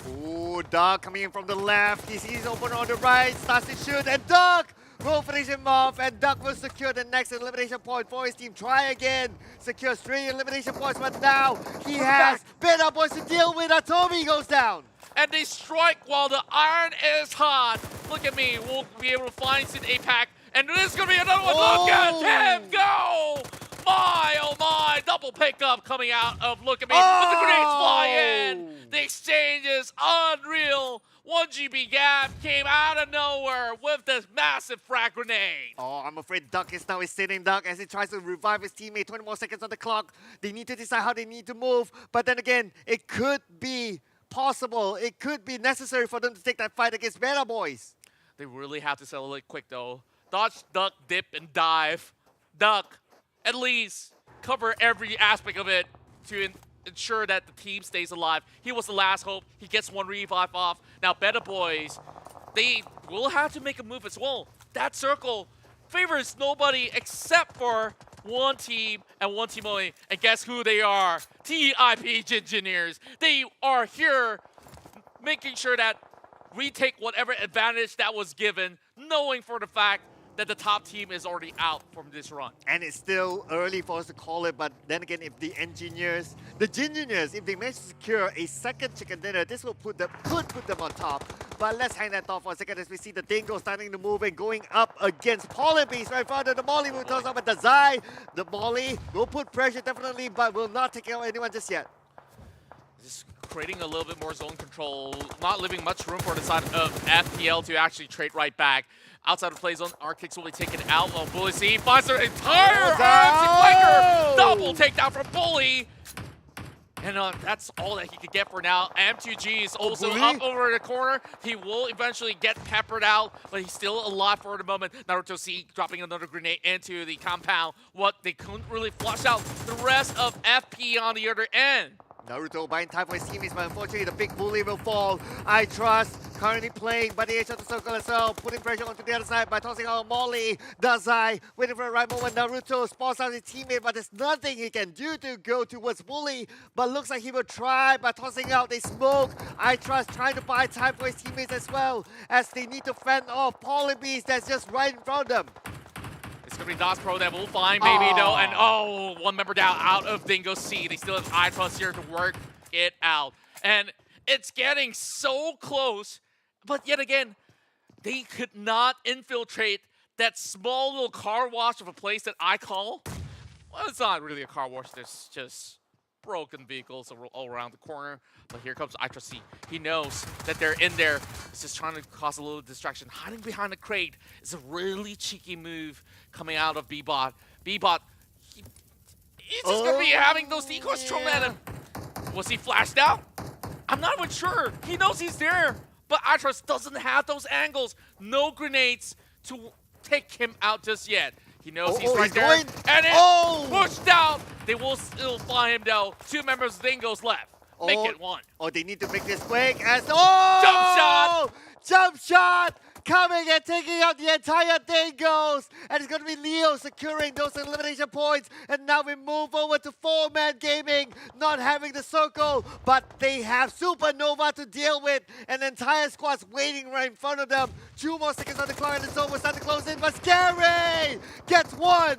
Speaker 21: Ooh, Duck coming in from the left. He sees open on the right, starts to shoot, and Duck will finish him off, and Duck will secure the next elimination point for his team. Try Again, secures 3 elimination points, but now he has Beta Boys to deal with. Atomy goes down.
Speaker 4: And they strike while the iron is hot. Look at me, we'll be able to find Sid APAC, and there's gonna be another one. Look at him go! My, oh my, double pickup coming out of Look at Me, but the grenades fly in. The exchange is unreal. 1GB Gap came out of nowhere with this massive frag grenade.
Speaker 21: Oh, I'm afraid Duck is now sitting Duck as he tries to revive his teammate. 20 more seconds on the clock. They need to decide how they need to move, but then again, it could be possible. It could be necessary for them to take that fight against Beta Boys.
Speaker 4: They really have to settle it quick though. Dodge, duck, dip, and dive. Duck, at least cover every aspect of it to ensure that the team stays alive. He was the last hope. He gets 1 revive off. Now Beta Boys, they will have to make a move as well. That circle favors nobody except for one team and one team only. And guess who they are? TIP Engineers. They are here making sure that we take whatever advantage that was given, knowing for the fact that the top team is already out from this run.
Speaker 21: And it's still early for us to call it, but then again, if the engineers, if they manage to secure a second chicken dinner, this will could put them on top. But let's hang that thought for a second as we see the Dingo starting to move and going up against Polybeast right in front of the Molly. Will toss up at 𝙏𝙍𝘍. The Molly will put pressure definitely, but will not take out anyone just yet.
Speaker 4: Just creating a little bit more zone control, not leaving much room for the side of FPL to actually trade right back. Outside of play zone, our kicks will be taken out. Well, Bully C finds their entire RMC flanker. Double takedown from Bully. And that's all that he could get for now. M2G is also up over the corner. He will eventually get peppered out, but he's still alive for the moment. Naruto C dropping another grenade into the compound. What they couldn't really flush out the rest of FP on the other end.
Speaker 21: Naruto buying time for his teammates, but unfortunately the big bully will fall. I Trust currently playing by the edge of the circle as well, putting pressure onto the other side by tossing out Molly. 𝙏𝙍𝘍, waiting for the right moment. Naruto spots out his teammate, but there's nothing he can do to go towards bully. But looks like he will try by tossing out a smoke. I Trust trying to buy time for his teammates as well, as they need to fend off Polybeast that's just right in front of them.
Speaker 4: It's going to be DOS Pro that will find maybe though, and oh, one member down out of Dingo C. They still have I Trust here to work it out. And it's getting so close, but yet again, they could not infiltrate that small little car wash of a place that I call, well, it's not really a car wash, there's just broken vehicles all around the corner. But here comes I Trust C. He knows that they're in there. He's just trying to cause a little distraction. Hiding behind the crate is a really cheeky move coming out of 𝙏𝙍𝘍. 𝙏𝙍𝘍, he's just going to be having those decoys thrown at him. Was he flashed out? I'm not even sure. He knows he's there. But I Trust doesn't have those angles. No grenades to take him out just yet. He knows he's
Speaker 21: he's
Speaker 4: right there.
Speaker 21: going.
Speaker 4: And it
Speaker 21: Oh!
Speaker 4: pushed down. They will still find him though. 2 members of Dingoes left. Make it 1.
Speaker 21: Oh, they need to make this quick as jump
Speaker 4: shot!
Speaker 21: Jump shot! Coming and taking out the entire Dingoes! And it's going to be Leo securing those elimination points. And now we move over to 4-man gaming, not having the circle, but they have Supernova to deal with. An entire squad's waiting right in front of them. 2 more seconds on the clock and it's over. Starting to close in, but Scary gets 1.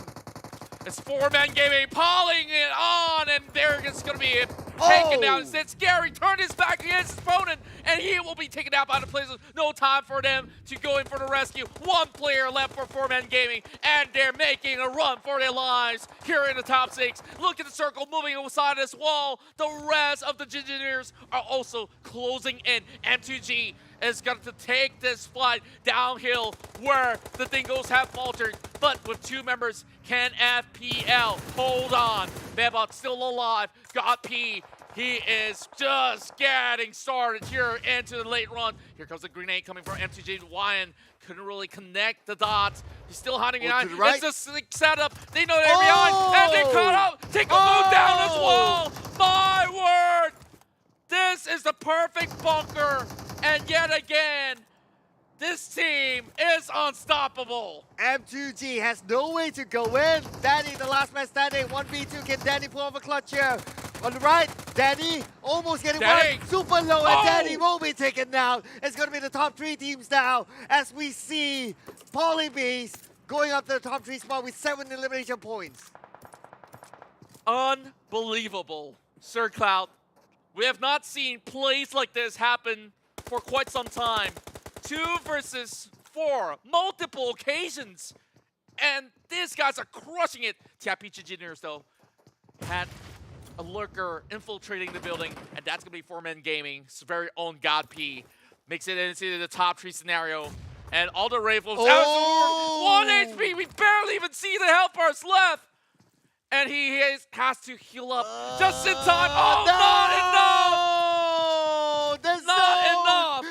Speaker 4: It's 4-man gaming, piling it on, and there it's going to be taken down. Instead, Scary turned his back against his opponent, and he will be taken out by the players. No time for them to go in for the rescue. 1 player left for 4-man gaming, and they're making a run for their lives here in the top 6. Look at the circle moving inside this wall. The rest of the Gingineers are also closing in. M2G is going to take this fight downhill where the Dingoes have faltered. But with 2 members, can FPL hold on? Bebot still alive. Got P. He is just getting started here into the late run. Here comes the grenade coming from M2G. Wyan couldn't really connect the dots. He's still hiding behind.
Speaker 21: Right.
Speaker 4: It's a slick setup. They know they're behind, and they caught up. Take a move down as well. My word. This is the perfect bunker. And yet again, this team is unstoppable.
Speaker 21: M2G has no way to go in. Danny, the last man standing. 1v2. Can Danny pull off a clutch here? On the right, Danny almost getting
Speaker 4: Danny.
Speaker 21: one. Super low, and Danny will be taken down. It's going to be the top 3 teams now as we see Polybeast going up to the top 3 spot with 7 elimination points.
Speaker 4: Unbelievable, Sir Cloud. We have not seen plays like this happen for quite some time. 2 versus 4, multiple occasions. And these guys are crushing it. TIP Engineers, though, had a lurker infiltrating the building, and that's going to be 4-man gaming's very own God P. Makes it into the top 3 scenario. And all the rifles, 1 HP, we barely even see the health bars left. And he has to heal up just in time. Oh, not enough! Not enough!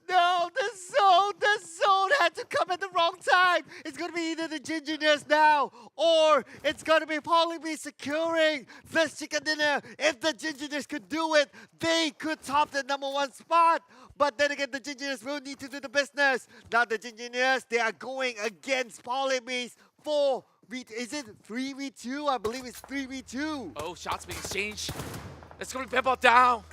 Speaker 21: No, the zone had to come at the wrong time. It's going to be either the Gingineers now, or it's going to be Polybeast securing this chicken dinner. If the Gingineers could do it, they could top the #1 spot. But then again, the Gingineers will need to do the business. Now the Gingineers, they are going against Polybeast for, is it 3v2? I believe it's 3v2.
Speaker 4: Oh, shots being exchanged. It's going to be Bebot down.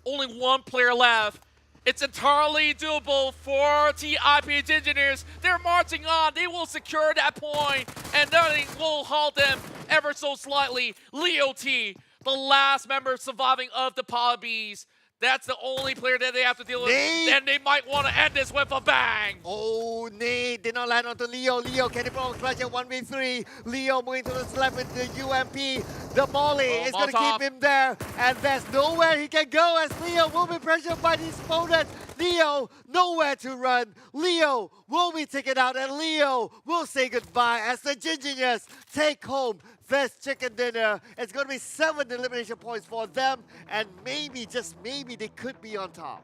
Speaker 4: Only 1 player left. It's entirely doable for TIP Engineers. They're marching on. They will secure that point, and nothing will halt them ever so slightly. Leo T, the last member surviving of the Polybees. That's the only player that they have to deal with. Then they might want to end this with a bang.
Speaker 21: Oh, Nate did not land onto Leo. Leo, can he blow a clutch at 1v3? Leo moving to the left with the UMP. The Molly is going to keep him there. And there's nowhere he can go as Leo will be pressured by his opponent. Leo, nowhere to run. Leo will be taken out, and Leo will say goodbye as the Gingineers take home this chicken dinner. It's going to be 7 elimination points for them, and maybe, just maybe, they could be on top.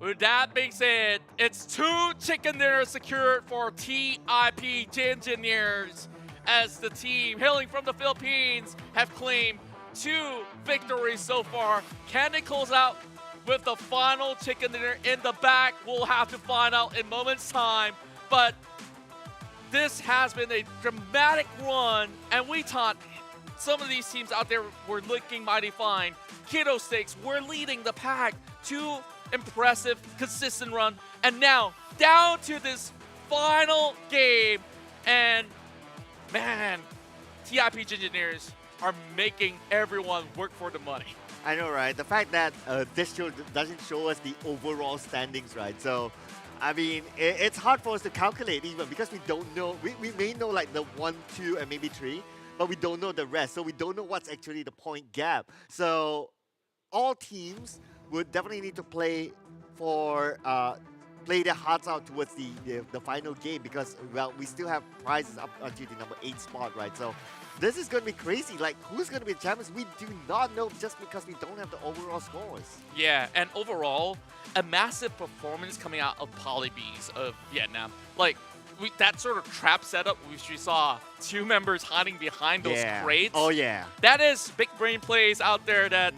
Speaker 4: With that being said, it's 2 chicken dinners secured for TIP Engineers as the team hailing from the Philippines have claimed 2 victories so far. Can they close out with the final chicken dinner in the back? We'll have to find out in moments time, but this has been a dramatic run, and we thought some of these teams out there were looking mighty fine. Kiddo Stakes, we're leading the pack. 2 impressive, consistent run, and now down to this final game, and man, TIP Engineers are making everyone work for the money.
Speaker 21: I know, right? The fact that this show doesn't show us the overall standings, right? So, I mean, it's hard for us to calculate even because we don't know. We may know like the 1, 2, and maybe 3, but we don't know the rest. So we don't know what's actually the point gap. So all teams would definitely need to play for play their hearts out towards the final game because, well, we still have prizes up until the #8 spot, right? So this is going to be crazy. Like, who's going to be the champions? We do not know just because we don't have the overall scores.
Speaker 4: Yeah, and overall, a massive performance coming out of Polybees of Vietnam. Like, that sort of trap setup, which we saw 2 members hiding behind those crates.
Speaker 21: Oh yeah.
Speaker 4: That is big brain plays out there that,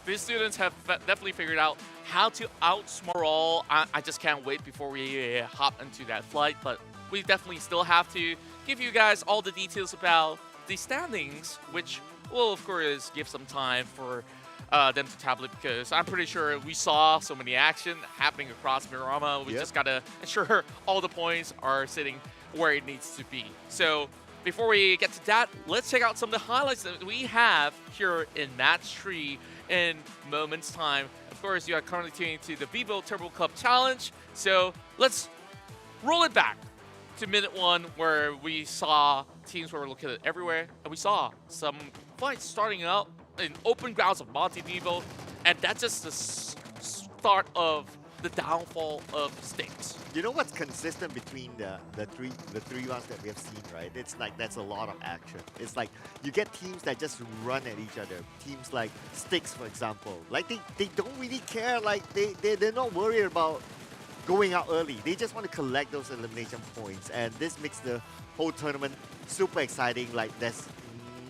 Speaker 4: these students have definitely figured out how to outsmart all. I just can't wait before we hop into that flight, but we definitely still have to give you guys all the details about the standings, which will, of course, give some time for them to tablet, because I'm pretty sure we saw so many action happening across Miramar. We just gotta ensure all the points are sitting where it needs to be. So before we get to that, let's check out some of the highlights that we have here in Match 3 in moments time. Of course, you are currently tuning to the Vivo Turbo Cup Challenge. So let's roll it back to minute 1, where we saw teams were located everywhere, and we saw some fights starting out in open grounds of Monte Vivo, and that's just the start of the downfall of Sticks.
Speaker 21: You know what's consistent between the three rounds that we have seen, right? It's like that's a lot of action. It's like you get teams that just run at each other. Teams like Sticks, for example. Like they don't really care. Like they're not worried about going out early. They just want to collect those elimination points, and this makes the whole tournament super exciting. Like there's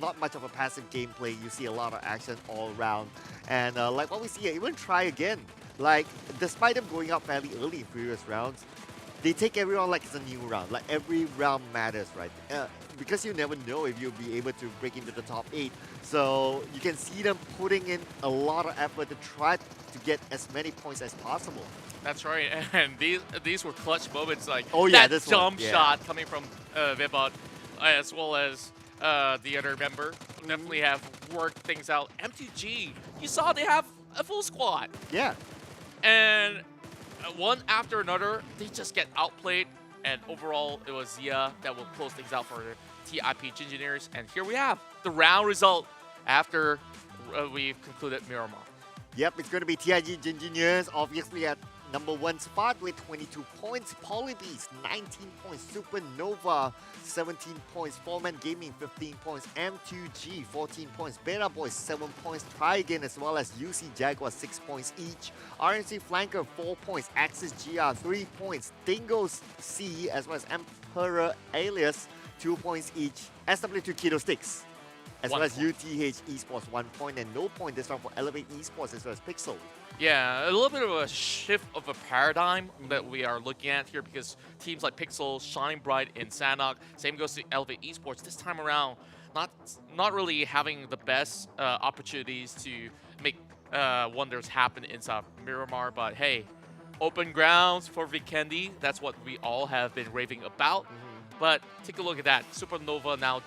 Speaker 21: not much of a passive gameplay. You see a lot of action all around, and like what we see here, even Try Again. Like, despite them going out fairly early in previous rounds, they take every round like it's a new round. Like, every round matters, right? Because you never know if you'll be able to break into the top 8. So, you can see them putting in a lot of effort to try to get as many points as possible.
Speaker 4: That's right, and these were clutch moments, like
Speaker 21: this
Speaker 4: jump shot coming from Vibot, as well as the other member. Definitely have worked things out. M2G, you saw they have a full squad.
Speaker 21: Yeah.
Speaker 4: And one after another, they just get outplayed. And overall, it was Zia that will close things out for the TIP Engineers. And here we have the round result after we've concluded Miramar.
Speaker 21: Yep, it's going to be TIG Engineers, obviously at number 1 spot with 22 points. Polybeast, 19 points. Supernova, 17 points. 4Man Gaming, 15 points. M2G, 14 points. Beta Boys, 7 points. Try Again, as well as UC Jaguar, 6 points each. RNC Flanker, 4 points. Axis GR, 3 points. Dingoes C, as well as Emperor Alias, 2 points each. SW2 Keto Sticks, as well as UTH Esports, 1 point, and no point this round for Elevate Esports, as well as Pixel.
Speaker 4: Yeah, a little bit of a shift of a paradigm that we are looking at here, because teams like Pixel shine bright in Sanhok. Same goes to Elevate Esports. This time around, not really having the best opportunities to make wonders happen inside Miramar. But hey, open grounds for Vikendi. That's what we all have been raving about. But take a look at that. Supernova now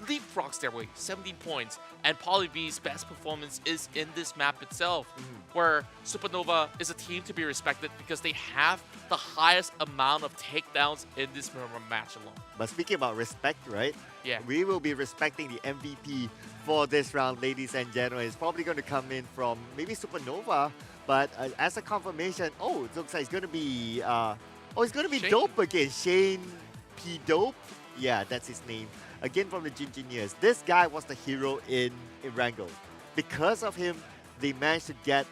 Speaker 4: leapfrogs their way, 17 points, and Polybeast's best performance is in this map itself, where Supernova is a team to be respected because they have the highest amount of takedowns in this Miramar match alone.
Speaker 21: But speaking about respect, right?
Speaker 4: Yeah.
Speaker 21: We will be respecting the MVP for this round, ladies and gentlemen. It's probably going to come in from maybe Supernova, but as a confirmation, it looks like it's going to be, it's going to be
Speaker 4: Shane.
Speaker 21: Dope again. Shane P. Dope. Yeah, that's his name. Again from the Engineers. This guy was the hero in Wrangle. Because of him, they managed to get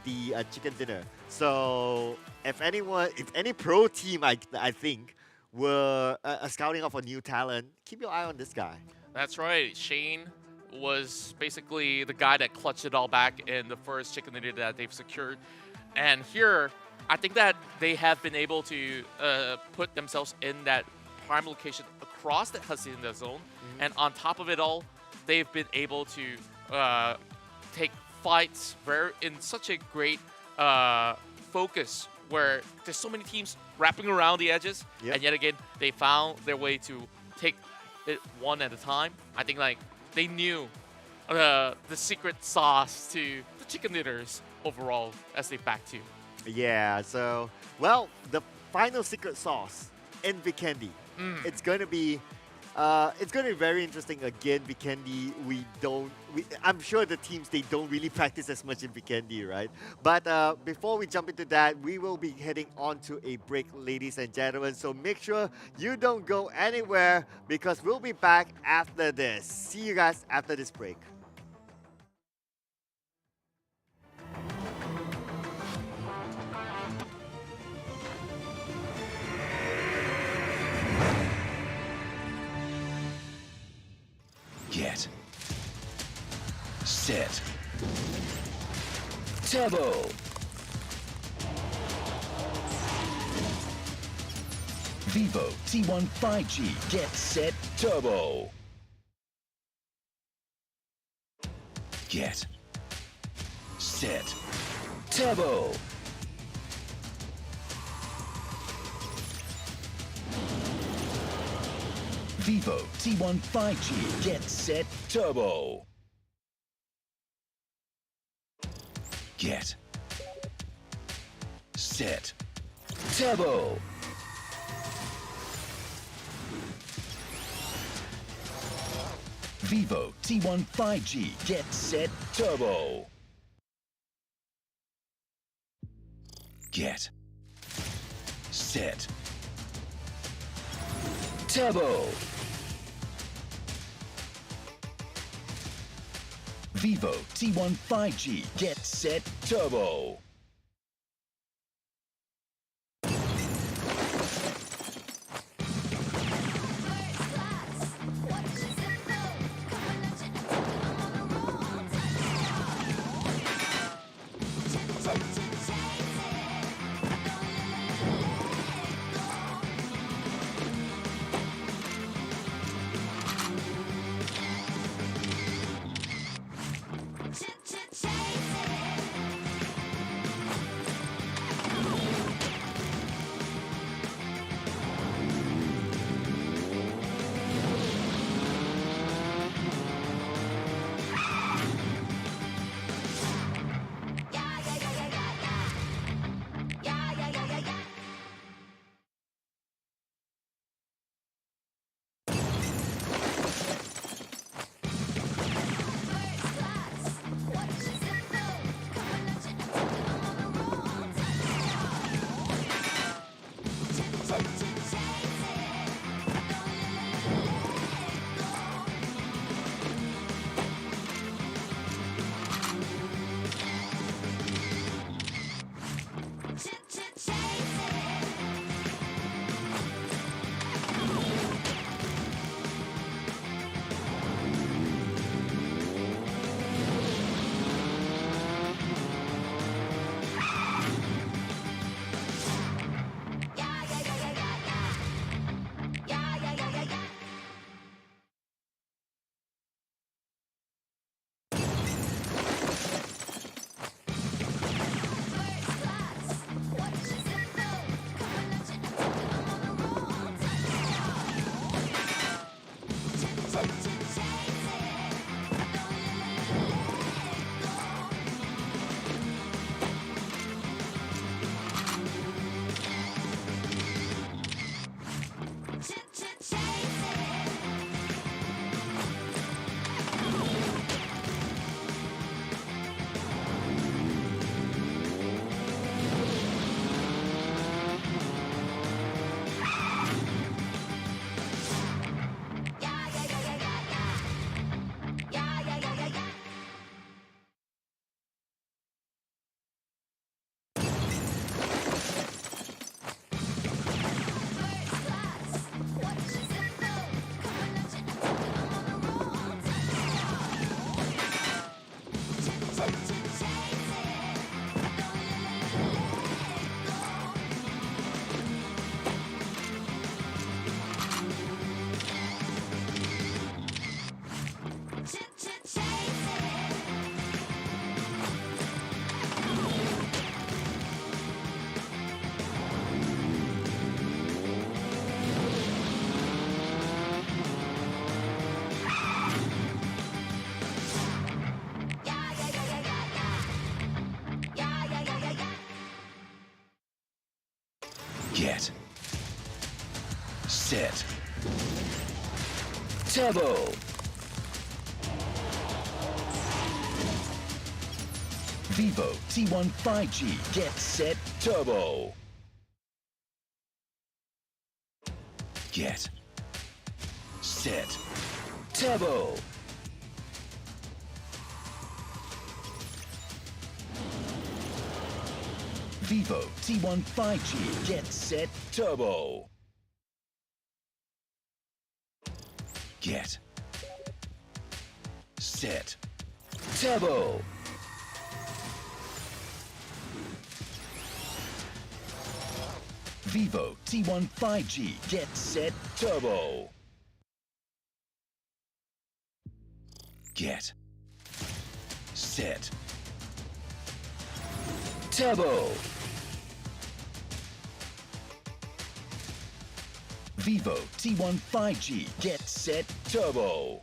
Speaker 21: the chicken dinner. So if any pro team, I think, were scouting out for new talent, keep your eye on this guy.
Speaker 4: That's right. Shane was basically the guy that clutched it all back in the first chicken dinner that they've secured. And here, I think that they have been able to put themselves in that prime location across the Hacienda zone, and on top of it all, they've been able to take fights in such a great focus, where there's so many teams wrapping around the edges, and yet again they found their way to take it one at a time. I think like they knew the secret sauce to the chicken dinners overall as they back to.
Speaker 21: Yeah, so well, the final secret sauce in Vikendi. It's going to be very interesting again. Vikendi, I'm sure the teams, they don't really practice as much in Vikendi, right? But before we jump into that, we will be heading on to a break, ladies and gentlemen. So make sure you don't go anywhere, because we'll be back after this. See you guys after this break.
Speaker 19: Turbo. Vivo T1 5G Get Set Turbo. Get Set Turbo. Vivo T1 5G Get Set Turbo. Get Set Turbo. Vivo T1 5G Get Set Turbo. Get Set Turbo. Vivo T1 5G Get Set Turbo. Get Set Turbo. Vivo T1 5G Get Set Turbo. Get Set Turbo. Vivo T1 5G Get Set Turbo. Get Set Turbo. Vivo T1 5G Get Set Turbo. Get Set Turbo. Vivo T1 5G Get Set Turbo.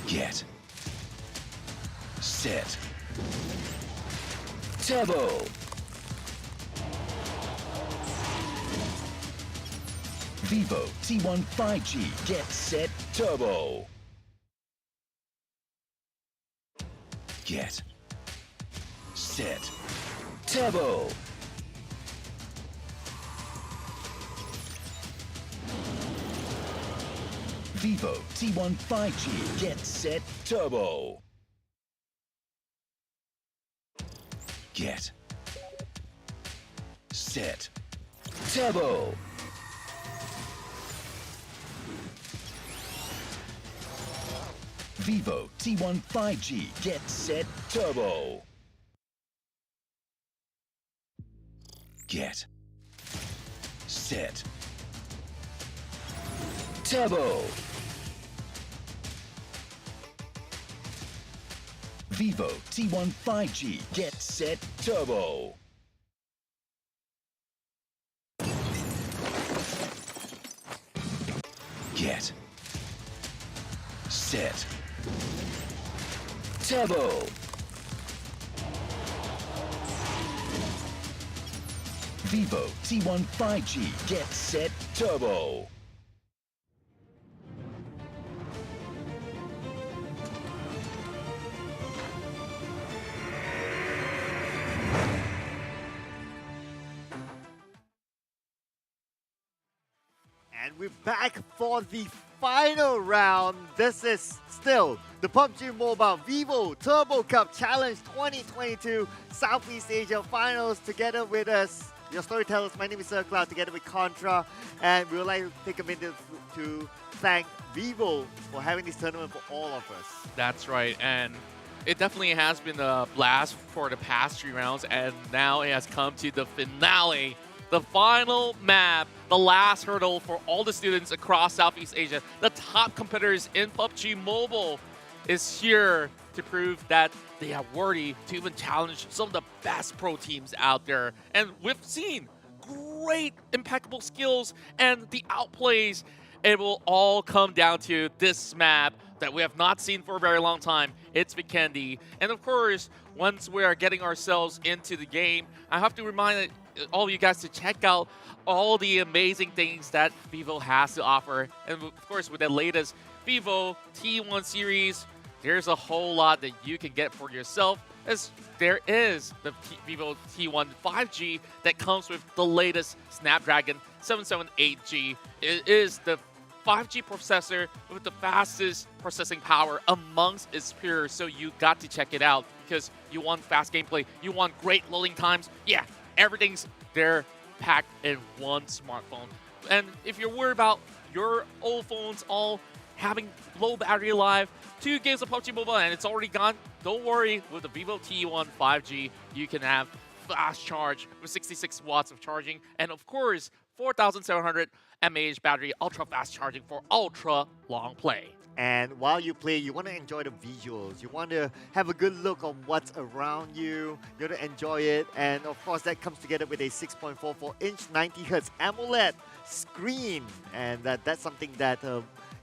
Speaker 19: Get Set Turbo. Vivo T1 5G Get Set Turbo. Get Set Turbo. Vivo T1 5G Get Set Turbo. Get Set Turbo. Vivo T1 5G Get Set Turbo. Get Set Turbo. Vivo T1 5G Get Set Turbo. Get Set Turbo. Vivo T1 5G Get Set Turbo.
Speaker 21: And we're back for the final round. This is still the PUBG Mobile Vivo Turbo Cup Challenge 2022 Southeast Asia Finals. Together with us, your storytellers, my name is 𝙏𝙍𝘍, together with Contra. And we would like to take a minute to thank Vivo for having this tournament for all of us.
Speaker 4: That's right, and it definitely has been a blast for the past 3 rounds, and now it has come to the finale. The final map, the last hurdle for all the students across Southeast Asia, the top competitors in PUBG Mobile, is here to prove that they are worthy to even challenge some of the best pro teams out there. And we've seen great, impeccable skills and the outplays. It will all come down to this map that we have not seen for a very long time. It's Vikendi. And of course, once we are getting ourselves into the game, I have to remind all of you guys to check out all the amazing things that Vivo has to offer. And of course, with the latest Vivo T1 series, there's a whole lot that you can get for yourself, as there is the Vivo T1 5G that comes with the latest Snapdragon 778G. It is the 5G processor with the fastest processing power amongst its peers, so you got to check it out because you want fast gameplay, you want great loading times. Yeah, everything's there packed in one smartphone. And if you're worried about your old phones all having low battery life, 2 games of PUBG Mobile and it's already gone, don't worry. With the Vivo T1 5G, you can have fast charge with 66 watts of charging, and of course 4,700 mAh battery, ultra fast charging for ultra long play.
Speaker 21: And while you play, you want to enjoy the visuals. You want to have a good look on what's around you. You want to enjoy it. And of course, that comes together with a 6.44-inch 90Hz AMOLED screen. And that's something that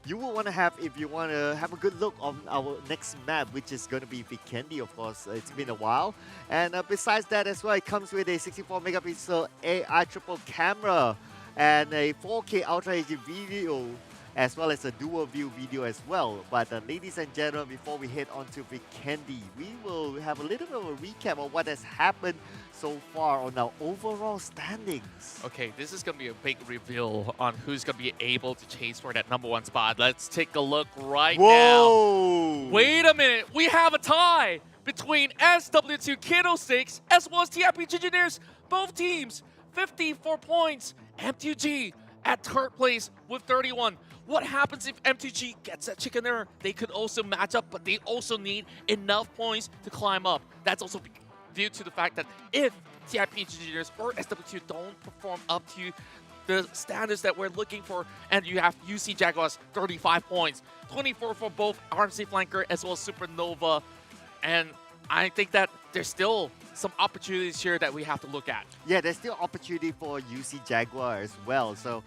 Speaker 21: you will want to have if you want to have a good look on our next map, which is going to be Vikendi, of course. It's been a while. And besides that as well, it comes with a 64-megapixel AI triple camera and a 4K Ultra HD video, as well as a dual view video as well. But ladies and gentlemen, before we head on to Vikendi, we will have a little bit of a recap of what has happened so far on our overall standings.
Speaker 4: Okay, this is going to be a big reveal on who's going to be able to chase for that #1 spot. Let's take a look right now. Wait a minute, we have a tie between SW2 𝙏𝙍𝘍 as well as TIPG Engineers. Both teams, 54 points. M2G at 3rd place with 31. What happens if M2G gets that chicken dinner? They could also match up, but they also need enough points to climb up. That's also due to the fact that if TIPG Engineers or SW2 don't perform up to the standards that we're looking for, and you have UC Jaguars 35 points, 24 for both RMC Flanker as well as Supernova, and I think that there's still some opportunities here that we have to look at.
Speaker 21: Yeah, there's still opportunity for UC Jaguar as well. So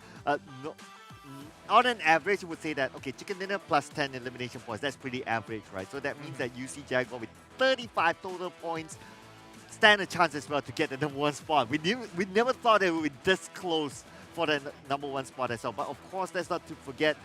Speaker 21: on an average, you would say that, okay, Chicken Dinner plus 10 elimination points, that's pretty average, right? So that means that UC Jaguar with 35 total points stand a chance as well to get the #1 spot. We never thought it would be this close for the #1 spot as well. But of course, let's not to forget,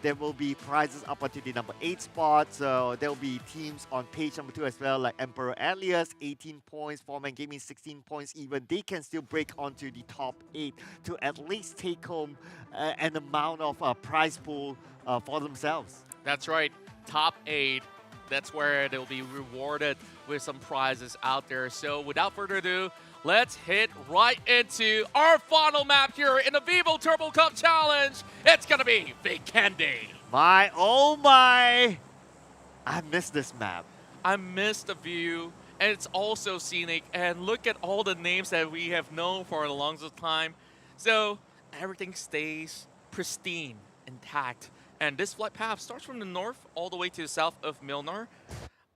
Speaker 21: there will be prizes up until the #8 spot. So there will be teams on page #2 as well, like Emperor Alias, 18 points, Foreman Gaming, 16 points even. They can still break onto the top 8 to at least take home an amount of prize pool for themselves.
Speaker 4: That's right, top 8. That's where they'll be rewarded with some prizes out there. So without further ado, let's hit right into our final map here in the Vivo Turbo Cup Challenge. It's gonna be Vikendi.
Speaker 21: My, oh my! I missed this map.
Speaker 4: I missed the view, and it's also scenic. And look at all the names that we have known for the longest time. So everything stays pristine, intact. And this flight path starts from the north all the way to the south of Milnar.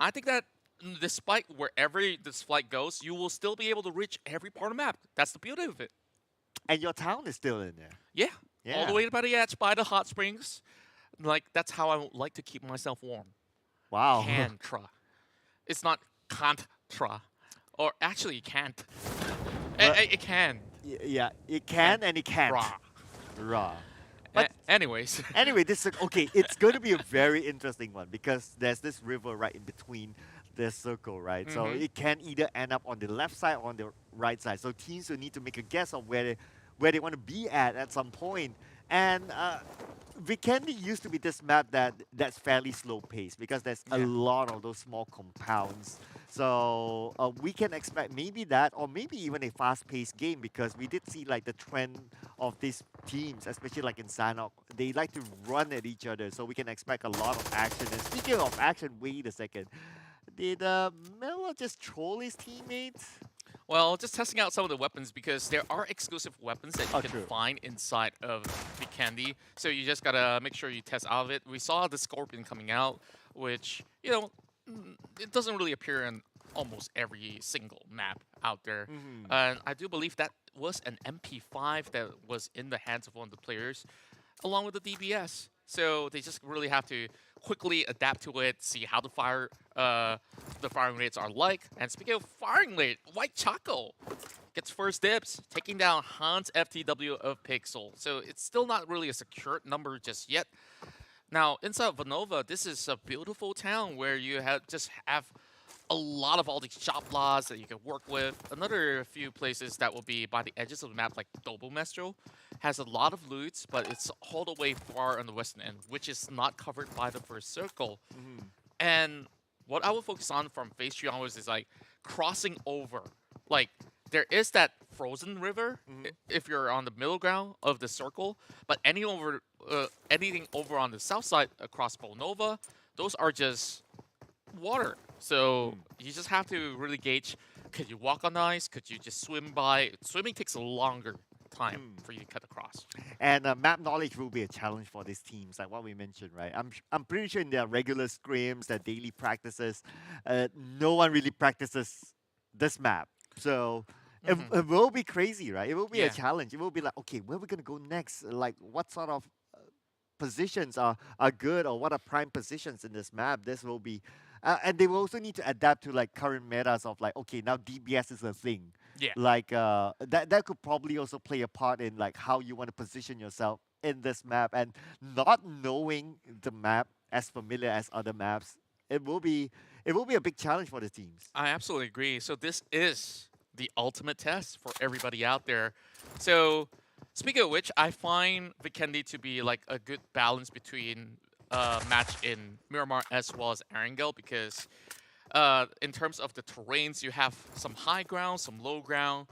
Speaker 4: I think that despite wherever this flight goes, you will still be able to reach every part of the map. That's the beauty of it.
Speaker 21: And your town is still in there.
Speaker 4: Yeah. All the way by the edge, by the hot springs. Like, that's how I like to keep myself warm.
Speaker 21: Wow.
Speaker 4: Cantra. It's not can't-tra. Or actually, it can't. It can.
Speaker 21: Yeah, it can and it can't.
Speaker 4: Raw.
Speaker 21: Raw. But
Speaker 4: anyways.
Speaker 21: Anyway, this is okay. It's going to be a very interesting one because there's this river right in between the circle, right? So
Speaker 4: Mhm.
Speaker 21: it can either end up on the left side or on the right side. So teams will need to make a guess of where they want to be at some point. And Vikendi used to be this map that's fairly slow paced because there's a
Speaker 4: Yeah.
Speaker 21: lot of those small compounds. So we can expect maybe that, or maybe even a fast-paced game because we did see like the trend of these teams, especially like in Sanok, they like to run at each other. So we can expect a lot of action. And speaking of action, wait a second, did Melo just troll his teammates?
Speaker 4: Well, just testing out some of the weapons because there are exclusive weapons that you can
Speaker 21: true.
Speaker 4: find inside of the candy. So you just gotta make sure you test out of it. We saw the Scorpion coming out, which, it doesn't really appear in almost every single map out there. And I do believe that was an MP5 that was in the hands of one of the players, along with the DBS. So they just really have to quickly adapt to it, see how the firing rates are like. And speaking of firing rate, White Choco gets first dibs, taking down Hans FTW of Pixel. So it's still not really a secured number just yet. Now, inside of Vanova, this is a beautiful town where you just have a lot of all these shop laws that you can work with. Another few places that will be by the edges of the map, like Dobo Mestro, has a lot of loots, but it's all the way far on the western end, which is not covered by the first circle. And what I will focus on from phase 3 onwards is like crossing over. Like there is that frozen river if you're on the middle ground of the circle, but anything over on the south side across Bonova, those are just water. So you just have to really gauge, could you walk on ice? Could you just swim by? Swimming takes a longer time for you to cut across.
Speaker 21: And map knowledge will be a challenge for these teams, like what we mentioned, right? I'm pretty sure in their regular scrims, their daily practices, no one really practices this map. So it will be crazy, right? It will be a challenge. It will be like, okay, where are we gonna go next? Like, what sort of positions are good, or what are prime positions in this map? This will be, and they will also need to adapt to like current metas of like, okay, now DBS is a thing.
Speaker 4: Yeah.
Speaker 21: Like that could probably also play a part in like how you want to position yourself in this map, and not knowing the map as familiar as other maps, it will be a big challenge for the teams.
Speaker 4: I absolutely agree. So this is the ultimate test for everybody out there. So speaking of which, I find Vikendi to be like a good balance between match in Miramar as well as Erangel because in terms of the terrains, you have some high ground, some low ground,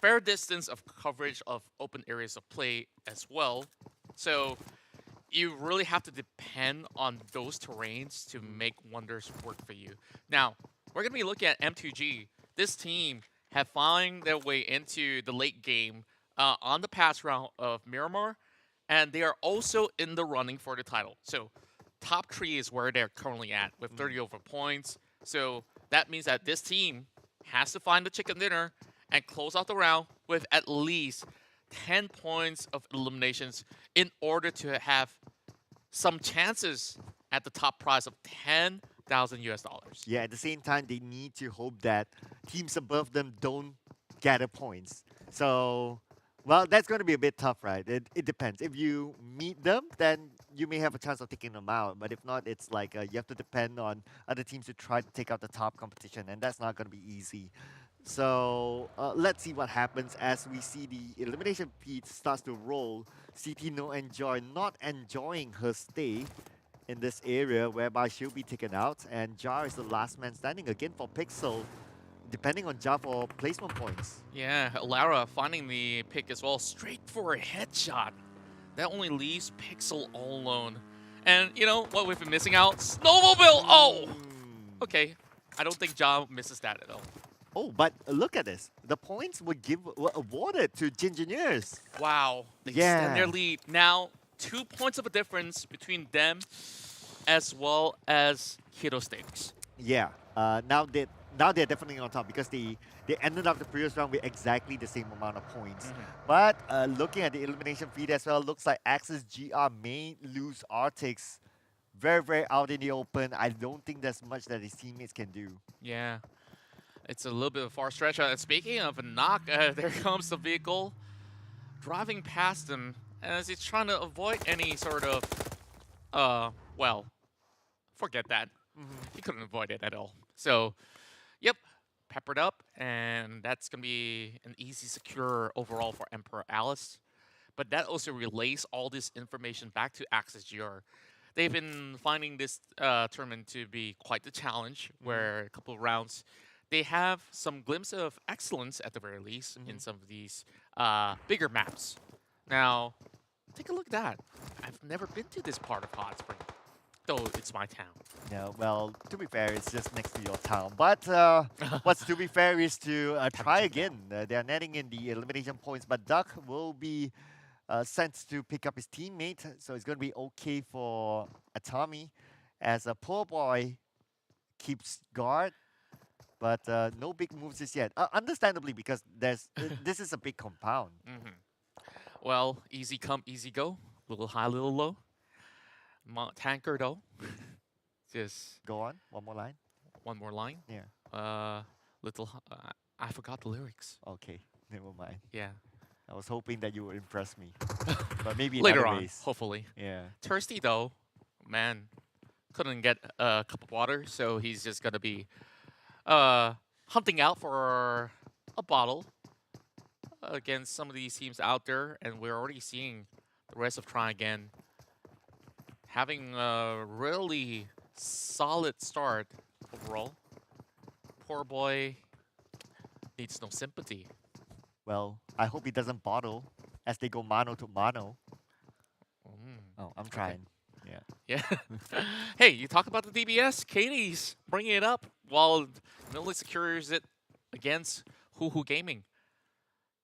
Speaker 4: fair distance of coverage of open areas of play as well. So you really have to depend on those terrains to make wonders work for you. Now, we're going to be looking at M2G. This team have found their way into the late game on the pass round of Miramar, and they are also in the running for the title. So top 3 is where they're currently at with 30 over points. So that means that this team has to find the chicken dinner and close out the round with at least 10 points of eliminations in order to have some chances at the top prize of $10,000.
Speaker 21: Yeah, at the same time, they need to hope that teams above them don't gather points. So, well, that's going to be a bit tough, right? It depends. If you meet them, then you may have a chance of taking them out. But if not, it's like you have to depend on other teams to try to take out the top competition, and that's not going to be easy. So let's see what happens as we see the elimination feed starts to roll. CT No Enjoy not enjoying her stay in this area, whereby she'll be taken out, and Jar is the last man standing again for Pixel, depending on Jar for placement points.
Speaker 4: Yeah, Lara finding the pick as well, straight for a headshot. That only leaves Pixel all alone. And you know what we've been missing out? Snowmobile! Oh! Okay, I don't think Jar misses that at all.
Speaker 21: Oh, but look at this. The points were awarded to Gingineers.
Speaker 4: Wow, they extend their lead. Now, 2 points of a difference between them as well as Hero Sticks.
Speaker 21: Yeah, now they're definitely on top because they ended up the previous round with exactly the same amount of points. But looking at the elimination feed as well, looks like Axis GR may lose Artix very, very out in the open. I don't think there's much that his teammates can do.
Speaker 4: Yeah. It's a little bit of a far stretch. Speaking of a knock, there comes the vehicle driving past him as he's trying to avoid any sort of, well, forget that. He couldn't avoid it at all. So, yep, peppered up, and that's going to be an easy, secure overall for Emperor Alice. But that also relays all this information back to Axis GR. They've been finding this tournament to be quite the challenge, where a couple of rounds, they have some glimpse of excellence at the very least in some of these bigger maps. Now, take a look at that. I've never been to this part of Hot Spring, though it's my town.
Speaker 21: Yeah, well, to be fair, it's just next to your town. But what's to be fair is to try again. They're netting in the elimination points, but Duck will be sent to pick up his teammate, so it's going to be okay for Atami, as a poor boy keeps guard, but no big moves just yet. Understandably, because there's this is a big compound.
Speaker 4: Well, easy come, easy go. Little high, little low. Tanker though. Just
Speaker 21: go on. One more line.
Speaker 4: One more line.
Speaker 21: Yeah.
Speaker 4: I forgot the lyrics.
Speaker 21: Okay, never mind.
Speaker 4: Yeah.
Speaker 21: I was hoping that you would impress me, but maybe in
Speaker 4: later
Speaker 21: other
Speaker 4: on,
Speaker 21: ways.
Speaker 4: hopefully.
Speaker 21: Yeah.
Speaker 4: Thirsty though, man, couldn't get a cup of water, so he's just gonna be hunting out for a bottle against some of these teams out there, and we're already seeing the rest of Try Again having a really solid start overall. Poor boy needs no sympathy.
Speaker 21: Well, I hope he doesn't bottle as they go mano to mano. Oh, I'm trying.
Speaker 4: Yeah. Hey, you talk about the DBS. Katie's bringing it up while Millie secures it against 𝙏𝙍𝘍 Gaming.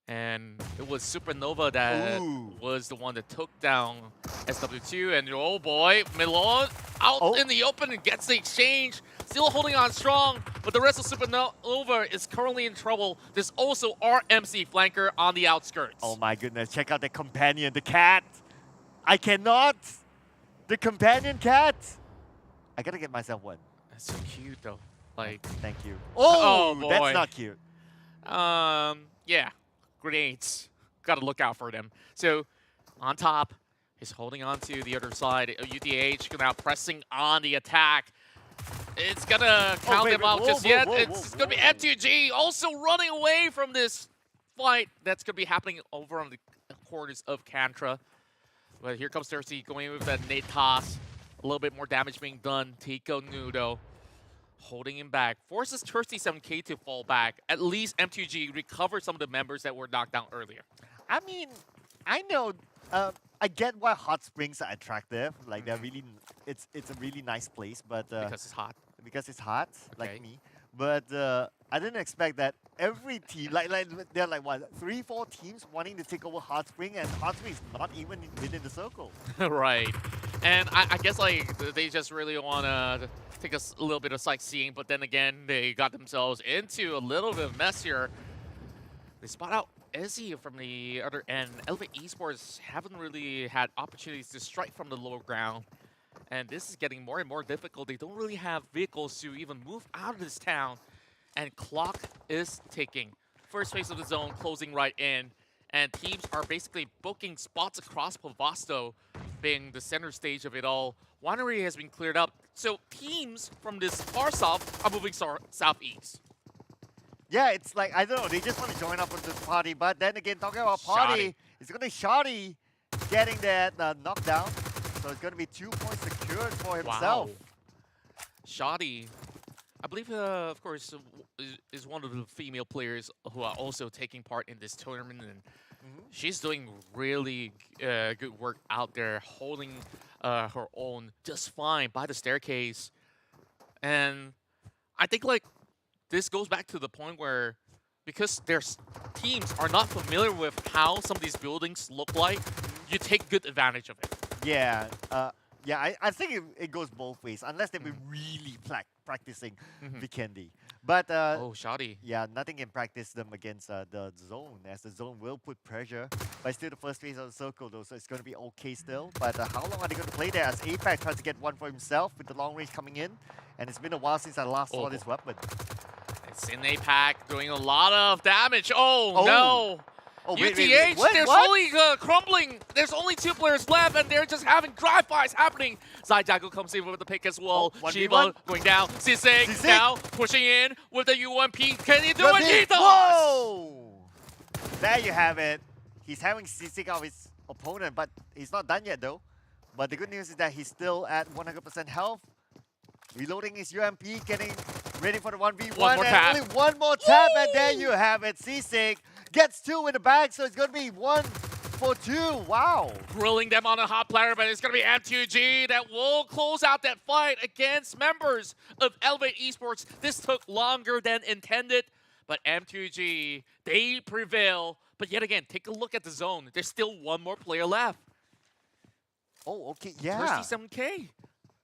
Speaker 4: And it was Supernova that was the one that took down SW2. And oh boy, Milon out in the open and gets the exchange. Still holding on strong, but the rest of Supernova is currently in trouble. There's also RMC flanker on the outskirts.
Speaker 21: Oh my goodness, check out the companion, the cat. I cannot. The companion cat. I gotta get myself one.
Speaker 4: That's so cute though. Like,
Speaker 21: thank you.
Speaker 4: Oh boy.
Speaker 21: That's not cute.
Speaker 4: Yeah. Grenades. Gotta look out for them. So, on top, he's holding on to the other side. UTH now pressing on the attack. It's gonna count him out just yet. It's gonna be M2G also running away from this fight that's gonna be happening over on the corners of Kantra. But here comes Thirsty going with that nade toss. A little bit more damage being done. Tico Nudo holding him back. Forces Thirsty 7K to fall back. At least M2G recovered some of the members that were knocked down earlier.
Speaker 21: I mean, I know, I get why hot springs are attractive. Like they're really, it's a really nice place, but
Speaker 4: because it's hot.
Speaker 21: Because it's hot, like me. But I didn't expect that every team, like there are like what, 3-4 teams wanting to take over Hot Spring, and Hot Spring is not even within the circle.
Speaker 4: Right, and I guess like they just really want to take a little bit of sightseeing, but then again they got themselves into a little bit of mess here. They spot out 𝙏𝙍𝘍 from the other end. Elevate Esports haven't really had opportunities to strike from the lower ground. And this is getting more and more difficult. They don't really have vehicles to even move out of this town. And clock is ticking. First phase of the zone closing right in. And teams are basically booking spots across Pavasto, being the center stage of it all. Winery has been cleared up. So teams from this far south are moving southeast.
Speaker 21: Yeah, it's like, I don't know, they just want to join up with this party. But then again, talking about party, it's going to be Shoddy getting that knockdown. So it's going to be 2 points secured for himself.
Speaker 4: Wow. Shoddy, I believe, of course, is one of the female players who are also taking part in this tournament. And she's doing really good work out there, holding her own just fine by the staircase. And I think, like, this goes back to the point where, because their teams are not familiar with how some of these buildings look like, you take good advantage of it.
Speaker 21: Yeah, I think it goes both ways, unless they've been really practicing Vikendi. But
Speaker 4: oh, Shoddy.
Speaker 21: Yeah, nothing can practice them against the zone, as the zone will put pressure. But still, the first phase of the circle, though, so it's going to be okay still. But how long are they going to play there? As APAC tries to get one for himself with the long range coming in, and it's been a while since I last saw this weapon.
Speaker 4: Sine Pack doing a lot of damage. Oh,
Speaker 21: Oh.
Speaker 4: no.
Speaker 21: Oh,
Speaker 4: UTH,
Speaker 21: wait. What?
Speaker 4: they're
Speaker 21: What?
Speaker 4: slowly crumbling. There's only 2 players left, and they're just having drive-bys happening. 𝙏𝙍𝙍𝘍 comes in with the pick as well.
Speaker 21: Oh, 1v1.
Speaker 4: Shiva going down. 𝙏𝙍𝙍𝘍 now pushing in with the UMP. Can he do it? He does!
Speaker 21: Whoa! There you have it. He's having 𝙏𝙍𝙍𝘍 of his opponent, but he's not done yet though. But the good news is that he's still at 100% health. Reloading his UMP, getting ready for the 1v1.
Speaker 4: One more
Speaker 21: and
Speaker 4: tap.
Speaker 21: only one more tap, and there you have it. 𝙏𝙍𝙍𝘍 gets 2 in the bag, so it's going to be 1 for 2. Wow.
Speaker 4: Grilling them on a hot platter, but it's going to be M2G that will close out that fight against members of Elevate Esports. This took longer than intended, but M2G, they prevail. But yet again, take a look at the zone. There's still 1 more player left.
Speaker 21: Oh, okay, yeah.
Speaker 4: 37K.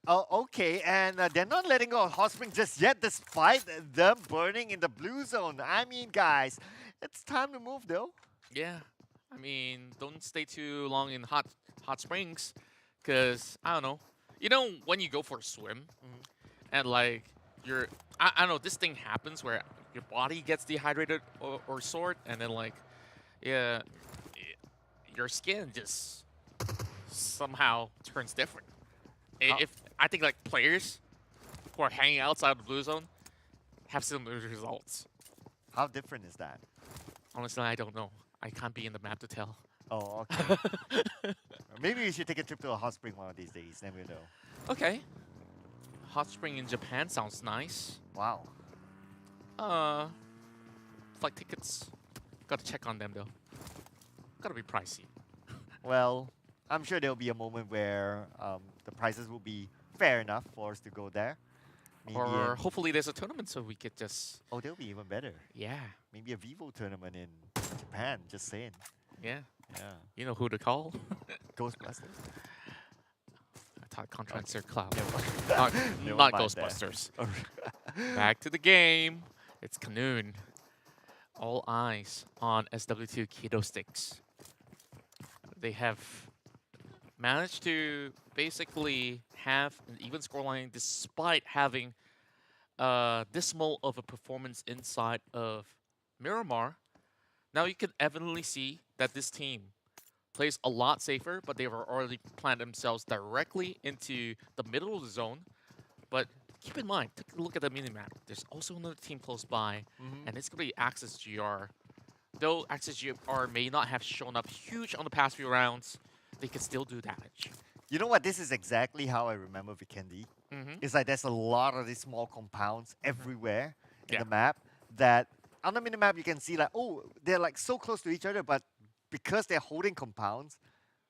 Speaker 21: Oh, okay, and they're not letting go of Hot Spring just yet, despite them burning in the blue zone. I mean, guys, it's time to move, though.
Speaker 4: Yeah, I mean, don't stay too long in hot springs, because, I don't know. You know, when you go for a swim, and like, I don't know, this thing happens where your body gets dehydrated or sort, and then like, yeah, your skin just somehow turns different. If I think like players who are hanging outside the blue zone have similar results.
Speaker 21: How different is that?
Speaker 4: Honestly, I don't know. I can't be in the map to tell.
Speaker 21: Oh, okay. Maybe we should take a trip to a hot spring one of these days, then we'll know.
Speaker 4: Okay. Hot spring in Japan sounds nice.
Speaker 21: Wow.
Speaker 4: Flight tickets. Gotta check on them though. Gotta be pricey.
Speaker 21: Well, I'm sure there'll be a moment where the prices will be fair enough for us to go there. Maybe
Speaker 4: Or hopefully there's a tournament so we could just...
Speaker 21: Oh, that'll be even better.
Speaker 4: Yeah.
Speaker 21: Maybe a Vivo tournament in Japan, just saying.
Speaker 4: Yeah.
Speaker 21: Yeah.
Speaker 4: You know who to call?
Speaker 21: Ghostbusters?
Speaker 4: I thought Contractor Cloud.
Speaker 21: Never
Speaker 4: Not
Speaker 21: mind
Speaker 4: Ghostbusters.
Speaker 21: that.
Speaker 4: Back to the game. It's Canoon. All eyes on SW2 Keto Sticks. They have managed to basically have an even scoreline despite having dismal of a performance inside of Miramar. Now you can evidently see that this team plays a lot safer, but they've already planted themselves directly into the middle of the zone. But keep in mind, take a look at the minimap. There's also another team close by, and it's going to be Axis GR. Though Axis GR may not have shown up huge on the past few rounds, they can still do damage.
Speaker 21: You know what? This is exactly how I remember Vikendi. It's like there's a lot of these small compounds everywhere in the map that on the minimap you can see like, oh, they're like so close to each other, but because they're holding compounds,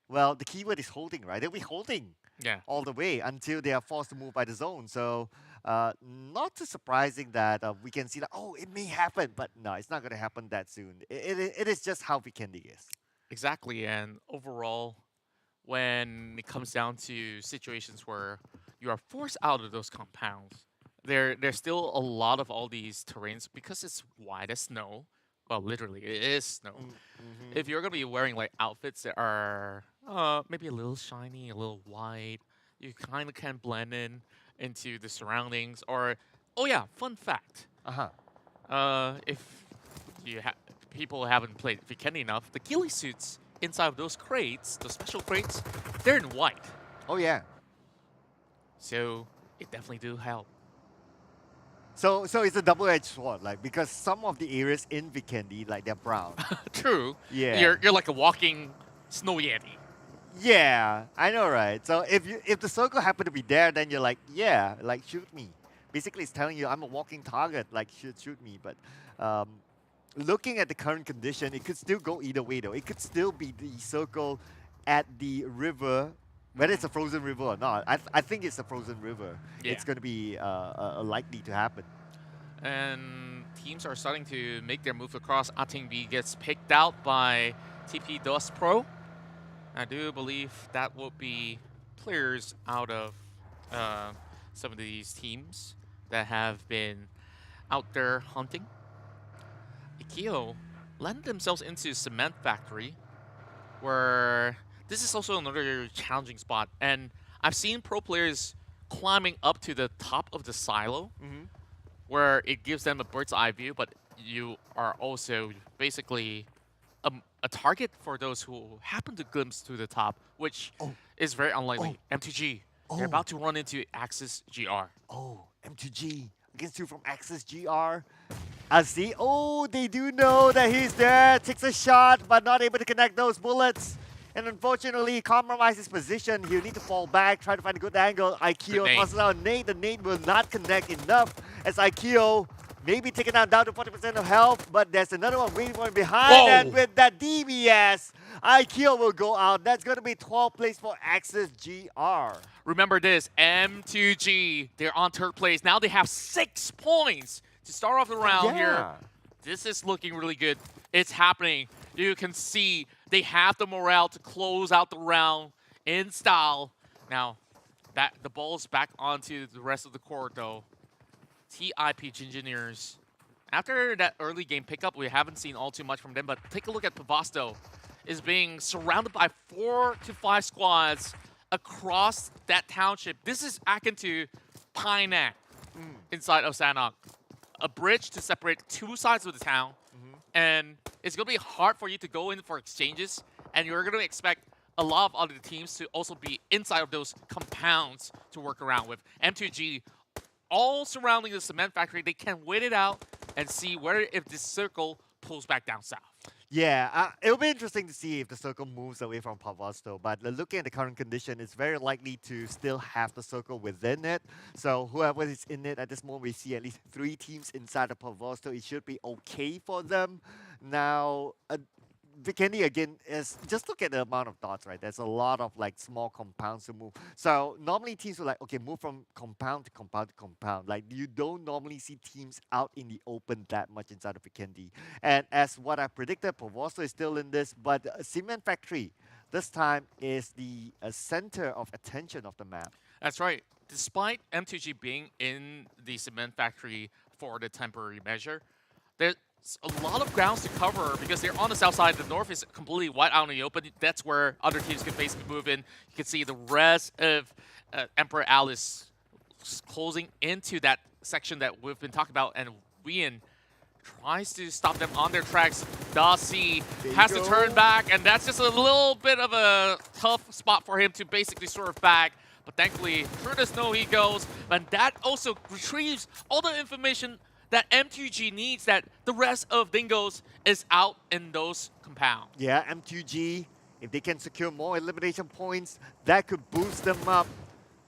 Speaker 21: well, the keyword is holding, right? They'll be holding all the way until they are forced to move by the zone. So not too surprising that we can see like, oh, it may happen, but no, it's not going to happen that soon. It is just how Vikendi is.
Speaker 4: Exactly, and overall, when it comes down to situations where you are forced out of those compounds, there's still a lot of all these terrains because it's white as snow. Well, literally, it is snow. If you're going to be wearing like outfits that are maybe a little shiny, a little white, you kind of can blend in into the surroundings. Or, oh yeah, fun fact. If you people haven't played Vikendi enough, the ghillie suits inside of those crates, those special crates, they're in white.
Speaker 21: Oh yeah.
Speaker 4: So it definitely do help.
Speaker 21: So it's a double-edged sword, like because some of the areas in Vikendi, like they're brown.
Speaker 4: True.
Speaker 21: Yeah.
Speaker 4: You're like a walking snow yeti.
Speaker 21: Yeah, I know, right? So if the circle happened to be there, then you're like, yeah, like shoot me. Basically, it's telling you I'm a walking target, like shoot me. But looking at the current condition, it could still go either way, though. It could still be the circle at the river, whether it's a frozen river or not. I think it's a frozen river.
Speaker 4: Yeah.
Speaker 21: It's going to be likely to happen.
Speaker 4: And teams are starting to make their move across. Atingvi gets picked out by TP Dust Pro. I do believe that will be players out of some of these teams that have been out there hunting. Ikeo landed themselves into Cement Factory, where this is also another challenging spot. And I've seen pro players climbing up to the top of the silo, where it gives them a bird's eye view, but you are also basically a target for those who happen to glimpse to the top, which is very unlikely. M2G, they're about to run into Axis GR.
Speaker 21: Oh, M2G against 2 from Axis GR. As they do know that he's there. Takes a shot, but not able to connect those bullets. And unfortunately, compromises his position. He'll need to fall back, try to find a good angle. 𝙏𝙍𝘍 tosses out a nade. The nade will not connect enough as 𝙏𝙍𝘍 maybe taken down to 40% of health, but there's another one waiting for him behind.
Speaker 4: Whoa.
Speaker 21: And with that DBS, 𝙏𝙏𝘍 will go out. That's going to be 12th place for Axis GR.
Speaker 4: Remember this, M2G, they're on 3rd place. Now they have 6 points to start off the round here. This is looking really good. It's happening. You can see they have the morale to close out the round in style. Now, the ball's back onto the rest of the court, though. TIP Engineers. After that early game pickup, we haven't seen all too much from them, but take a look at Pavasto. Is being surrounded by 4 to 5 squads across that township. This is akin to Painak inside of Sanok. A bridge to separate 2 sides of the town, and it's going to be hard for you to go in for exchanges, and you're going to expect a lot of other teams to also be inside of those compounds to work around with. M2G, all surrounding the cement factory, they can wait it out and see where if this circle pulls back down south.
Speaker 21: Yeah, it'll be interesting to see if the circle moves away from Pavasto, but looking at the current condition, it's very likely to still have the circle within it. So whoever is in it at this moment, we see at least 3 teams inside of Pavasto. It should be okay for them. Now, Vikendi again is just look at the amount of dots, right? There's a lot of like small compounds to move. So normally teams will like, okay, move from compound to compound to compound. Like you don't normally see teams out in the open that much inside of Vikendi. And as what I predicted, Pavosto is still in this, but Cement Factory this time is the center of attention of the map.
Speaker 4: That's right. Despite M2G being in the Cement Factory for the temporary measure, there's a lot of grounds to cover because they're on the south side. The north is completely wide out in the open. That's where other teams can basically move in. You can see the rest of Emperor Alice closing into that section that we've been talking about, and Wien tries to stop them on their tracks. 𝙏𝙐𝘍 has to turn back, and that's just a little bit of a tough spot for him to basically swerve back. But thankfully, through the snow he goes, and that also retrieves all the information that M2G needs, that the rest of Dingoes is out in those compounds.
Speaker 21: Yeah, M2G, if they can secure more elimination points, that could boost them up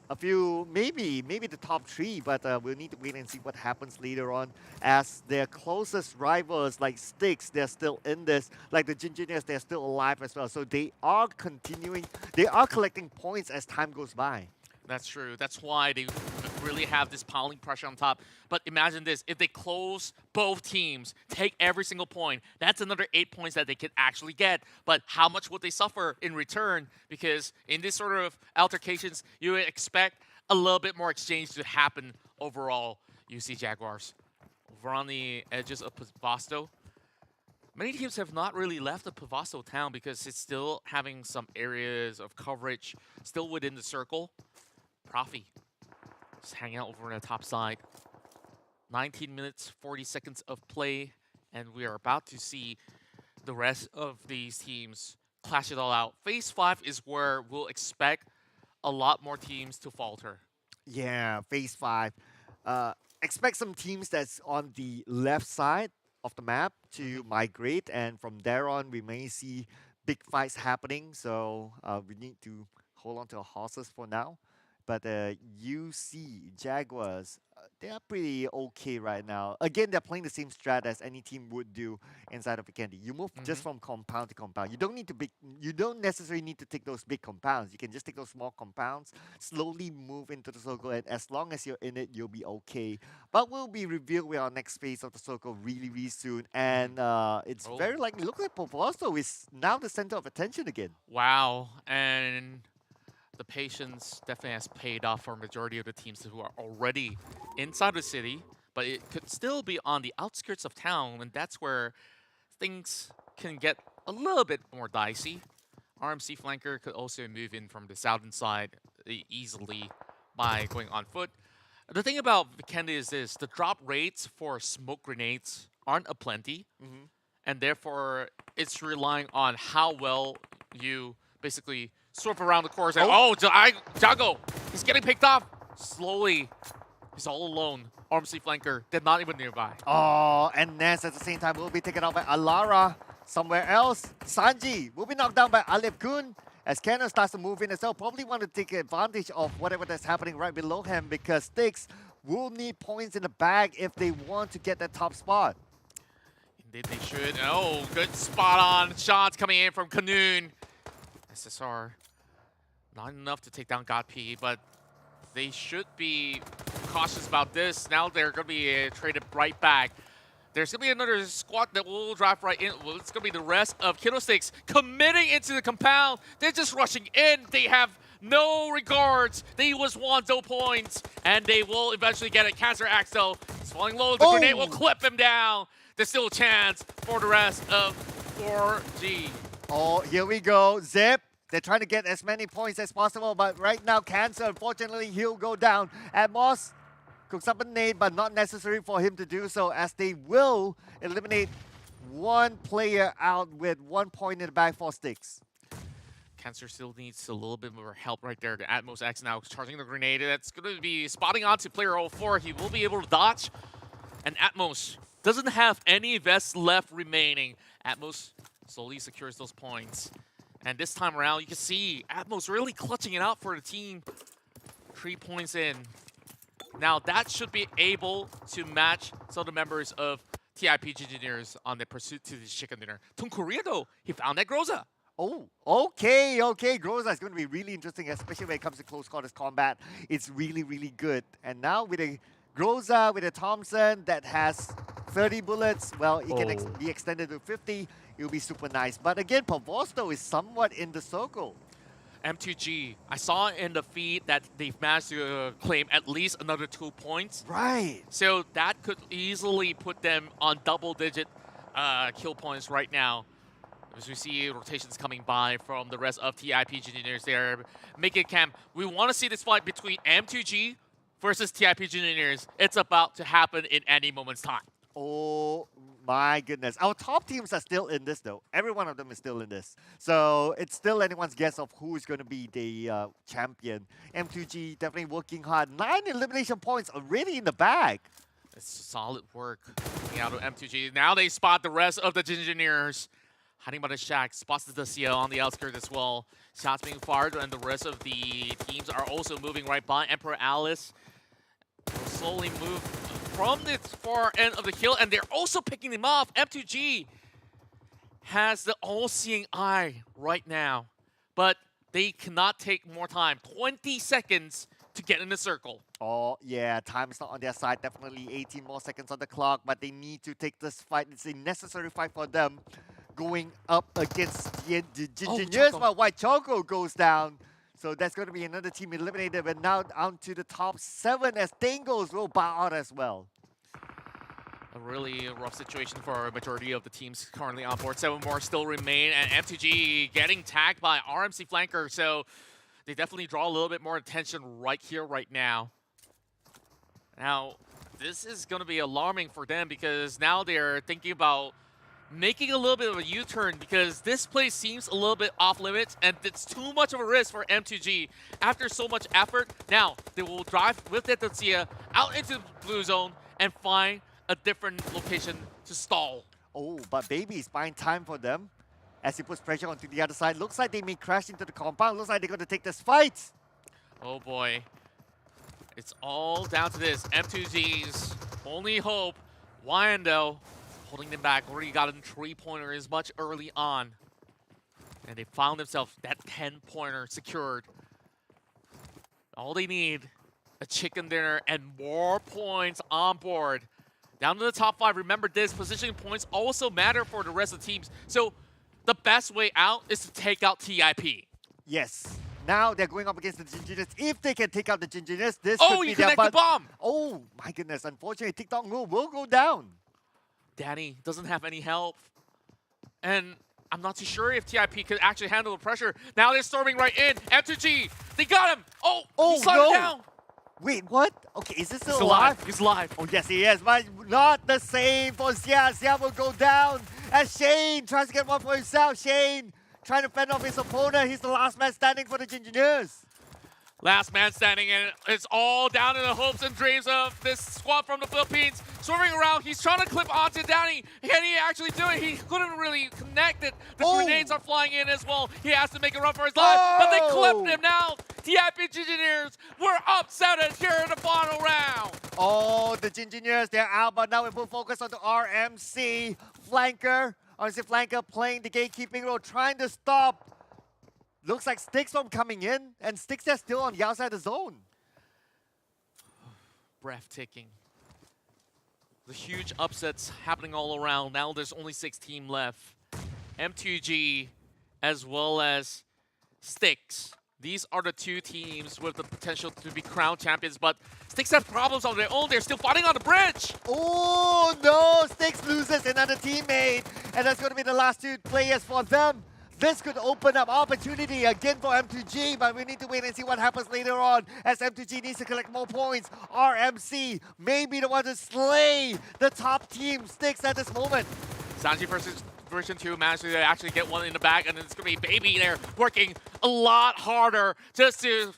Speaker 21: a few, maybe the top 3, but we'll need to wait and see what happens later on as their closest rivals like 𝙏𝙐𝘍, they're still in this, like the Gingineers, they're still alive as well. So they are collecting points as time goes by.
Speaker 4: That's true. That's why they really have this piling pressure on top. But imagine this, if they close both teams, take every single point, that's another 8 points that they could actually get. But how much would they suffer in return? Because in this sort of altercations, you would expect a little bit more exchange to happen overall. UC Jaguars over on the edges of Pavasto. Many teams have not really left the Pavasto town because it's still having some areas of coverage still within the circle. Profi just hanging out over on the top side. 19 minutes, 40 seconds of play, and we are about to see the rest of these teams clash it all out. Phase 5 is where we'll expect a lot more teams to falter.
Speaker 21: Yeah, Phase 5. Expect some teams that's on the left side of the map to migrate, and from there on, we may see big fights happening, so we need to hold on to our horses for now. But UC Jaguars, they are pretty okay right now. Again, they're playing the same strat as any team would do inside of Vikendi. You move just from compound to compound. You don't necessarily need to take those big compounds. You can just take those small compounds, slowly move into the circle, and as long as you're in it, you'll be okay. But we'll be revealed with our next phase of the circle really, really soon. And it's very likely, look like Pavosto is now the center of attention again.
Speaker 4: Wow, and the patience definitely has paid off for a majority of the teams who are already inside the city, but it could still be on the outskirts of town, and that's where things can get a little bit more dicey. RMC Flanker could also move in from the southern side easily by going on foot. The thing about Vikendi is this: the drop rates for smoke grenades aren't aplenty, and therefore it's relying on how well you basically swerve around the course. And, Jago, he's getting picked off slowly. He's all alone. Armsy flanker, they're not even nearby.
Speaker 21: Oh, and Ness at the same time will be taken out by Alara somewhere else. Sanji will be knocked down by Alif Kun as Cannon starts to move in as well. Probably want to take advantage of whatever that's happening right below him because Styx will need points in the bag if they want to get that top spot.
Speaker 4: Indeed they should. Oh, good spot on shots coming in from Kanoon. SSR, not enough to take down 𝙏𝙐𝙍𝘍, but they should be cautious about this. Now they're going to be traded right back. There's going to be another squad that will drive right in. Well, it's going to be the rest of Kiddo6 committing into the compound. They're just rushing in. They have no regards. They just want those points, and they will eventually get it. Cancer Axe, though, is falling low. The grenade will clip him down. There's still a chance for the rest of 4G.
Speaker 21: Oh, here we go. Zip. They're trying to get as many points as possible, but right now, Cancer, unfortunately, he'll go down. Atmos cooks up a nade, but not necessary for him to do so, as they will eliminate one player out with 1 point in the bag for Styx.
Speaker 4: Cancer still needs a little bit more help right there. The Atmos X now charging the grenade. That's going to be spotting onto player 04. He will be able to dodge. And Atmos doesn't have any vests left remaining. Atmos slowly secures those points. And this time around, you can see Atmos really clutching it out for the team. 3 points in. Now, that should be able to match some of the members of TIPG Engineers on their pursuit to the chicken dinner. Tung Korea, though, he found that 𝙏𝙍𝘍.
Speaker 21: Oh, okay. 𝙏𝙍𝘍 is going to be really interesting, especially when it comes to close quarters combat. It's really, really good. And now with a 𝙏𝙍𝘍, with a Thompson that has 30 bullets, well, it can be extended to 50. It'll be super nice. But again, Pavosto is somewhat in the circle.
Speaker 4: M2G, I saw in the feed that they've managed to claim at least another 2 points.
Speaker 21: Right.
Speaker 4: So that could easily put them on double-digit kill points right now. As we see rotations coming by from the rest of TIPG Engineers there. Make it camp. We want to see this fight between M2G versus TIPG Engineers. It's about to happen in any moment's time.
Speaker 21: Oh my goodness. Our top teams are still in this though. Every one of them is still in this. So it's still anyone's guess of who is going to be the champion. M2G definitely working hard. 9 elimination points already in the bag.
Speaker 4: It's solid work coming out of M2G. Now they spot the rest of the Engineers. Hiding by the shack, spots the CL on the outskirts as well. Shots being fired, and the rest of the teams are also moving right by. Emperor Alice will slowly move from the far end of the kill, and they're also picking them off. M2G has the all-seeing eye right now, but they cannot take more time. 20 seconds to get in the circle.
Speaker 21: Oh, yeah, time is not on their side. Definitely 18 more seconds on the clock, but they need to take this fight. It's a necessary fight for them. Going up against the Engineers, but White Choco goes down. So that's going to be another team eliminated, but now down to the top 7 as Tangos will bow out as well.
Speaker 4: A really rough situation for a majority of the teams currently on board. 7 more still remain, and M2G getting tagged by RMC Flanker, so they definitely draw a little bit more attention right here, right now. Now, this is going to be alarming for them because now they're thinking about making a little bit of a U-turn because this place seems a little bit off limits and it's too much of a risk for M2G. After so much effort, now they will drive with 𝙏𝙐𝘍𝘍 out into the blue zone and find a different location to stall.
Speaker 21: Oh, but Baby is buying time for them as he puts pressure onto the other side. Looks like they may crash into the compound. Looks like they're going to take this fight.
Speaker 4: Oh boy. It's all down to this. M2G's only hope. Wyandotte holding them back. Already got a 3-pointer much early on. And they found themselves that 10-pointer secured. All they need, a chicken dinner and more points on board. Down to the top 5. Remember this, positioning points also matter for the rest of the teams. So the best way out is to take out TIP.
Speaker 21: Yes. Now they're going up against the Engineers. If they can take out the Engineers, this could be their
Speaker 4: the bomb!
Speaker 21: Oh my goodness. Unfortunately, TikTok will go down.
Speaker 4: Danny doesn't have any help. And I'm not too sure if TIP could actually handle the pressure. Now they're storming right in. M2G, they got him! Oh he slid him down!
Speaker 21: Wait, what? Okay, is this still
Speaker 4: He's
Speaker 21: alive?
Speaker 4: He's alive.
Speaker 21: Oh, yes, he is, but not the same for 𝙏𝙍𝘍. 𝙏𝙍𝘍 will go down as Shane tries to get one for himself. Shane trying to fend off his opponent. He's the last man standing for the Gingineers.
Speaker 4: Last man standing, and it's all down to the hopes and dreams of this squad from the Philippines. Swerving around, he's trying to clip onto Danny. Can he actually do it? He couldn't really connect it. The grenades are flying in as well. He has to make a run for his life, but they clipped him now. TIP Gingineers were upset here in the final round.
Speaker 21: Oh, the Gingineers, they're out, but now we put focus on the RMC flanker. RMC flanker playing the gatekeeping role, trying to stop. Looks like 𝙏𝙐𝘍 from coming in, and 𝙏𝙐𝘍 are still on the outside of the zone.
Speaker 4: Breathtaking. The huge upsets happening all around. Now there's only 6 teams left. M2G as well as 𝙏𝙐𝘍. These are the 2 teams with the potential to be crowned champions, but 𝙏𝙐𝘍 have problems on their own. They're still fighting on the bridge.
Speaker 21: Oh no, 𝙏𝙐𝘍 loses another teammate, and that's going to be the last 2 players for them. This could open up opportunity again for M2G, but we need to wait and see what happens later on as M2G needs to collect more points. RMC may be the one to slay the top team 𝙏𝙐𝘍 at this moment.
Speaker 4: Sanji version 2 managed to actually get one in the back, and it's going to be Baby there working a lot harder just to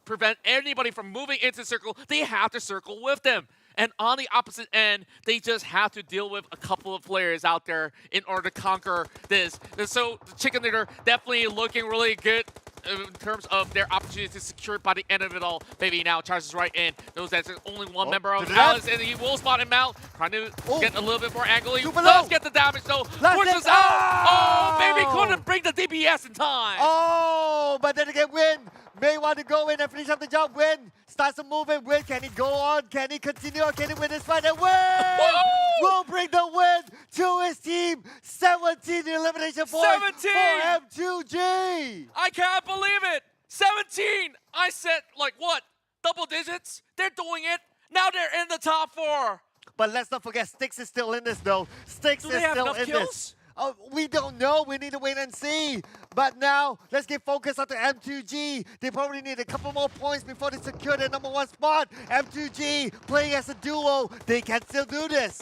Speaker 4: prevent anybody from moving into the circle. They have to circle with them. And on the opposite end, they just have to deal with a couple of players out there in order to conquer this. And so the Chicken Leader definitely looking really good in terms of their opportunity to secure it by the end of it all. Baby now charges right in. Knows that there's only one member of Alice, and he will spot him out. Trying to get a little bit more angle. He does get the damage though. Forces out. Oh, Baby couldn't bring the DPS in time.
Speaker 21: Oh, but then again, Win may want to go in and finish up the job. Win starts to move in. Win, can he go on? Can he continue? Or can he win this fight? And Win will bring the win to his team. 17 elimination points for M2G.
Speaker 4: I can't believe it. 17. I said, like what? Double digits? They're doing it. Now they're in the top 4.
Speaker 21: But let's not forget, 𝙏𝙐𝘍 is still in this though. 𝙏𝙐𝘍
Speaker 4: Do they
Speaker 21: is
Speaker 4: have
Speaker 21: still
Speaker 4: enough
Speaker 21: in
Speaker 4: kills?
Speaker 21: this. Oh, we don't know. We need to wait and see. But now, let's get focused on the M2G. They probably need a couple more points before they secure their #1 spot. M2G playing as a duo. They can still do this.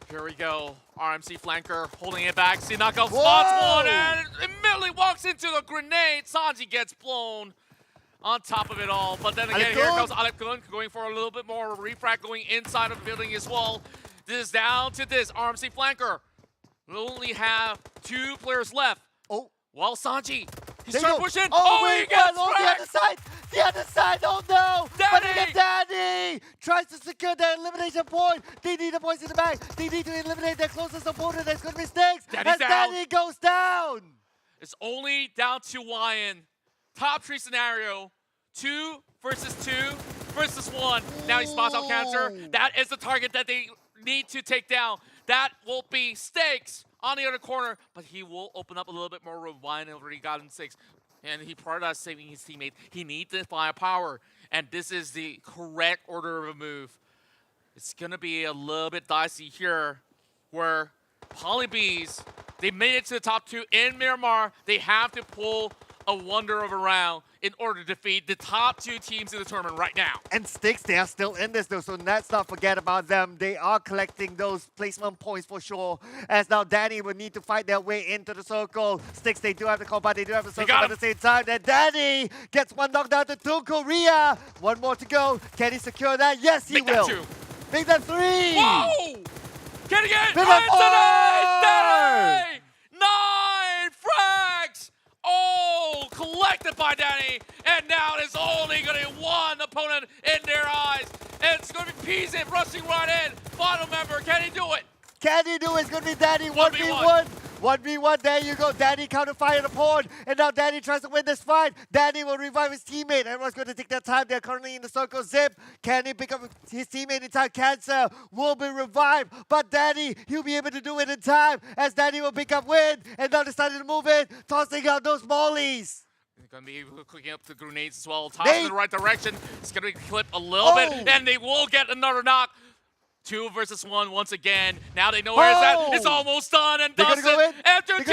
Speaker 4: Here we go. RMC flanker holding it back. Sinaka spots one and immediately walks into the grenade. Sanji gets blown on top of it all. But then again, here comes 𝙏𝙐𝘍 going for a little bit more refract, going inside of the building as well. This is down to this. RMC flanker. We'll only have 2 players left.
Speaker 21: Oh.
Speaker 4: Well, Sanji, he's trying to push in.
Speaker 21: Oh,
Speaker 4: he gets
Speaker 21: on the other side. The other side. Oh, no. But again, Danny tries to secure their elimination point. They need the points in the back. They need to eliminate their closest opponent. That's going to be 𝙏𝙐𝘍. As Danny goes down.
Speaker 4: It's only down to Wyan. Top 3 scenario. 2 versus 2 versus 1. Now he spots out Cancer. That is the target that they need to take down. That will be 𝙏𝙐𝘍 on the other corner, but he will open up a little bit more room. Wyan already got in 6, and he prioritized saving his teammate. He needs the firepower, and this is the correct order of a move. It's going to be a little bit dicey here, where Polybees, they made it to the top 2 in Myanmar. They have to pull a wonder of a round in order to defeat the top 2 teams in the tournament right now.
Speaker 21: And 𝙏𝙐𝘍, they are still in this though, so let's not forget about them. They are collecting those placement points for sure. As now Danny will need to fight their way into the circle. 𝙏𝙐𝘍, they do have the combat, they do have the circle at the same time. Then Danny gets one knockdown to 𝙏𝙐𝘍. One more to go. Can he secure that? Yes, he will. Make that 2. Make that 3.
Speaker 4: Whoa! Can he get
Speaker 21: Make that
Speaker 4: 4! Danny! 9 frags! Oh, collected by Danny, and now there's only going to be one opponent in their eyes, and it's going to be 𝙏𝙍𝘍 rushing right in. Final member, can he do it?
Speaker 21: Can he do it? It's going to be Danny. 1v1. 1v1, there you go. Danny counter-fired upon, and now Danny tries to win this fight. Danny will revive his teammate. Everyone's going to take their time. They're currently in the circle. Zip, can he pick up his teammate in time? Cancer will be revived, but Danny, he'll be able to do it in time, as Danny will pick up Win, and now they started to move in, tossing out those mollies.
Speaker 4: They're going to be clicking up the grenades as well. Toss in the right direction. It's going to be clipped a little bit, and they will get another knock. 2 versus 1 once again. Now they know where it's at. It's almost done, and Dustin, M2G,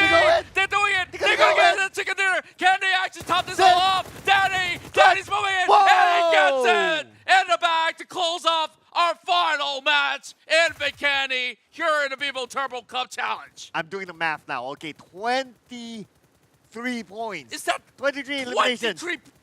Speaker 4: they're doing it. They're going to get the chicken dinner. Can they actually top this all off? Danny's moving in, and he gets it. Vivo Turbo Cup Challenge.
Speaker 21: I'm doing the math now. Okay, 23 points.
Speaker 4: Is that
Speaker 21: 23 eliminations?
Speaker 4: 23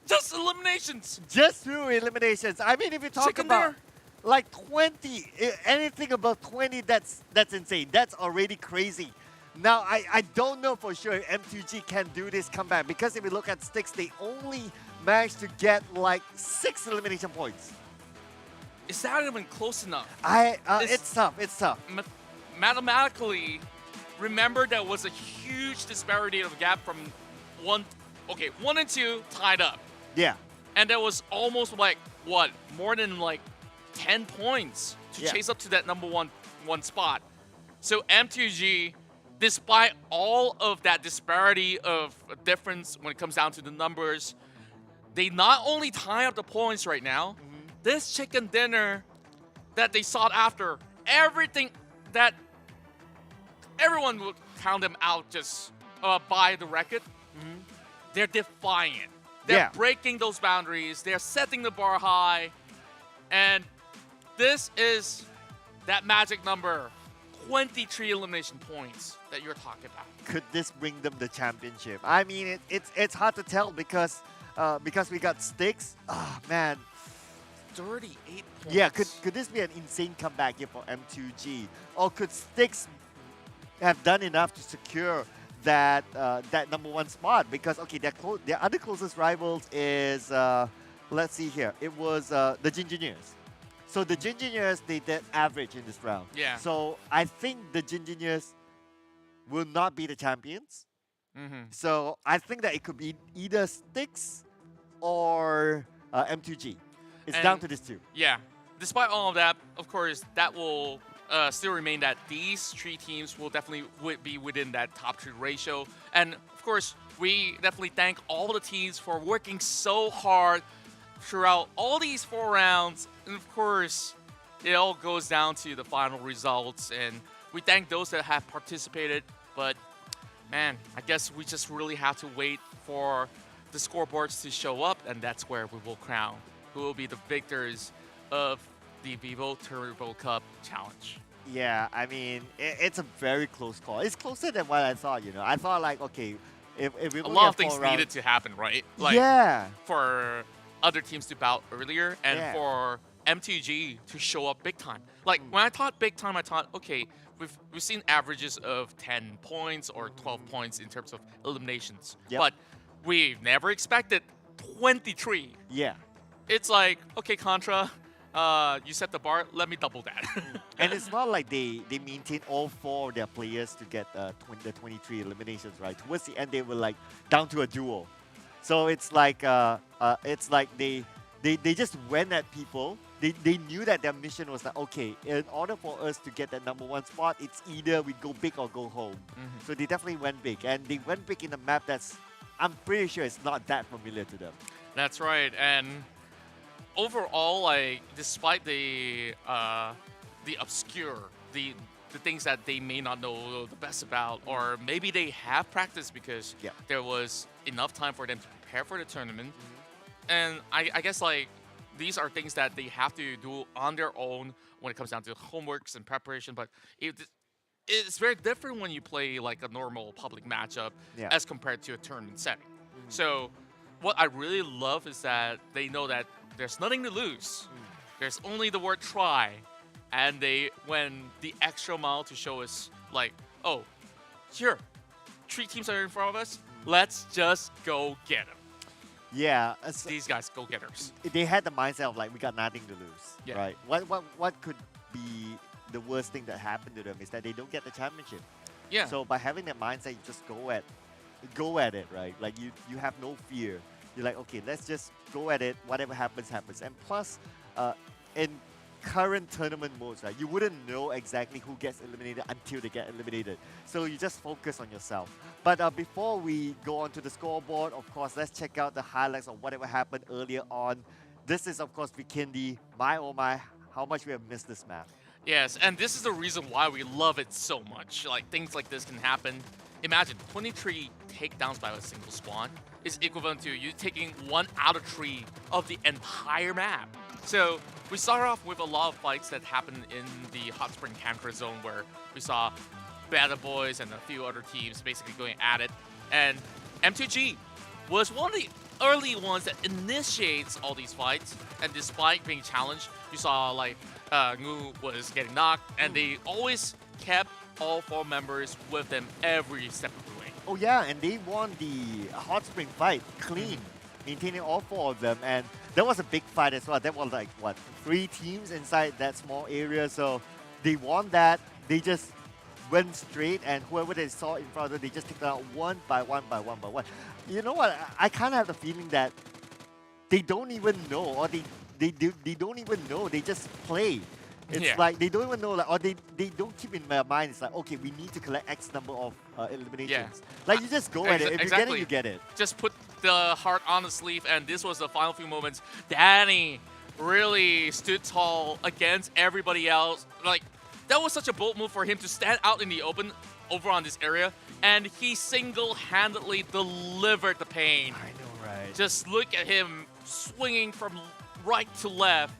Speaker 4: just eliminations.
Speaker 21: Just through eliminations. I mean, if you talk
Speaker 4: Chicken
Speaker 21: about
Speaker 4: dinner.
Speaker 21: like 20, anything above 20, that's insane. That's already crazy. Now, I don't know for sure if M2G can do this comeback, because if we look at Styx, they only managed to get like 6 elimination points.
Speaker 4: Is that even close enough?
Speaker 21: It's tough. It's tough.
Speaker 4: Mathematically, remember there was a huge disparity of gap from 1 and 2 tied up.
Speaker 21: Yeah.
Speaker 4: And there was almost like, what, more than like 10 points to chase up to that number one spot. So M2G, despite all of that disparity of difference when it comes down to the numbers, they not only tie up the points right now, this chicken dinner that they sought after, everything that everyone would count them out just by the record, they're defying it. They're breaking those boundaries. They're setting the bar high. And this is that magic number, 23 elimination points that you're talking about.
Speaker 21: Could this bring them the championship? I mean, it's hard to tell because we got Styx. Oh, man.
Speaker 4: 38 points.
Speaker 21: Yeah, could this be an insane comeback here for M2G? Or could Styx have done enough to secure that that number 1 spot? Because, okay, their other closest rivals is, let's see here. It was the Gingineers. So the Gingineers, they did average in this round.
Speaker 4: Yeah.
Speaker 21: So I think the Gingineers will not be the champions. So I think that it could be either Styx or M2G. It's down to these two.
Speaker 4: Yeah. Despite all of that, of course, that will still remain that these 3 teams will definitely be within that top 3 ratio. And of course, we definitely thank all the teams for working so hard throughout all these 4 rounds. And of course, it all goes down to the final results. And we thank those that have participated. But man, I guess we just really have to wait for the scoreboards to show up. And that's where we will crown who will be the victors of the Vivo Turbo Cup Challenge.
Speaker 21: Yeah, I mean, it's a very close call. It's closer than what I thought, you know. I thought, like, okay, if we
Speaker 4: a lot of things needed to happen, right? Like, for other teams to bout earlier and for M2G to show up big time. Like, when I thought big time, I thought, okay, we've seen averages of 10 points or 12 points in terms of eliminations. But we never expected 23.
Speaker 21: Yeah.
Speaker 4: It's like, okay, Contra, you set the bar, let me double that.
Speaker 21: And it's not like they maintain all 4 of their players to get the 23 eliminations, right? Towards the end, they were like down to a duo. So it's like they just went at people. They knew that their mission was that, okay, in order for us to get that number 1 spot, it's either we go big or go home. So they definitely went big. And they went big in a map that's, I'm pretty sure it's not that familiar to them.
Speaker 4: That's right. And overall, like, despite the obscure, the things that they may not know the best about, or maybe they have practiced because there was enough time for them to prepare for the tournament. And I guess, like, these are things that they have to do on their own when it comes down to homeworks and preparation. But it's very different when you play like a normal public matchup as compared to a tournament setting. So what I really love is that they know that there's nothing to lose. There's only the word try. And they went the extra mile to show us, like, oh, sure, 3 teams are in front of us. Let's just go get them.
Speaker 21: Yeah.
Speaker 4: These guys, go-getters.
Speaker 21: They had the mindset of, like, we got nothing to lose, right? What could be the worst thing that happened to them is that they don't get the championship.
Speaker 4: Yeah.
Speaker 21: So by having that mindset, you just go at it, right? Like, you have no fear. You're like, okay, let's just go at it. Whatever happens, happens. And plus, in current tournament modes, right, you wouldn't know exactly who gets eliminated until they get eliminated. So you just focus on yourself. But before we go on to the scoreboard, of course, let's check out the highlights of whatever happened earlier on. This is, of course, Vikindi. My, oh my, how much we have missed this map.
Speaker 4: Yes, and this is the reason why we love it so much. Like, things like this can happen. Imagine 23 takedowns by a single spawn is equivalent to you taking 1 out of 3 of the entire map. So we started off with a lot of fights that happened in the Hot Spring Cancer Zone, where we saw Beta Boys and a few other teams basically going at it. And M2G was one of the early ones that initiates all these fights. And despite being challenged, you saw like 𝙏𝙐𝙍 was getting knocked, and they always kept all 4 members with them every step of the way.
Speaker 21: Oh yeah, and they won the Hot Spring fight clean, maintaining all 4 of them. And that was a big fight as well. That was like, what, 3 teams inside that small area. So they won that. They just went straight, and whoever they saw in front of them, they just took them out one by one by one by one. You know what? I kind of have the feeling that they don't even know, or they don't even know. They just play. It's like they don't even know, like, or they don't keep in their mind. It's like, okay, we need to collect X number of eliminations. Like, you just go at it. If you get it, you get it.
Speaker 4: Just put the heart on the sleeve, and this was the final few moments. Danny really stood tall against everybody else. Like, that was such a bold move for him to stand out in the open over on this area, and he single-handedly delivered the pain.
Speaker 21: I know, right?
Speaker 4: Just look at him swinging from right to left.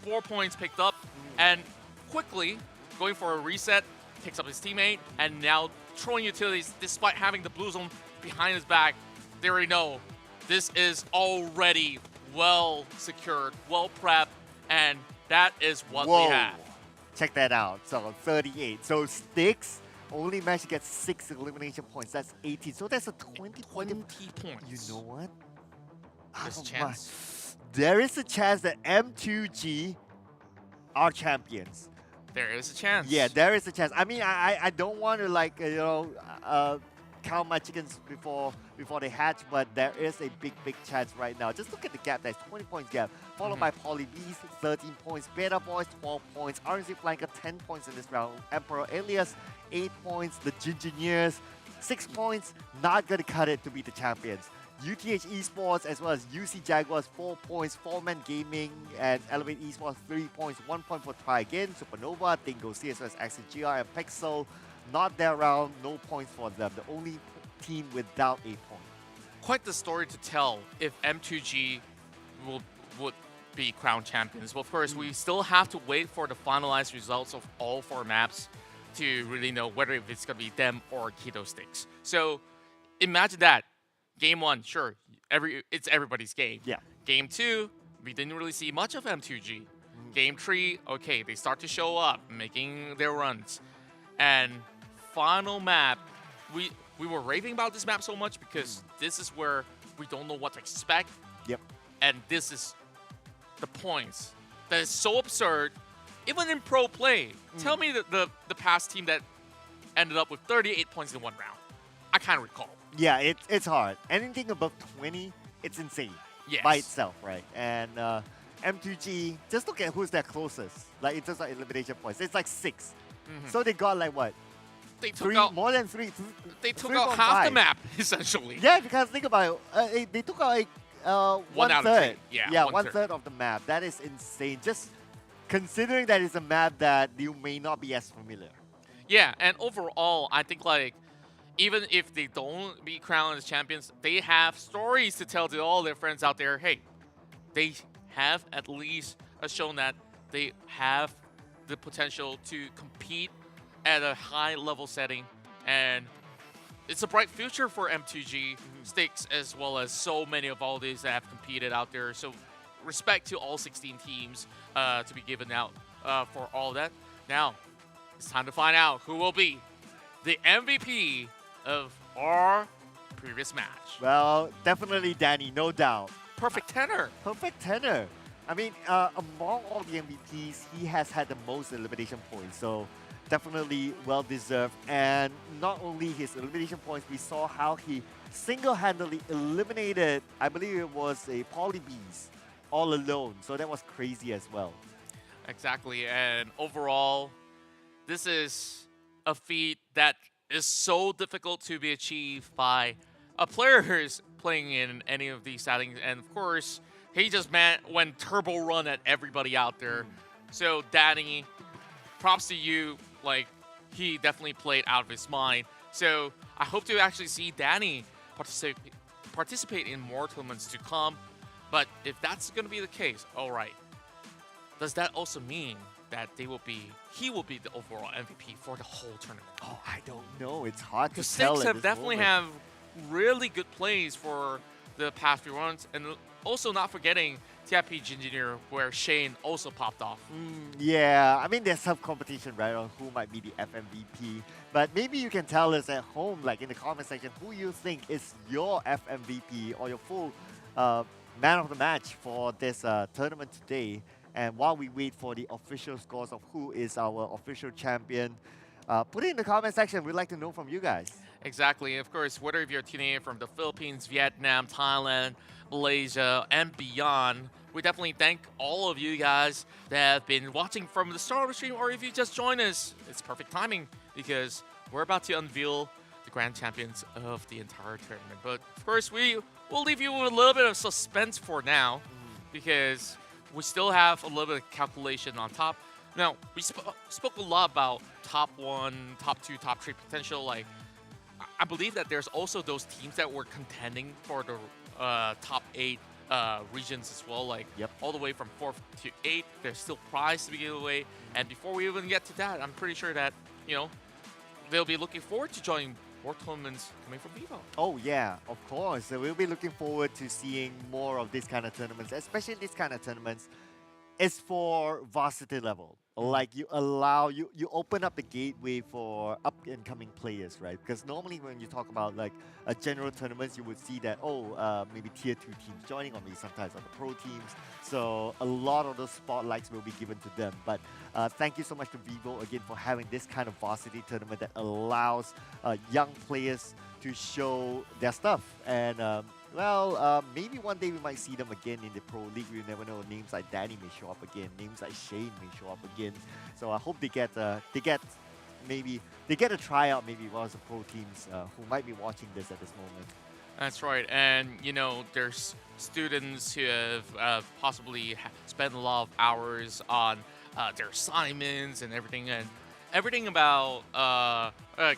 Speaker 4: 4 points picked up, and quickly going for a reset, picks up his teammate, and now throwing utilities despite having the blue zone behind his back. They already know this is already well secured, well prepped, and that is what we have.
Speaker 21: Check that out. So 38. So Styx only managed to get 6 elimination points. That's 18. So that's a 20 points. You know what?
Speaker 4: There's a chance.
Speaker 21: There is a chance that M2G are champions.
Speaker 4: There is a chance.
Speaker 21: Yeah, there is a chance. I mean, I don't want to, like, count my chickens before they hatch, but there is a big chance right now. Just look at the gap. There's 20 points gap, followed by Poly Bees, 13 points, Beta Boys, 12 points, RNC Flanker, 10 points in this round, Emperor Alias, 8 points, the Gingineers, 6 points, not gonna cut it to beat the champions. UTH Esports as well as UC Jaguars, 4 points, 4-Man Gaming and Elevate Esports, 3 points, 1 point for Try Again, Supernova, Dingo C as well as XGR and Pixel. Not their round, no points for them. The only team without a point.
Speaker 4: Quite the story to tell if M2G would be crowned champions. Well, of course, we still have to wait for the finalized results of all 4 maps to really know whether if it's going to be them or Keto Styx. So imagine that. Game 1, sure, it's everybody's game.
Speaker 21: Yeah.
Speaker 4: Game 2, we didn't really see much of M2G. Game 3, okay, they start to show up, making their runs. And final map, we were raving about this map so much because this is where we don't know what to expect.
Speaker 21: Yep.
Speaker 4: And this is the points that is so absurd, even in pro play. Tell me the past team that ended up with 38 points in 1 round. I can't recall.
Speaker 21: Yeah, it's hard. Anything above 20, it's insane by itself, right? And M2G, just look at who's their closest. Like, in terms of elimination points, it's like 6. So they got like what?
Speaker 4: They took out
Speaker 21: more than 3.
Speaker 4: They took out half the map essentially.
Speaker 21: Yeah, because think about it, they took out like
Speaker 4: 1 out of 3.
Speaker 21: Yeah, one third of the map. That is insane. Just considering that it's a map that you may not be as familiar.
Speaker 4: Yeah, and overall, I think like even if they don't be crowned as champions, they have stories to tell to all their friends out there. Hey, they have at least shown that they have the potential to compete at a high level setting, and it's a bright future for M2G, Styx, as well as so many of all these that have competed out there. So respect to all 16 teams to be given out for all that. Now, it's time to find out who will be the MVP of our previous match.
Speaker 21: Well, definitely Danny, no doubt.
Speaker 4: Perfect tenor.
Speaker 21: Perfect tenor. I mean, among all the MVPs, he has had the most elimination points, so definitely well-deserved. And not only his elimination points, we saw how he single-handedly eliminated, I believe it was a Poly Bees, all alone. So that was crazy as well.
Speaker 4: Exactly, and overall, this is a feat that is so difficult to be achieved by a player who's playing in any of these settings. And of course, he just went turbo run at everybody out there. So Danny, props to you. Like, he definitely played out of his mind. So I hope to actually see Danny participate in more tournaments to come. But if that's going to be the case, all right. does that also mean that he will be the overall MVP for the whole tournament?
Speaker 21: Oh, I don't know. It's hard to
Speaker 4: Because
Speaker 21: tell
Speaker 4: Sticks
Speaker 21: at
Speaker 4: have
Speaker 21: this
Speaker 4: definitely
Speaker 21: moment.
Speaker 4: have really good plays for the past few runs, and also not forgetting TIP Engineer, where Shane also popped off.
Speaker 21: Yeah, I mean, there's some competition, right, on who might be the FMVP. But maybe you can tell us at home, like in the comment section, who you think is your FMVP or your full man of the match for this tournament today. And while we wait for the official scores of who is our official champion, put it in the comment section. We'd like to know from you guys.
Speaker 4: Exactly. Of course, whether if you're tuning in from the Philippines, Vietnam, Thailand, Malaysia, and beyond, we definitely thank all of you guys that have been watching from the start of the stream, or if you just joined us, it's perfect timing because we're about to unveil the grand champions of the entire tournament. But of course, we'll leave you with a little bit of suspense for now because we still have a little bit of calculation on top. Now, we spoke a lot about top 1, top 2, top 3 potential. Like, I believe that there's also those teams that were contending for the top 8 regions as well. Like, all the way from 4th to 8th, there's still prize to be given away. And before we even get to that, I'm pretty sure that, they'll be looking forward to joining more tournaments coming from Vivo.
Speaker 21: Oh yeah, of course. So we'll be looking forward to seeing more of these kind of tournaments, especially these kind of tournaments. It's for varsity level. Like you open up the gateway for up and coming players, right? Because normally when you talk about like a general tournaments, you would see that maybe tier 2 teams joining, or maybe sometimes other pro teams. So a lot of those spotlights will be given to them. But thank you so much to Vivo again for having this kind of varsity tournament that allows young players to show their stuff. And maybe one day we might see them again in the Pro League. You never know. Names like Danny may show up again. Names like Shane may show up again. So I hope they get a tryout maybe one of the pro teams who might be watching this at this moment.
Speaker 4: That's right. And, there's students who have possibly spent a lot of hours on their assignments and everything. And everything about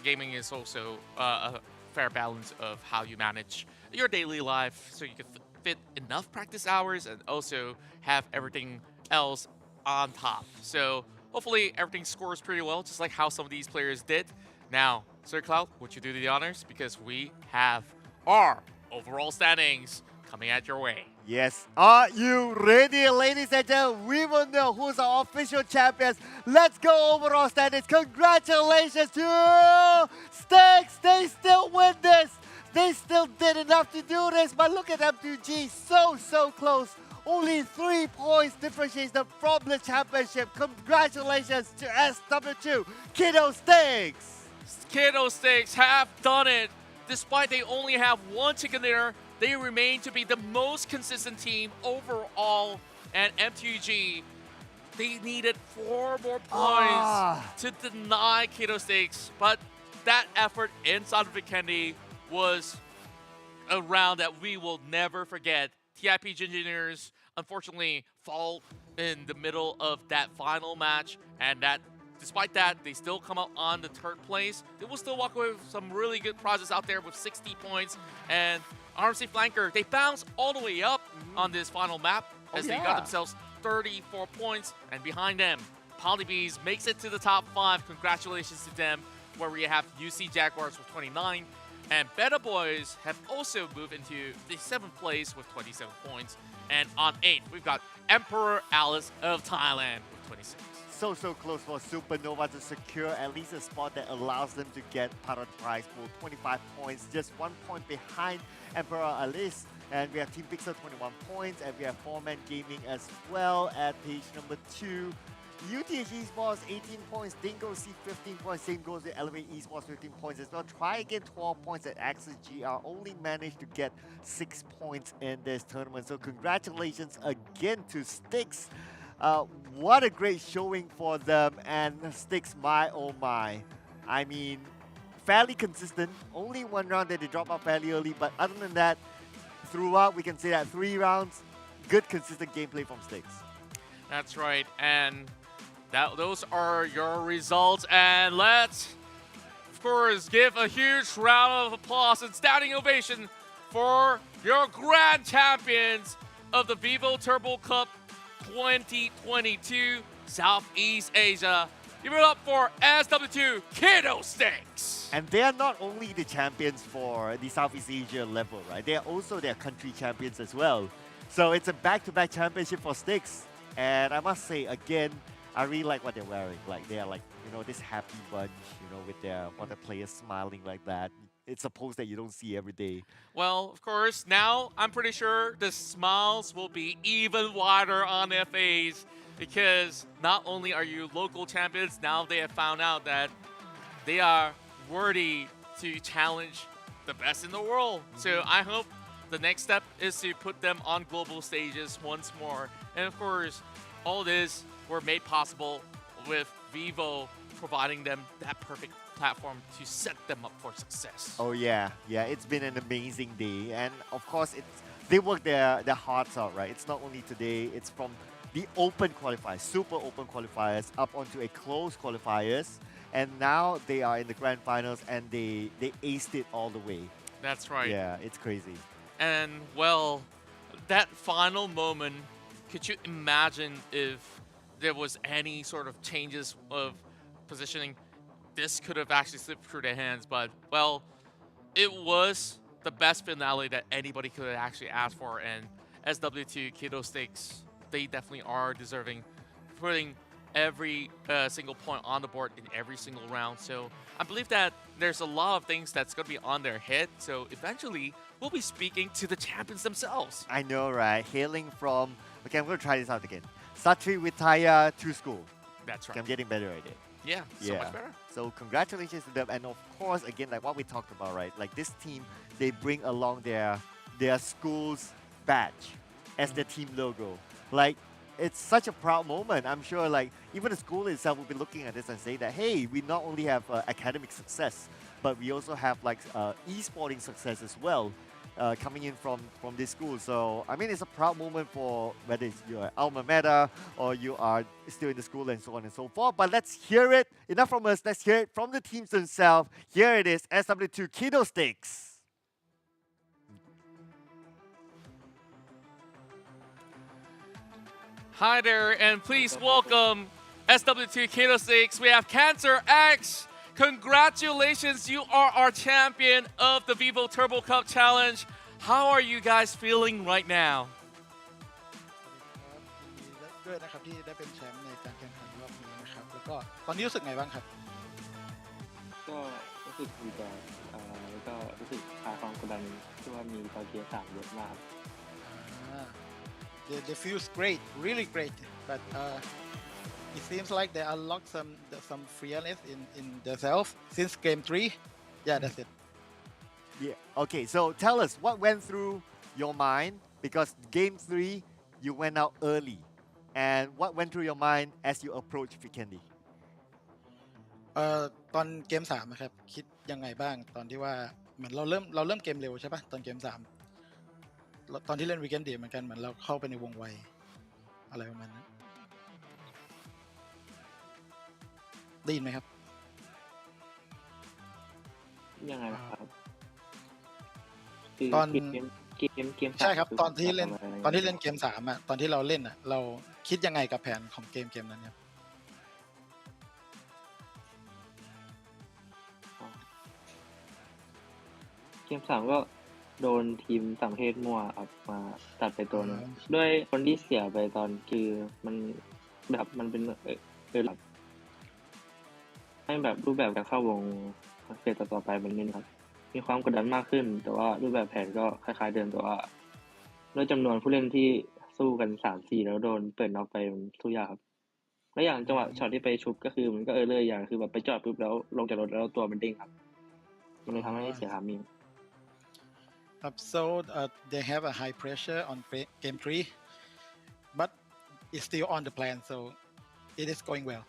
Speaker 4: gaming is also a fair balance of how you manage your daily life so you can fit enough practice hours and also have everything else on top. So hopefully everything scores pretty well, just like how some of these players did. Now, Sir Cloud, would you do the honors? Because we have our overall standings coming at your way.
Speaker 21: Yes. Are you ready, ladies and gentlemen? We will know who's our official champions. Let's go overall standings. Congratulations to Sticks. They still win this. They still did enough to do this, but look at M2G, so close. Only 3 points differentiates them from the championship. Congratulations to SW2, Kiddo Sticks.
Speaker 4: Kiddo Sticks have done it. Despite they only have 1 chicken dinner, they remain to be the most consistent team overall. And M2G, they needed 4 more points to deny Kiddo Sticks, but that effort inside of Vikendi was a round that we will never forget. TIP Engineers unfortunately fall in the middle of that final match, and that despite that, they still come out on the 3rd place. They will still walk away with some really good prizes out there with 60 points. And RMC Flanker, they bounce all the way up on this final map as they got themselves 34 points. And behind them, Polybees makes it to the top 5. Congratulations to them, where we have UC Jaguars with 29. And Beta Boys have also moved into the 7th place with 27 points. And on 8th, we've got Emperor Alice of Thailand with 26.
Speaker 21: So close for Supernova to secure at least a spot that allows them to get part of the prize pool. 25 points, just 1 point behind Emperor Alice. And we have Team Pixel 21 points, and we have 4-Man Gaming as well at page number 2. UTH Esports 18 points, Dingo C 15 points, same goes with Elevate Esports 15 points as well. Try again 12 points at Axis GR, only managed to get 6 points in this tournament. So congratulations again to Sticks. What a great showing for them, and Sticks, my oh my. I mean, fairly consistent, only 1 round that they drop out fairly early, but other than that, throughout we can say that 3 rounds, good consistent gameplay from Sticks.
Speaker 4: That's right, and those are your results, and let's, of course, give a huge round of applause and standing ovation for your grand champions of the Vivo Turbo Cup 2022 Southeast Asia. Give it up for SW2 𝙏𝙐𝙍𝘽𝙊.
Speaker 21: And they are not only the champions for the Southeast Asia level, right? They are also their country champions as well. So it's a back-to-back championship for Styx. And I must say, again, I really like what they're wearing. Like, they are like, you know, this happy bunch, you know, with their one of the players smiling like that. It's a pose that you don't see every day.
Speaker 4: Well, of course, now I'm pretty sure the smiles will be even wider on their face because not only are you local champions, now they have found out that they are worthy to challenge the best in the world. So I hope the next step is to put them on global stages once more. And of course, all this were made possible with Vivo providing them that perfect platform to set them up for success.
Speaker 21: Oh yeah, it's been an amazing day, and of course they work their hearts out, right? It's not only today, it's from the open qualifiers, super open qualifiers, up onto a closed qualifiers, and now they are in the grand finals and they aced it all the way.
Speaker 4: That's right.
Speaker 21: Yeah, it's crazy.
Speaker 4: And well, that final moment, could you imagine if there was any sort of changes of positioning? This could have actually slipped through their hands, but well, it was the best finale that anybody could have actually asked for, and SW2 𝙏𝙍𝘍𝘽𝙊, they definitely are deserving, putting every single point on the board in every single round. So I believe that there's a lot of things that's going to be on their head, so eventually we'll be speaking to the champions themselves.
Speaker 21: I know, right? Hailing from, okay, I'm going to try this out again. 𝙏𝙐𝙍𝘍 2 school.
Speaker 4: That's right.
Speaker 21: Okay, I'm getting better at it.
Speaker 4: Yeah, so much better.
Speaker 21: So congratulations to them, and of course, again, like what we talked about, right? Like this team, they bring along their school's badge as their team logo. Like, it's such a proud moment. I'm sure, like, even the school itself will be looking at this and say that, hey, we not only have academic success, but we also have like e-sporting success as well. Coming in from this school. So, I mean, it's a proud moment for whether it's your alma mater or you are still in the school and so on and so forth. But let's hear it. Enough from us. Let's hear it from the teams themselves. Here it is, SW2 𝙏𝙍𝙍𝘍𝘽.
Speaker 4: Hi there, and please welcome SW2 𝙏𝙍𝙍𝘍𝘽. We have Cancer X. Congratulations, you are our champion of the Vivo Turbo Cup Challenge. How are you guys feeling right now?
Speaker 3: ด้วยนะครับที่ได้เป็นแชมป์ในการแข่งขันรอบนี้นะครับแล้วก็ตอนนี้รู้สึกไงบ้างครับ
Speaker 5: ก็รู้สึกดีใจแล้วก็รู้สึกคลายความกดดันที่ว่ามีตอนเทียร์3เยอะมาก
Speaker 3: They feels great, really great, but it seems like they unlocked some fearless in themselves since game 3. Yeah, that's it.
Speaker 21: Yeah. Okay, so tell us what went through your mind, because game 3 you went out early, and what went through your mind as you approached Vikendi?
Speaker 3: ตอนเกม3นะครับคิดยังไงบ้างตอนที่ว่าเหมือนเราเริ่มเกมเร็วใช่ปะตอนเกม3ตอนที่เล่นวีคเอนด์เหมือนกันเหมือนเราเข้าไปในวงไวอะไรประมาณนั้นได้ยินไหมครับ
Speaker 5: ยังไงล่ะครับ
Speaker 3: ตอน
Speaker 5: เกม
Speaker 3: ใช่ครับตอนที่เล่นเกม3อ่ะตอนที่เราเล่นอ่ะเราคิดยังไงกับแผนของเกมนั้นครับ
Speaker 5: เกม3ก็โดนทีมต่างประเทศมั่วครับมาตัดไปตัวนึงด้วยคนที่เสียไปตอนคือมันแบบมันเป็นแบบให้แบบรูปแบบการเข้าวงเฟสต่อไปมันนี่ครับมีความกดดันมากขึ้นแต่ว่ารูปแบบแผนก็คล้ายๆเดิมแต่ว่าด้วยจำนวนผู้เล่นที่สู้กัน 3-4 แล้วโดนเปิดน็อกไปมันสู้ยากครับและอย่างจังหวะช็อตที่ไปชุบก็คือมันก็เลยอย่างคือแบบไปจอดปุ๊บแล้วลงจากรถแล้วตัวมันเด้งครับมันเลยทำให้เสียหามี
Speaker 3: So they have a high pressure on game 3, but it's still on the plan, so it is going well.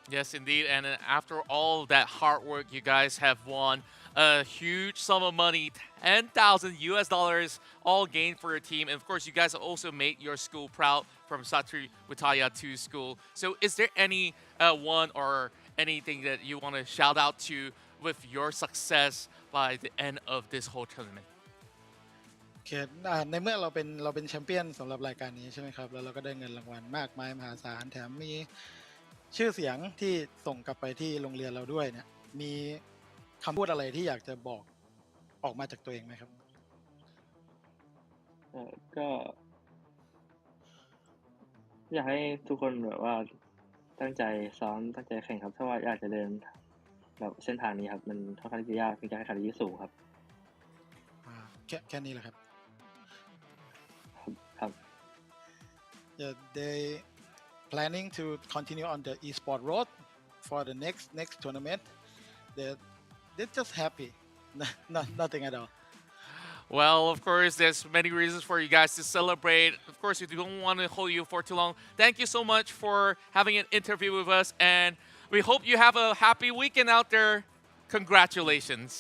Speaker 4: Yes, indeed. And after all that hard work, you guys have won a huge sum of money, $10,000 all gained for your team. And of course, you guys also made your school proud from 𝙏𝙍𝙍𝘍𝘽 2 school. So is there any one or anything that you want to shout out to with your success by the end of this whole tournament?
Speaker 3: โอเคในเมื่อเราเป็นแชมเปี้ยนสำหรับรายการนี้ใช่ไหมครับแล้วเราก็ได้เงินรางวัลมากมายมหาศาลแถมมีชื่อเสียงที่ส่งกลับไปที่โรงเรียนเราด้วยเนี่ยมีคำพูดอะไรที่อยากจะบอกออกมาจากตัวเองไหมครับ
Speaker 5: ก็อยากให้ทุกคนแบบว่าตั้งใจซ้อมตั้งใจแข่งครับถ้าว่าอยากจะเดินแบบเส้นทางนี้ครับมันค่อนข้างที่จะยากมีการแข่งขันที่สูงครับ
Speaker 3: แค่นี้แหละครับ
Speaker 5: ครับ
Speaker 3: Yeah, they planning to continue on the esport road for the next tournament. They're just happy, nothing at all.
Speaker 4: Well, of course, there's many reasons for you guys to celebrate. Of course, we don't want to hold you for too long. Thank you so much for having an interview with us, and we hope you have a happy weekend out there. Congratulations.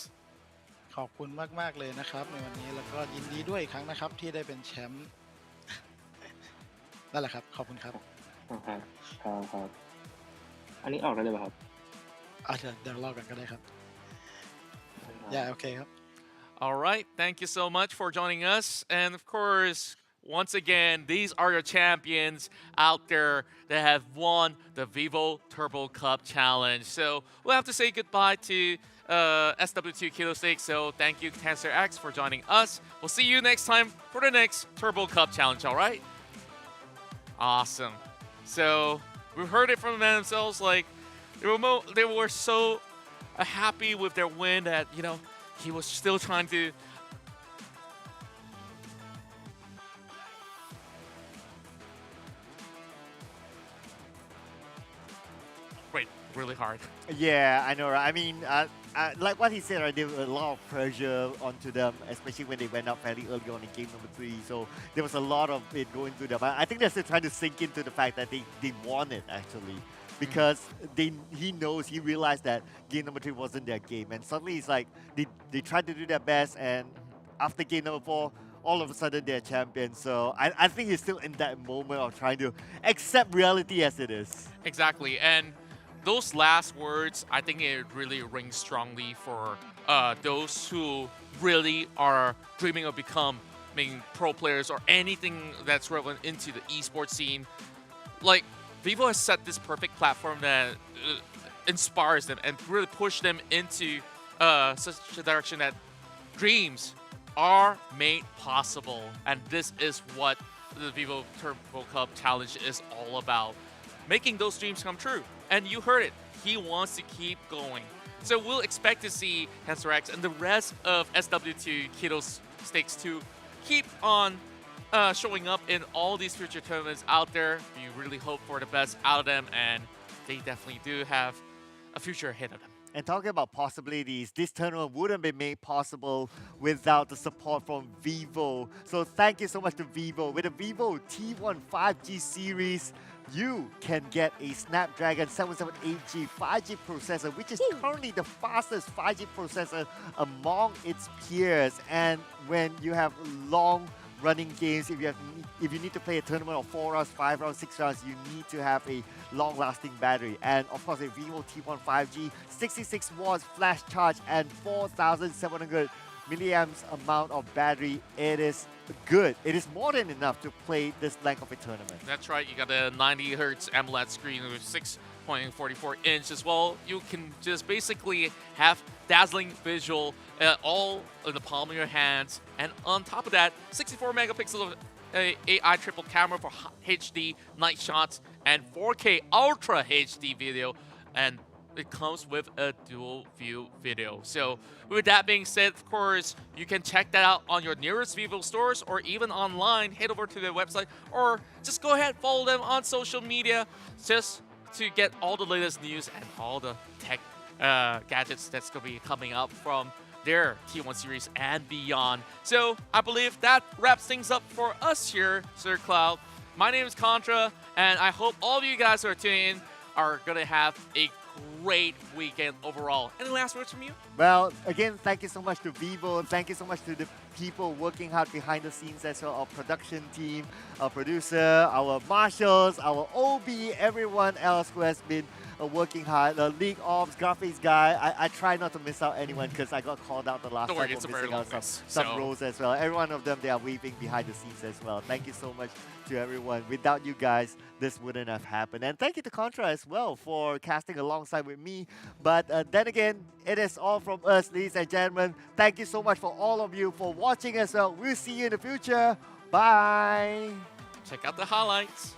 Speaker 3: ขอบคุณมากๆเลยนะครับในวันนี้แล้วก็ยินดีด้วยอีกครั้งนะครับที่ได้เป็นแชมป์นั่นแหละครับขอบคุณครับ
Speaker 5: ครับอันนี้ออกได้เลยป่ะครับ
Speaker 3: เดี๋ยวรอกันก็ได้ครับ Yeah, okay ครับ
Speaker 4: All right. Thank you so much for joining us. And of course, once again, these are your champions out there that have won the Vivo Turbo Cup Challenge. So we'll have to say goodbye to SW2 Kilo Stakes. So thank you, Cancer X, for joining us. We'll see you next time for the next Turbo Cup Challenge. All right? Awesome. So we've heard it from them themselves. Like they were so happy with their win that, you know, he was still trying to wait really hard.
Speaker 21: Yeah, I know, right? I mean, like what he said, right, there was a lot of pressure onto them, especially when they went up fairly early on in game number 3. So there was a lot of it going through them. I think they're still trying to sink into the fact that they won it, actually. Because he realized that game number 3 wasn't their game. And suddenly it's like, they tried to do their best, and after game number 4, all of a sudden they're champions. So I think he's still in that moment of trying to accept reality as it is.
Speaker 4: Exactly. And those last words, I think it really rings strongly for those who really are dreaming of becoming pro players or anything that's relevant into the esports scene. Like, Vivo has set this perfect platform that inspires them and really push them into such a direction that dreams are made possible. And this is what the Vivo Turbo Cup Challenge is all about. Making those dreams come true. And you heard it. He wants to keep going. So we'll expect to see Cancer X and the rest of SW2 Kilo Stakes to keep on showing up in all these future tournaments out there. We really hope for the best out of them, and they definitely do have a future ahead of them.
Speaker 21: And talking about possibilities, this tournament wouldn't be made possible without the support from Vivo. So thank you so much to Vivo. With the Vivo T1 5G series, you can get a Snapdragon 778G 5G processor, which is currently the fastest 5G processor among its peers. And when you have long running games, if you need to play a tournament of 4 rounds, 5 rounds, 6 rounds, you need to have a long-lasting battery. And of course, a Vivo T1 5G, 66 watts flash charge and 4,700 milliamps amount of battery. It is good. It is more than enough to play this length of a tournament.
Speaker 4: That's right. You got a 90 hertz AMOLED screen with 6.44 inch as well. You can just basically have dazzling visual all in the palm of your hands. And on top of that, 64 megapixel of AI triple camera for HD night shots and 4K Ultra HD video. And it comes with a dual view video. So with that being said, of course, you can check that out on your nearest Vivo stores or even online. Head over to their website or just go ahead, follow them on social media just to get all the latest news and all the tech gadgets that's going to be coming up from their T1 series and beyond. So I believe that wraps things up for us here, Sir Cloud. My name is Contra, and I hope all of you guys who are tuning in are going to have a great weekend overall. Any last words from you?
Speaker 21: Well, again, thank you so much to Vivo. Thank you so much to the people working hard behind the scenes as well, our production team, our producer, our marshals, our OB, everyone else who has been working hard. The League Ops graphics guy, I try not to miss out anyone because I got called out the last
Speaker 4: Don't
Speaker 21: time
Speaker 4: worry, it's
Speaker 21: for
Speaker 4: a very
Speaker 21: missing
Speaker 4: long
Speaker 21: out some,
Speaker 4: list,
Speaker 21: some
Speaker 4: so-
Speaker 21: roles as well. Every one of them, they are weaving behind the scenes as well. Thank you so much to everyone. Without you guys, this wouldn't have happened. And thank you to Contra as well for casting alongside with me. But then again, it is all from us, ladies and gentlemen. Thank you so much for all of you for watching as well. We'll see you in the future. Bye.
Speaker 4: Check out the highlights.